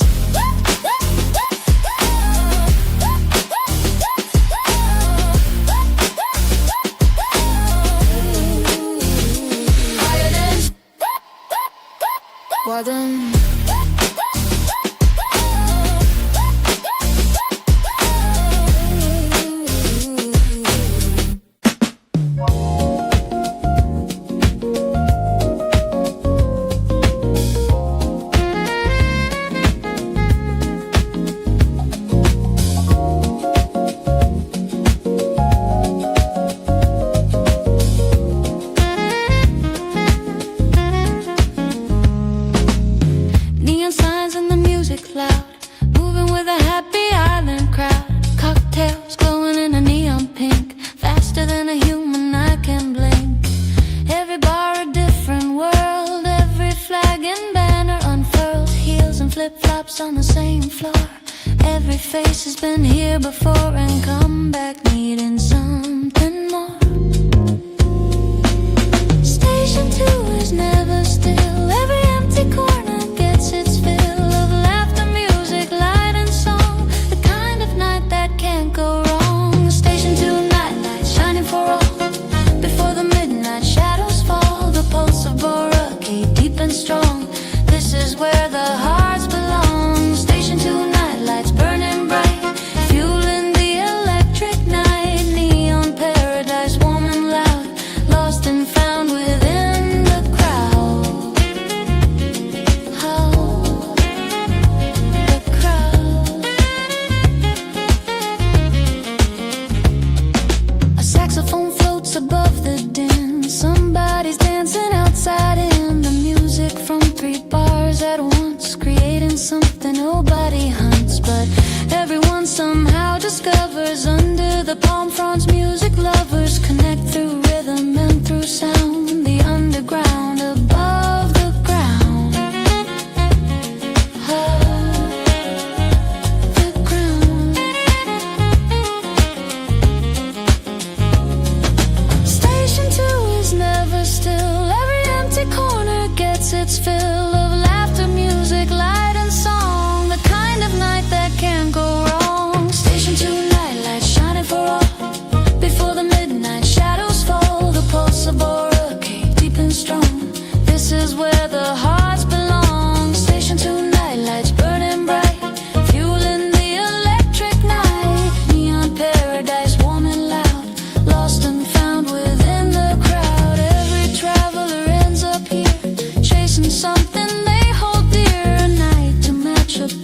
Fire dance. Well then. Flip-flops on the same floor. Every face has been here before and come back needing something more. Station 2 is never still. Every empty corner gets its fill of laughter, music, light and song. The kind of night that can't go wrong. Station 2 nightlight shining for all. Before the midnight shadows fall, the pulse of Boraki deep and strong. This is where the hearts belong. Station 2 nightlights burning bright, fueling the electric night. Neon paradise warm and loud, lost and found within the crowd. Oh, the crowd. A saxophone floats above the din. Somebody's dancing outside in the music from 3 bars at once, creating something nobody hunts, but everyone somehow discovers. Under the palm fronds, music lovers connect through rhythm and through sound. The underground above the ground. Oh.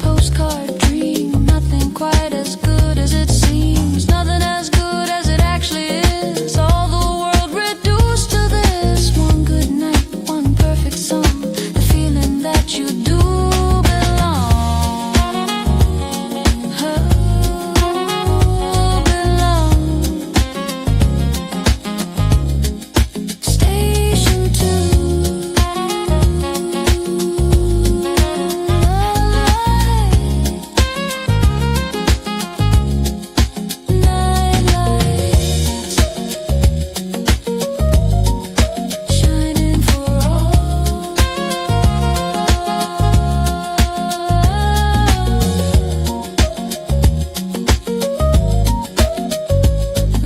postcard dream. Nothing quite as good as it seems. Nothing as good as it actually is. All the world reduced to this. One good night, one perfect song. The feeling that you do belong. Station 2. Shining for all.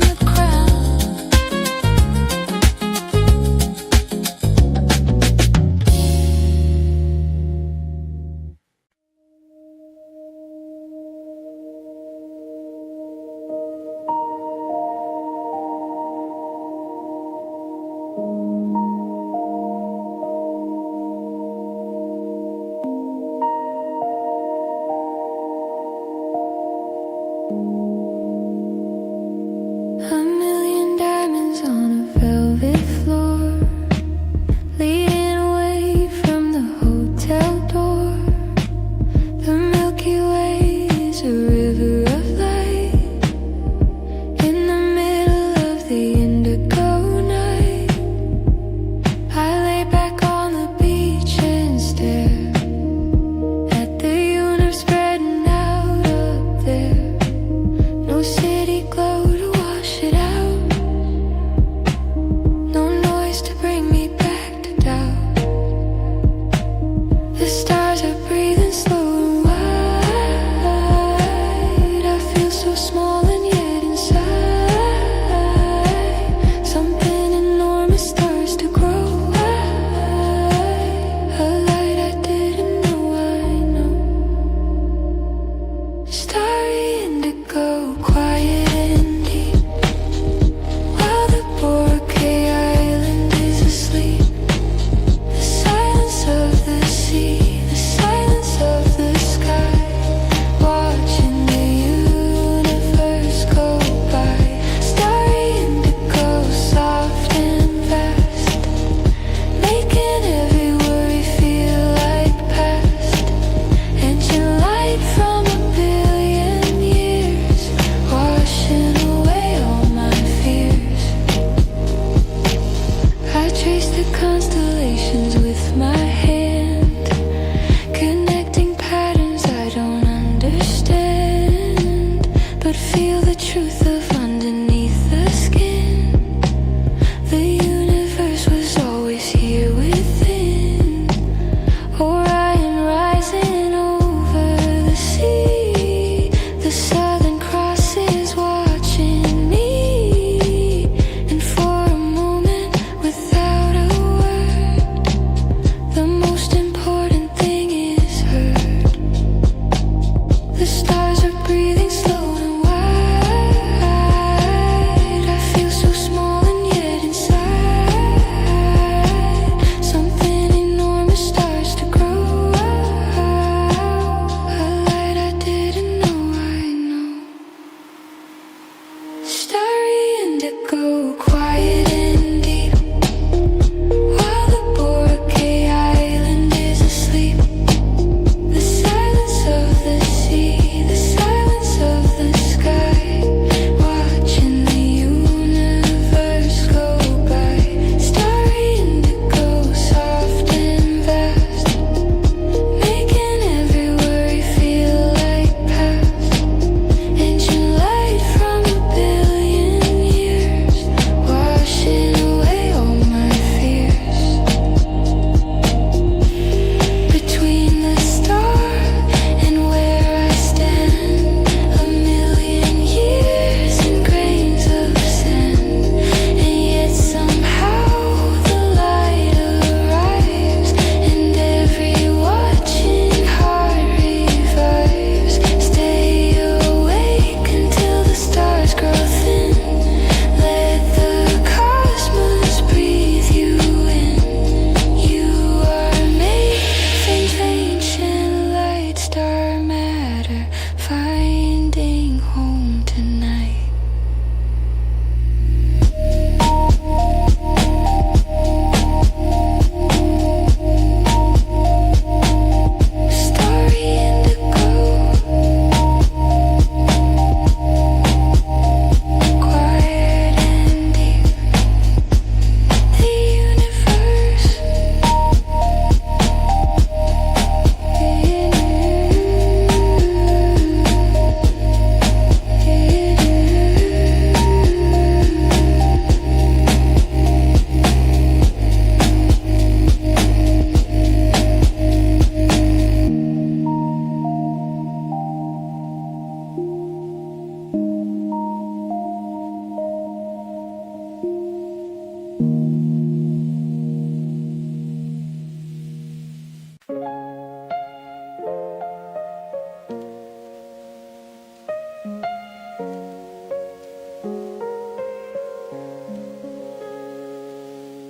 The crowd. A million diamonds on a velvet floor, leading away from the hotel door. The Milky Way is a river of light in the middle of the indigo night. I lay back on the beach and stare at the universe spreading out up there.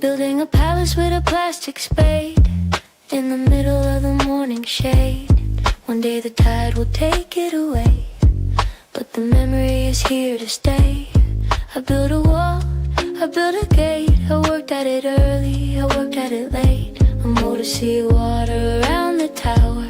Building a palace with a plastic spade in the middle of the morning shade. One day the tide will take it away, but the memory is here to stay. I built a wall, I built a gate. I worked at it early, I worked at it late. A moat of seawater around the tower,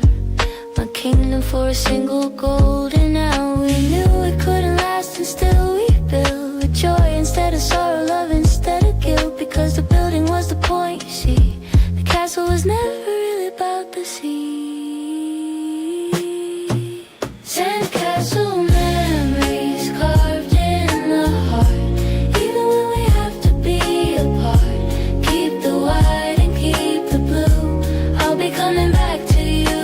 my kingdom for a single golden hour. We knew it couldn't last and still we built with joy instead of sorrow, love instead of guilt. Because the building was the point, you see. The castle was never really about the sea. Sandcastle memories carved in the heart. Even when we have to be apart, keep the white and keep the blue. I'll be coming back to you.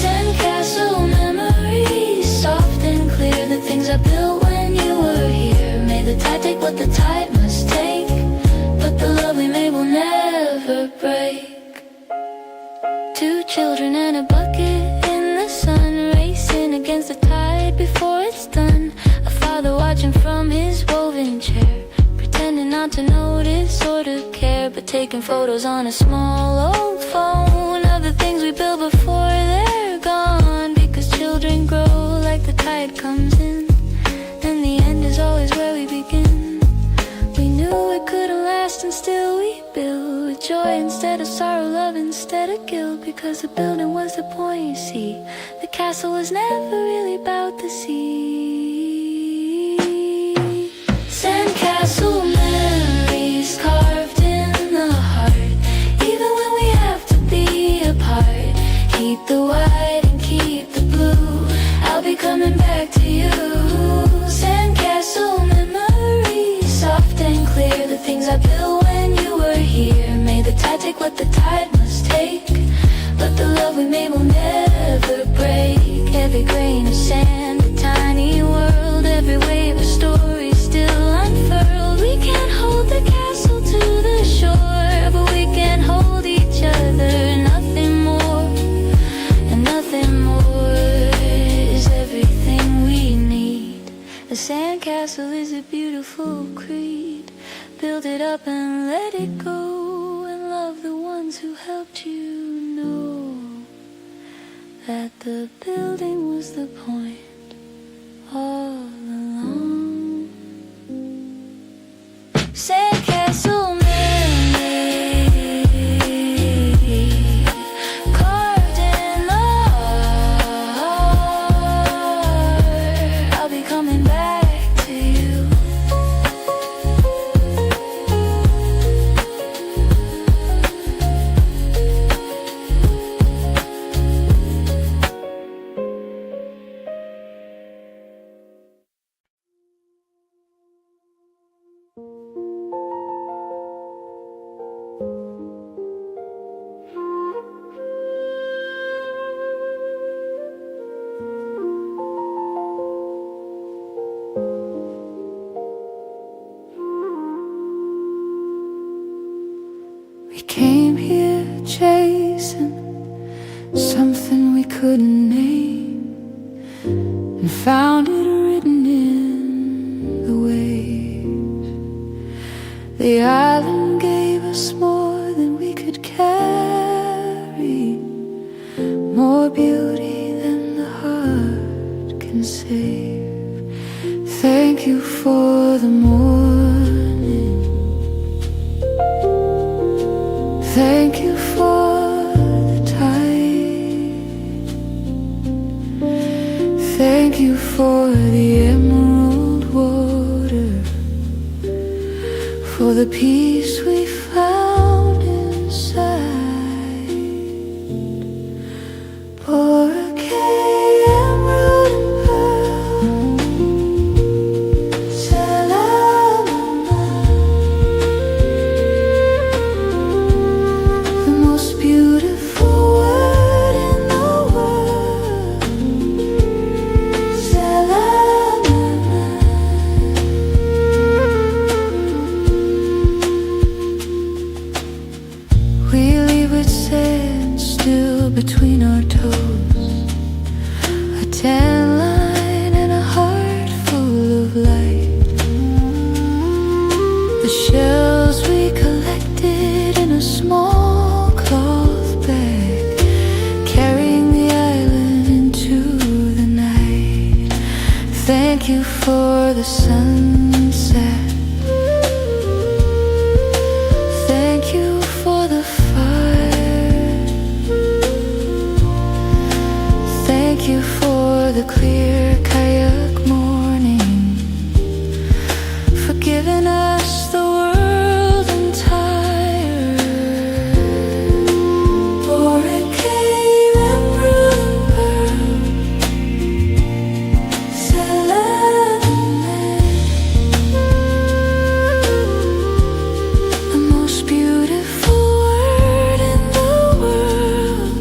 Sandcastle memories, soft and clear. The things I built when you were here. May the tide take what the tide must take, but the love we made will never break. Two children and a bucket in the sun, racing against the tide before it's done. A father watching from his woven chair, pretending not to notice or to care, but taking photos on a small old phone of the things we built before they're gone. Because children grow like the tide comes in, and the end is always where we begin. We knew it couldn't last and still we built with joy instead of sorrow, love instead of guilt. Because the building was the point, you see. The castle was never really about the sea. Sandcastle memories carved in the heart. Even when we have to be apart, keep the white and keep the blue. I'll be coming back to you. Sandcastle memories, soft and clear. The things I built when you were here. May the tide take what the tide must take, but the love we made will never break. Every grain of sand, a tiny world. Every wave, a story still unfurled. We can't hold the castle to the shore, but we can hold each other. Nothing more, and nothing more is everything we need. A sandcastle is a beautiful creed. Build it up and let it go, and love the ones who helped you know that the building was the point all along. Sandcastle memories carved in the heart. I'll be coming back to you. We came here chasing something we couldn't name, and found it written in the waves. The island gave us more than we could carry, more beauty than the heart can save. Thank you for the morning. Thank you for the tide. Thank you for the emerald water, for the peace we found inside. Porque emerald and pearl, Salamana. The most beautiful word in the world, Salamana. We leave with sand still between our toes, a tan line and a heart full of light. The shells we collect you for the sunset. Thank you for the fire. Thank you for the clear kayak morning, for giving us the world entire. For it came and brought the most beautiful word in the world.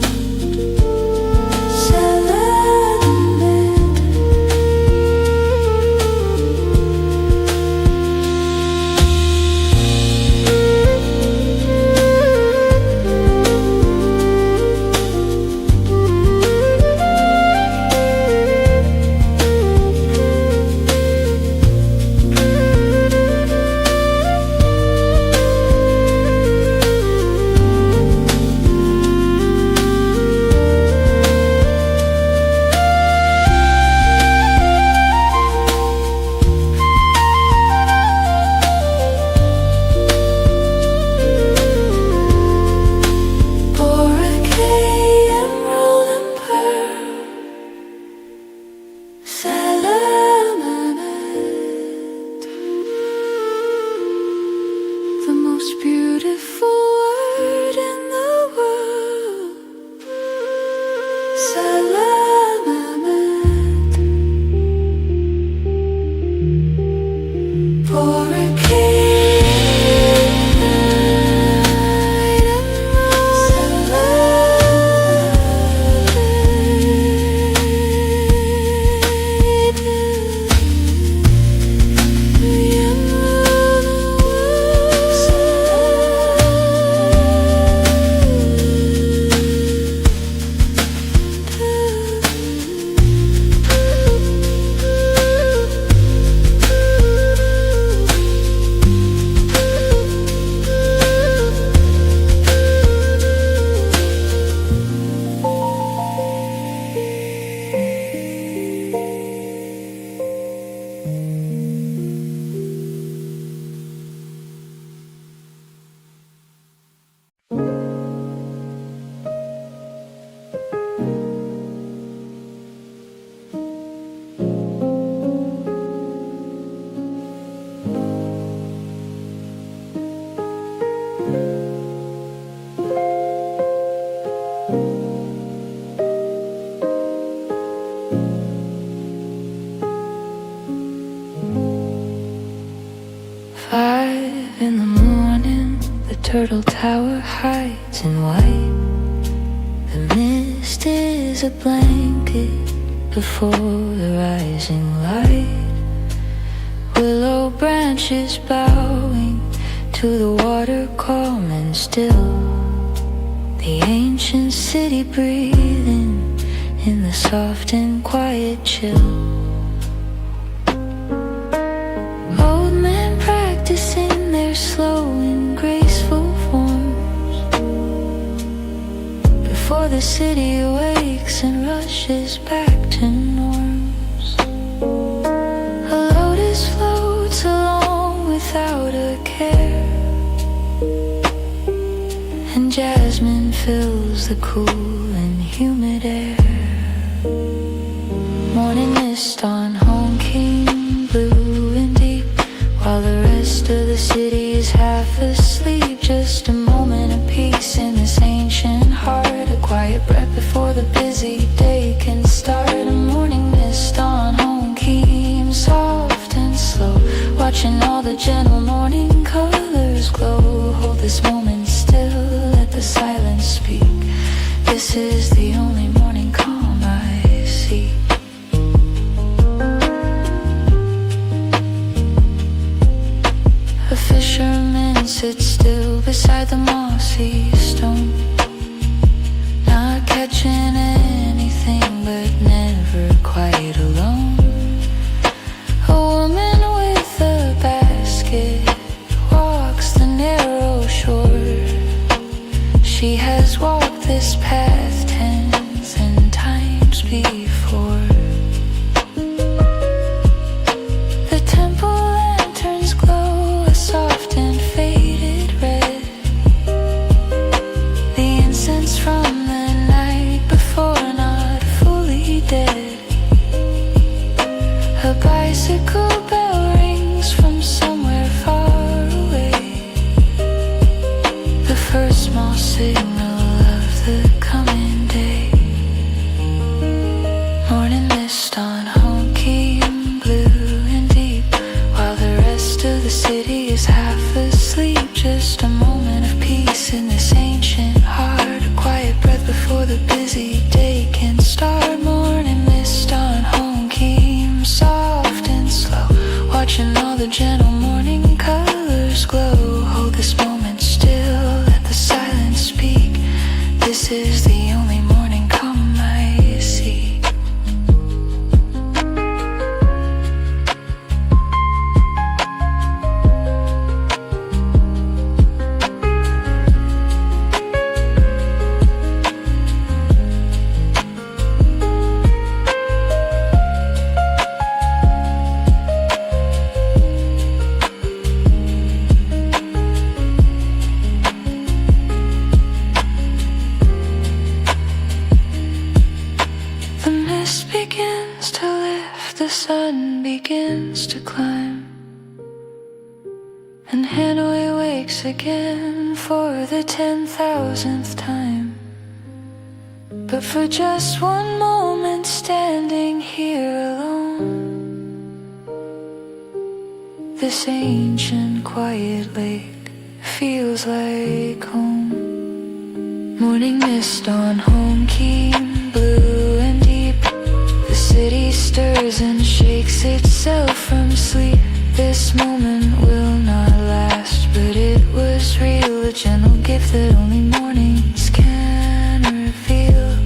The most beautiful word in the world. Salamat. For it came night and Turtle Tower hides in white. The mist is a blanket before the rising light. Willow branches bowing to the water calm and still. The ancient city breathing in the soft and quiet chill. Old men practicing their slow and graceful forms before the city awakes and rushes back to norms. A lotus floats along without a care, and jasmine fills the cool and humid air. Morning mist on Home King, blue and deep, while the rest of the city is half asleep. Just a moment of peace in this ancient heart, a quiet breath before the busy day can start. A morning mist on Home King, soft and slow, watching all the gentle morning colors glow. Hold this moment still, let the silence speak. This is the only morning calm I see. A fisherman sits still beside the mossy stone, not catching anything but never quite alone. A woman with a basket walks the narrow shore. She has walked this path 10,000 times before. A bicycle bell rings from somewhere far away, the first small signal of the coming day. Morning mist on honky and blue and deep, while the rest of the city is half asleep. Just a moment of peace in this ancient heart, a quiet breath before the busy day can start. Morning mist on home came soft and slow, watching all the gentle morning colors glow. Hold this moment still, let the silence speak. This is the only morning come I see. The sun begins to climb, and Hanoi wakes again for the 10,000th time. But for just one moment standing here alone, this ancient quiet lake feels like home. Morning mist on home Keen, blue and deep. The city stirs and shakes itself from sleep. This moment will not last, but it was real, a gentle gift that only mornings can reveal.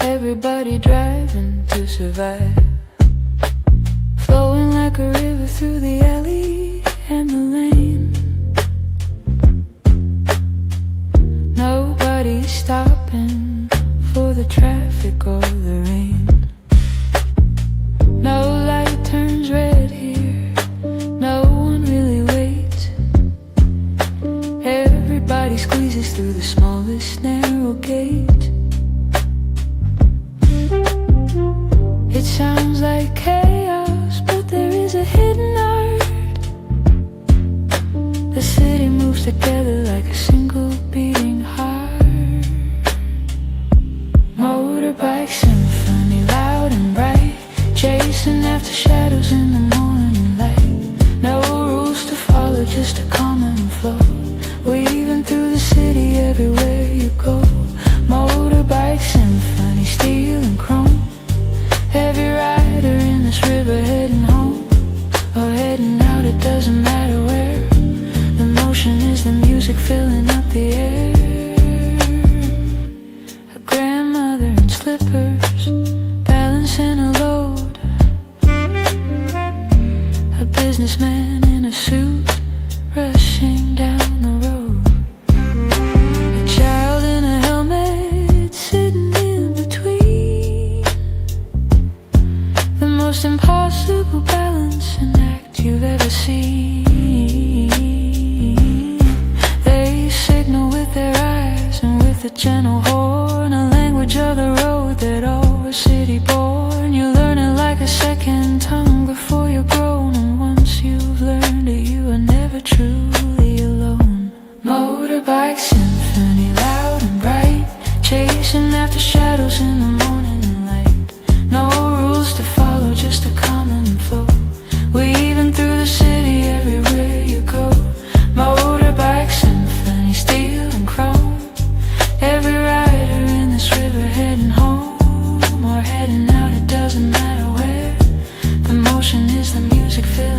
Everybody driving to survive, flowing like a river through the alley and the lane. Nobody stopping for the traffic or the rain. No light turns red here, no one really waits. Everybody squeezes through the smallest narrow gate. It sounds like chaos, but there is a hidden art. The city moves together like a single beating heart. Motorbike symphony, loud and bright, chasing after shadows in the morning light. No rules to follow, just a common flow, weaving through the city everywhere you go. Motorbike symphony, steel and chrome. Every rider in this river heading home or heading out, it doesn't matter where. The motion is the music filling up the air. A grandmother in slippers, balancing a load. A businessman in a suit, rushing down the road. A child in a helmet, sitting in between. The most impossible balancing act you've ever seen. They signal with their eyes and with a gentle horn, a language of the road that all were city born. You learn it like a second tongue before you're grown, and once you've learned it, you are never truly alone. Motorbike symphony, loud and bright, chasing after shadows in the morning light. No rules to follow, just a common flow, weaving through the city everywhere you go. Motorbike symphony, steel and chrome. Every rider in this river heading home or heading out, it doesn't matter where. The motion is the music filling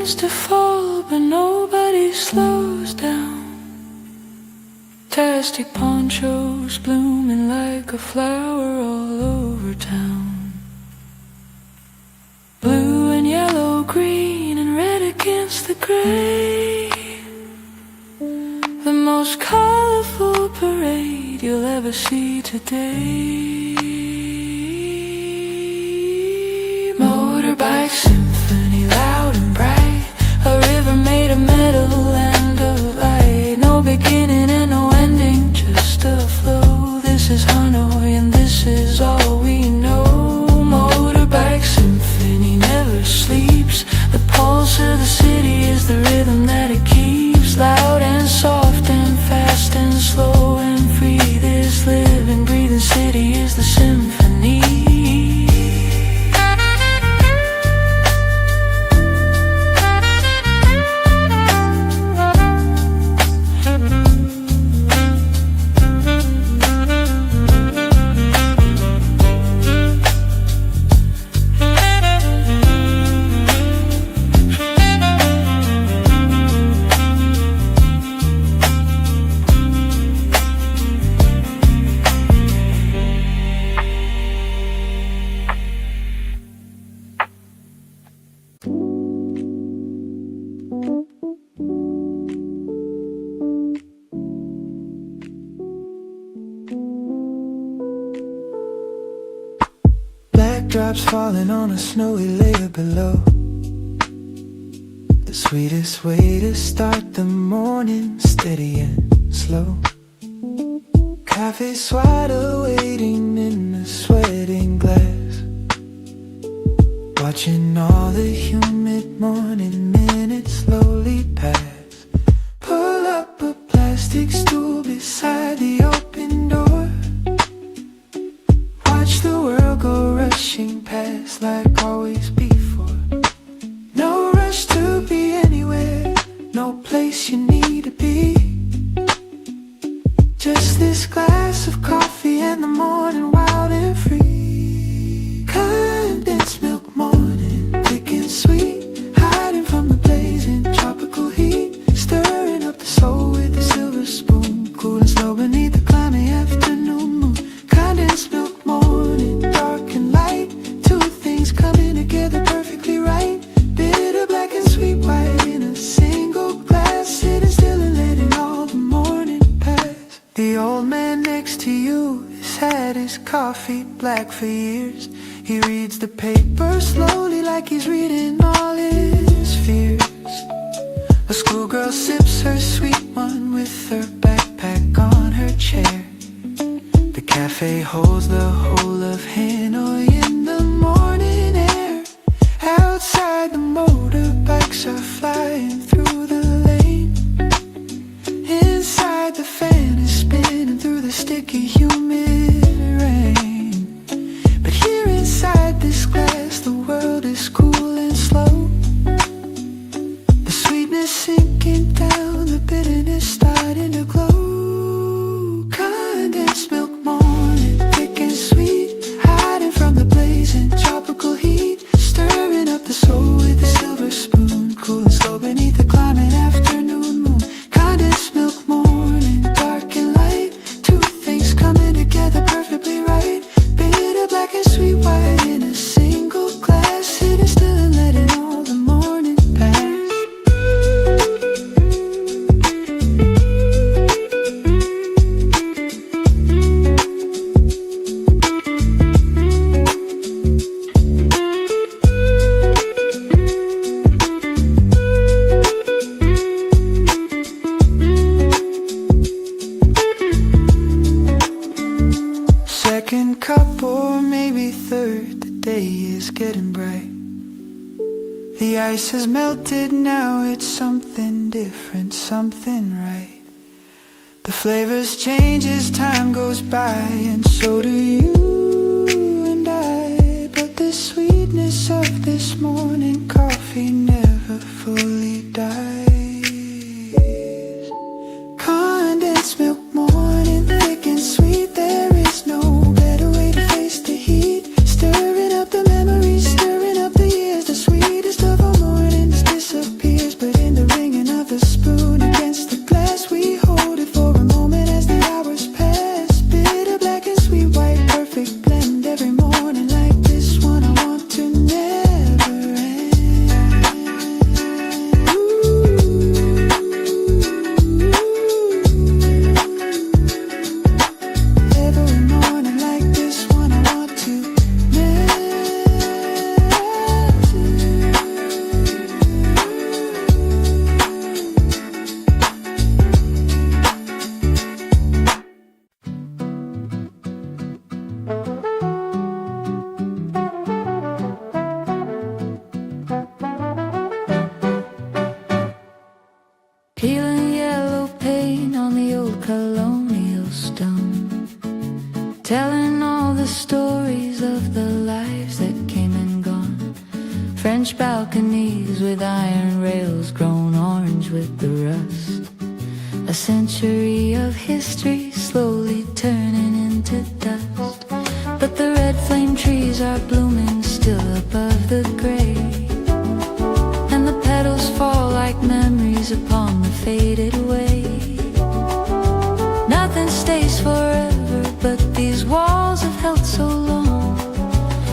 begins to fall, but nobody slows down. Fantastic ponchos blooming like a flower all over town. Blue and yellow, green and red against the gray. The most colorful parade you'll ever see today. Motorbike symphony, loud and bright. A river made of metal and of light. No beginning and no ending, just a flow. This is Hanoi and this is all we know. Motorbike symphony never sleeps. The pulse of the city is the rhythm that it keeps. Loud and soft and fast and slow and free. This living, breathing city is the symphony. Drops falling on a snowy layer below. The sweetest way to start the morning, steady and slow. Cafe swaddle waiting in the sweating glass. Watching all the humid morning minutes slowly pass. Pull up a plastic stool beside the open door. Watch the world go rushing past like always before. No rush to be anywhere, no place you need to be. Just this glass of coffee and the morning wild and free. Condensed milk morning, thick and sweet. Hiding from the blazing tropical heat. Stirring up the soul with a silver spoon. Cool and slow beneath the cloudy afternoon moon. Condensed milk morning, dark and light. Two things coming together perfectly right. Bitter, black and sweet white in a single glass. Sitting still and letting all the morning pass. The old man next to you has had his coffee black for years. He reads the paper slowly like he's reading all his fears. A schoolgirl sips her sweet one with her backpack on her chair. The cafe holds the whole of Hanoi in the morning air. Outside the motorbikes are flying through the lane. Inside the fan is spinning through the sticky humid rain. But here inside this glass the world is cool and slow. The sweetness sinking down, the bitterness starting to glow. Condensed milk morning, thick and sweet. Hiding from the blazing tropical heat. Stirring up the soul with a silver spoon. Cool and slow beneath the climbing afternoon moon. Condensed milk morning, dark and light. Two things coming together perfectly right. Bitter, black and sweet white in a single glass. Sitting still and letting all the morning pass. Second cup or maybe third, the day is getting bright. The ice has melted now, it's something different, something right. The flavors change as time goes by, and so do you and I. But the sweetness of this morning coffee never fully dies. Condensed milk morning, thick and sweet, there is no better way to face the heat. Stirring up the memories, stirring up the years. The sweetest of all mornings disappear. peeling yellow paint on the old colonial stone, telling all the stories of the lives that came and gone. French balconies with iron rails grown orange with the rust. A century of history slowly turning into dust. But the red flame trees are blooming still above the grave, and the petals fall like memories upon the faded wave. Nothing stays forever, but these walls have held so long.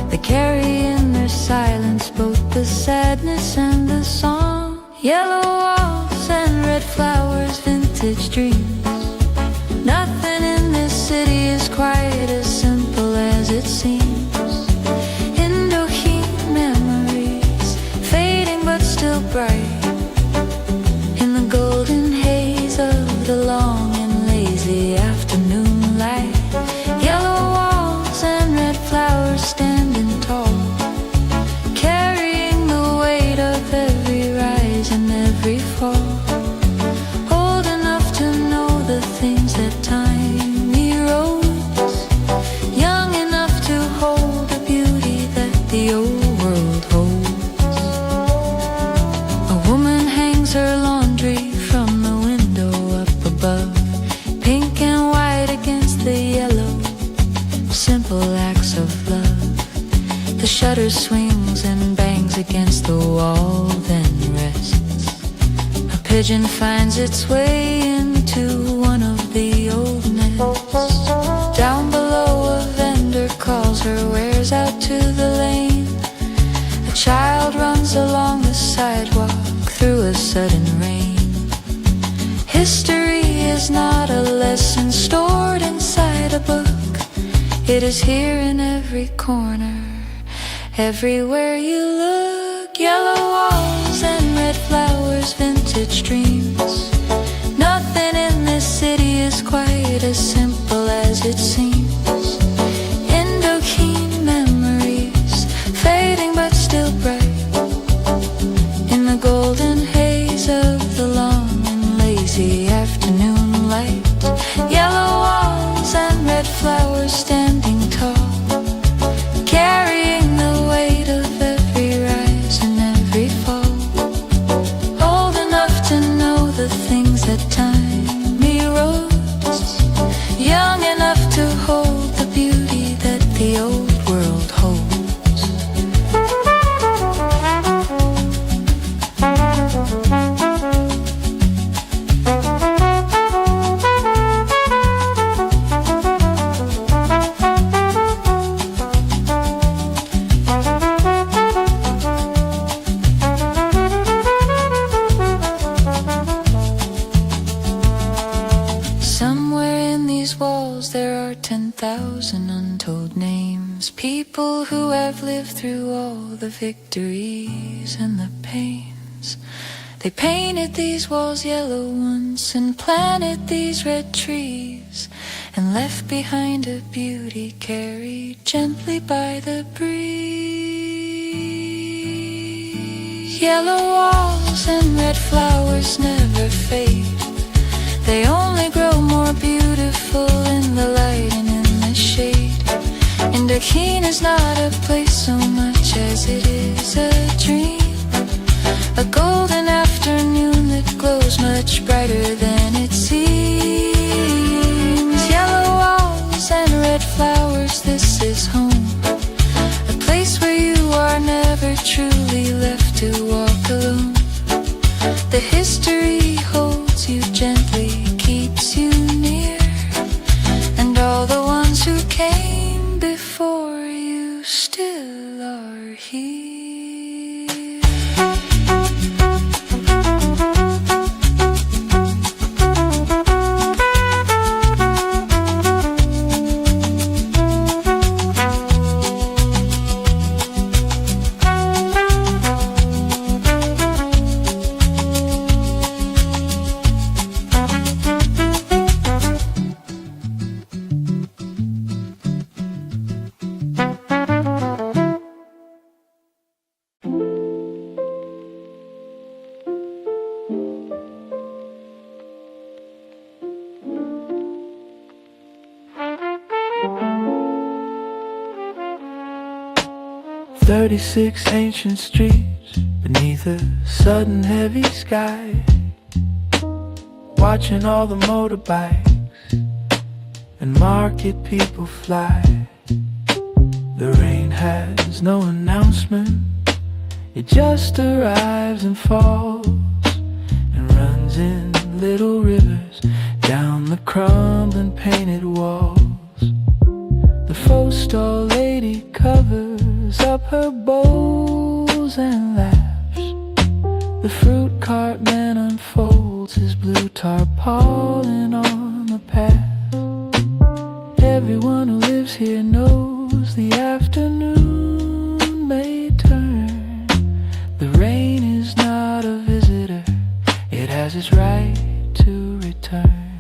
They carry in their silence both the sadness and the song. Yellow walls and red flowers, vintage dreams. Nothing in this city is quite as simple as it seems. Indochine memories, fading but still bright, in the golden haze of the long and lazy afternoon light. Yellow walls and red flowers standing tall, carrying the weight of every rise and every fall. Old enough to know the things that time erodes, young enough to hold the beauty that the old world holds. A woman hangs her laundry from the window up above, pink and white against the yellow, simple acts of love. The shutter swings and bangs against the wall, then rests. A pigeon finds its way into one of the old nests. Down below a vendor calls her wares out to the lane. A child runs along the sidewalk through a sudden rain. History is not a lesson stored inside a book. It is here in every corner, everywhere you look. Yellow walls and red flowers, vintage dreams. Nothing in this city is quite as simple as it seems. Indochine memories, fading but still bright, in the golden haze of the long and lazy afternoon light. Yellow walls and red flowers standing tall, carrying the weight of every rise and every fall. Old enough to know the things that time erodes, young enough to hold the beauty that the old world holds. Somewhere in these walls there are 10,000 untold names, people who have lived through all the victories and the pains. They painted these walls yellow once and planted these red trees, and left behind a beauty carried gently by the breeze. Yellow walls and red flowers never fade, they only grow more beautiful in the light and in the shade. Indochine is not a place so much as it is a dream, a golden afternoon that glows much brighter than it seems. Yellow walls and red flowers, this is home, a place where you are never truly left to walk alone. The history holds you gently, keeps you near, and all the ones who came before you still are here. 36 ancient streets beneath a sudden heavy sky, watching all the motorbikes and market people fly. The rain has no announcement, it just arrives and falls and runs in little rivers down the crumbling painted walls. The faux stall lady covers up her bowls and laughs. The fruit cart man unfolds his blue tarpaulin on the path. Everyone who lives here knows the afternoon may turn. The rain is not a visitor, it has its right to return.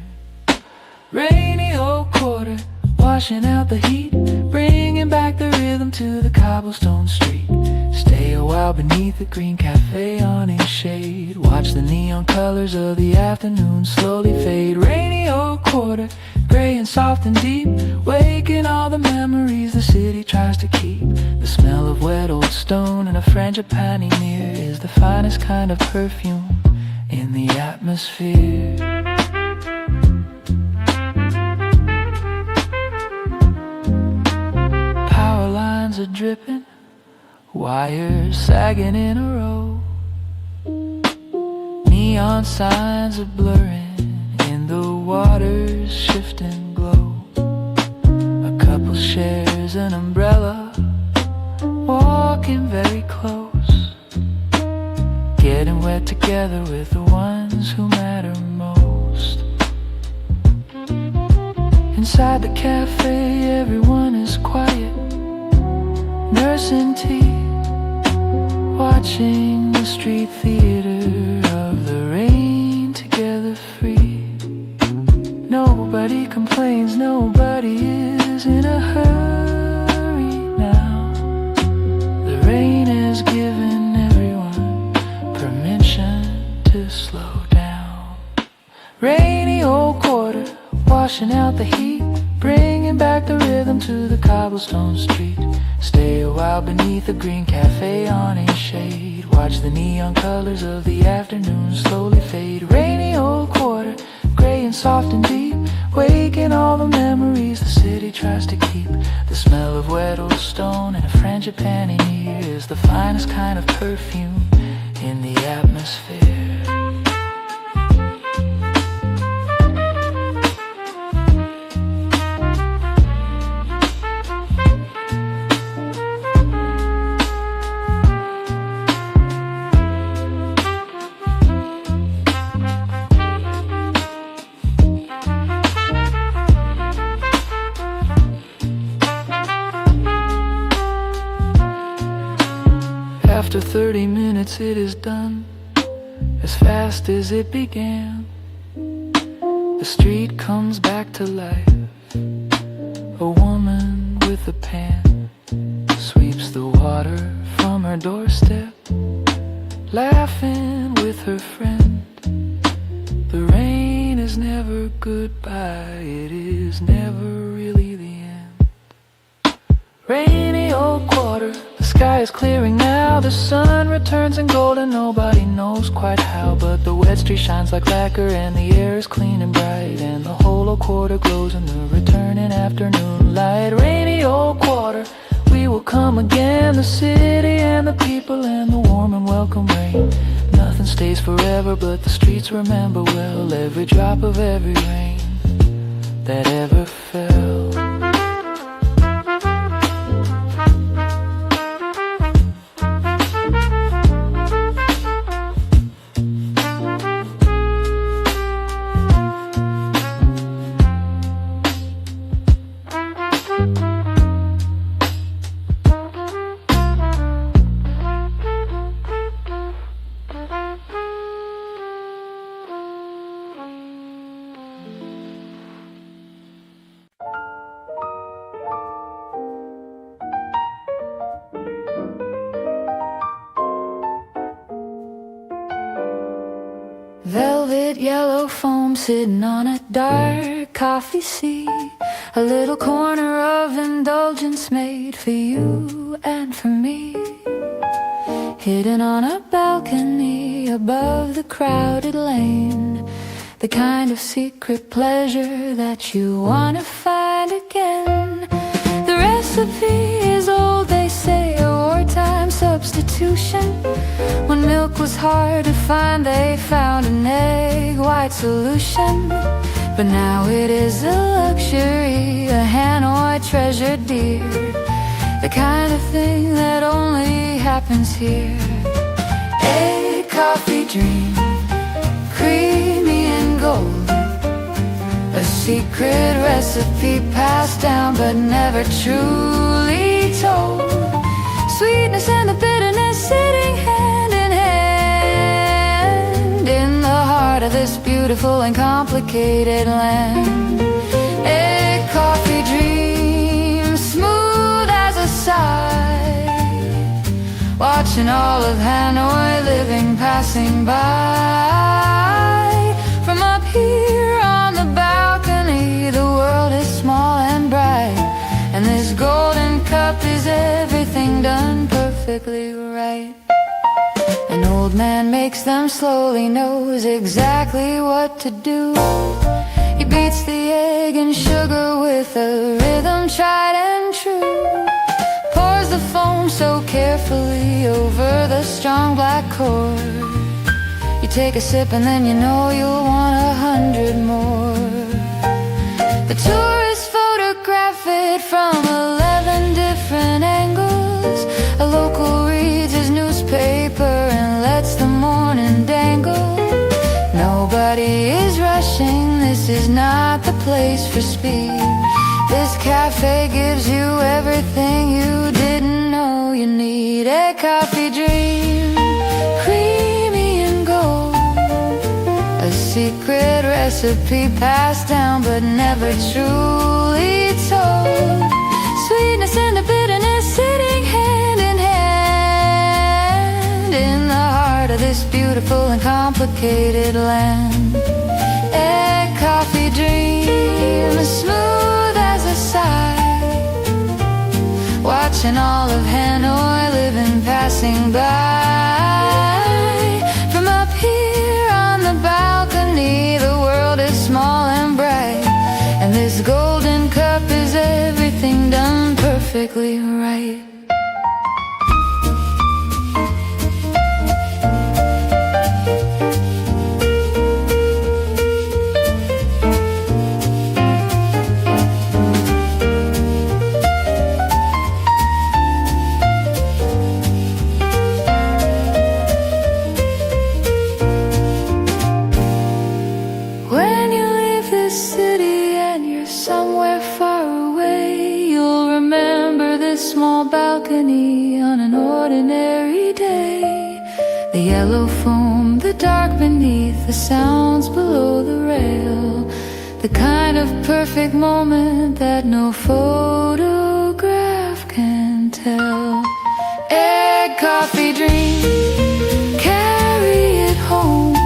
Rainy old quarter, washing out the heat, bringing back the rhythm to the cobblestone street. Stay a while beneath the green cafe awning shade, watch the neon colors of the afternoon slowly fade. Rainy old quarter, gray and soft and deep, waking all the memories the city tries to keep. The smell of wet old stone and a frangipani near is the finest kind of perfume in the atmosphere. Power lines are dripping, wires sagging in a row. Neon signs are blurring in the water's shifting glow. A couple shares an umbrella, walking very close, getting wet together with the ones who matter most. Inside the cafe everyone is quiet, nursing tea, watching the street theater of the rain together free. Nobody complains, nobody is in a hurry now. The rain has given everyone permission to slow down. Rainy old quarter, washing out the heat, bringing back the rhythm to the cobblestone street. Stay a while beneath the green cafe awning shade, watch the neon colors of the afternoon slowly fade. Rainy old quarter, gray and soft and deep, waking all the memories the city tries to keep. The smell of wet old stone and a frangipani near is the finest kind of perfume in the atmosphere. After 30 minutes it is done, as fast as it began. The street comes back to life. A woman with a pan sweeps the water from her doorstep, laughing with her friend. The rain is never goodbye, it is never really the end. Rainy old quarter, the sky is clearing now. The sun returns in gold and nobody knows quite how, but the wet street shines like lacquer and the air is clean and bright, and the whole old quarter glows in the returning afternoon light. Rainy old quarter, we will come again, the city and the people and the warm and welcome rain. Nothing stays forever but the streets remember well every drop of every rain that ever fell. Velvet yellow foam sitting on a dark coffee seat, a little corner of indulgence made for you you and for me, hidden on a balcony above the crowded lane. The kind of secret pleasure that you wanna find again. The recipe is old, they say, a wartime substitution. When milk was hard to find, they found an egg white solution. But now it is a luxury, a Hanoi treasure dear, the kind of thing that only happens here. Egg coffee dream, creamy and golden, a secret recipe passed down but never truly told. Sweetness and the bitterness sitting hand in hand in the heart of this beautiful and complicated land. Egg coffee dream, smooth as a sigh, watching all of Hanoi living passing by. From up here on the balcony, the world is small and bright, and this golden cup is everything done perfectly right. An old man makes them slowly, knows exactly what to do. He beats the egg and sugar with a rhythm tried and true. Pours the foam so carefully over the strong black cord. You take a sip and then you know you'll want 100 more. The tourists photograph it from 11 different angles. A local reads his newspaper and lets the morning dangle. Nobody is rushing, this is not the place for speed. This cafe gives you everything you didn't know you need. A coffee dream, creamy and gold, a secret recipe passed down but never truly told. Sweetness and the bitterness sitting hand in hand in the heart of this beautiful and complicated land. Egg coffee dream, smooth as a sigh, watching all of Hanoi living passing by. From up here on the balcony, the world is small and bright, and this golden cup is everything done perfectly right. When you leave this city and you're somewhere far away, you'll remember this small balcony on an ordinary day. The yellow foam, the dark beneath, the sounds below the rail, the kind of perfect moment that no photograph can tell. Egg coffee dream, carry it home.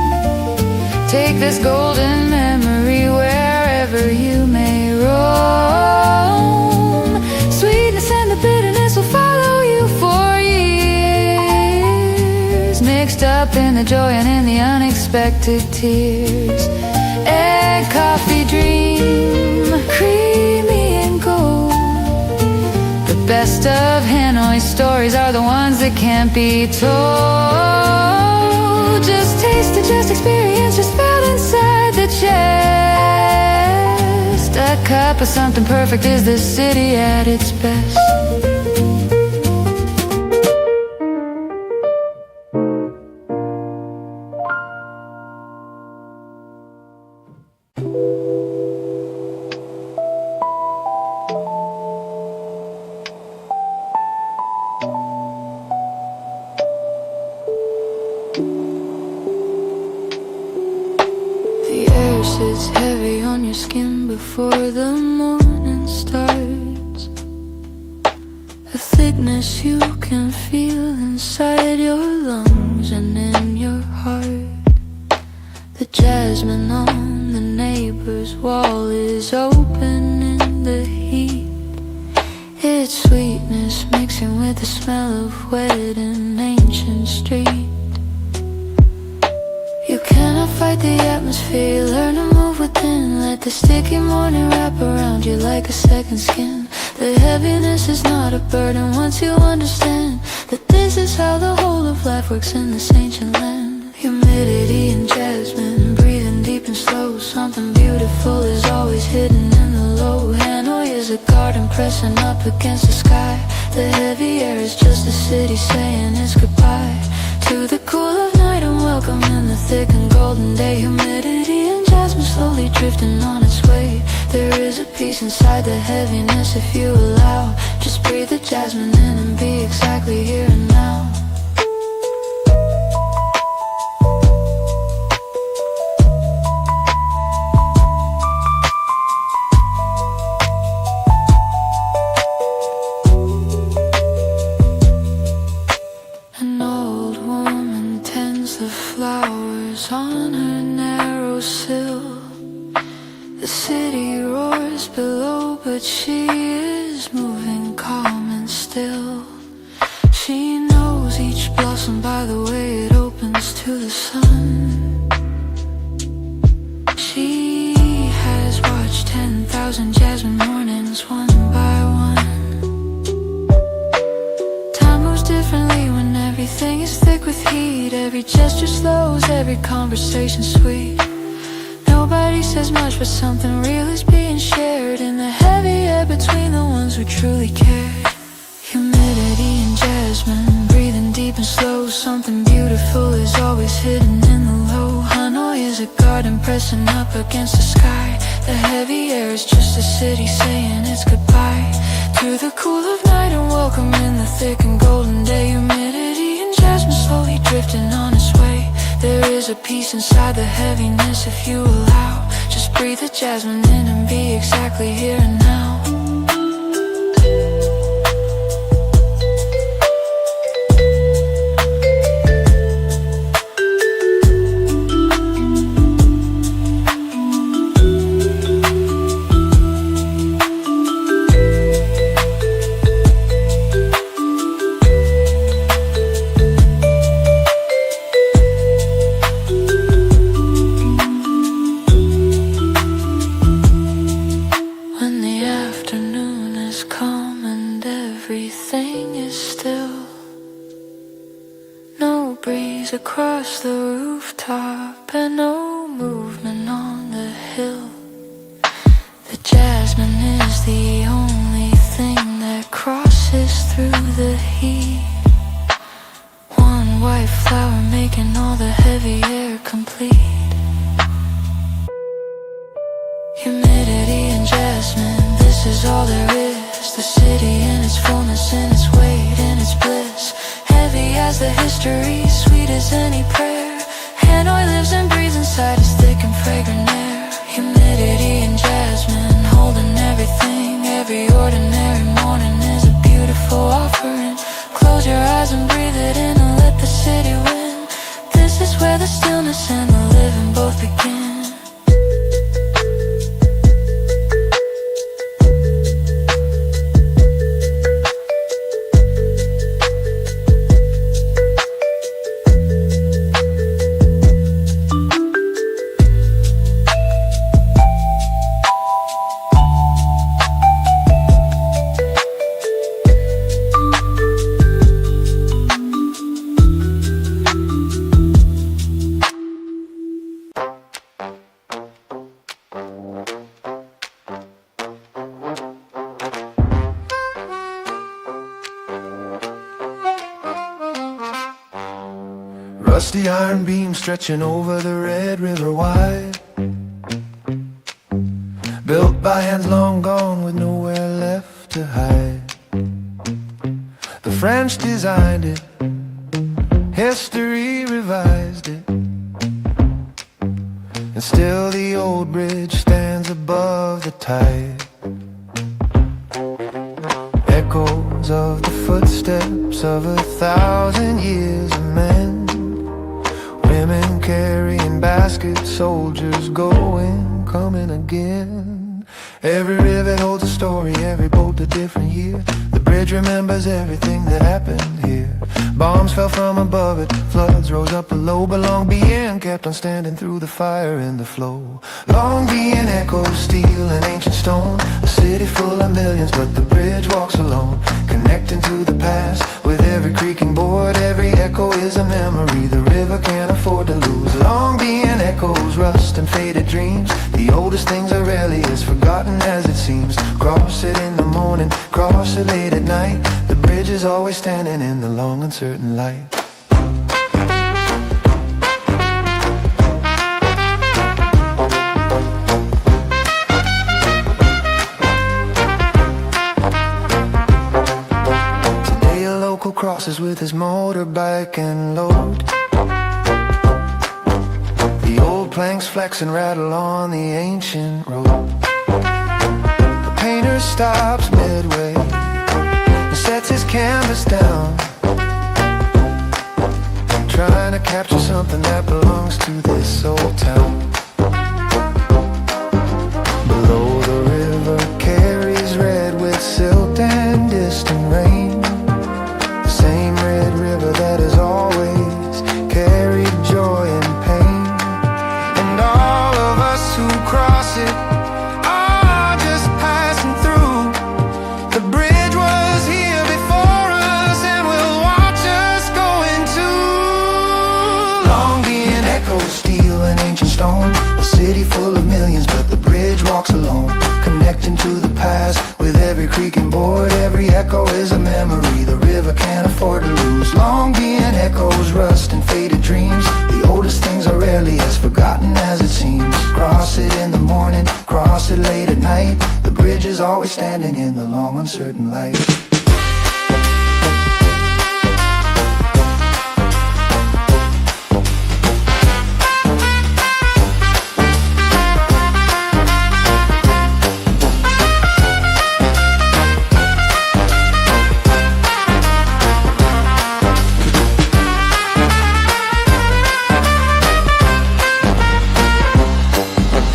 Take this golden memory wherever you may roam. Sweetness and the bitterness will follow you for years, mixed up in the joy and in the unexpected tears. Egg coffee dream, creamy and gold, the best of Hanoi stories are the ones that can't be told. Just taste it, just experience, just felt inside the chest. A cup of something perfect is the city at its best. The air sits heavy on your skin before the morning starts. A thickness you can feel inside your lungs and in your heart. The jasmine on the neighbor's wall is open in the heat. Its sweetness makes mixing with the smell of wet and ancient street. You cannot fight the atmosphere, learn to move within. Let the sticky morning wrap around you like a second skin. The heaviness is not a burden once you understand that this is how the whole of life works in this ancient land. Humidity and jasmine, breathing deep and slow. Something beautiful is always hidden in the low. Hanoi is a garden pressing up against the sky. The heavy air is just the city saying its goodbye to the cool of night and welcome in the thick and golden day. Humidity and jasmine slowly drifting on its way. There is a peace inside the heaviness if you allow. Just breathe the jasmine in and be exactly here and now. An old woman tends the flowers on her narrow sill. The city roars below, but she is moving calm and still. She knows each blossom by the way it opens to the sun. She has watched 10,000 jasmine mornings one by one. Time moves differently when everything is thick with heat. Every gesture slows, every conversation sweet. Nobody says much, but something real is being shared in the heavy air between the ones who truly care. Humidity and jasmine, breathing deep and slow. Something beautiful is always hidden in the low. Hanoi is a garden pressing up against the sky. The heavy air is just the city saying its goodbye to the cool of night and welcome in the thick and golden day. Humidity and jasmine slowly drifting on its way. There is a peace inside the heaviness if you allow. Just breathe the jasmine in and be exactly here and now. Across the rooftop and no movement on the hill. The jasmine is the only thing that crosses through the heat. One white flower making all the heavy air complete. Humidity and jasmine, this is all there is. The city in its fullness, in its weight, in its bliss. Heavy as the history, sweet as any prayer. Hanoi lives and breathes inside its thick and fragrant air. Humidity and jasmine, holding everything. Every ordinary morning is a beautiful offering. Close your eyes and breathe it in and let the city win. This is where the stillness and the living both begin. Rusty iron beam stretching over the Red River wide. Built by hands long gone with nowhere left to hide. The French designed it, history revised it, and still the old bridge stands above the tide. Echoes of the footsteps of 1,000 years of men. Women carrying baskets, soldiers going, coming again. Every rivet holds a story, every boat a different year. The bridge remembers everything that happened here. Bombs fell from above it, floods rose up below, but Long Being kept on standing through the fire and the flow. Long Being echoes steel and ancient stone, a city full of millions, but the bridge walks alone, connecting to the past with every creaking board. Every echo is a memory the river can't afford to lose. Long Being echoes rust and faded dreams, the oldest things are rarely as forgotten as it seems. Cross it in the morning, cross it late at night, the bridge is always standing in the long uncertain light. Today a local crosses with his motorbike and load. The old planks flex and rattle on the ancient road. The painter stops midway and sets his canvas down, trying to capture something that belongs to this old town. Below the river carries red with silt and distant rain, the same red river that has always carried joy and pain. And all of us who cross it are just passing through. The bridge was here before us and will watch us go into. Long Being echoes steel and ancient stone, a city full of millions, but the bridge walks alone, connecting to the past with every creaking board. Every echo is a memory the river can't afford to lose. Long Being echoes rust and faded dreams, the oldest things are rarely as forgotten as it seems. Cross it in the morning, cross it late at night, the bridge is always standing in the long uncertain light.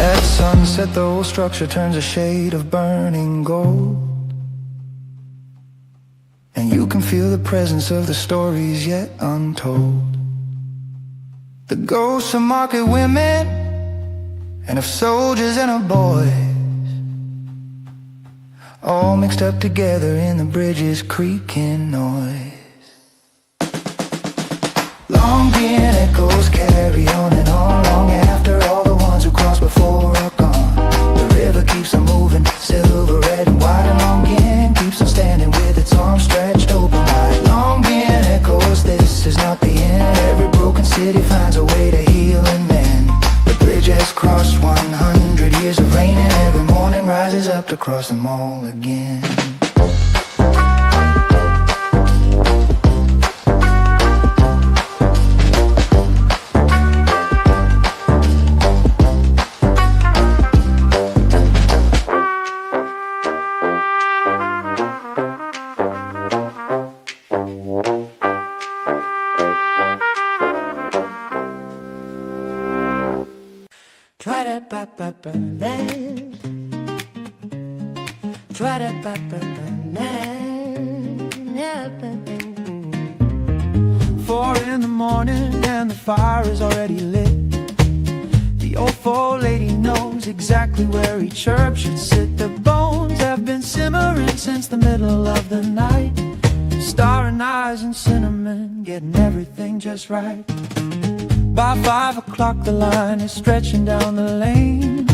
At sunset the whole structure turns a shade of burning gold, and you can feel the presence of the stories yet untold. The ghosts of market women and of soldiers and of boys, all mixed up together in the bridge's creaking noise. Long Being echoes carry on and on, long after all the ones who crossed before are gone. The river keeps on moving, silver, red and white, and Long Being keeps on standing with its arms stretched open wide. Long Being echoes, this is not the end. Every broken city finds a way to heal and mend. The bridge has crossed 100 years of rain, and every morning rises up to cross them all again. Four in the morning and the fire is already lit. The old old lady knows exactly where each herb should sit. The bones have been simmering since the middle of the night. Star and eyes and cinnamon, getting everything just right. By 5 o'clock the line is stretching down the lane.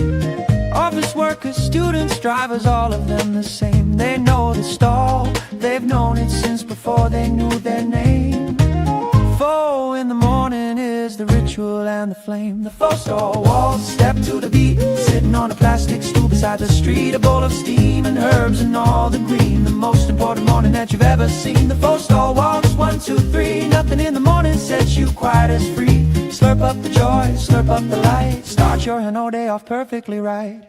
Office workers, students, drivers, all of them the same. They know the stall, they've known it since before they knew their name. 4 in the morning is the ritual and the flame. The 4 stall walls step to the beat, sitting on a plastic stool beside the street. A bowl of steam and herbs and all the green, the most important morning that you've ever seen. The 4 stall walks, 1, 2, 3. Nothing in the morning sets you quite as free. Slurp up the joy, slurp up the light. Start your whole day off perfectly right.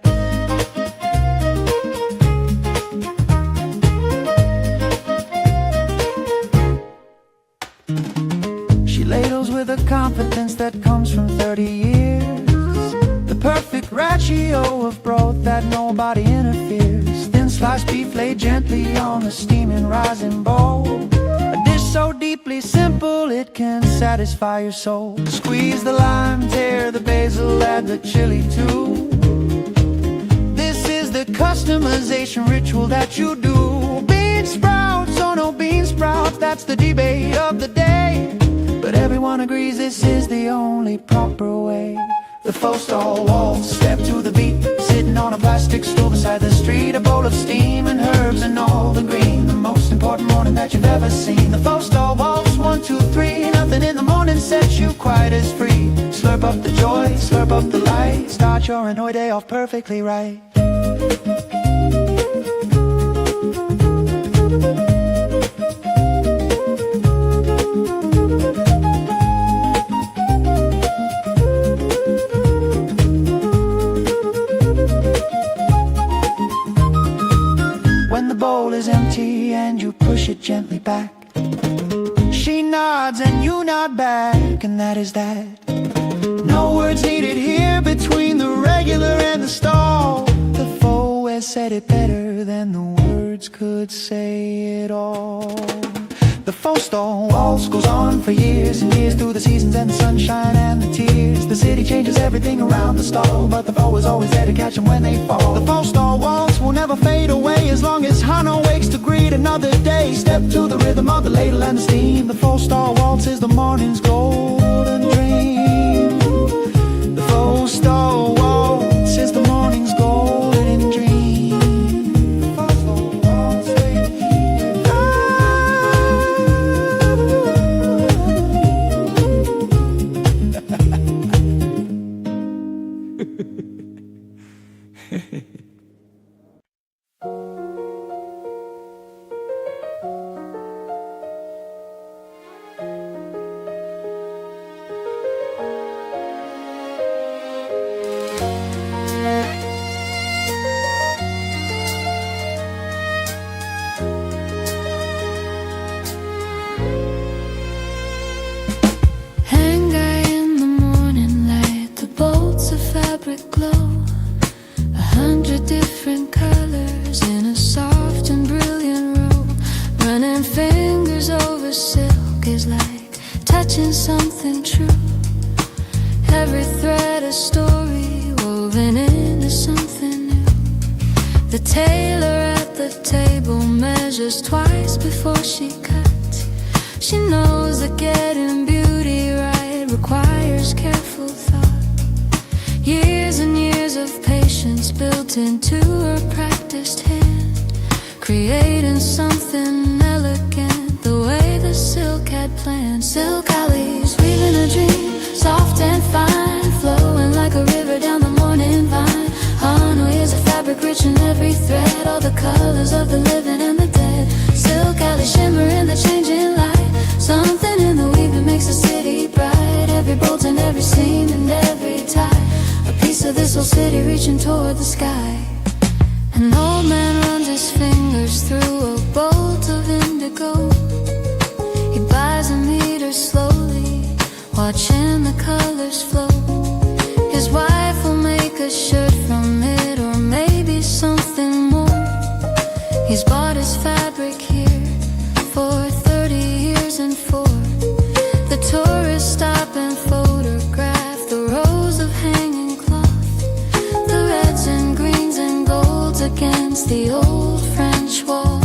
She ladles with a confidence that comes from 30 years. The perfect ratio of growth that nobody interferes. Thin Sliced beef laid gently on a steaming rising bowl. A dish so deeply simple it can satisfy your soul. Squeeze the lime, tear the basil, add the chili too. This is the customization ritual that you do. Bean sprouts or no bean sprouts, that's the debate of the day. But everyone agrees this is the only proper way. The faux stall waltz, step to the beat, sitting on a plastic stool beside the street. A bowl of steam and herbs and all the green, the most important morning that you've ever seen. The faux stall waltz, 1, 2, 3, nothing in the morning sets you quite as free. Slurp up the joy, slurp up the light, start your annoyed day off perfectly right. When the bowl is empty and you push it gently back, she nods and you nod back, and that is that. No words needed here between the regular and the stall. The faux has said it better than the words could say it all. The faux stall waltz goes on for years and years, through the seasons and the sunshine and the tears. The city changes everything around the stall, but the faux is always there to catch them when they fall. The faux stall waltz will never fade away as long as Hano wakes to greet another day. Step to the rhythm of the ladle and the steam. The faux stall waltz is the morning's golden dream. The faux stall waltz is the morning's golden dream. Glow 100 different colors in a soft and brilliant row. Running fingers over silk is like touching something true. Every thread a story woven into something new. The tailor at the table measures twice before she cuts. She knows that getting beauty right requires careful thought. Years and years of patience built into her practiced hand, creating something elegant the way the silk had planned. Silk alleys weaving a dream, soft and fine, flowing like a river down the morning vine. Hano is a fabric rich in every thread, all the colors of the living and the dead. Silk alley shimmer in the changing light, something in the weaving makes the city bright. Every bolt and every seam and every tie, a piece of this whole city reaching toward the sky. An old man runs his fingers through a bolt of indigo. He buys a meter slowly, watching the colors flow. His wife will make a shirt from it, or maybe something more. He's bought his fabric here for 30 years and for the tourists stop and photograph the rows of hanging cloth, the reds and greens and golds against the old French wall.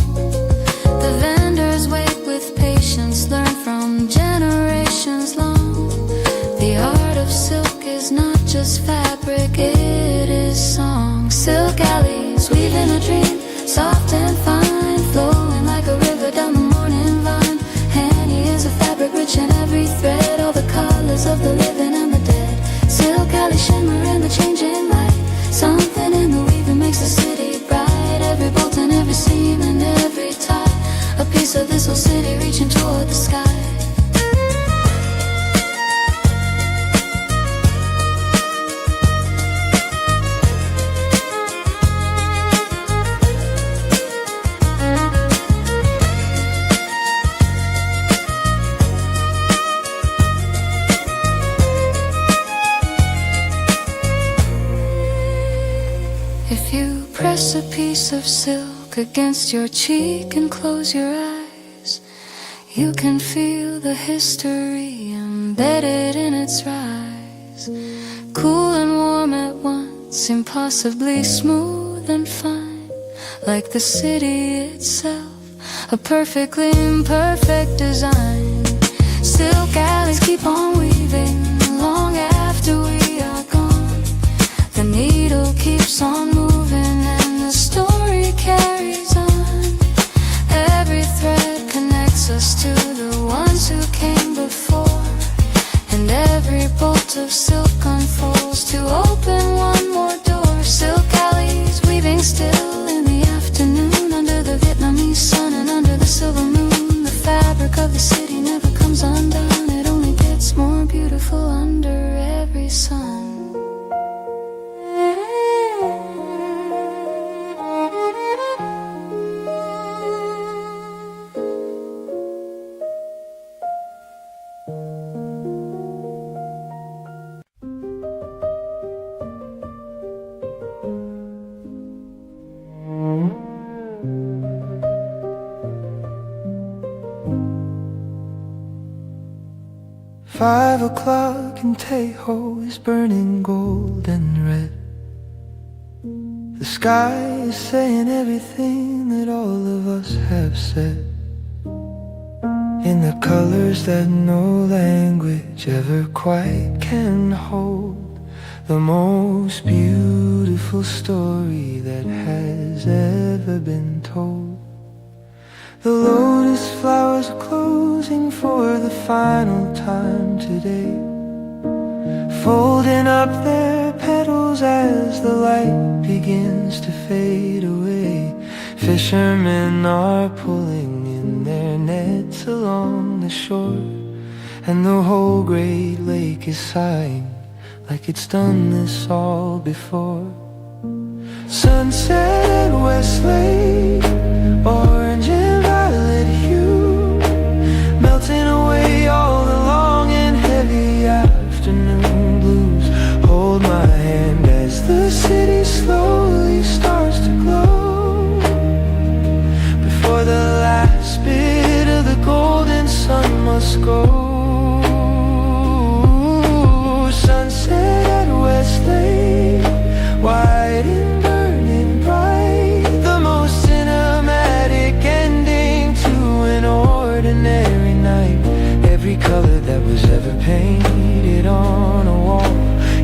The vendors wait with patience, learn from generations long. The art of silk is not just fabric, it is song. Silk alleys weaving a dream, soft and fine, flowing like a river down the morning vine. Hanny is a fabric rich in every thread, all the colors of the living and the dead. Silk alley shimmer in the changing light, something in the weaving makes the city bright. Every bolt and every seam and every tie, a piece of this whole city reaching toward the sky. If you press a piece of silk cheek against your cheek and close your eyes. You can feel the history embedded in its rise. Cool and warm at once, impossibly smooth and fine. Like the city itself, a perfectly imperfect design. Silk alleys keep on weaving long after we are gone. The needle keeps on moving and the story carries on. Every thread connects us to the ones who came before, and every bolt of silk unfolds to open one more door. Silk alleys weaving still in the afternoon, under the Vietnamese sun and under the silver moon. The fabric of the city never comes undone. It only gets more beautiful under every sun. "5 o'clock in Tahoe is burning gold and red. The sky is saying everything that all of us have said, in the colors that no language ever quite can hold. The most beautiful story that has ever been told. The lotus flowers are closing for the final time today, folding up their petals as the light begins to fade away. Fishermen are pulling in their nets along the shore, and the whole great lake is sighing like it's done this all before. Sunset at Westlake, orange and violet hue, melting away all the long and heavy afternoon blues. Hold my hand as the city slowly starts to glow, before the last bit of the golden sun must go. Sunset at Westlake, white and burning bright, the most cinematic ending to an ordinary night. Every color that was ever painted on a wall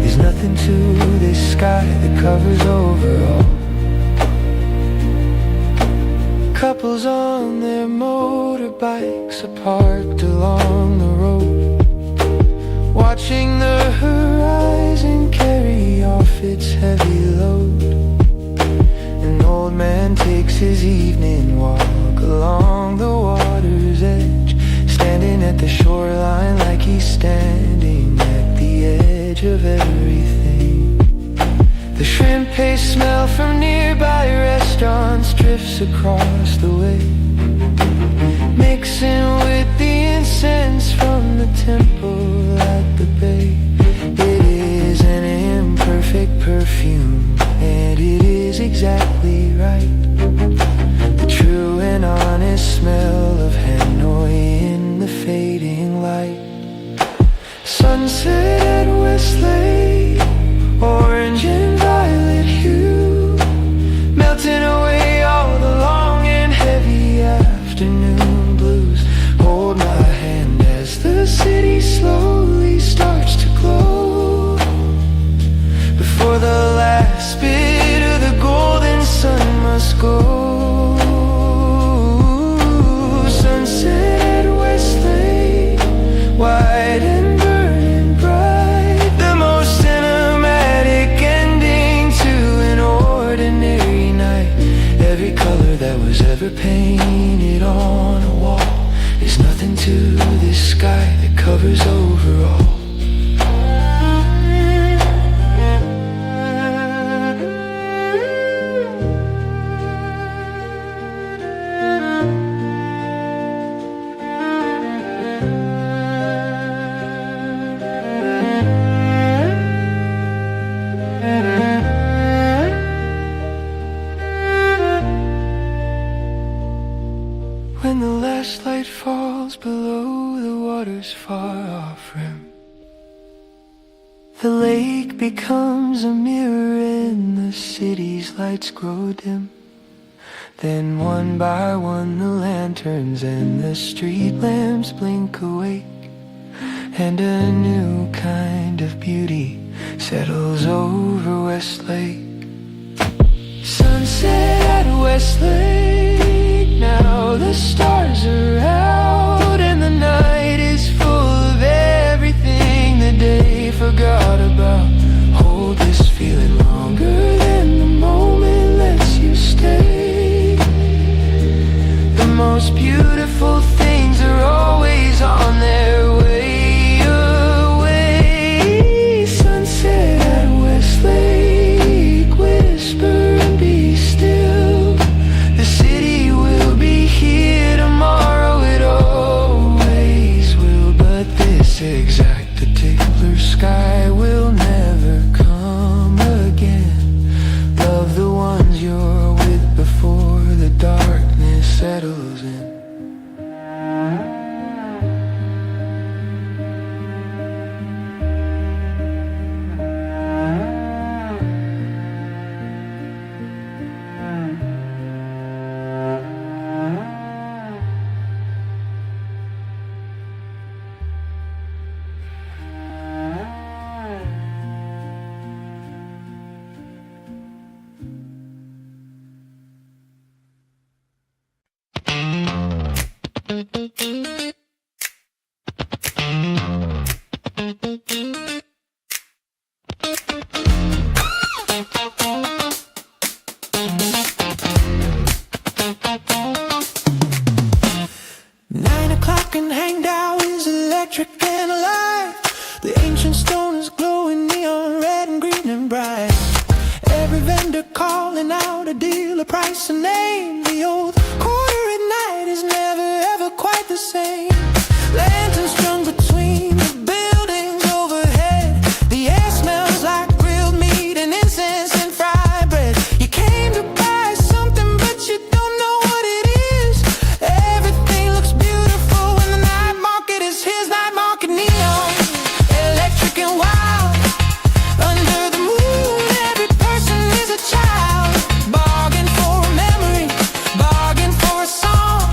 is nothing to this sky that covers over all. Couples on their motorbikes are parked along the road, watching the horizon carry off its heavy load. An old man takes his evening walk along the water's edge, standing at the shoreline like he's standing at the edge of everything. The shrimp paste smell from nearby restaurants drifts across the way, mixing with the incense from the temple at the bay. It is an imperfect perfume, and it is exactly right. The true and honest smell of Hanoi in the fading light. Sunset at Westlake, orange and violet hue, melting away all the long and heavy afternoon blues. Hold my hand as the city slowly starts to glow, before the last bit of the golden sun must go. Sunset at Westlake, white and burning bright, the most cinematic ending to an ordinary night. Every color that was ever painted on a wall is nothing to this sky that covers over all. rim. The lake becomes a mirror and the city's lights grow dim. Then one by one the lanterns and the street lamps blink awake, and a new kind of beauty settles over Westlake. Sunset at Westlake, now the stars are out and the night is full of everything the day forgot about. Hold this feeling longer than the moment lets you stay. The most beautiful things are always on their way away. Sunset at Westlake, whisper and be still. The city will be here tomorrow, it always will. But this exact particular sky will never come again. Love the ones you're with before the darkness settles in. And Hangdown is electric and alive. The ancient stone is glowing neon red and green and bright. Every vendor calling out a deal, a price, a name. The old quarter at night is never ever quite the same. Lanterns strung between the buildings overhead. The air smells like grilled meat and incense and fried bread. You came to buy something but you don't know what it is. Everything looks beautiful when the night market is his. Night market neon, electric and wild. Under the moon every person is a child. Bargain for a memory, bargain for a song.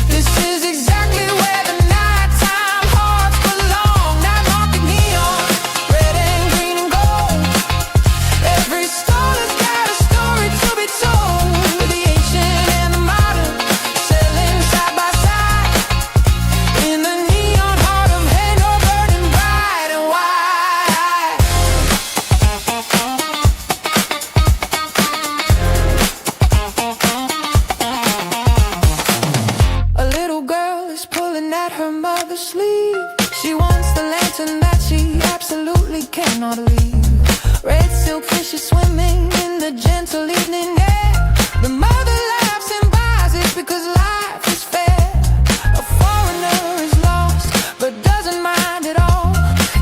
This is exactly where the nighttime hearts belong. Night market neon, red and green and gold. Every stall has got a story to be told. The ancient and the modern, selling side by side. In the neon heart of Hanover, burning bright and wide. A little girl is pulling at her mother's sleeve. She wants the lantern that she absolutely cannot leave. Red silk fishes swimming in the gentle evening air. The mother laughs and buys it because life is fair. A foreigner is lost but doesn't mind at all.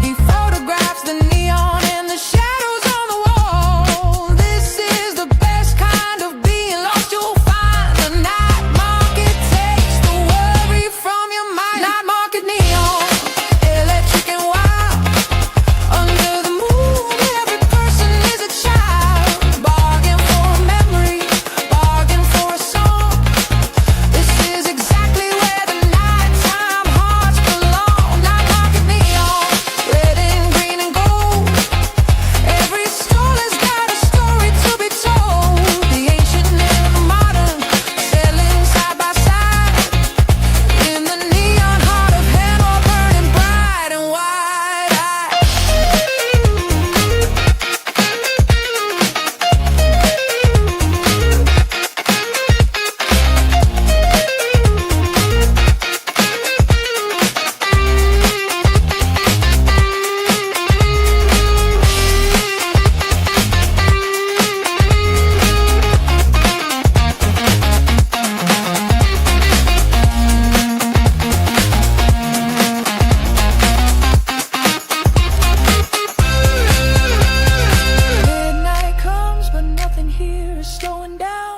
He photographs the neon and the shadows on the wall. This is the best kind of being lost you'll find. The night market takes the worry from your mind. Night market neon, electric and wild. Under the moon every person is a child. Bargain for a memory, bargain for a song. This is exactly where the nighttime hearts belong. Night market neon, red and green and gold. Every stall has got a story to be told. The ancient and the modern, selling side by side. In the neon heart of Hanover, burning bright and wide-eyed. Midnight comes, but nothing here is slowing down.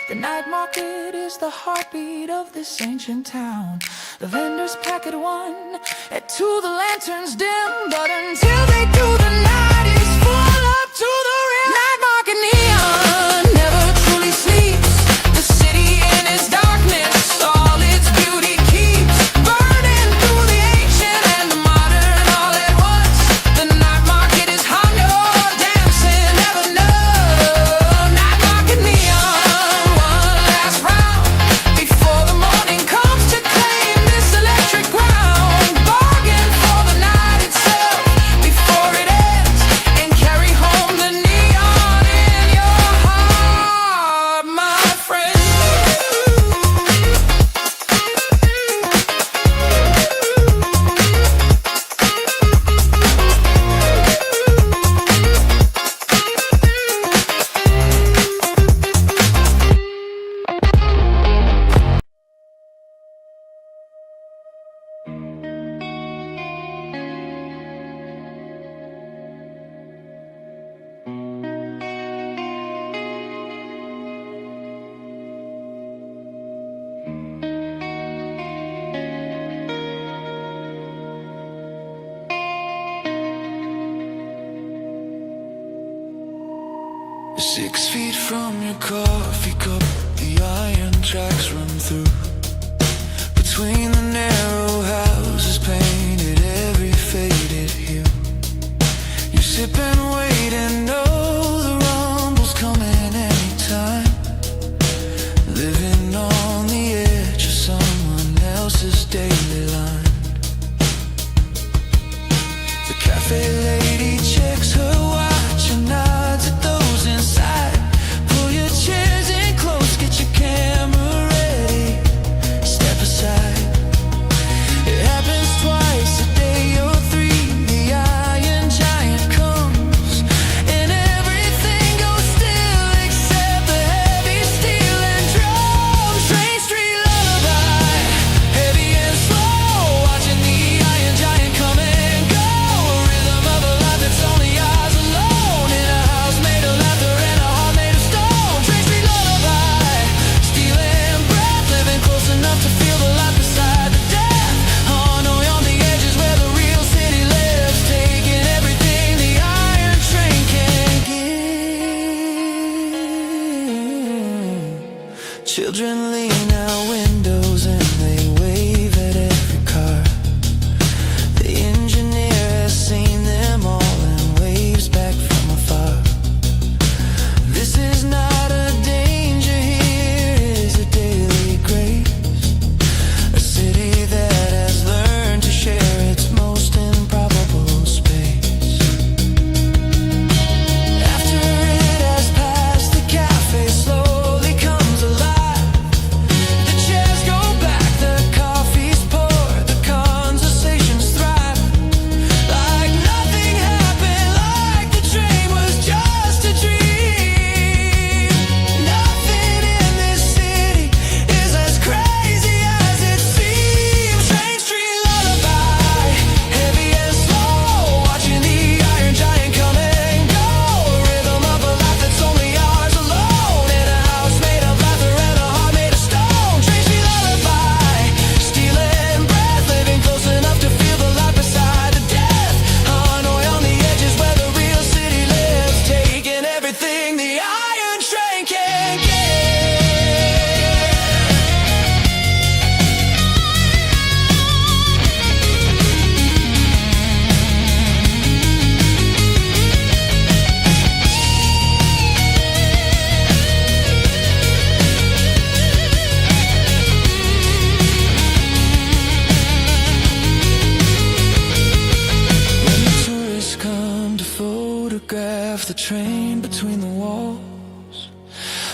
The night market is the heartbeat light of this ancient town. The vendors pack at 1, at 2 the lanterns dim, but until they do the night is full up to the rim. Night market neon never truly sleeps. The city in its darkness, all its beauty keeps burning through the ancient and the modern all at once. The night market is hot, no dancing, never know. Night market neon, one last round before the morning comes to claim this electric ground. Bargain for the night itself before it ends, and carry home the neon in your heart, my friend. Six feet from your coffee cup, the iron tracks run through. Between the narrow houses painted every faded hue. You sip and wait and know the rumble's coming anytime. Living on the edge of someone else's daily line. The cafe lady checks her watch and nods at those inside. Pull your chairs in close, get your camera ready. Step aside. It happens twice a day or 3. The iron giant comes and everything goes still except the heavy steel and drums. Train Street lullaby, heavy and slow. Watching the iron giant come and go. A rhythm of a life that's only ours alone. In a house made of laughter and a heart made of stone. Train Street lullaby, stealing breath, living close enough to feel the light beside the death. Hanoi on the edges where the real city lives, taking everything the iron train can give. Children lean out windows and they wave at every car. The engineer has seen them all and waves back from afar. This is not a danger, here is a daily grace. A city that has learned to share its most improbable space. After it has passed, the cafe slowly comes alive. The chairs go back, the coffee's poured, the conversations thrive. Like nothing happened, like the train was just a dream. Nothing in this city is as crazy as it seems. Train Street lullaby, heavy and slow. Watching the iron giant come and go. A rhythm of a life that's only ours alone. In a house made of laughter and a heart made of stone. Train Street lullaby, stealing breath, living close enough to feel the light beside the death. Hanoi on the edges where the real city lives, taking everything the iron train can give. When the tourists come to photograph the train between the walls,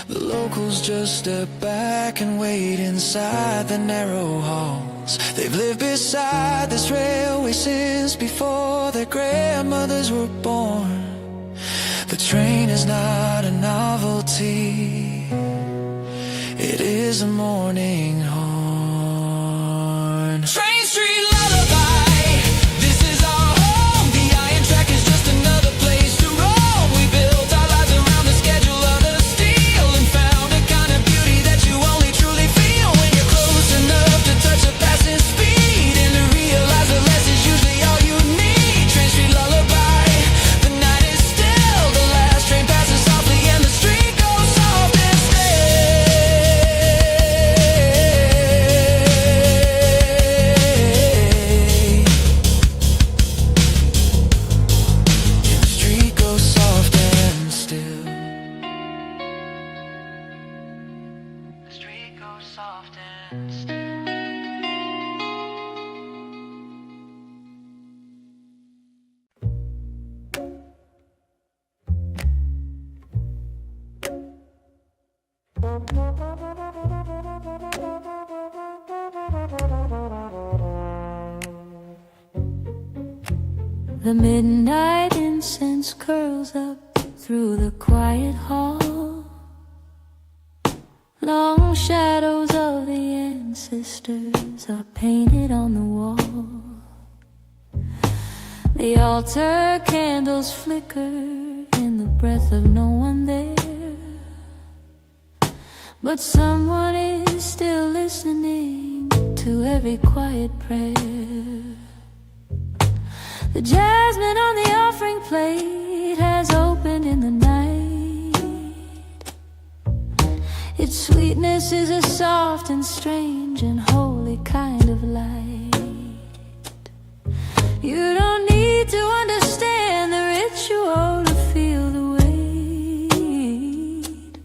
the locals just step back and wait inside the narrow halls. They've lived beside this railway since before their grandmothers were born. The train is not a novelty, it is a morning horn. Train Street lullaby, this is our home. The iron track is just another place to roam. We built our lives around the schedule of the steel and found a kind of beauty that you only truly feel when you're close The midnight incense curls up through the quiet hall. Long shadows of the ancestors are painted on the wall. The altar candles flicker in the breath of no one there. But someone is still listening to every quiet prayer. The jasmine on the offering plate has opened in the night. Its sweetness is a soft and strange and holy kind of light. You don't need to understand the ritual to feel the weight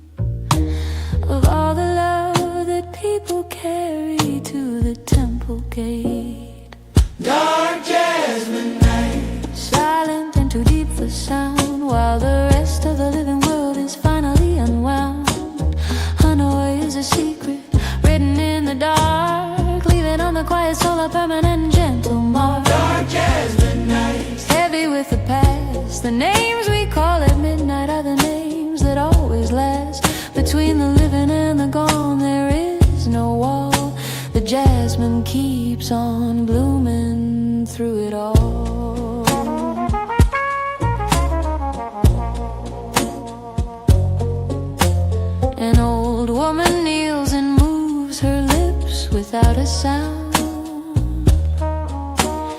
of all the love that people carry to the temple gate. Dark jasmine night, Silent and too deep for sound, while the rest of the living world is finally unwound. Hanoi is a secret written in the dark, leaving on the quiet soul a permanent gentle mark. dark jasmine night, Heavy with the past, the names we call at midnight are the names that always last. Between the living and the gone there is no wall. The jasmine keeps on blooming through it all. An old woman kneels and moves her lips without a sound.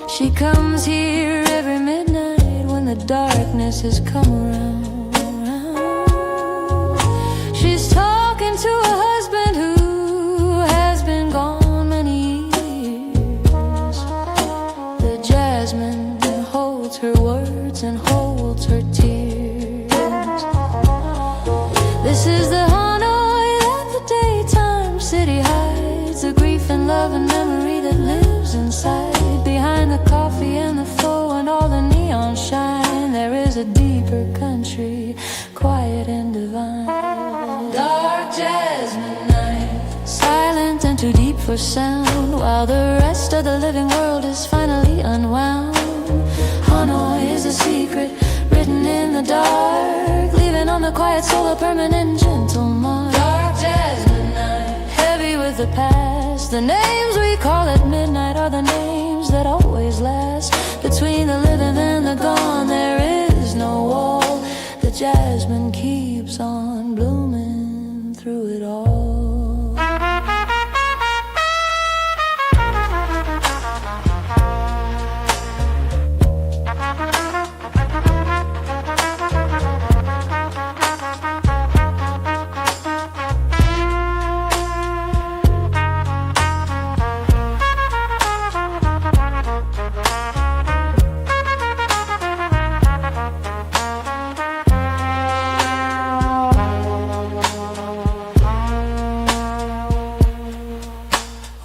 She comes here every midnight when the darkness has come around. She's talking to a husband who has been gone many years. The jasmine holds her words and holds her tears. This is the Hanoi that the daytime city hides, the grief and love and memory that lives inside. Behind the coffee and the pho and all the neon shine, there is a deeper country, quiet and divine. Dark jasmine night, silent and too deep for sound, while the rest of the living world is finally unwound. Hanoi is a secret written in the dark, leaving on the quiet soul a permanent gentle mark. Dark jasmine night, heavy with the past, the names we call at midnight are the names that always last. Between the living and the gone there is no wall. The jasmine keeps on blooming through it all.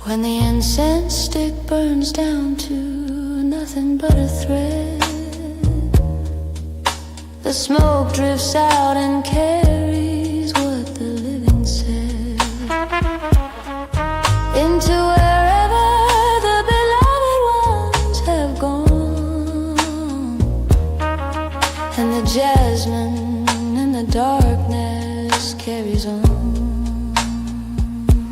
When the incense stick burns down to nothing but a thread, the smoke drifts out and carries what the living said into wherever the beloved ones have gone. And the jasmine in the darkness carries on.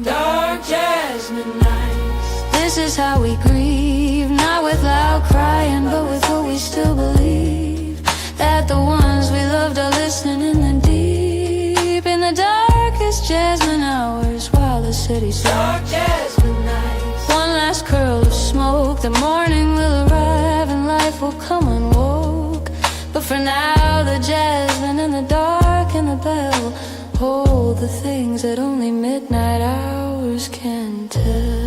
dark jasmine nights, This is how we grieve, not without crying, but with what we still believe. That the ones we loved are listening in the deep, in the darkest jasmine hours, while the city sleeps. dark jasmine nights, One last curl of smoke, the morning will arrive and life will come unwoke. But for now, the jasmine and the dark and the bell hold the things that only midnight hours can tell.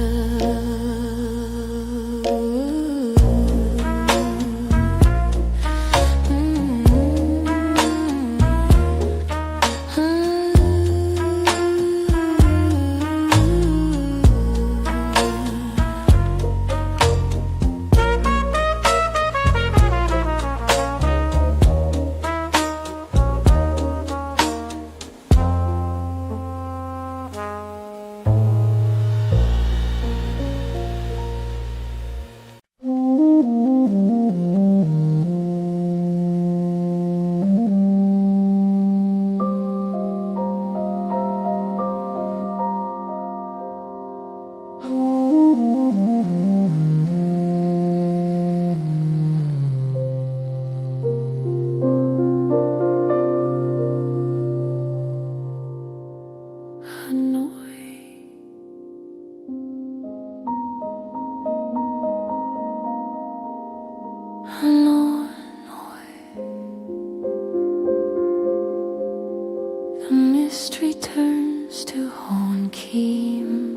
The mist returns to Honkim.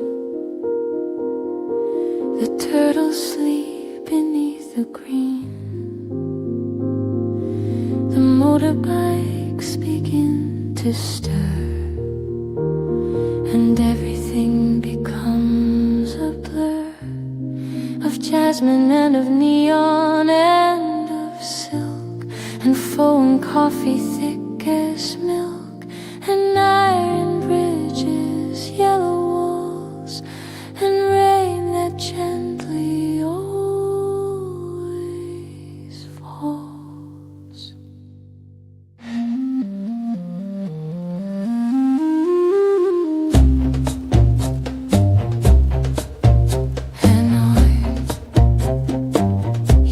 The turtles sleep beneath the green. The motorbikes begin to stir, and everything becomes a blur of jasmine and of neon and of silk and foam coffee thick as milk and iron bridges, yellow walls and rain that gently always falls.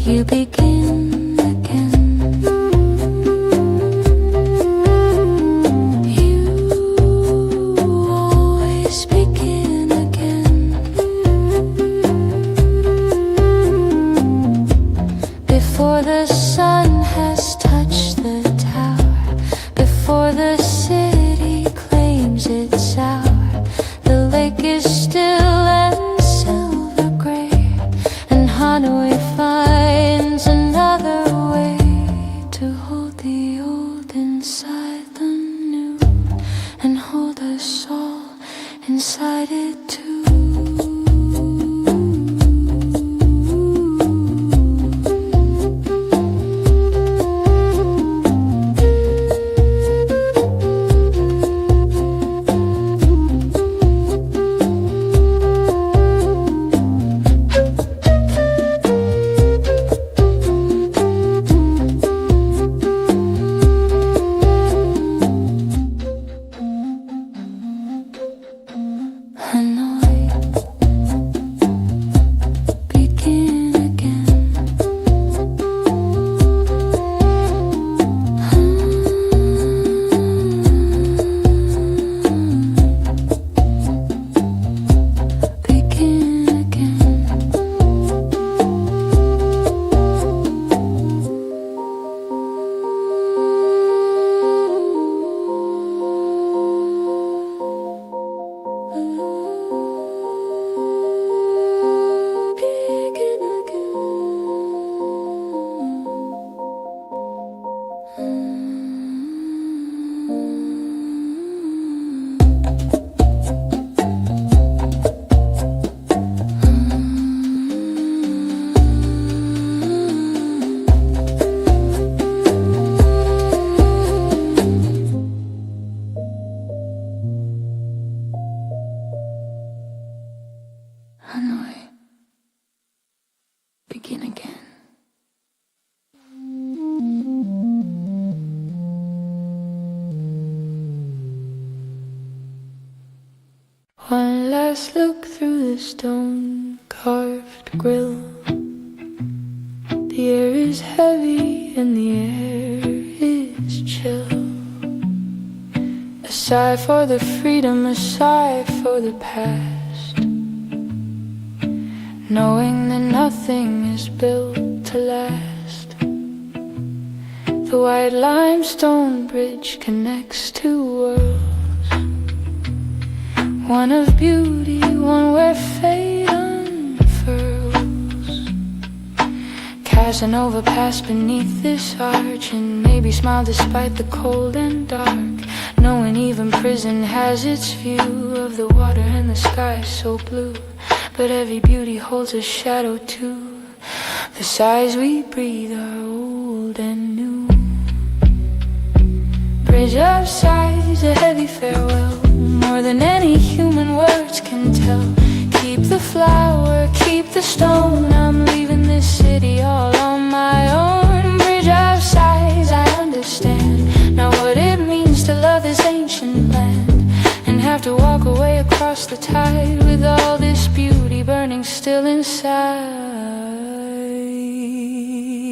You begin again. You always begin again. Before the sun has touched the tower, before the city claims its hour, the lake is still and silver gray, and Hanoi finds another way to hold the old inside the new and hold us all inside it too. Hanoi, begin again. Begin again. Begin Hanoi, begin again. One last look through the stone-carved grill. The air is heavy and the air is chill. A sigh for the freedom, a sigh for the past, knowing that nothing is built to last. The white limestone bridge connects two worlds, one of beauty, one where fate unfurls. Casanova passed beneath this arch and maybe smiled despite the cold and dark, knowing even prison has its view of the water and the sky so blue. But every beauty holds a shadow too. The sighs we breathe are old and new. Bridge of sighs, a heavy farewell, more than any human words can tell. Keep the flower, keep the stone, I'm leaving this city all on my own. Bridge of sighs, I understand now what it means to love this ancient land, and have to walk away across the tide with all this beauty burning still inside.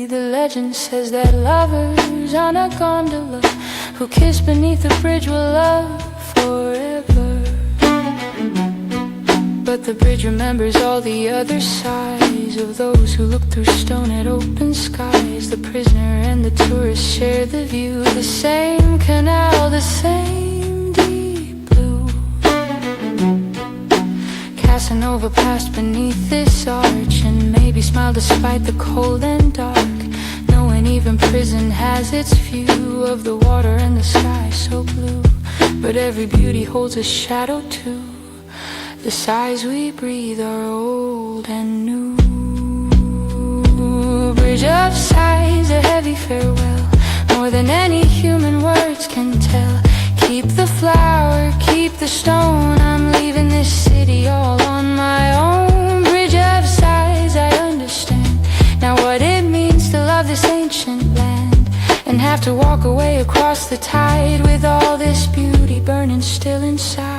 The legend says that lovers on a gondola who kiss beneath the bridge will love forever. But but the bridge remembers all the other sides of those who look through stone at open skies. The prisoner and the tourist share the view, the same canal, the same deep blue. Casanova passed beneath this arch and maybe smiled despite the cold and dark, knowing even prison has its view of the water and the sky so blue. But every beauty holds a shadow too. The sighs we breathe are old and new. Bridge of sighs, a heavy farewell, more than any human words can tell. Keep the flower, keep the stone, I'm leaving this city all on my own. Bridge of sighs, I understand now what it means to love this ancient land, and have to walk away across the tide with all this beauty burning still inside.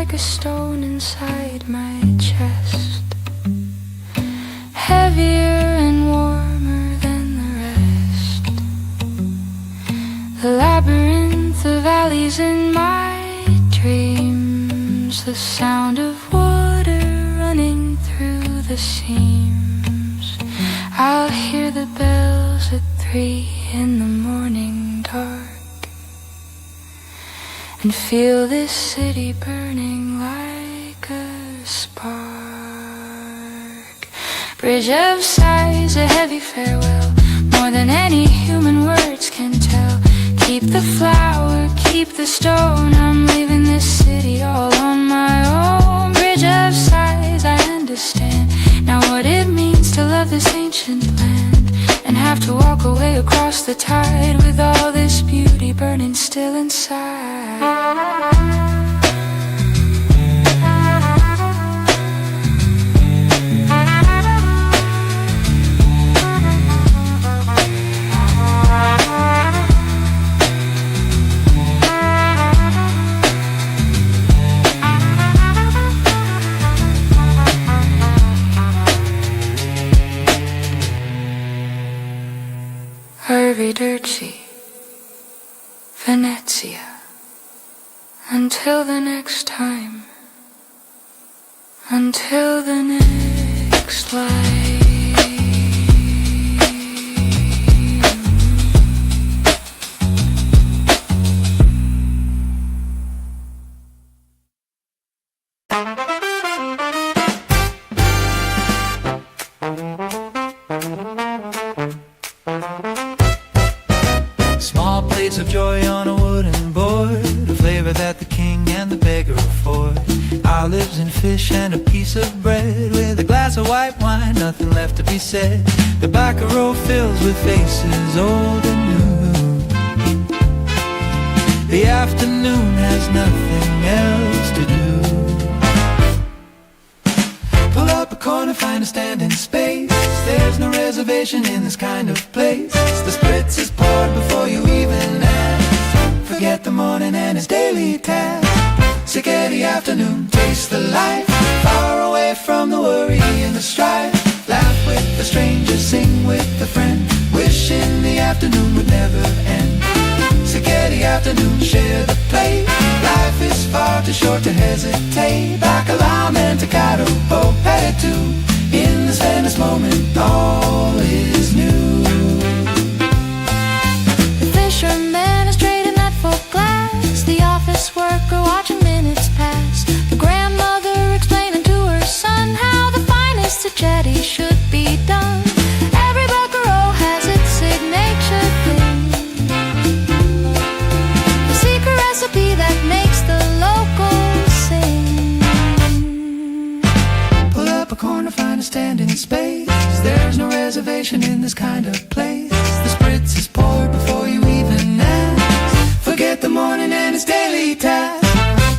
A stone inside my chest, heavier and warmer than the rest. The labyrinth of alleys in my dreams, the sound of water running through the seams. I'll hear the bells at 3 in the morning dark, and feel this city burning like a spark. Bridge of sighs, a heavy farewell, more than any human words can tell. Keep the flower, keep the stone, I'm leaving this city all on my own. Bridge of sighs, I understand now what it means to love this ancient land, and have to walk away across the tide with all this beauty burning still inside. Arrivederci, Venezia. Until the next time, until the next life. Small plates of joy on a wooden board, a flavor that the king and the beggar afford. Olives and fish and a piece of bread, with a glass of white wine, nothing left to be said. The back row fills with faces old and new. The afternoon has nothing else to do. Pull up a corner, find a standing space. There's no reservation in this kind of place. The spritz is poured before you even ask. Forget the morning and its daily task. Sick of the afternoon, taste the life. Far away from the worry and the strife. Laugh with a stranger, sing with a friend. Wishing the afternoon would never end. Sick of the afternoon, share the plate. Life is far too short to hesitate. Bacalao, mentacado, hope headed to. In this Venice moment, all is new. The fisherman is trading that for glass. The office worker watching minutes pass. The grandmother explaining to her son how the finest jetty should be done. Every buckaroo has its signature thing, the secret recipe that makes the locals sing. Pull up a corner, find a standing space. There's no reservation in this kind of place. The spritz is poured before you even ask. Forget the morning and its daily task.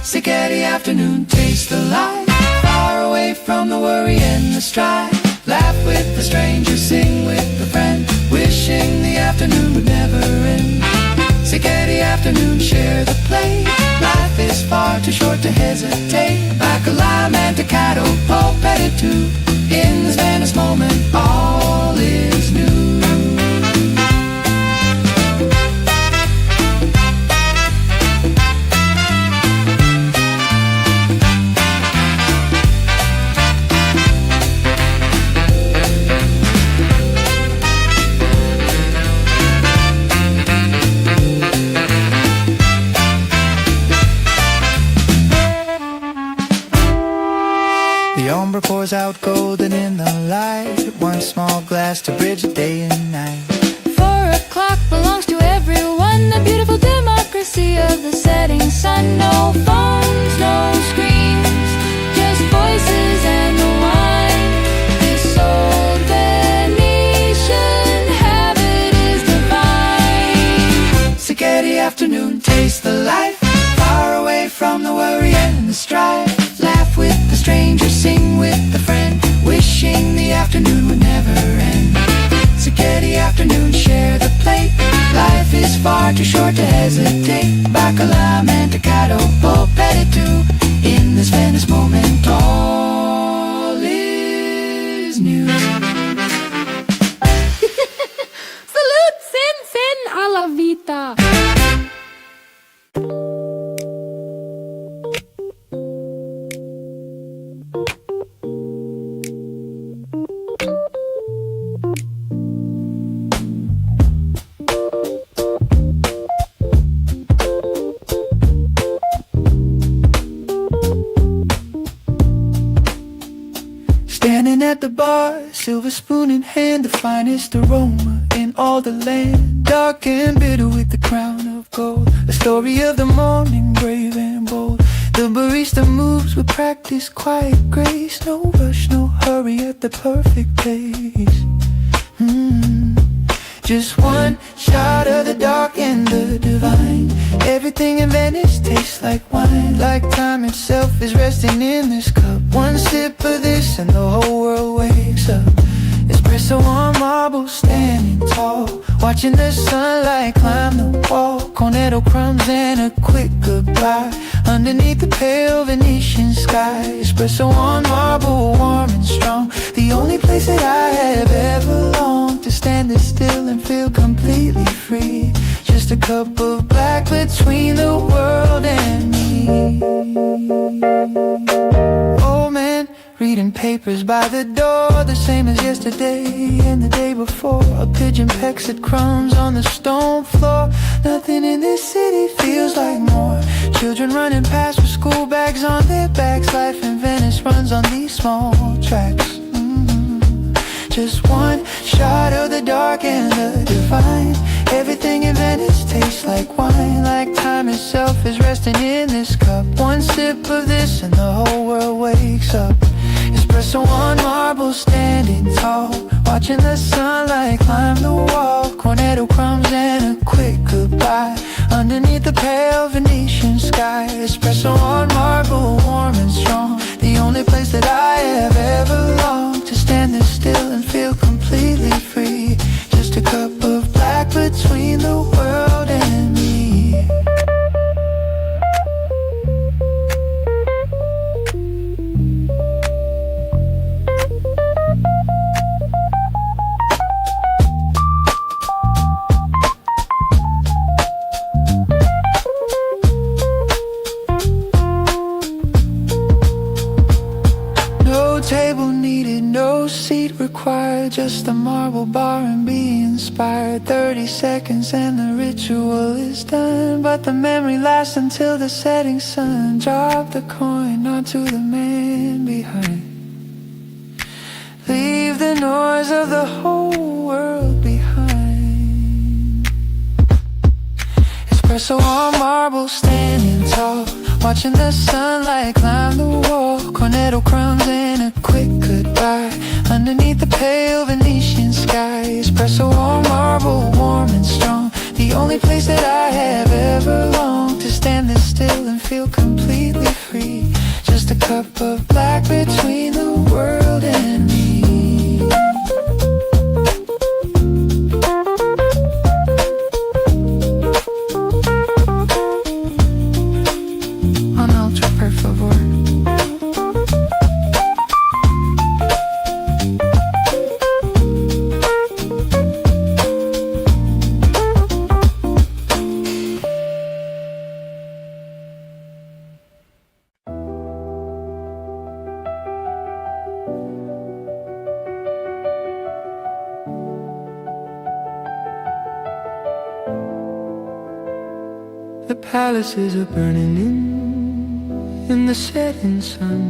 Sick of the afternoon, taste the light. Far away from the worry and the strife. Laugh with a stranger, sing with a friend. afternoon would never end. Spaghetti afternoon, share the plate. Life is far too short to hesitate. Bacala, mantecato, pulpetted too. In this Venice moment, all is new. The ombre pours out golden in the light. One small glass to bridge the day and night. 4 o'clock belongs to everyone. The beautiful democracy of the setting sun. No phones, no screens, just voices and the wine. This old Venetian habit is divine. Spaghetti afternoon, taste the life. Far away from the worry and the strife. Laugh with the stranger, sing with the friend. Wishing the afternoon would never end. Spaghetti afternoon, share the plate. Life is far too short to hesitate. Bacala, mantecato, pulpetted too. In this Venice moment, all is new. Salute, sen a la vita. Standing at the bar, silver spoon in hand, the finest aroma in all the land. Dark and bitter with the crown of gold, a story of the morning, brave and bold. The barista moves with practice, quiet grace. No rush, no hurry at the perfect pace. Just one shot of the dark and the divine. Everything in Venice tastes like wine. Like time itself is resting in this cup. One sip of this and the whole world wakes up. Espresso on marble, standing tall, watching the sunlight climb the wall. Cornetto crumbs and a quick goodbye underneath the pale Venetian sky. Espresso on marble, warm and strong. The only place that I have ever longed to stand this still and feel completely free. Just a cup of black between the world and me. Oh man, reading papers by the door, the same as yesterday and the day before. A pigeon pecks at crumbs on the stone floor. Nothing in this city feels like more. Children running past with school bags on their backs. Life in Venice runs on these small tracks. Just one shot of the dark and the divine. Everything in Venice tastes like wine. Like time itself is resting in this cup. One sip of this and the whole world wakes up. Espresso on marble, standing tall, watching the sunlight climb the wall. Cornetto crumbs and a quick goodbye underneath the pale Venetian sky. Espresso on marble, warm and strong. The only place that I have ever longed to stand this still and feel completely free. Just a cup of black between the world and me. Table needed, no seat required. Just a marble bar and be inspired. 30 seconds and the ritual is done, but the memory lasts until the setting sun. Drop the coin onto the man behind. Leave the noise of the whole world behind. Espresso on marble, standing tall, watching the sunlight climb the wall. Cornetto crumbs and a quick goodbye underneath the pale Venetian sky. Espresso on marble, warm and strong. The only place that I have ever longed to stand this still and feel completely free. Just a cup of black between the world and me. Palaces are burning in the setting sun.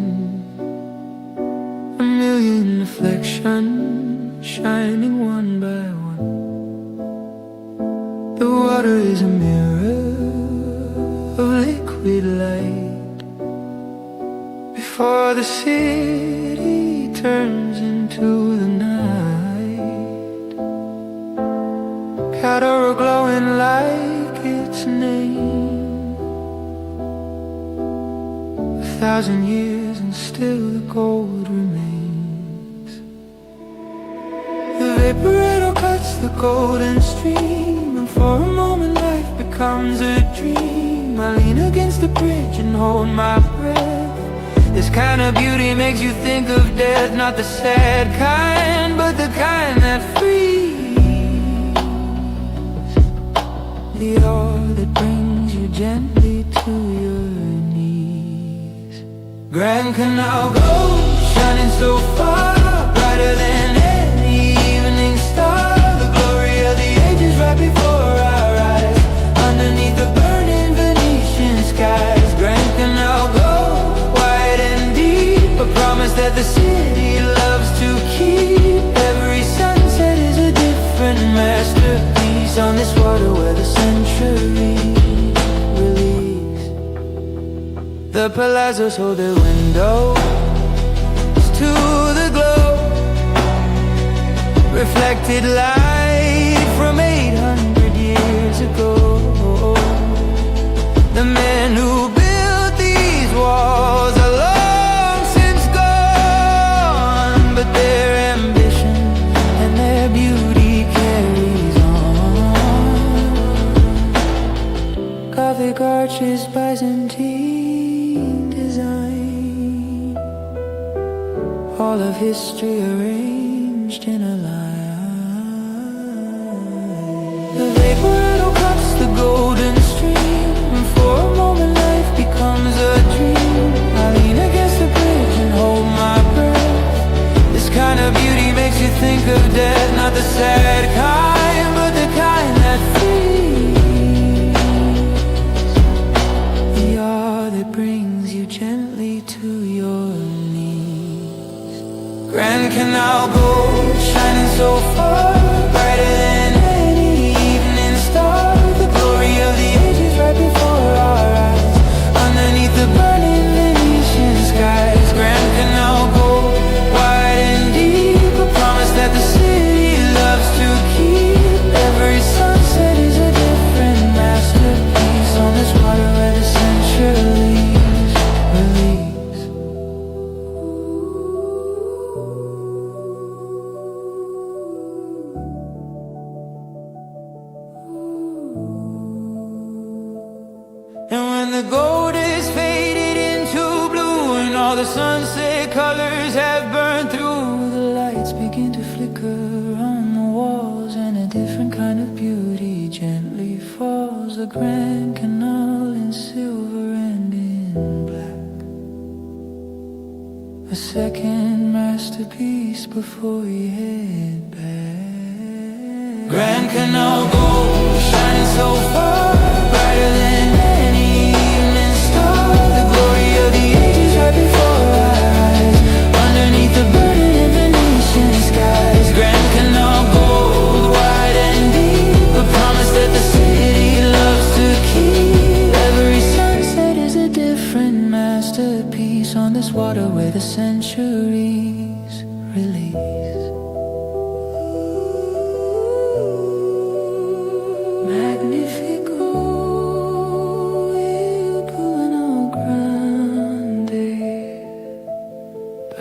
A million reflections shining one by one. The water is a mirror of liquid light before the city turns into the night. Cattle glowing like its name. 1,000 years and still the gold remains. The vaporator cuts the golden stream, and for a moment life becomes a dream. I lean against the bridge and hold my breath. This kind of beauty makes you think of death, not the sad kind, but the kind that frees. The awe that brings you gently to your knees. Grand Canal gold, shining so far, brighter than any evening star. The glory of the ages right before our eyes, underneath the burning Venetian skies. Grand Canal gold, wide and deep, a promise that the city loves to keep. Every sunset is a different masterpiece on this water where the centuries release. The palazzos hold their windows to the glow, reflected light from 800 years ago. The men who built these walls are long since gone, but their ambition and their beauty carries on. Gothic arches, Byzantine design, all of history arranged in a line. The vaporator cuts the golden stream, and for a moment life becomes a dream. I lean against the bridge and hold my breath. This kind of beauty makes you think of death, not the sad kind, but the kind that frees. The awe that brings you gently to your knees. Grand Canal gold, shining so far, brighter than any evening star. The glory of the ages right before our eyes, underneath the burning Venetian skies. Grand Canal gold, wide and deep, a promise that the city loves to keep. Every sunset is a different masterpiece on this water where the centuries release. And when the gold is faded into blue, and all the sunset colors have burned through, the lights begin to flicker on the walls, and a different kind of beauty gently falls. The Grand Canal in silver and in black, a second masterpiece before you head back. Grand Canal gold, shining so far, brighter than any evening star. The glory of the ages right before our eyes, underneath the burning Venetian skies. Grand Canal gold, wide and deep, a promise that the city loves to keep. Every sunset is a different masterpiece on this water where the centuries release. Magnifico, il Pulano Grande,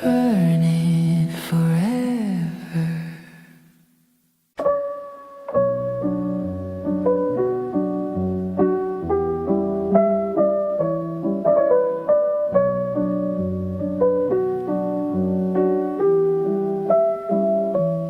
burning forever.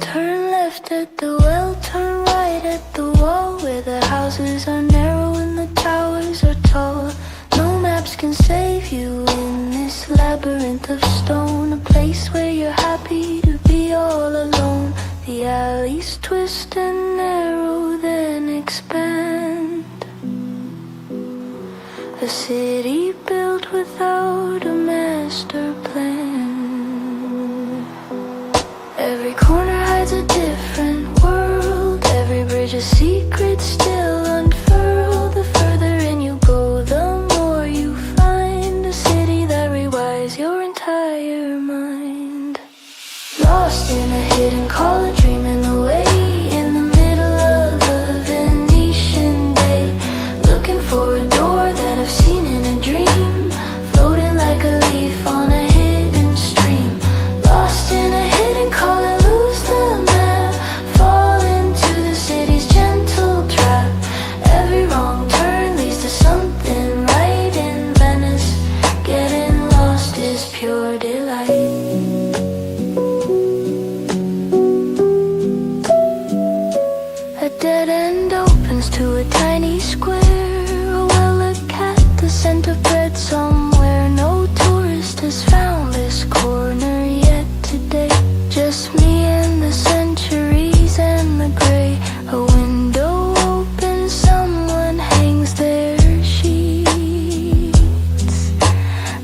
Turn left at the well, turn right at the wall, where the houses are narrow and the towers are tall. No maps can save you in this labyrinth of stone, a place where you're happy to be all alone. The alleys twist and narrow, then expand. city built without a master plan. Every corner hides a different world. Every bridge a secret still unfurled. The further in you go, the more you find a city that rewires your entire mind. Lost in a hidden color, dreaming away in the middle of a Venetian day. Looking for a door that I've seen in a dream, floating like a leaf on a hidden stream. Lost in a hidden color, lose the map, fall into the city's gentle trap. Every wrong turn leads to something right in Venice. Getting lost is pure delight. A dead end opens to a tiny square. A well-lit cat, the scent of bread somewhere. No tourist has found this corner yet today. Just me and the centuries and the gray. A window opens, someone hangs their sheets.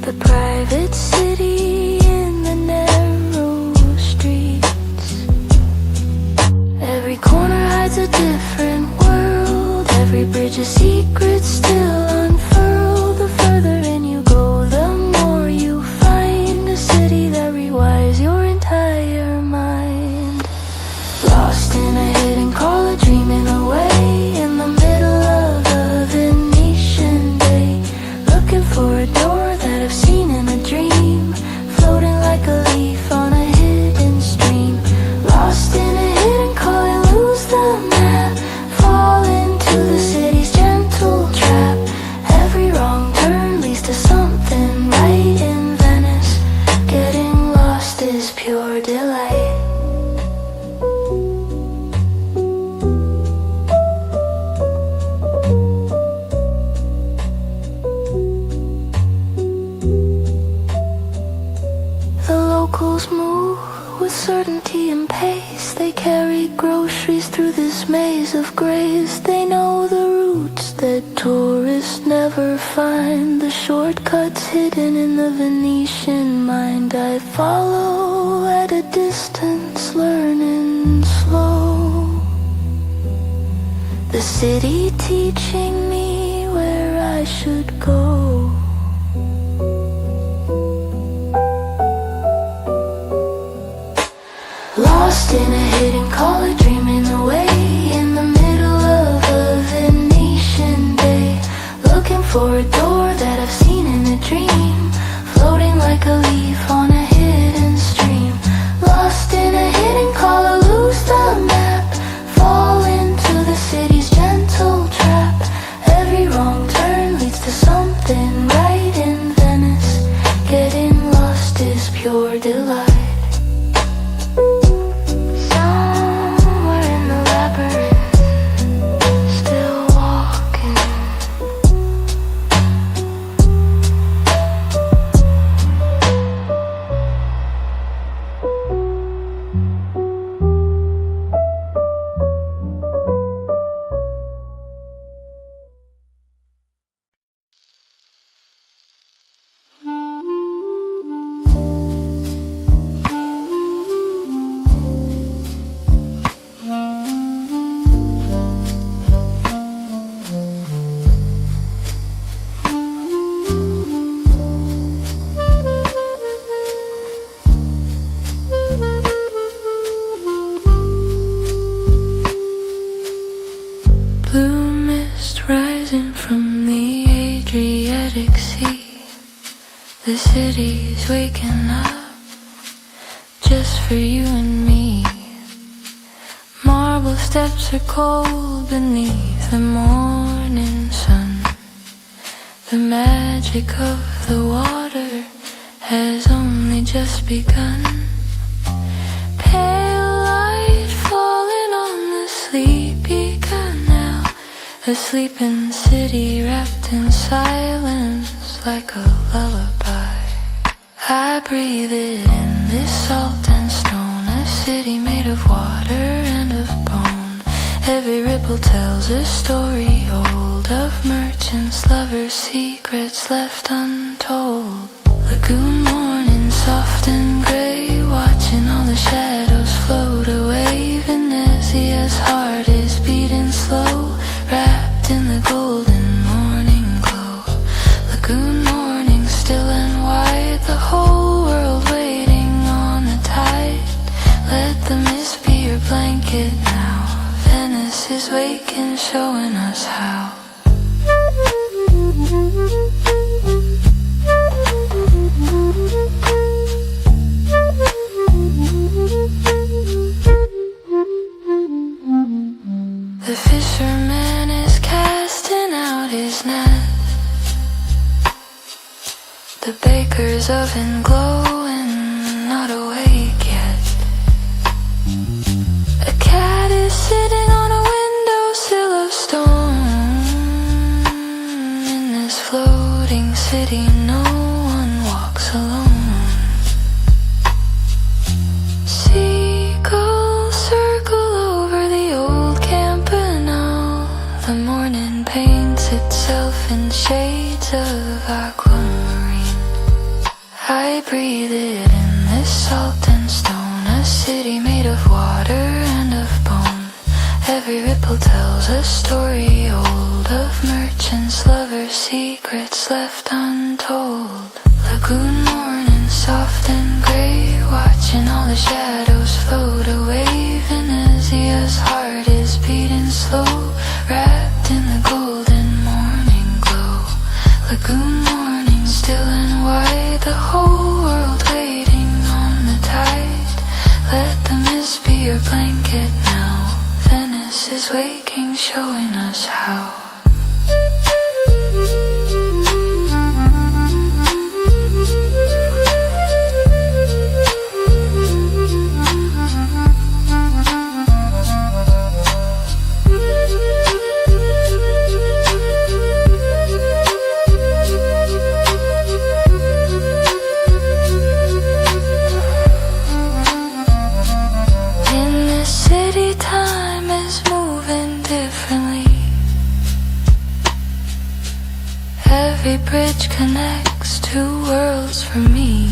The private city in the narrow streets. Every corner hides a different world. Every bridge a secret still unfurled. The further in you go, the more you find a city that rewires your entire mind. Lost in a hidden color, dreaming away in the middle of a Venetian day. Looking for a door that I've seen in a dream, floating like a leaf on a hidden stream. Lost in a hidden color, lose the map, fall into the city's gentle trap. Every wrong turn leads to something right in Venice. Getting lost is pure delight. The locals move with certainty and pace. They carry groceries through this maze of graves. They know the routes that tourists never find, the shortcuts hidden in the Venetian mind. I follow at a distance, learning slow. The city teaching me where I should go. Lost in a hidden color, dreaming away in the middle of a Venetian day. Looking for a door that I've seen in a dream, floating like a leaf on a hidden stream. Lost in a hidden color, lose the map, fall into the city's gentle trap. Every wrong turn leads to something right in Venice. Getting lost is pure delight. Somewhere in the labyrinth, still walking. Blue mist rising from the Adriatic Sea. The city's waking up just for you and me. Marble steps are cold beneath the morning sun. The magic of the water has only just begun. Pale light falling on the sleepy canal. A sleeping city wrapped in silence like a lullaby. I breathe it in, this salt and stone. A city made of water and of bone. Every ripple tells a story old of merchants, lovers, secrets left untold. Lagoon morning, soft and grey, watching all the shadows float away. Venezia's heart is beating slow, wrapped in the golden morning glow. Lagoon morning, still and wide, the whole world waiting on the tide. Let the mist be your blanket now. Venice is waking, showing us how. The fisherman is casting out his net. The baker's oven glowing, not awake yet. A cat is sitting on a windowsill of stone. In this floating city, no one walks alone. Seagulls circle over the old campanile. The morning paints itself in shades of aquamarine. I breathe it in, this salt and stone. A city made of water and of bone. Every ripple tells a story old of merchants, lovers, secrets left untold. Lagoon morning, soft and grey, watching all the shadows float away. Venezia's heart is beating slow, wrapped in the golden morning glow. Lagoon morning, still and wide, the whole world waiting on the tide. Let the mist be your blanket now. Venice is waking, showing us how. Every bridge connects two worlds for me.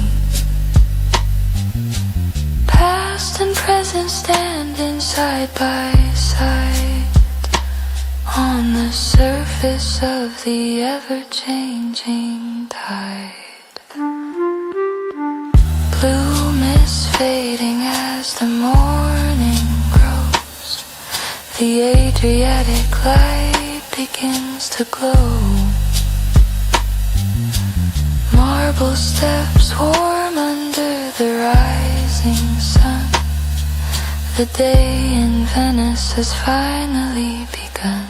Past and present standing side by side on the surface of the ever-changing tide. Blue mist fading as the morning grows. The Adriatic light begins to glow. Marble steps warm under the rising sun. The day in Venice has finally begun.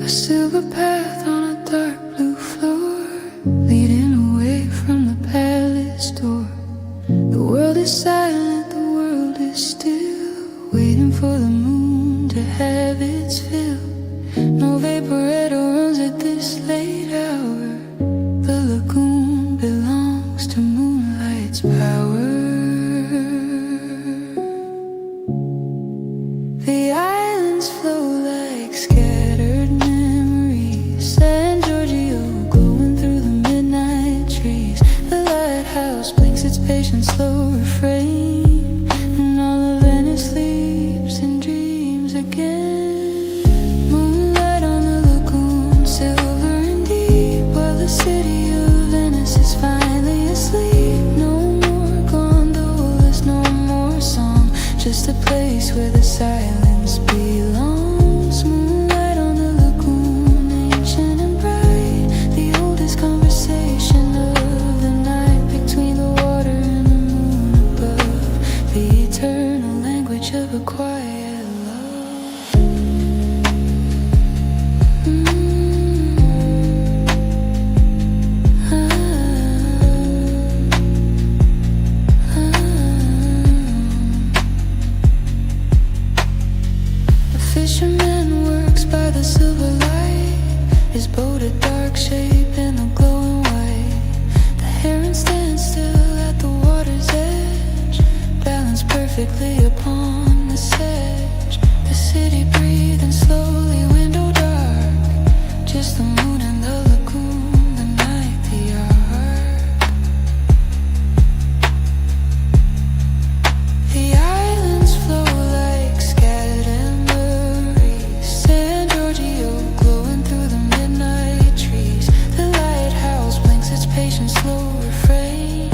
A silver path on a dark blue floor, leading away from the palace door. The world is silent, the world is still, waiting for the moon to have its fill. No vaporetta runs at this late hour. The lagoon belongs to moonlight's power. The islands flow like scattered memories. San Giorgio glowing through the midnight trees. The lighthouse blinks its patient slow refrain, and all of Venice sleeps and dreams again. Moonlight on the lagoon, silver and deep, while the city of Venice is finally asleep. No more gondolas, no more song, just a place where the silence belongs. Moonlight on perfectly upon the sedge. The city breathing slowly, window dark. Just the moon and the lagoon, the night, the art. The islands flow like scattered memories. San Giorgio glowing through the midnight trees. The lighthouse blinks its patient slow refrain,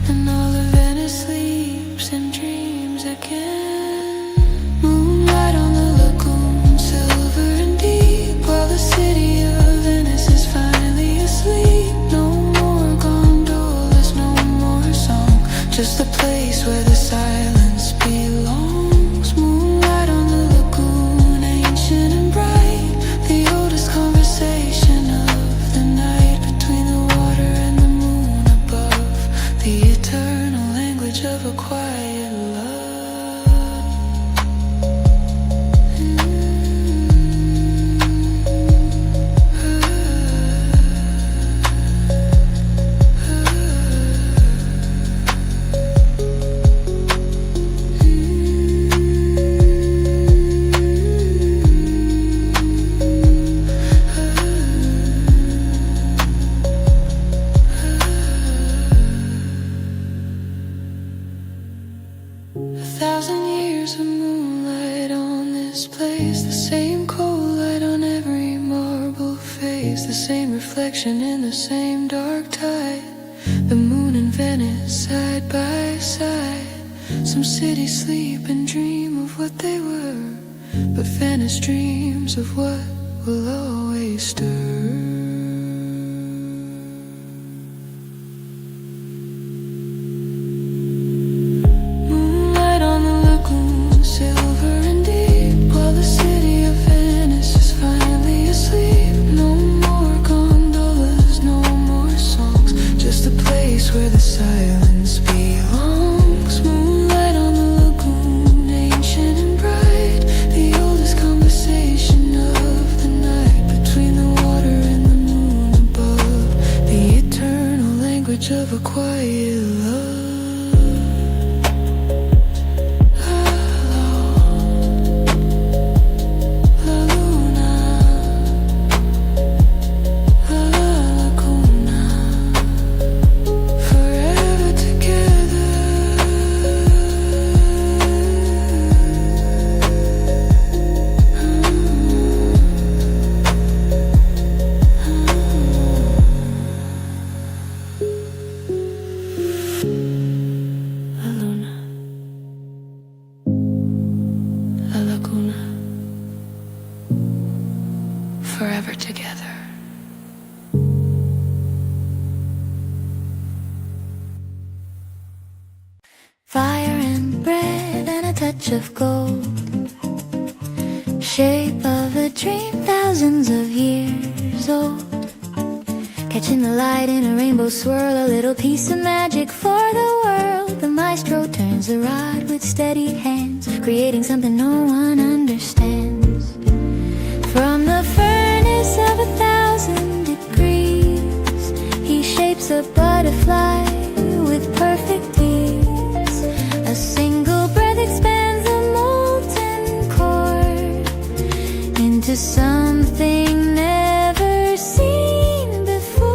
and all of Venice sleeps and dreams again. Moonlight on the lagoon, silver and deep, while the city of Venice is finally asleep. No more gondolas, no more song, just a place where the silence belongs. Moonlight on the lagoon, ancient and bright, the oldest conversation of the night, between the water and the moon above, the eternal language of a quiet love. A thousand years of moonlight on this place, the same cold light on every marble face, the same reflection in the same dark tide. The moon and Venice side by side. Some cities sleep and dream of what they were, but Venice dreams of what will always stir. Where the silence belongs. Moonlight on the lagoon, ancient and bright, the oldest conversation of the night, between the water and the moon above, the eternal language of a quiet love. Forever together. Fire and bread and a touch of gold, shape of a dream thousands of years old. Catching the light in a rainbow swirl, a little piece of magic for the world. The maestro turns the rod with steady hands, creating something no one understands. From the furnace of 1,000 degrees, he shapes a butterfly with perfect ease. A single breath expands the molten core into something never seen before.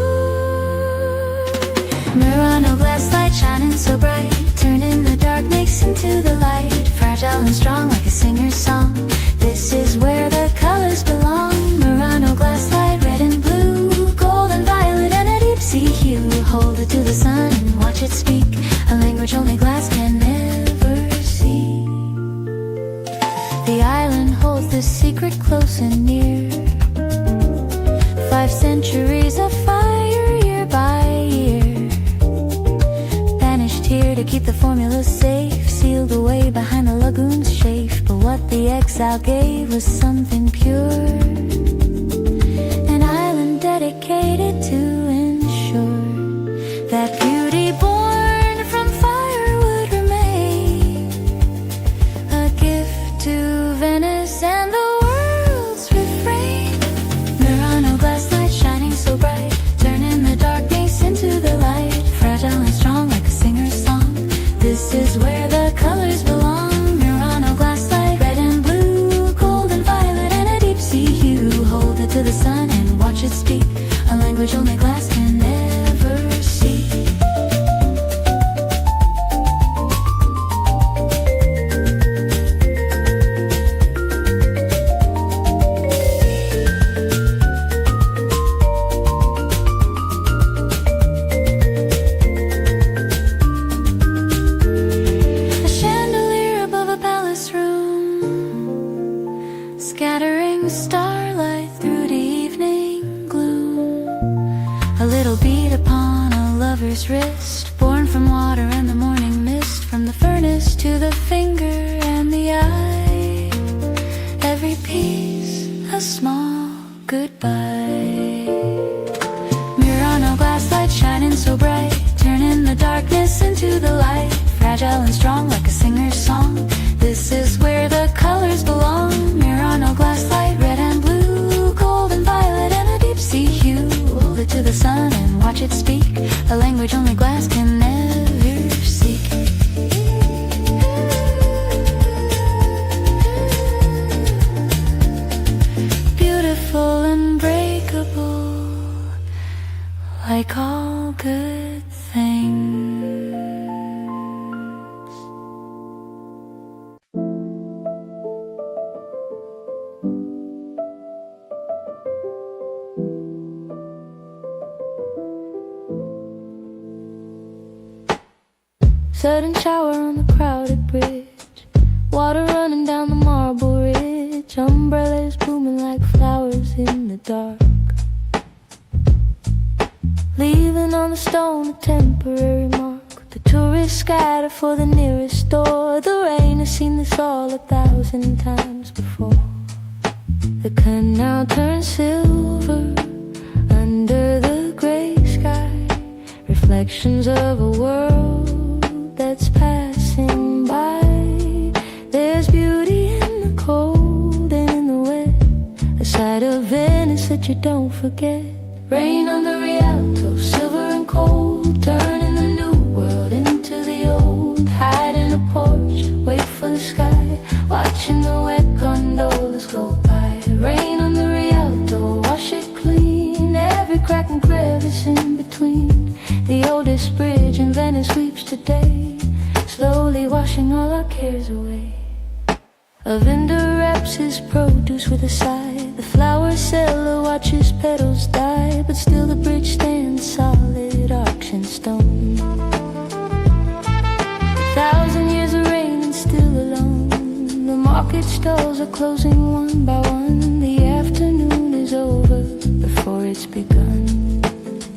Murano glass light shining so bright, turning the dark makes into the light. Fragile and strong like a singer's song, this is where the colors belong. Murano glass light, red and blue, gold and violet and a deep sea hue. Hold it to the sun and watch it speak a language only glass can never see. The island holds the secret close and near, 5 centuries of fire year by year, banished here to keep the formula safe, sealed away behind the lagoon's shape. But what the exile gave was something pure, an island dedicated to ensure that beauty born from fire would remain a gift to Venice and the world's refrain. Murano glass light shining so bright, turning the darkness into the light. Fragile and strong like a singer's song, this is where the colors belong. furnace to the finger and the eye. Every piece a small goodbye. Murano glass light shining so bright, turning the darkness into the light. Fragile and strong like a singer's song. This is where the colors belong. Murano glass light, red and blue, gold and violet and a deep sea hue. Hold it to the sun and watch it speak a language only glass can never seek. Beautiful and breakable, like all good things. Sudden shower on the crowded bridge, water running down the marble ridge, umbrellas blooming like flowers in the dark, leaving on the stone a temporary mark. The tourists scatter for the nearest door. The rain has seen this all 1,000 times before. The canal turns silver under the gray sky, reflections of a world that's passing by. There's beauty in the cold and in the wet, a side of Venice that you don't forget. Rain on the Rialto, silver and cold, turning the new world into the old. Hide in a porch, wait for the sky, watching the wet gondolas go by. Rain on the Rialto, wash it clean, every crack and crevice in between. The oldest bridge in Venice weeps today, slowly washing all our cares away. A vendor wraps his produce with a sigh. The flower seller watches petals die, but still the bridge stands solid, arch and stone. 1,000 years of rain and still alone. The market stalls are closing one by one. The afternoon is over before it's begun.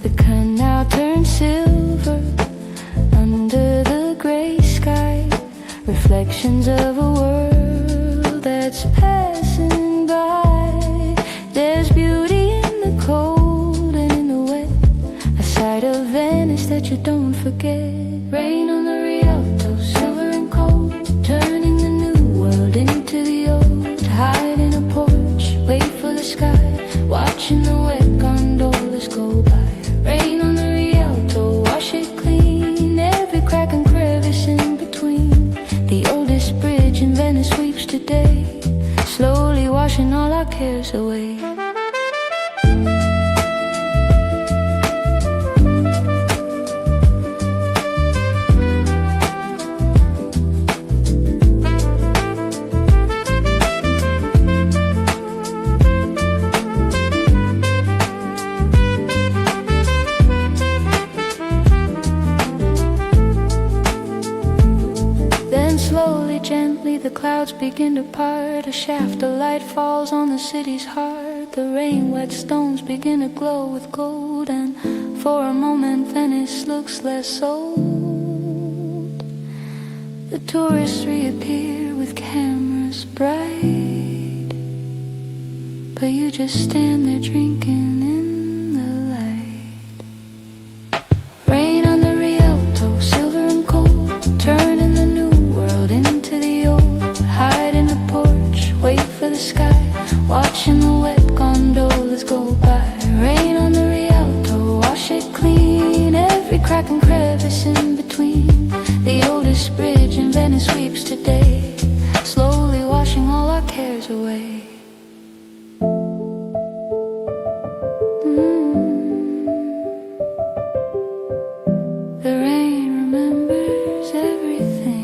The canal turns silver under the gray sky, reflections of a world that's passing by. There's beauty in the cold and in the wet, a side of Venice that you don't forget. Rain on the Rialto, silver and cold, turning the new world into the old. Hide in a porch, wait for the sky, watching the wet gondolas go by. Rain on the Rialto, wash it clean, every crack and crevice in between. The oldest bridge in Venice sweeps today, slowly washing all our cares away. The clouds begin to part, a shaft of light falls on the city's heart. The rain-wet stones begin to glow with gold, and for a moment Venice looks less old. The tourists reappear with cameras bright, but you just stand there drinking in the light. Rain on the Rialto, silver and cold, turning the new world into the old. Hide in a porch, wait for the sky, watching the wet gondolas go by. Rain on the Rialto, wash it clean, every crack and crevice in between. The oldest bridge in Venice sweeps today, slowly washing all our cares away. The rain remembers everything.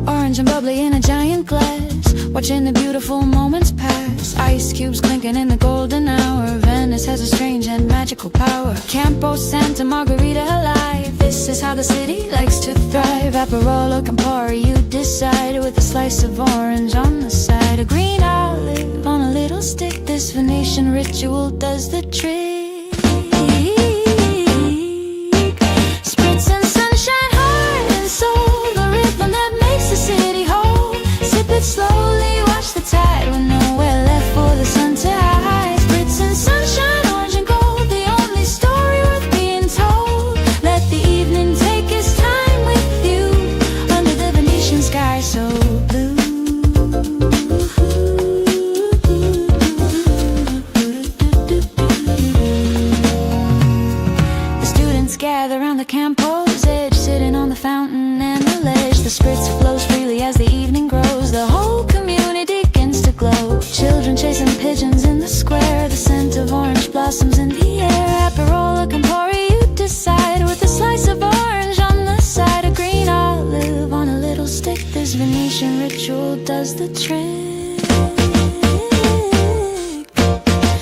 Orange and bubbly in a giant glass, watching the beautiful moments pass. Ice cubes clinking in the golden hour. Venice has a strange and magical power. Campo Santa Margarita alive. This is how the city likes to thrive. Aperol or Campari, you decide, with a slice of orange on the side. A green olive on a little stick. This Venetian ritual does the trick. Spritz and sunshine, heart and soul, the rhythm that makes the city whole. Sip it slowly, watch the tide with nowhere left for the sun to hide. Spritz and sunshine, orange and gold, the only story worth being told. Let the evening take its time with you under the Venetian sky so blue. The students gather round the Campo's edge, sitting on the fountain and the ledge. The spritz flows freely as the evening grows. The whole community begins to glow. Children chasing pigeons in the square. The scent of orange blossoms in the air. Aperol or Campari, you decide, with a slice of orange on the side. A green olive on a little stick. This Venetian ritual does the trick.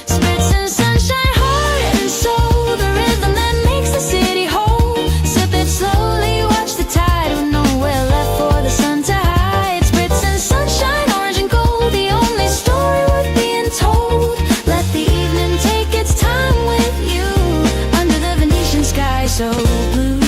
Spritz and sunshine, heart and soul, the rhythm that makes the city whole. Sip it slowly, watch the tide with nowhere left for the sun to hide. Spritz and sunshine, orange and gold, the only story worth being told. Let the evening take its time with you under the Venetian sky so blue.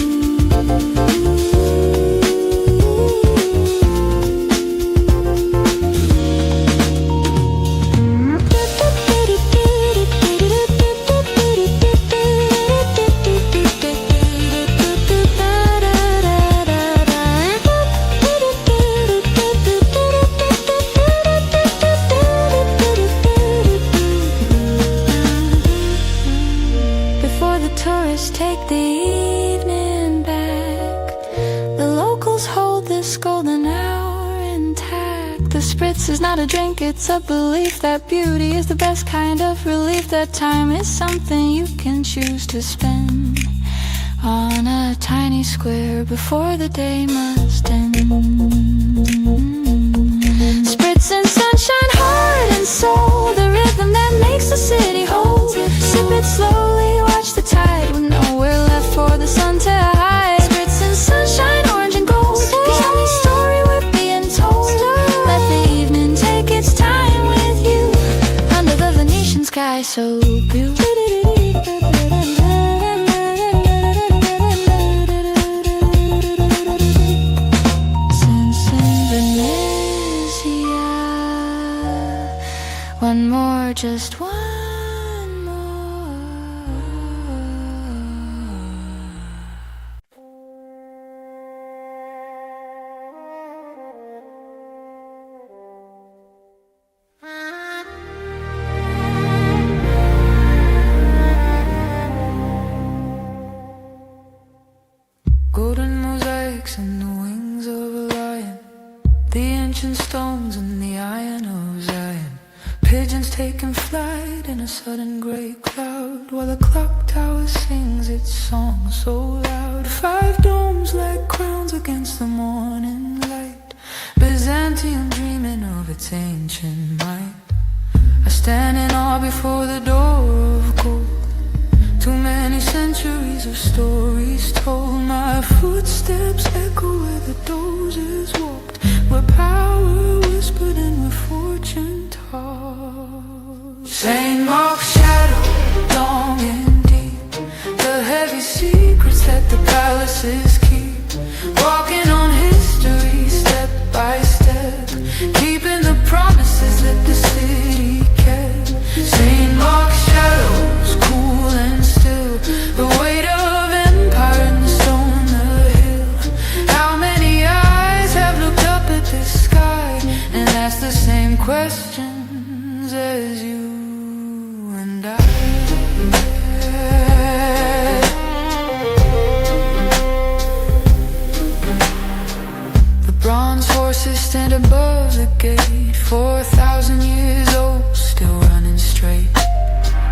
Before the tourists take the evening back, the locals hold this golden hour intact. The spritz is not a drink, it's a belief that beauty is the best kind of relief. That time is something you can choose to spend on a tiny square before the day must end. Spritz and sunshine, heart and soul, the rhythm that makes the city whole. Sip it slowly, watch the tide with nowhere left for the sun to hide. Spritz and sunshine, orange and gold, the only story worth being told. Let the evening take its time with you under the Venetian sky so blue. Since in Venezia, one more, just one more. Golden mosaics and the wings of a lion, the ancient stones and the iron of Zion. Pigeons taking flight in a sudden grey cloud, while the clock tower sings its song so loud. 5 domes like crowns against the morning light, Byzantium dreaming of its ancient might. I stand in awe before the door of gold. Too many centuries of stories told. My footsteps echo where the dozers walked, where power whispered and where fortune talked. Saint Mark's shadow, dawn palaces keep, walking on history step by step, keeping the promises that the city kept. St. Mark's shadows, cool and still, the weight of empire in the stone, the hill. How many eyes have looked up at the sky and asked the same questions as you and I? Bronze horses stand above the gate, 4,000 years old, still running straight.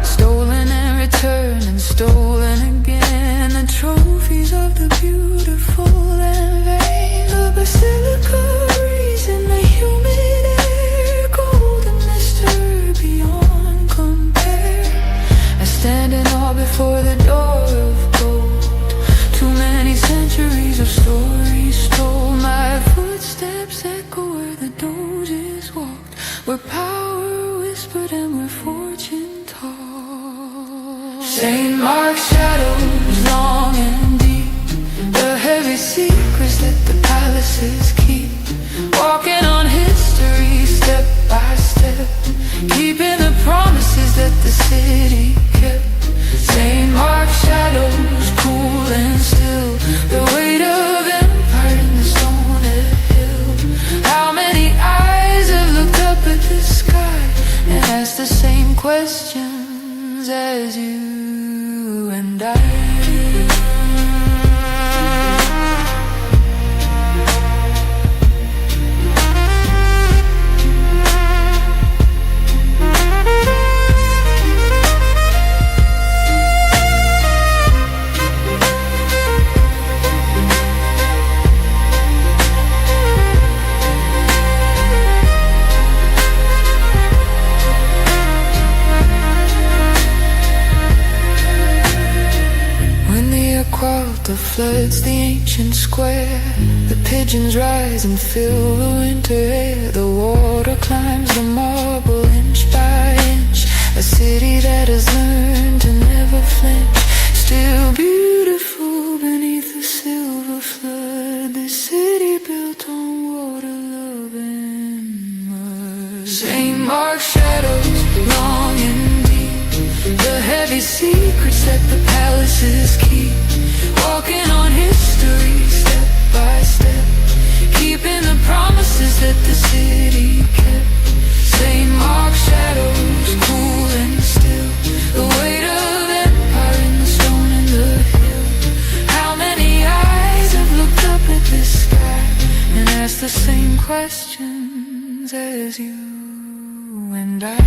Stolen and returned and stolen again, the trophies of the beautiful and vain. The basilica breeze in the humid air, golden mystery beyond compare. I stand in awe before the door of gold, too many centuries of stories told. My footsteps echo where the doges walked, where power whispered and where fortune talked. St. Mark's shadows long and deep, the heavy secrets that the palaces keep, walking on history step by step, keeping the promises that the city kept. St. Mark's shadows, cool and still, the weight of empire in the stone hill. How many eyes have looked up at the sky and asked the same questions as you and I? The floods the ancient square, the pigeons rise and fill the winter air. The water climbs the marble inch by inch, a city that has learned to never flinch, still beautiful beneath the silver flood. The city built on water, love and mud. St. Mark's shadows long and deep, the heavy secrets that the palaces keep, walking on history step by step, keeping the promises that the city kept. St. Mark's shadows, cool and still, the weight of empire in the stone and the hill. How many eyes have looked up at the sky and asked the same questions as you and I?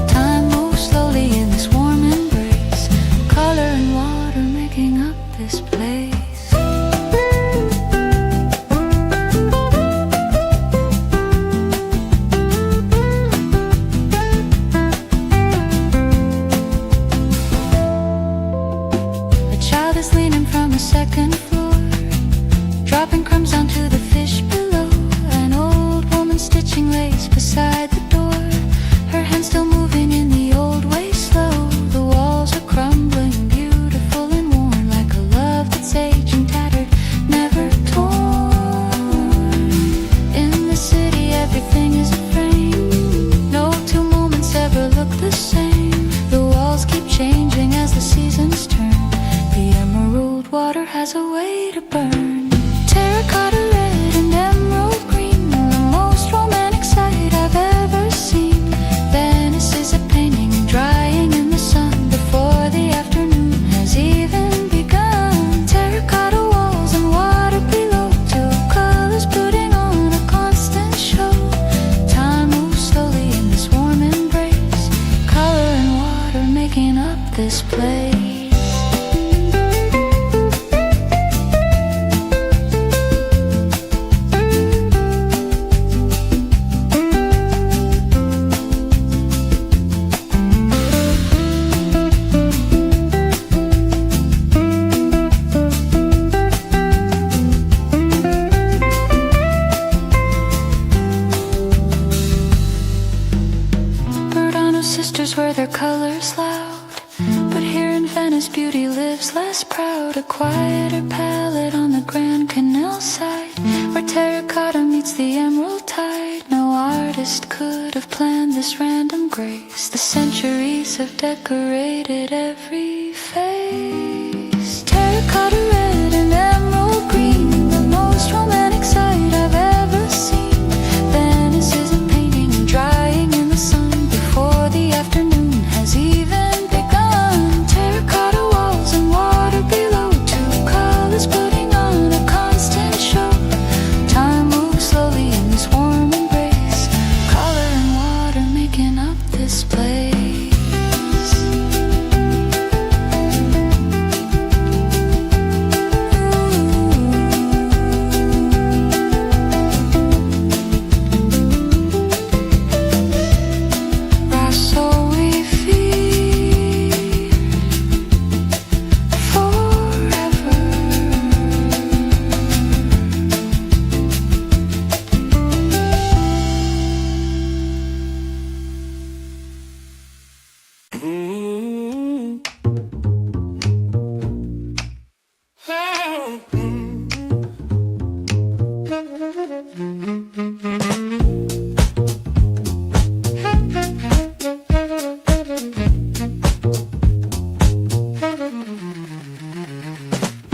Time moves slowly in this warm and seasons turn. The emerald water has a way to burn. Terracotta red and emerald green, the most romantic sight I've ever seen. Venice is a painting drying in the sun before the afternoon has even begun. Terracotta walls and water below, two colors putting on a constant show. Time moves slowly in this warm embrace, color and water making up this place. Sisters wear their colors loud, but here in Venice beauty lives less proud. A quieter palette on the Grand Canal side, where terracotta meets the emerald tide. No artist could have planned this random grace. The centuries have decorated every face. Terracotta red and emerald green, the most romantic sight I've ever seen. Venice is a painting drying in the sun before the afternoon has even begun. Terracotta walls and water below, two colors putting on a constant show. Time moves slowly in this warm embrace, color and water making up this place.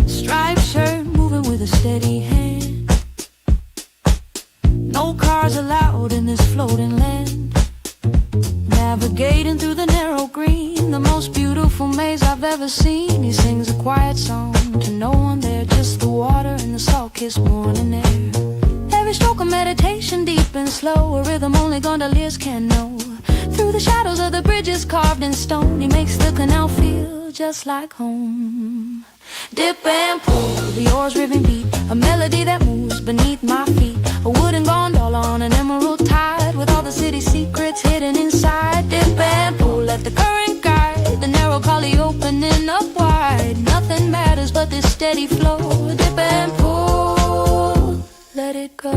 Striped shirt moving with a steady hand. No cars allowed in this floating land. Navigating through the narrow green, the most beautiful maze I've ever seen. He sings a quiet song to no one there, just the water and the salt-kissed morning air. Every stroke of meditation, deep and slow, a rhythm only gondoliers can know. Through the shadows of the bridges carved in stone, he makes the canal feel just like home. Dip and pull, the oars rhythm beat, a melody that moves beneath my feet. A wooden gondola on an emerald tide, with all the city secrets hidden inside. Dip and pull, let the current guide, the narrow gully opening up wide. Nothing matters but this steady flow. Dip and pull, let it go.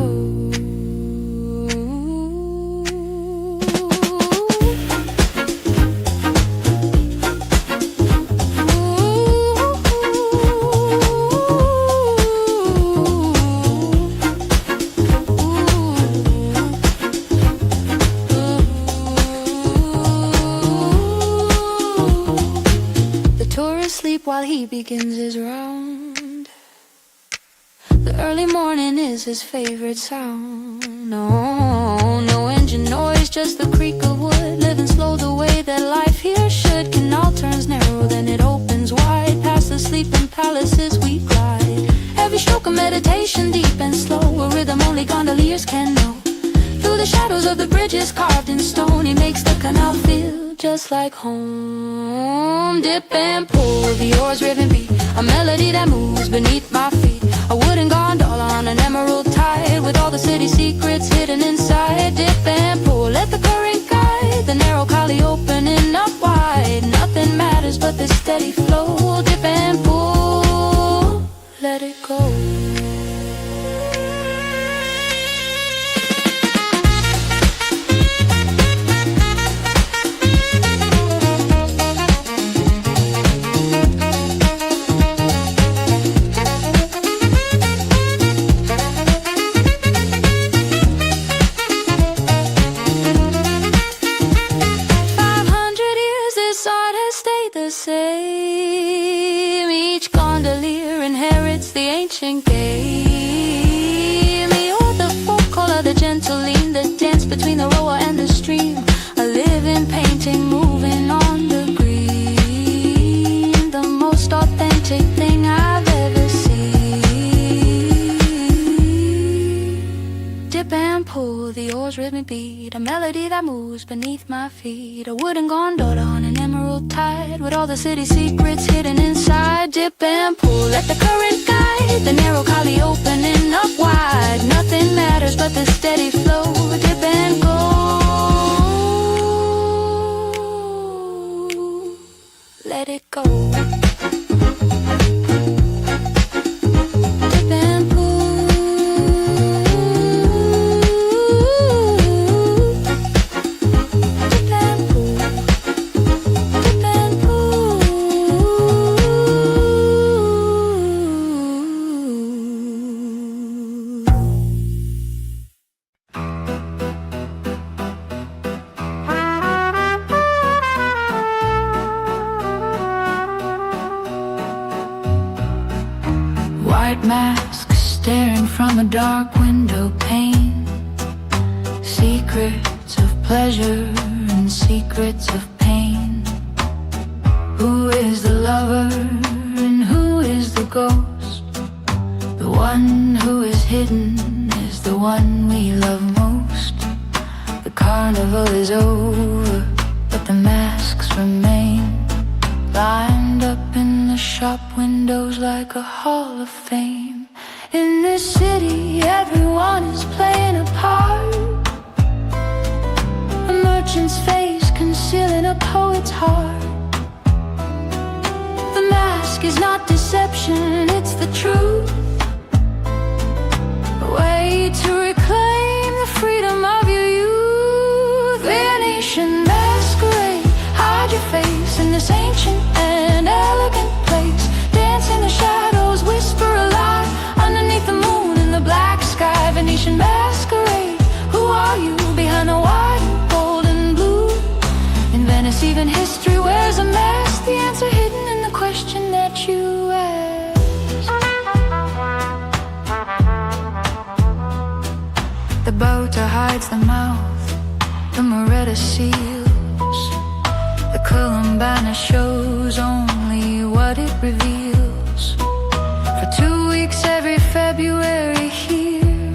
While he begins his round, the early morning is his favorite sound. No engine noise, just the creak of wood. Living slow the way that life here should. Canal turns narrow, then it opens wide. Past the sleeping palaces we glide. Every stroke of meditation, deep and slow, a rhythm only gondoliers can know. Through the shadows of the bridges carved in stone, he makes the canal feel just like home. Dip and pull, the oars rhythm beat, a melody that moves beneath my feet. A wooden gondola on an emerald tide, with all the city secrets hidden inside. Dip and pull, let the current guide, the narrow gully opening up wide. Nothing matters but the steady flow. Dip and pull, let it go. Say melody that moves beneath my feet. A wooden gondola on an emerald tide, with all the city secrets hidden inside. Dip and pull, let the current guide the narrow collie opening up wide. Nothing matters but the steady flow. Dip and go, let it go. White mask staring from a dark window pane. Secrets of pleasure and secrets of pain. Who is the lover and who is the ghost? The one who is hidden is the one we love most. The carnival is over, but the masks remain. Lined up in the shop windows like a hall of fame. In this city, everyone is playing a part. A merchant's face concealing a poet's heart. The mask is not deception, it's the truth. A way to reclaim the freedom of your youth. Venetian masquerade, hide your face in this ancient and elegant place. Dance in the shadows, whisper a lie underneath the moon in the black sky. Venetian masquerade, who are you behind the white and gold and blue? In Venice, even history wears a mask. The answer hidden in the question that you ask. The boat hides the mouth, the Moretta seals. The Columbine shows only what it reveals. For 2 weeks every February here,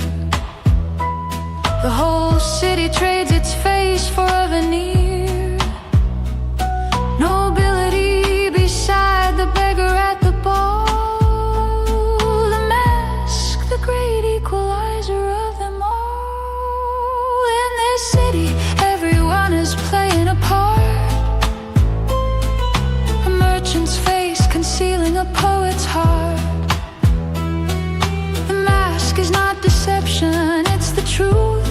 the whole city trades its face for a veneer. Nobility beside the beggar at the ball. The mask, the great equalizer of them all. In this city, everyone is playing a part. A merchant's face concealing a poet's heart. The mask is not deception, it's the truth.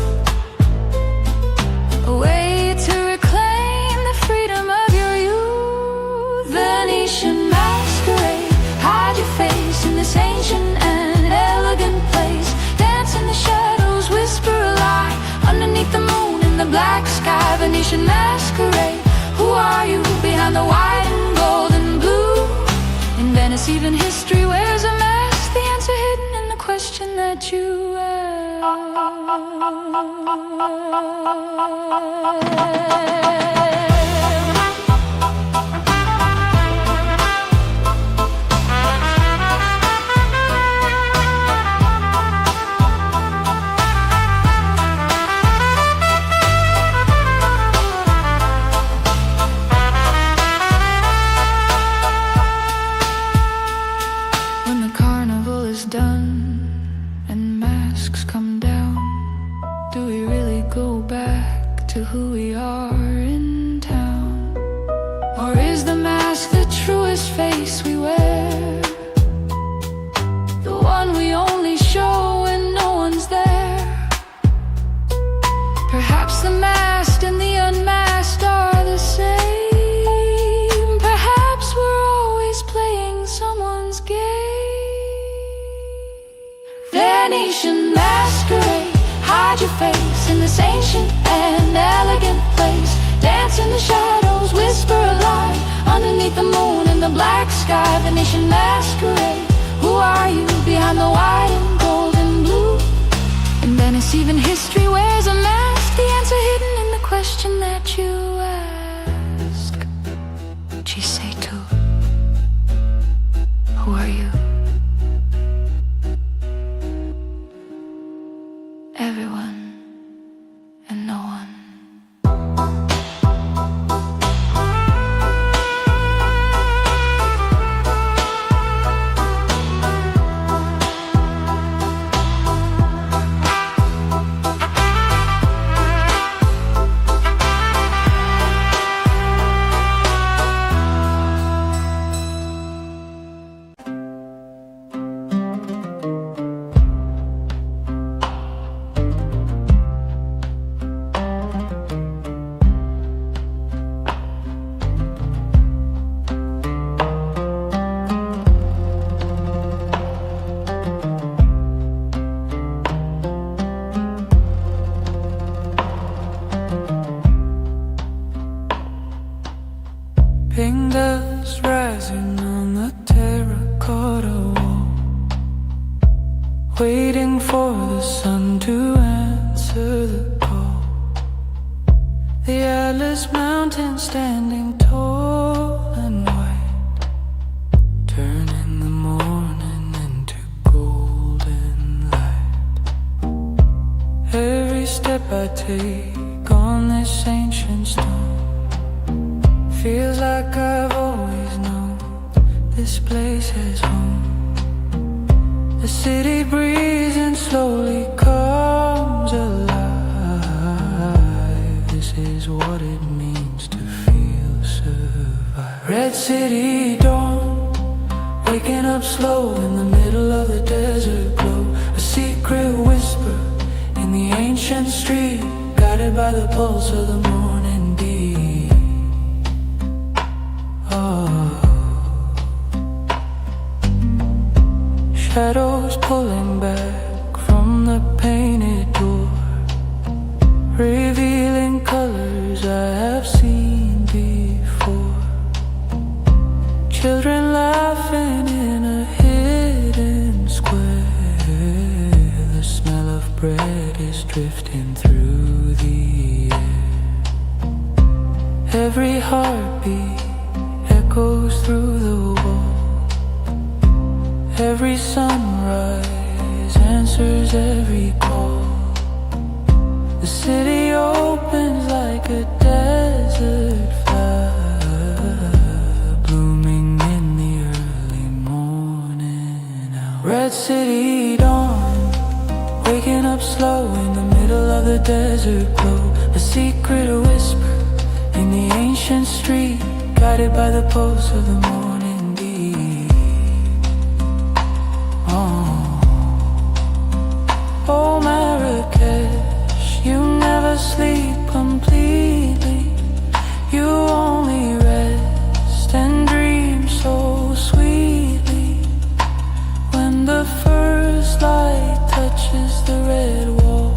A way to reclaim the freedom of your youth. Venetian masquerade, hide your face in this ancient and elegant place. Dance in the shadows, whisper a lie underneath the moon in the black sky. Venetian masquerade, who are you behind the white and gold and blue? In Venice, even history wears a mask. The answer hidden in the question that you ask. When the carnival is done and masks come down, do we really go back to who we are in town? Or is the mask the truest face we wear? The one we only show when no one's there? Perhaps the masked and the unmasked are the same. Perhaps we're always playing someone's game. Venetian masquerade, hide your face in this ancient and elegant place. Dance in the shadows, whisper a lie underneath the moon in the black sky. Venetian masquerade, who are you behind the white and gold and blue? In Venice, even history wears a mask. The answer hidden in the question that you ask. Ci sei tu? Who are you? Everyone and no one. Pink dust rising on the terracotta wall, waiting for the sun to answer the call. The Atlas Mountains standing tall and white, turning the morning into golden light. Every step I take on this ancient stone feels like I've always known this place is home. The city breathes and slowly comes alive. This is what it means to feel survive. Red city dawn, waking up slow in the middle of the desert glow. A secret whisper in the ancient street, guided by the pulse of the morning deep. Shadows pulling back from the painted door, revealing colors I have seen before. Children laughing in a hidden square. The smell of bread is drifting through the air. Every heartbeat echoes through the wall. Every sunrise answers every call. The city opens like a desert flower, blooming in the early morning hour. Red city dawn, waking up slow in the middle of the desert glow. A secret whisper in the ancient street, guided by the pulse of the morning deep. Oh, Marrakesh, you never sleep completely. You only rest and dream so sweetly. When the first light touches the red wall,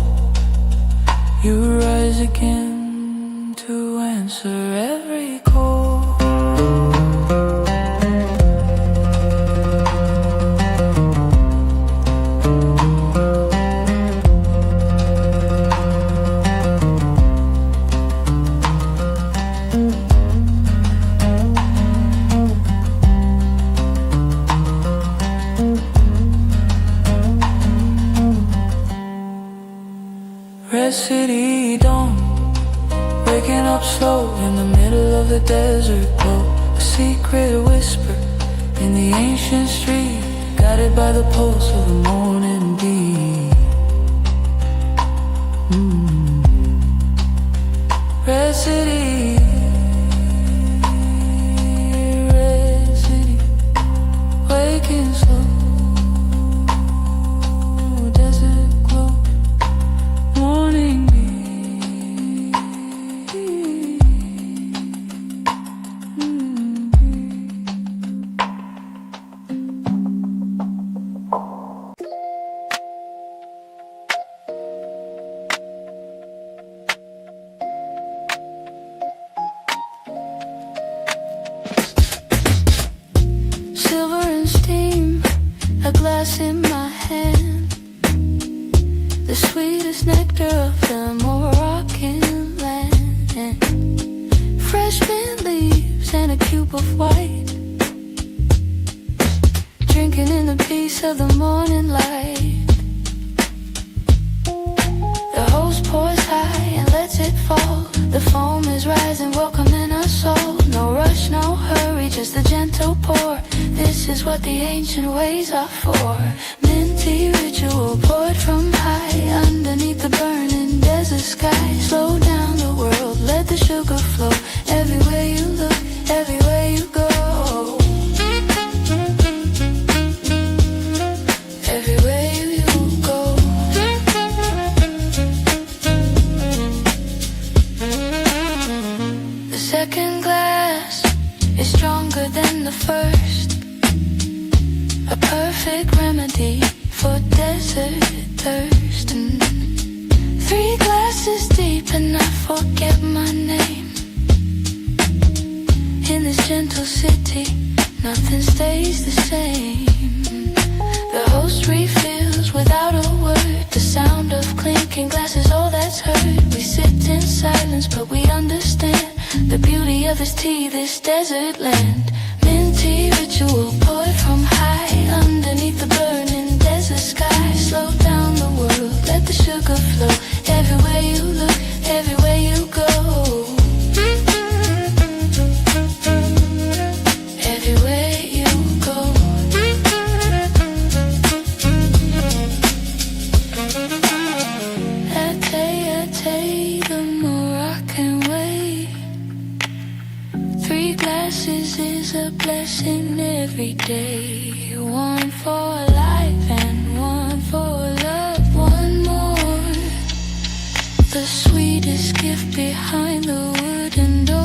you rise again to answer every call. Red city dawn, waking up slow in the middle of the desert glow. A secret whisper in the ancient street, guided by the pulse of the morning deep. Red city, red city, waking slow. A glass in my hand, the sweetest nectar of the Moroccan land. Fresh mint leaves and a cube of white, drinking in the peace of the morning light. The host pours high and lets it fall. The foam is rising, welcoming us all. No rush, no hurry, just a gentle pour. This is what the ancient ways are for. Minty ritual poured from high, underneath the burning desert sky. Slow down the world, let the sugar flow. Everywhere you look, everywhere you go. Everywhere you go. The second glass is stronger than the first, a perfect remedy for desert thirst. And 3 glasses deep and I forget my name. In this gentle city, nothing stays the same. The host refills without a word, the sound of clinking glasses, all that's heard. We sit in silence, but we understand the beauty of this tea, this desert land. Minty ritual poured from high, underneath the burning desert sky. Slow down the world, let the sugar flow. Everywhere you look, everywhere you go. Everywhere you go. I take, the more I can wait. 3 glasses is a blessing every day. One for life and one for love. One more, the sweetest gift behind the wooden door.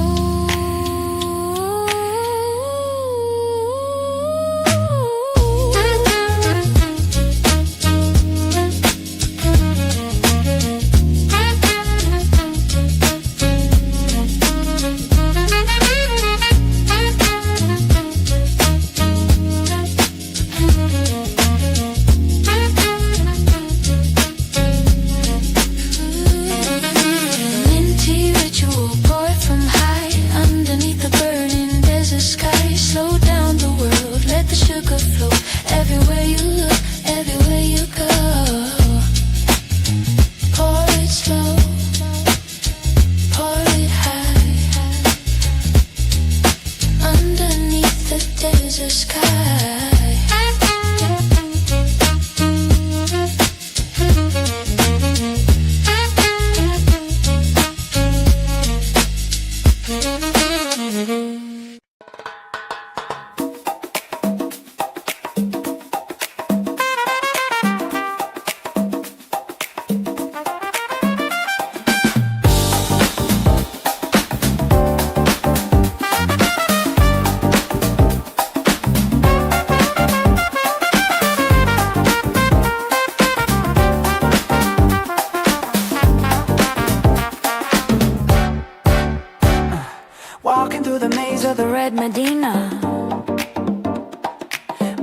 Walking through the maze of the red Medina,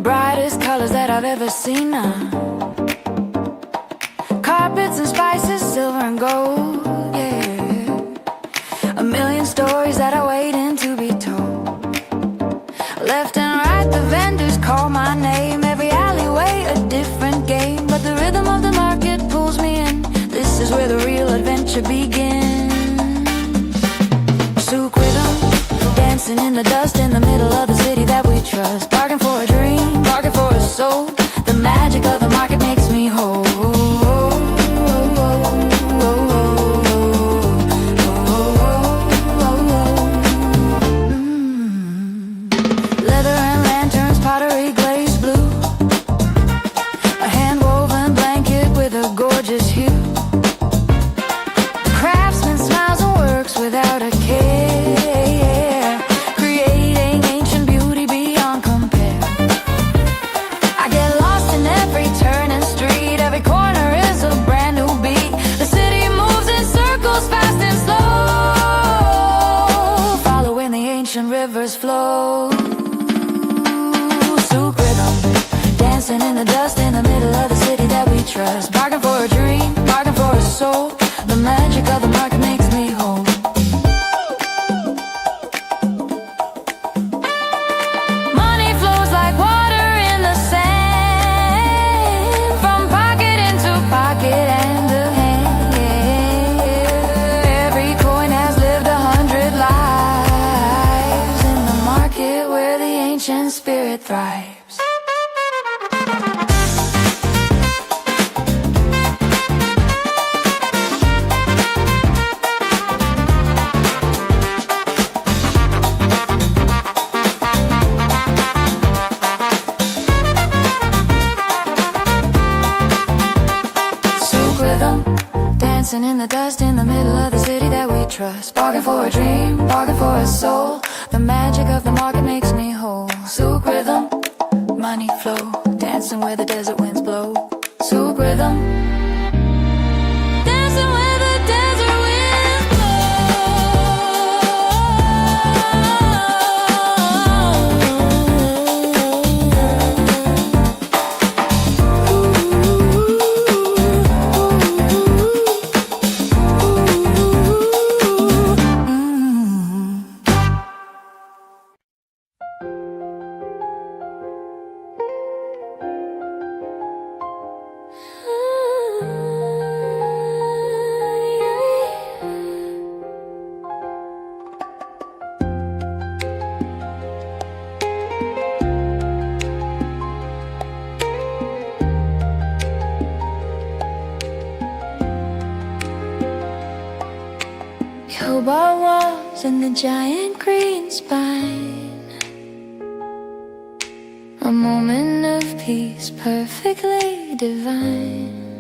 brightest colors that I've ever seen. Carpets and spices, silver and gold, yeah. A million stories that are waiting to be told. Left and right, the vendors call my name. Every alleyway, a different game. But the rhythm of the market pulls me in. This is where the real adventure begins. Souk rhythm, dancing in the dust in the middle of the city that we trust. Bargain for a dream, bargain for a soul. The magic of the market makes me whole. Leather and lanterns, pottery glazed blue. A hand-woven blanket with a gorgeous hue. The craftsman smiles and works without a care, creating ancient beauty beyond compare. I get lost in every turn and street. Every corner is a brand new beat. The city moves in circles, fast and slow, following the ancient rivers flow. Souk rhythm, dancing in the dust in the middle of the city that we trust. Bargain for a dream, bargain for a soul. The magic of the market makes me whole. Money flows like water in the sand, from pocket into pocket and the hand. Every coin has lived 100 lives in the market where the ancient spirit thrives. Souk rhythm, dancing in the dust in the middle of the city that we trust. Bargain for a dream, bargain for a soul. The magic of the market makes me whole. Souk rhythm, money flow, dancing where the desert winds blow. Souk rhythm, dancing where the desert winds blow. and the giant green spine. A moment of peace, perfectly divine.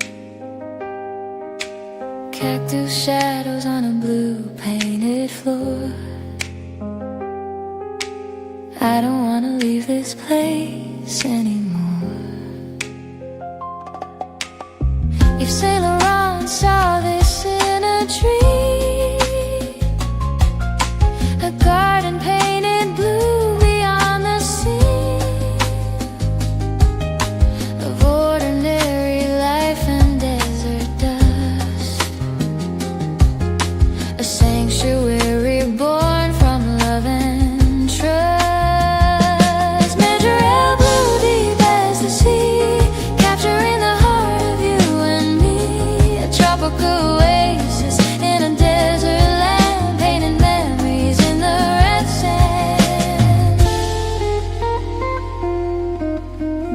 Cactus shadows on a blue painted floor. I don't wanna leave this place anymore. If Saint Laurent saw this in a dream, a garden painted blue beyond the scene of ordinary life and desert dust, a sanctuary born from love and trust. Measure how blue deep as the sea, capturing the heart of you and me. A tropical oasis in a desert land, painting memories in the red sand.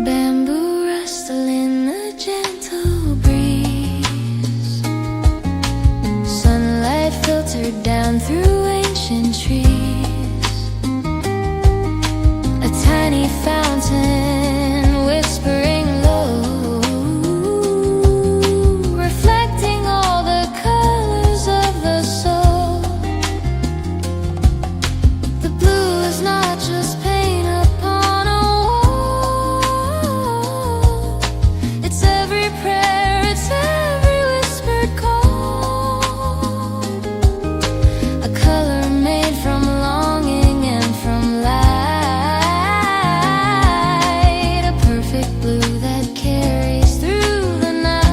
Bamboo rustle in the gentle breeze, sunlight filtered down through ancient trees. A tiny fountain whispering low, reflecting all the colors of the soul. The blue is not just paint upon a wall, it's every prayer, it's every whispered call. A color made from longing and from light, a perfect blue that carries through the night.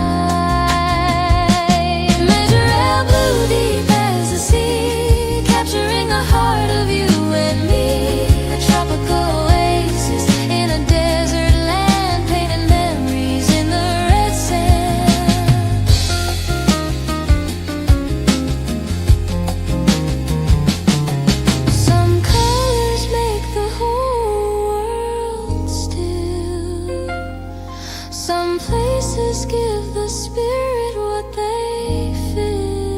Measure how blue deep as the sea, capturing the heart of you and me. A tropical oasis in a desert land, painting memories in the red sand. Some colors make the whole world still. Some places give the spirit what they feel.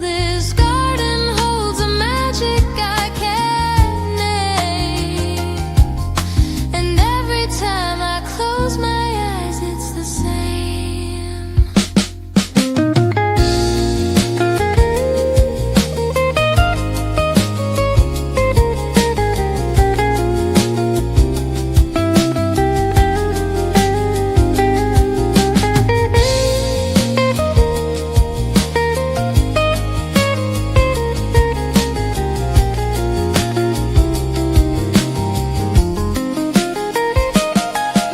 This garden holds a magic I can't name, and every time I close my eyes, it's the same.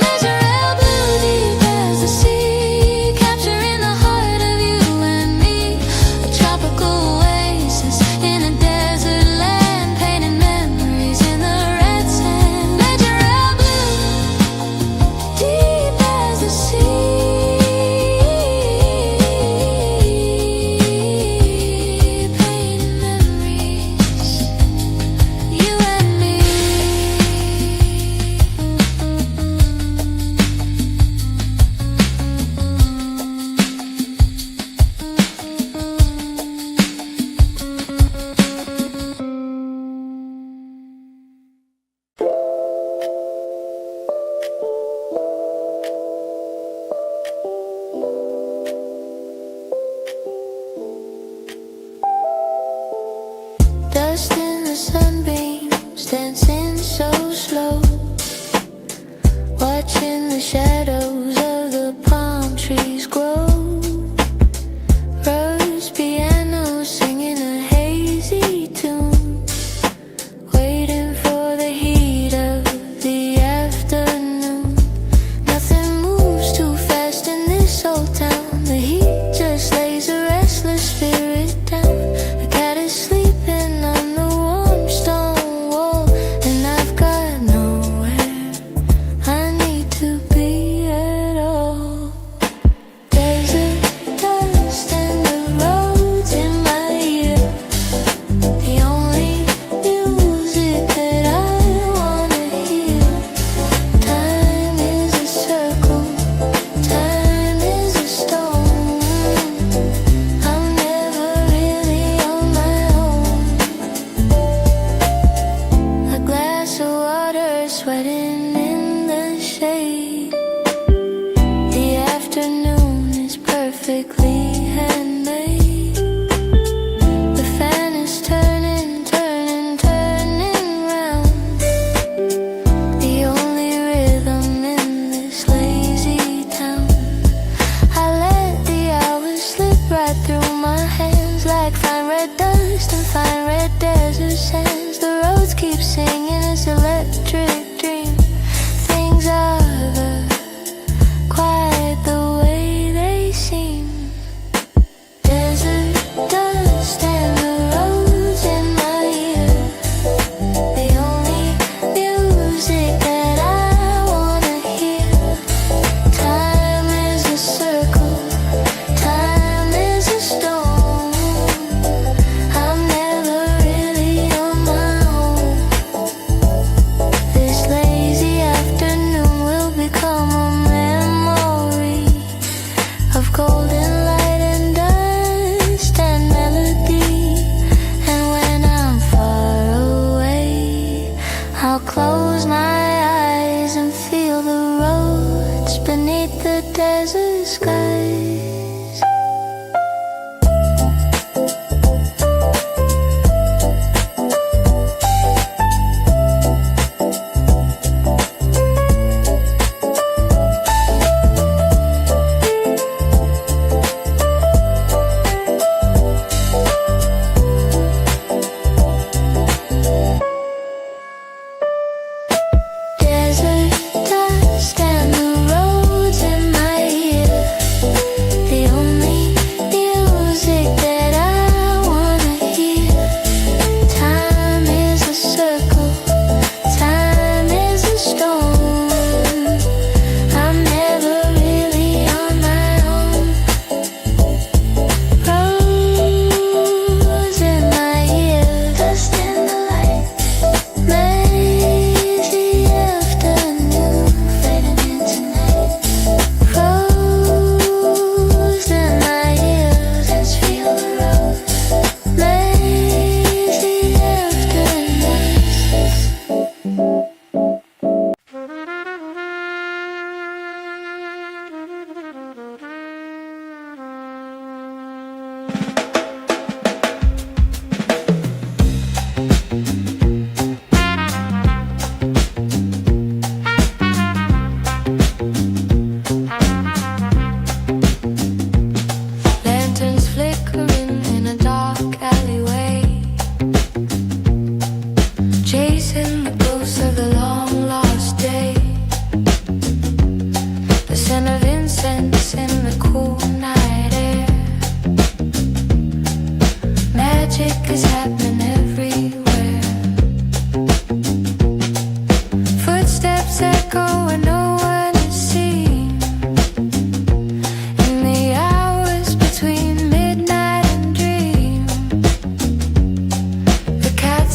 Measure how blue deep as the sea, capturing the heart of you and me. A tropical oasis in a desert land, painting memories in the red sand. Measure how blue deep as the sea, painting memories, you and me. Dust in the sunbeams, dancing so slow, watching the shadows of the palm trees grow. Rose piano singing a hazy tune, waiting for the heat of the afternoon. Nothing moves too fast in this old town. The heat just lays a restless spirit down. The cat is sleeping on the warm stone wall, and I've got nowhere I need to be at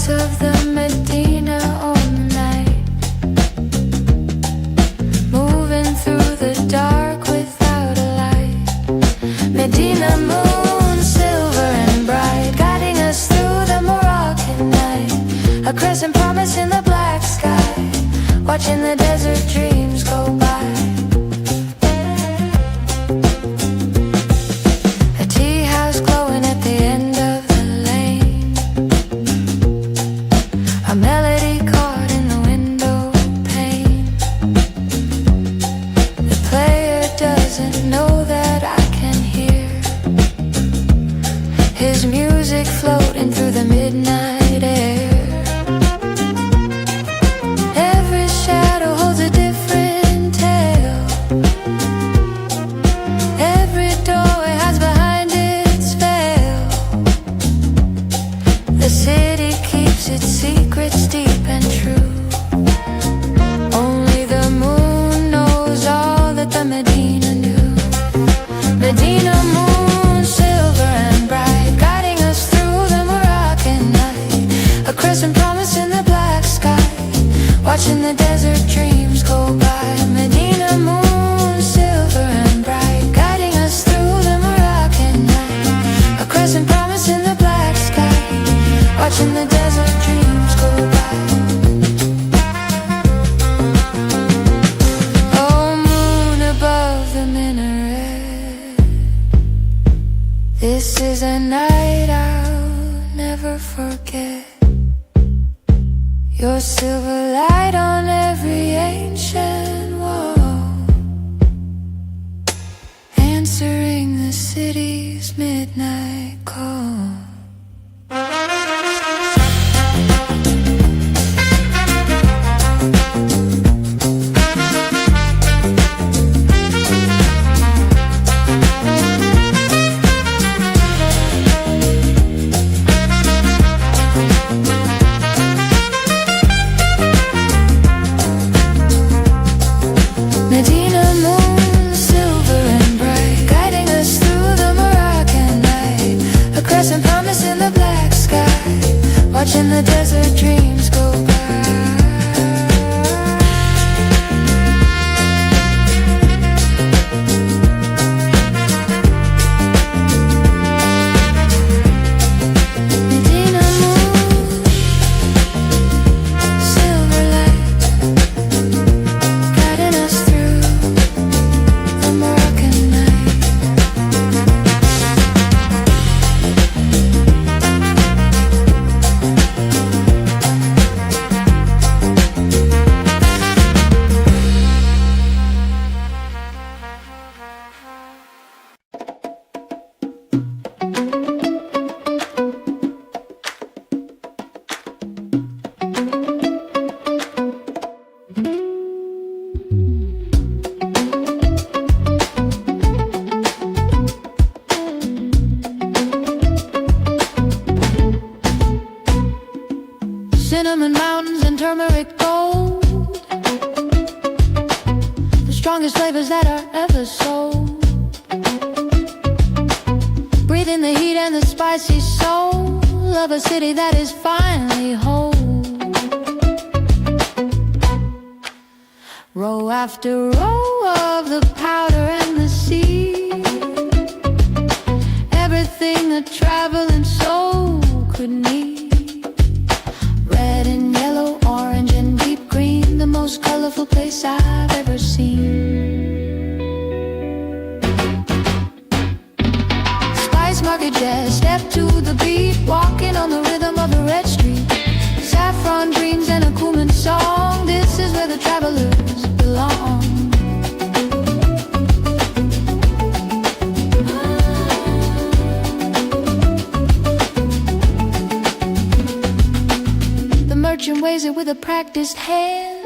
lights of the Medina on the night, moving through the dark without a light. Medina moon, silver and bright, guiding us through the Moroccan night. A crescent promise in the black sky, watching the desert dreams go by. A tea house glowing at the end of the lane, a melody caught in the window pane. The player doesn't know that I can hear his music floating through the midnight air. Every shadow holds a different tale, every doorway hides behind its veil. The city keeps its secrets deep and true. Only the moon knows all that the Medina knew. Medina moon, silver and bright, guiding us through the Moroccan night. A crescent promise in the black sky, watching the desert dreams go by. Medina moon, silver and bright, guiding us through the Moroccan night. A crescent promise in the black sky, watching the desert dreams go by. Oh, moon above the minaret, this is a night I'll never forget. Your silver light on every ancient wall, answering the city's midnight call. Medina moon, silver and bright, guiding us through the Moroccan night. A crescent promise in the black sky, watching the desert dreams go by. Medina moon, silver light, guiding us through the Moroccan night. Cinnamon mountains and turmeric gold, the strongest flavors that are ever sold. Breathing the heat and the spicy soul of a city that is finally whole. Row after row of the powder and the sea, everything a traveling soul could need. Red and yellow, orange and deep green, the most colorful place I've ever seen. Spice Market Jazz, step to the beat, walking on the rhythm of a red street. Saffron dreams and a Cumin song, this is where the travelers belong. The merchant weighs it with a practiced hand.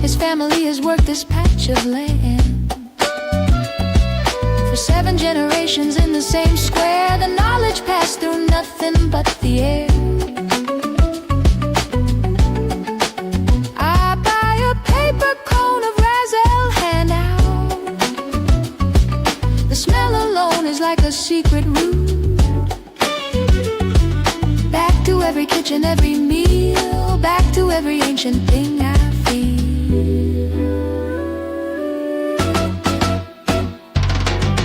His family has worked this patch of land for 7 generations in the same square. The knowledge passed through nothing but the air. I buy a paper cone of Razel handout. The smell alone is like a secret route. every kitchen, every meal, back to every ancient thing I feel.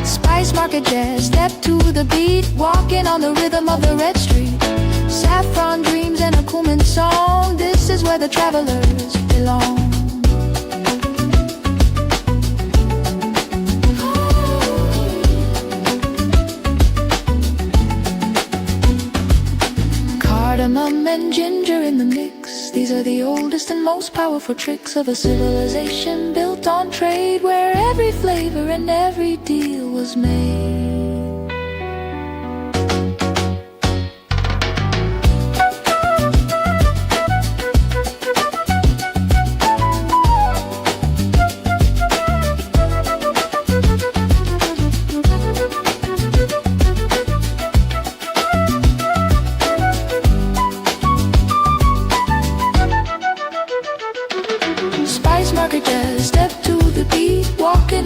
Spice market jazz, step to the beat, walking on the rhythm of the red street. Saffron dreams and a Cumin song, this is where the travelers belong. Cardamom and ginger in the mix, these are the oldest and most powerful tricks of a civilization built on trade, where every flavor and every deal was made.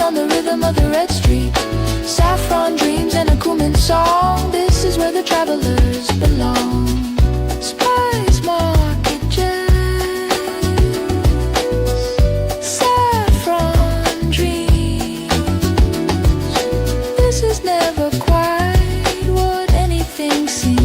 On the rhythm of the red street, saffron dreams and a Cumin song, this is where the travelers belong. Spice market jazz, saffron dreams, this is never quite what anything seems.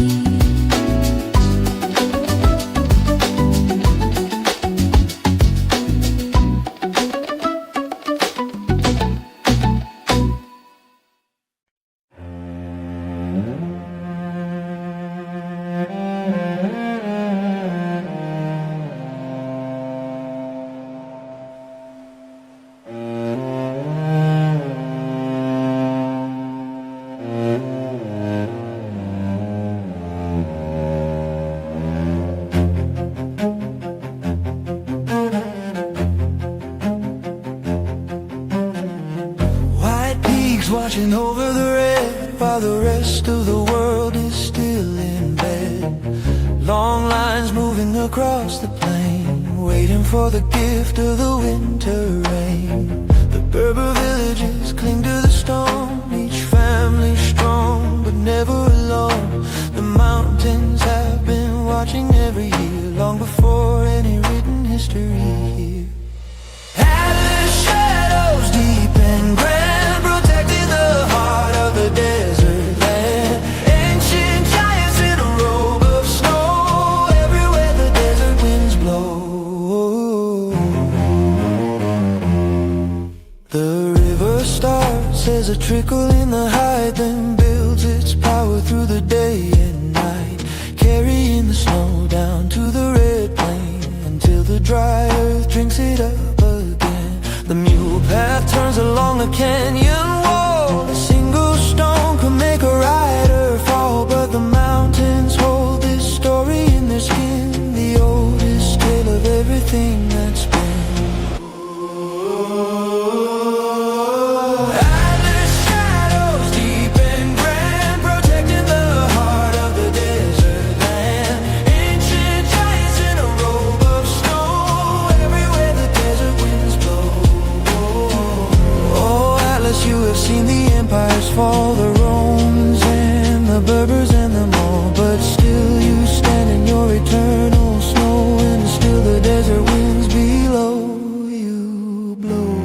Watching over the red while the rest of the world is still in bed. Long lines moving across the plain, waiting for the gift of the winter rain. The Berber villages cling to the stone, each family strong but never alone. The mountains have been watching every year, long before any written history here. Atlas shadows deep and grand, protecting the heart of the desert land. Ancient giants in a robe of snow, everywhere the desert winds blow. The river starts as a trickle in the height, then builds its power through the day and night, carrying the snow down to the red plain until the dry earth drinks it up again. The mule path turns along the canyon wall, a single stone could make a rider fall, but the mountains hold this story in their skin, the oldest tale of everything that's been. Atlas shadows deep and grand, protecting the heart of the desert land. Ancient giants in a robe of snow, everywhere the desert winds blow. Oh, Atlas, you have seen the empires fall, the Romans and the Berbers and them all, but still you stand in your eternal snow, and still the desert winds below you blow.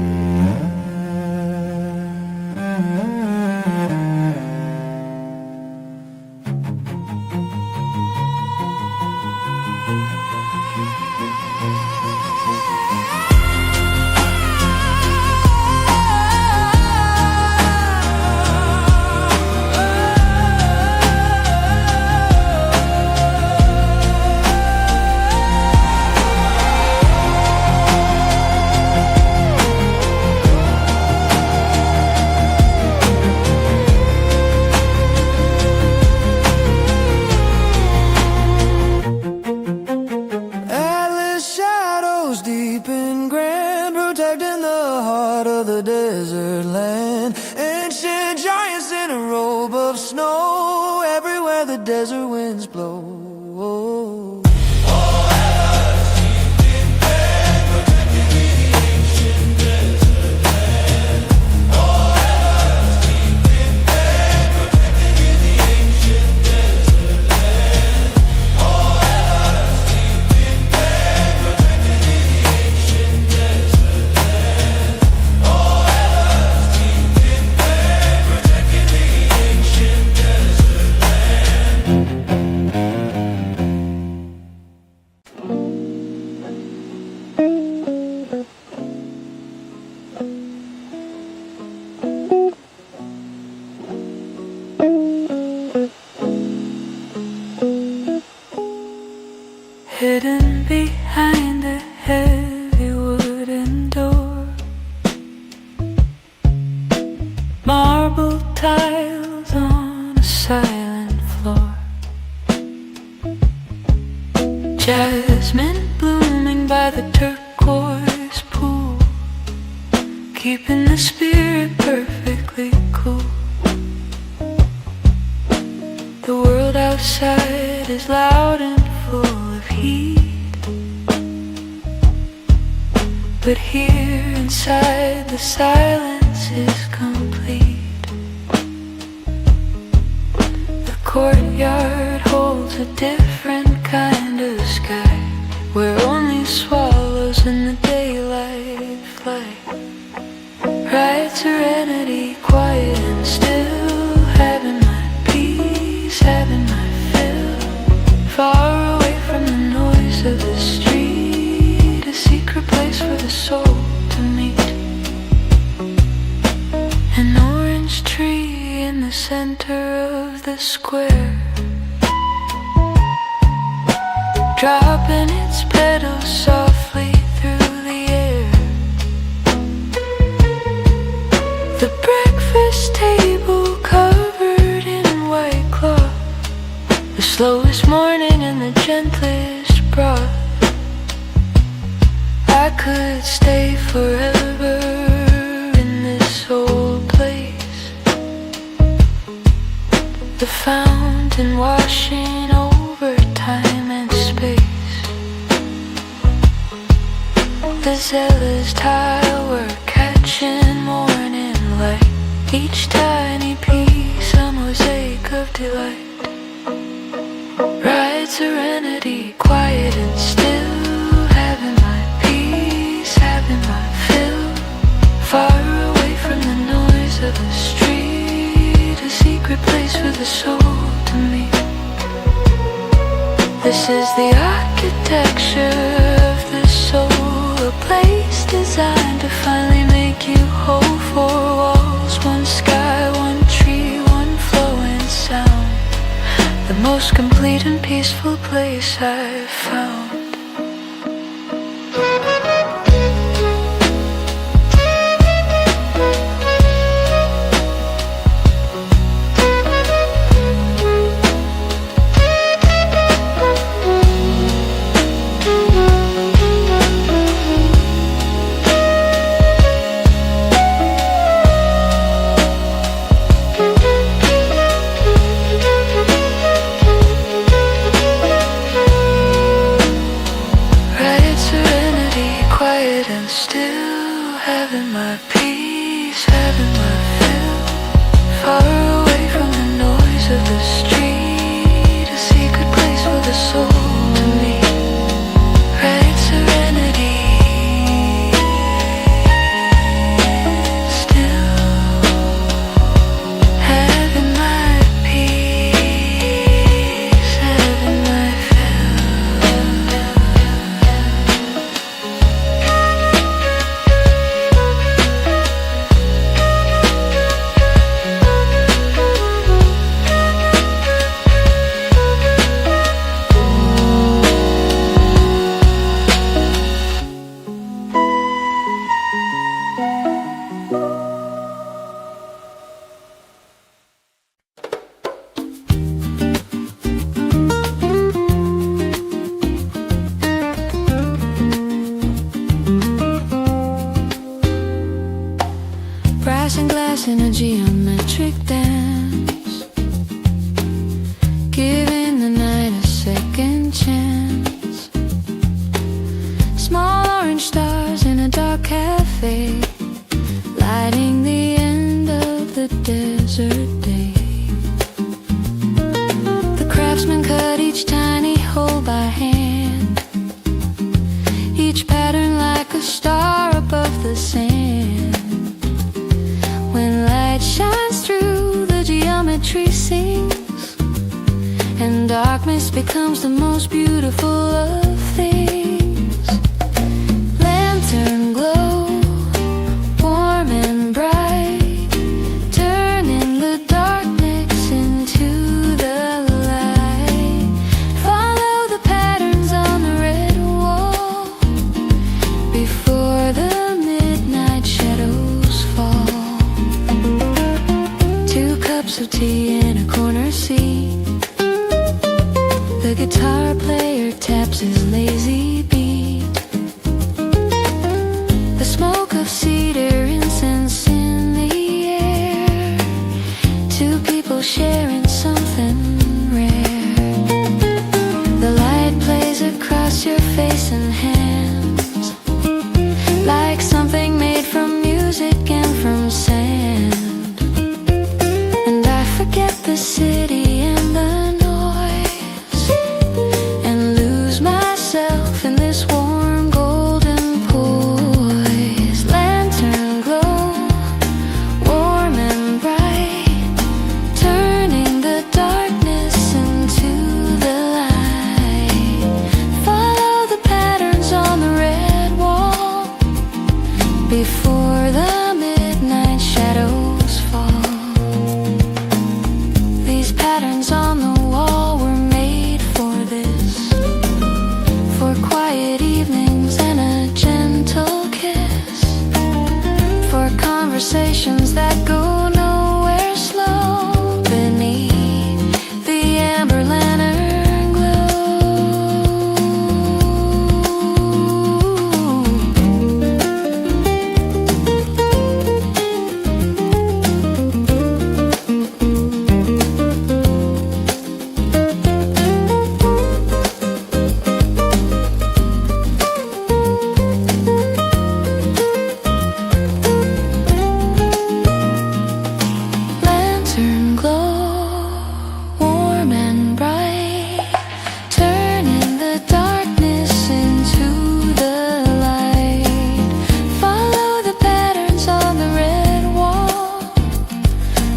Atlas shadows deep and grand, protecting the heart of the desert land. Ancient giants in a robe of snow, everywhere the desert winds blow. hidden behind a heavy wooden door. Marble tiles on a silent floor. Jasmine blooming by the turquoise pool, keeping the spirit perfectly cool. The world outside is loud and full of heat, but here inside the silence is complete. The courtyard holds a different kind of sky, where only swallows in the daylight fly. Right serenity, quiet and still, having my peace, having my fill. Far away from the noise of the street, a secret place for the soul to meet. An orange tree in the center of the square, dropping its petals softly through the air. The breakfast table covered in white cloth, the slowest morning and the gentlest broth. I could stay forever in this old place, the fountain washing over time and space. The zealous tower catching morning light, each tiny piece a mosaic of delight. Right serenity, quiet and still, having my peace, having my fill. Far away from the noise of the street, a secret place for the soul to meet. This is the architecture of the soul, a place designed to finally make you whole. Four walls, one sky, one tree, one flowing sound, the most complete and peaceful place I've found. in a geometric dance, giving the night a second chance. Small orange stars in a dark cafe, lighting the end of the desert day. The craftsman cut each tiny hole by hand, each pattern like a star above the sand. When light shines through, the geometry sings, and darkness becomes the most beautiful of things. Lantern glow, warm and bright, turning the darkness into the light. Follow the patterns on the The guitar player taps his lazy beat. The smoke of cedar incense in the air. Two people sharing something rare. The light plays across your face and hands, like something made from music and from sand. And I forget the city and the noise, and lose myself in this warm golden poise. Lantern glow, warm and bright, turning the darkness into the light. Follow the patterns on the red wall before the midnight shadows fall. These patterns on the wall were made for this, for quiet evenings and a gentle kiss, for conversations that go nowhere slow beneath the amber lantern glow. Lantern glow, warm and bright, turning the darkness into the light. Follow the patterns on the red wall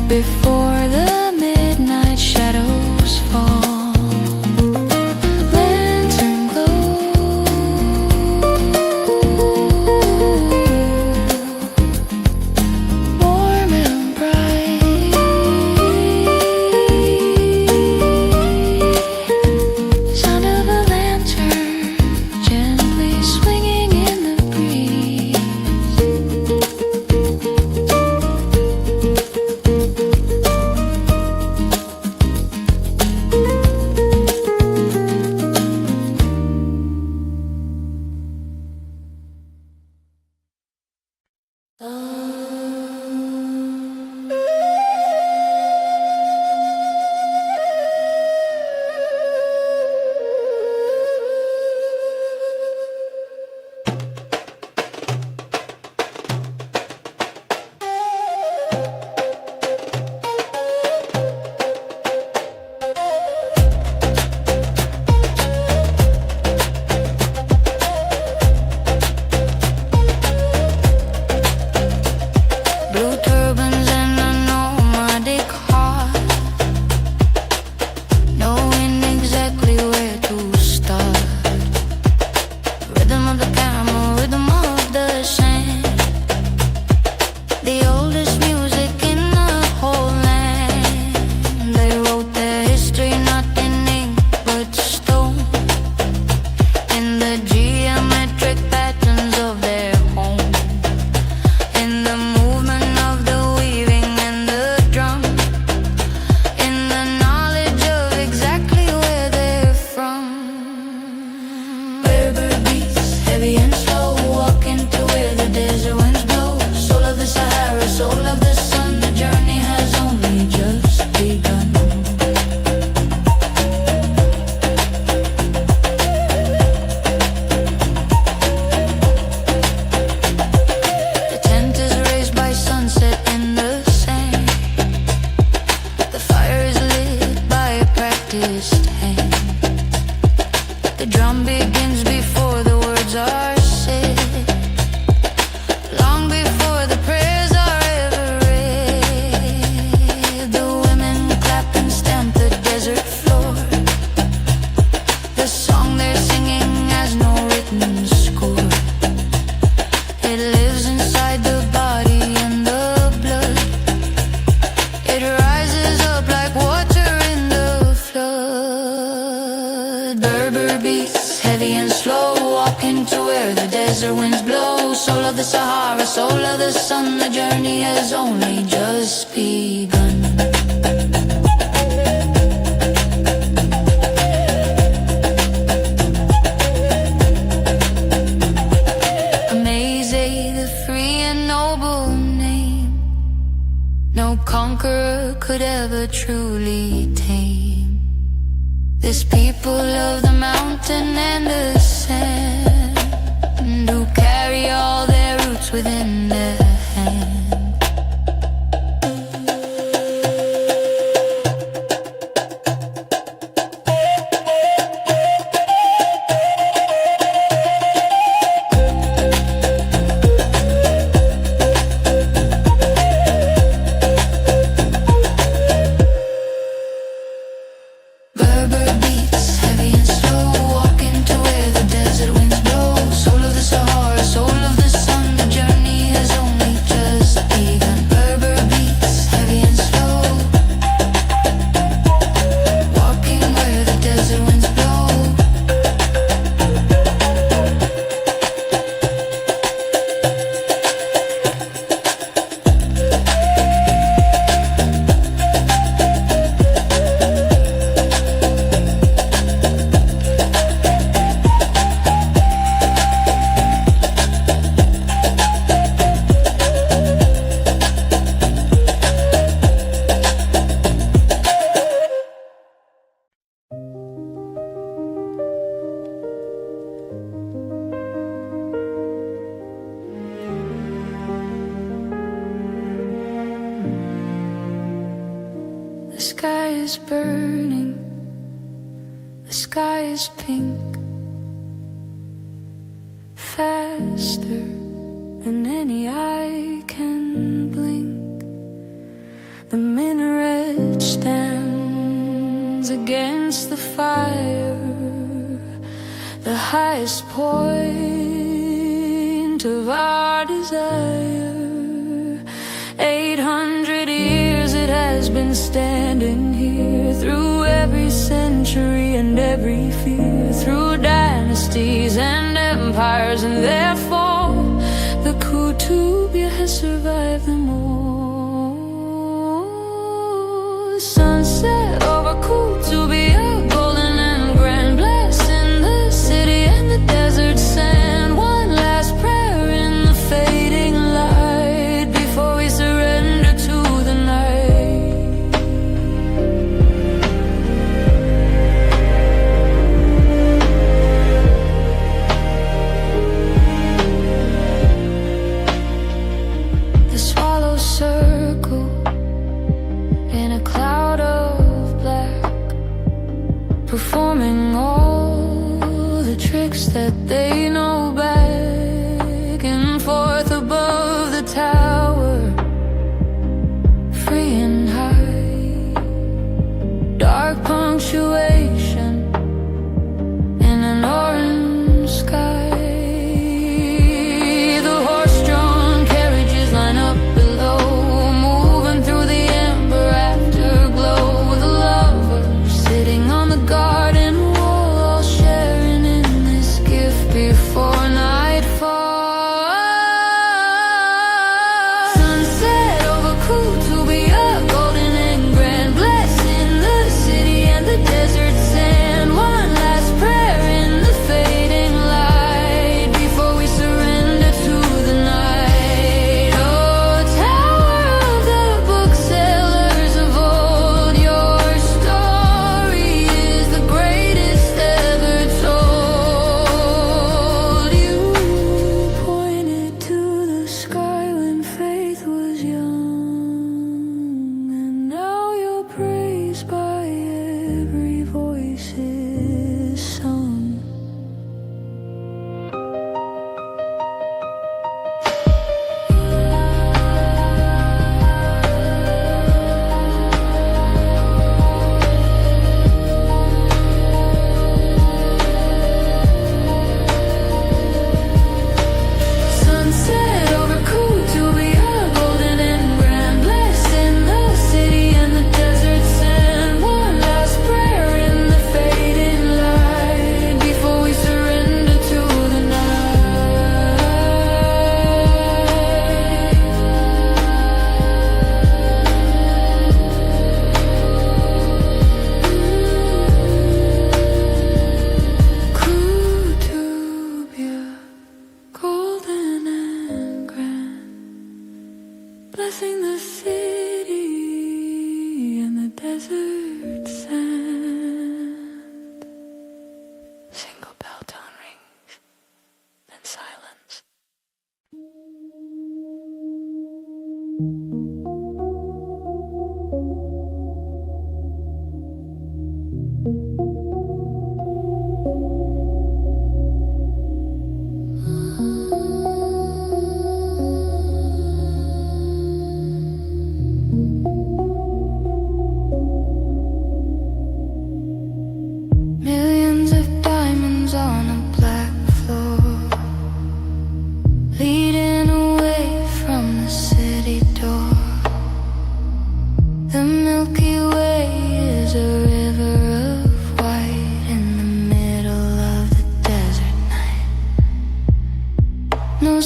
before the midnight shadows fall. Lantern glow, warm and bright. Sound of a lantern gently swinging in the breeze. Blue turbans and a nomadic heart, knowing exactly where to start. Rhythm of the camel, rhythm of the sand, the oldest music in the whole land. They wrote their history not in ink but stone, in the geometric patterns of their home, in the movement of the weaving and the drum, in the knowledge of exactly where they're from. Berber beats, heavy and slow, walking to where the desert winds blow. Soul of the Sahara, soul of the sun, the journey has only just begun. The tent is raised by sunset in the sand. The fire is lit by a practiced hand. The drum begins before the words are said, long before the prayers are ever read. The women clap and stamp the desert floor. The song they're singing has no written score. It lives inside the body and the blood. It rises up like water in the flood. Berber beats, heavy and slow, walking to where the desert winds blow. Soul of the Sahara, soul of the sun, the journey has only just begun. could ever truly tame this people of the mountain and the sand, who carry all their roots within their hands. The sky is burning, the sky is pink, faster than any eye can blink. The minaret stands against the fire, the highest point of our desire. 800 years it has been standing here, through every century and every fear, through dynasties and empires and their fall. The Kutubia has survived them all. Sunset over Kutubia, golden and grand, blessed in the city and the desert sand. One last prayer in the fading light before we surrender to the night. The swallows circle in a cloud of black, performing all the tricks that they know, back and forth above the tower, free and high. Dark punctuation in an orange sky. The horse-drawn carriages line up below, moving through the amber afterglow. The lovers sitting on the garden wall, all sharing in this gift before nightfall. Sunset over Kutubia, golden and grand, blessed in the city and the desert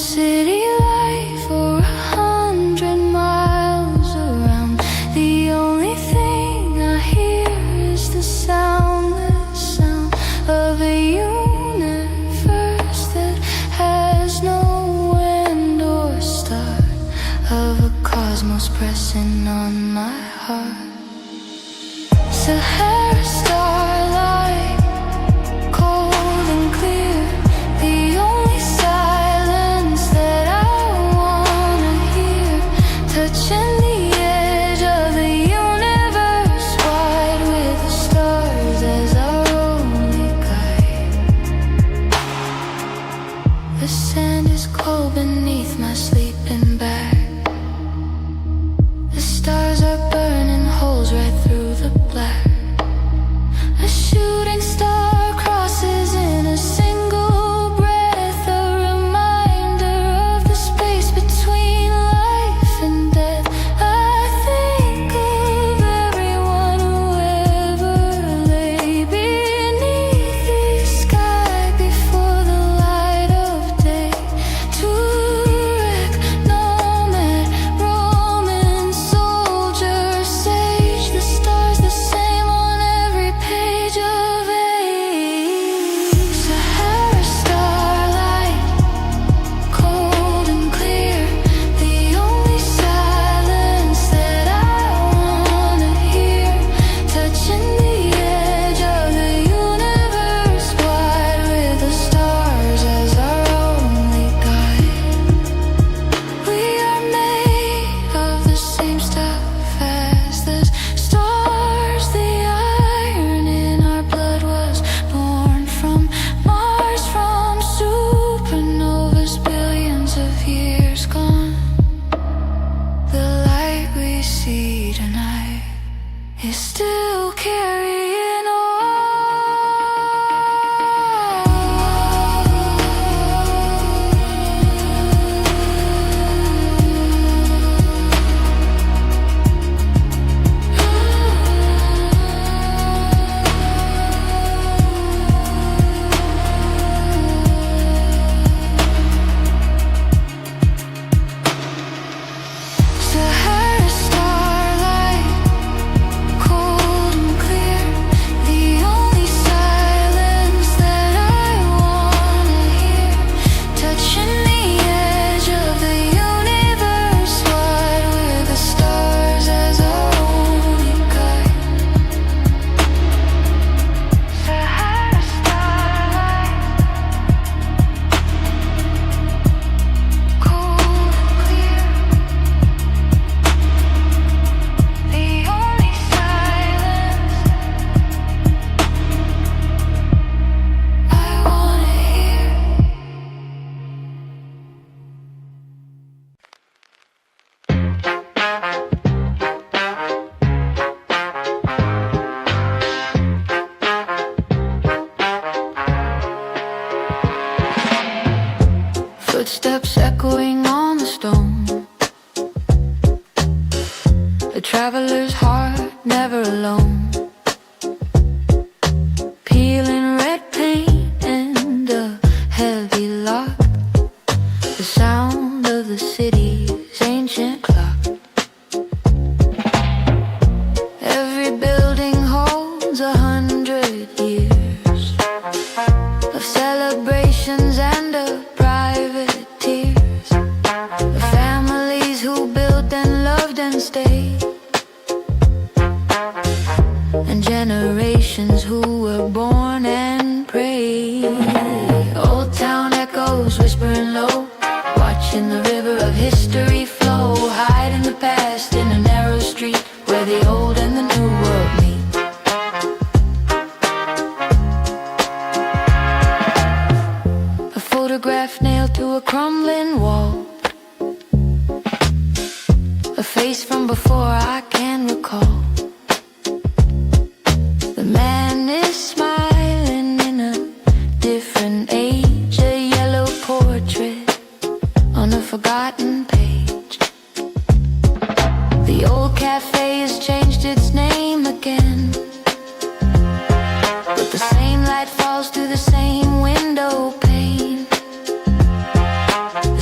city life for 100 miles around. The only thing I hear is the soundless sound of a universe that has no end or start, of a cosmos pressing on my heart. Sahara starlight, cold and clear, the only silence that I wanna hear, touching the edge of the universe wide, with the stars as our only guide. The sand is cold beneath my sleeping bag. The stars are burning holes right through the black. A shooting star crosses in a single breath, a reminder of the space between life and death. I think of everyone who ever lay beneath the sky before the light of day. Turek, nomad, Roman soldier, sage, the stars the same on every page of age. Sahara starlight, cold and clear, the only silence that I wanna hear, touching the edge of the universe wide, with the stars as our only guide. We are made of the same stuff as the stars. The iron in our blood was born from Mars, from supernovas billions of years gone. The light we see tonight is still carrying on. Sahara starlight, cold and clear, the only silence that I wanna hear, touching the edge of the universe wide, with the stars as our only guide. Sahara starlight, cold and clear, the only silence I wanna hear. Footsteps echoing on the stone, a traveler's heart never alone, peeling red paint and a heavy lock, the sound of the city's ancient clock. Every building holds 100 years of celebrations and of private tears, of families who built and loved and stayed, and generations who were born and prayed. Old town echoes whispering low, watching the river of history flow, hide in the past in a narrow street where the old and the new world meet. A photograph nailed to a crumbling wall, a face from before I can recall. The man is smiling in a different age, a yellow portrait on a forgotten page. The old cafe has changed its name again, but the same light falls through the same window pane. The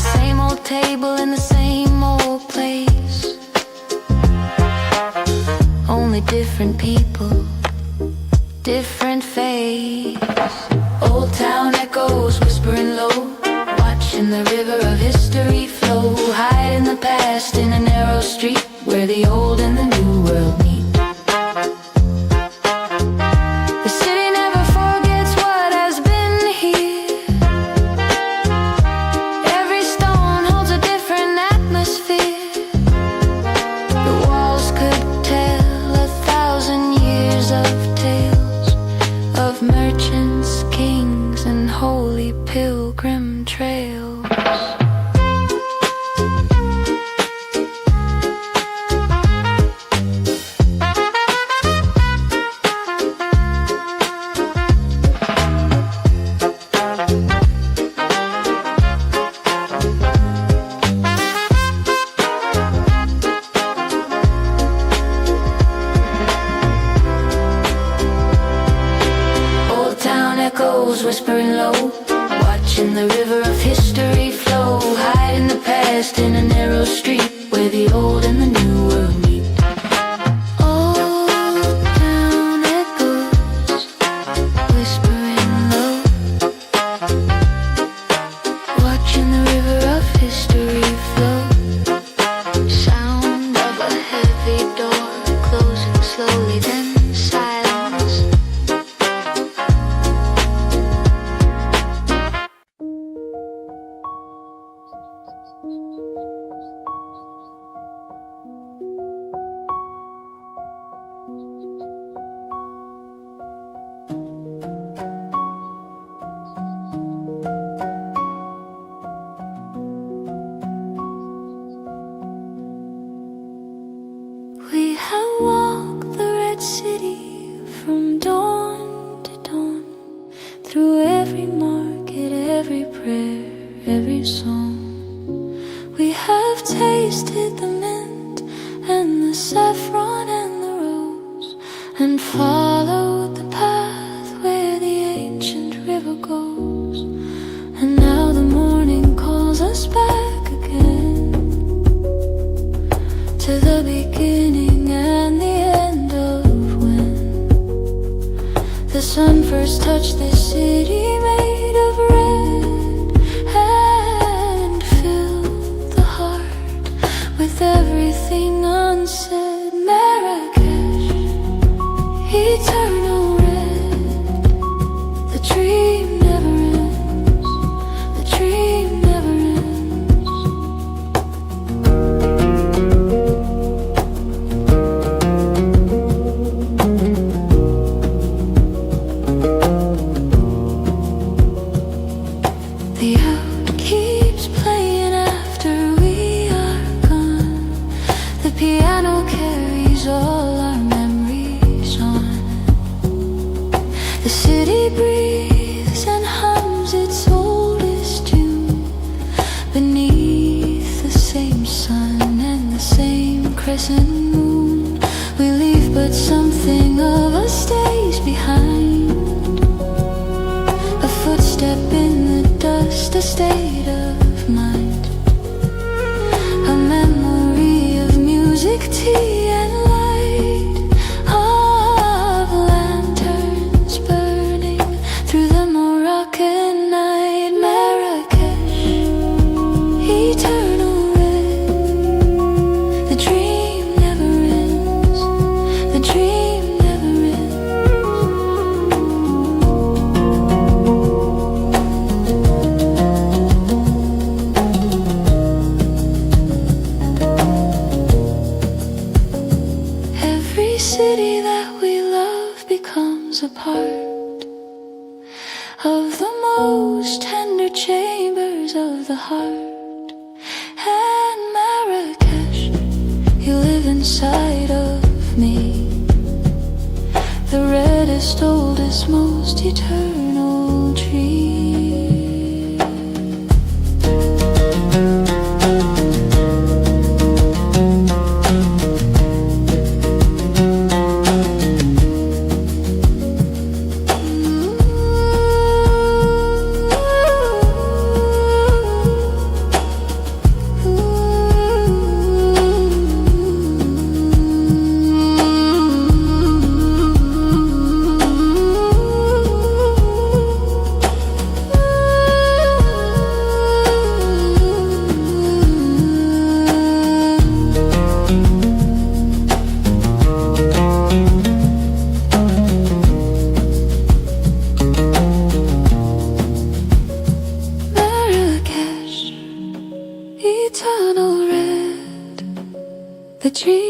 different people, different face. Old town echoes whispering low, watching the river of history flow. Hide in the past in a narrow street where the old and the new world meet. The city never forgets what has been here. Every stone holds a different atmosphere. The walls could tell 1,000 years of tales of merchants, kings, and holy pilgrim trails. Echoes whispering low, watching the river of history flow. Hide in the past in a narrow street where the old and the new world meet. Old town echoes whispering low, watching the river of history flow. Sound of a heavy door closing slowly, then silence. We have walked the red city from dawn to dawn, through every market, every prayer, every song. We have tasted the mint and the saffron and the rose, and followed the path where the ancient river goes. And now the morning calls us back again to the beginning and the end of when the sun first touched this city made of red, and filled the heart with everything unsaid. Marrakesh, eternal red, the dream never ends, the dream never ends. The out keeps playing after we are gone. The piano carries all our memories on. The city breathes and hums its oldest tune beneath the same sun and the same crescent moon. We leave, but something of us stays behind. A footstep in the dust, a state of mind, a memory of music, tea, and light, of lanterns burning through the Moroccan night. Marrakesh, eternal red, the dream never ends, the dream never ends. Every city that we love becomes a part of the most tender chambers of the heart. And Marrakesh, you live inside of me, the reddest, oldest, most eternal dream. the dream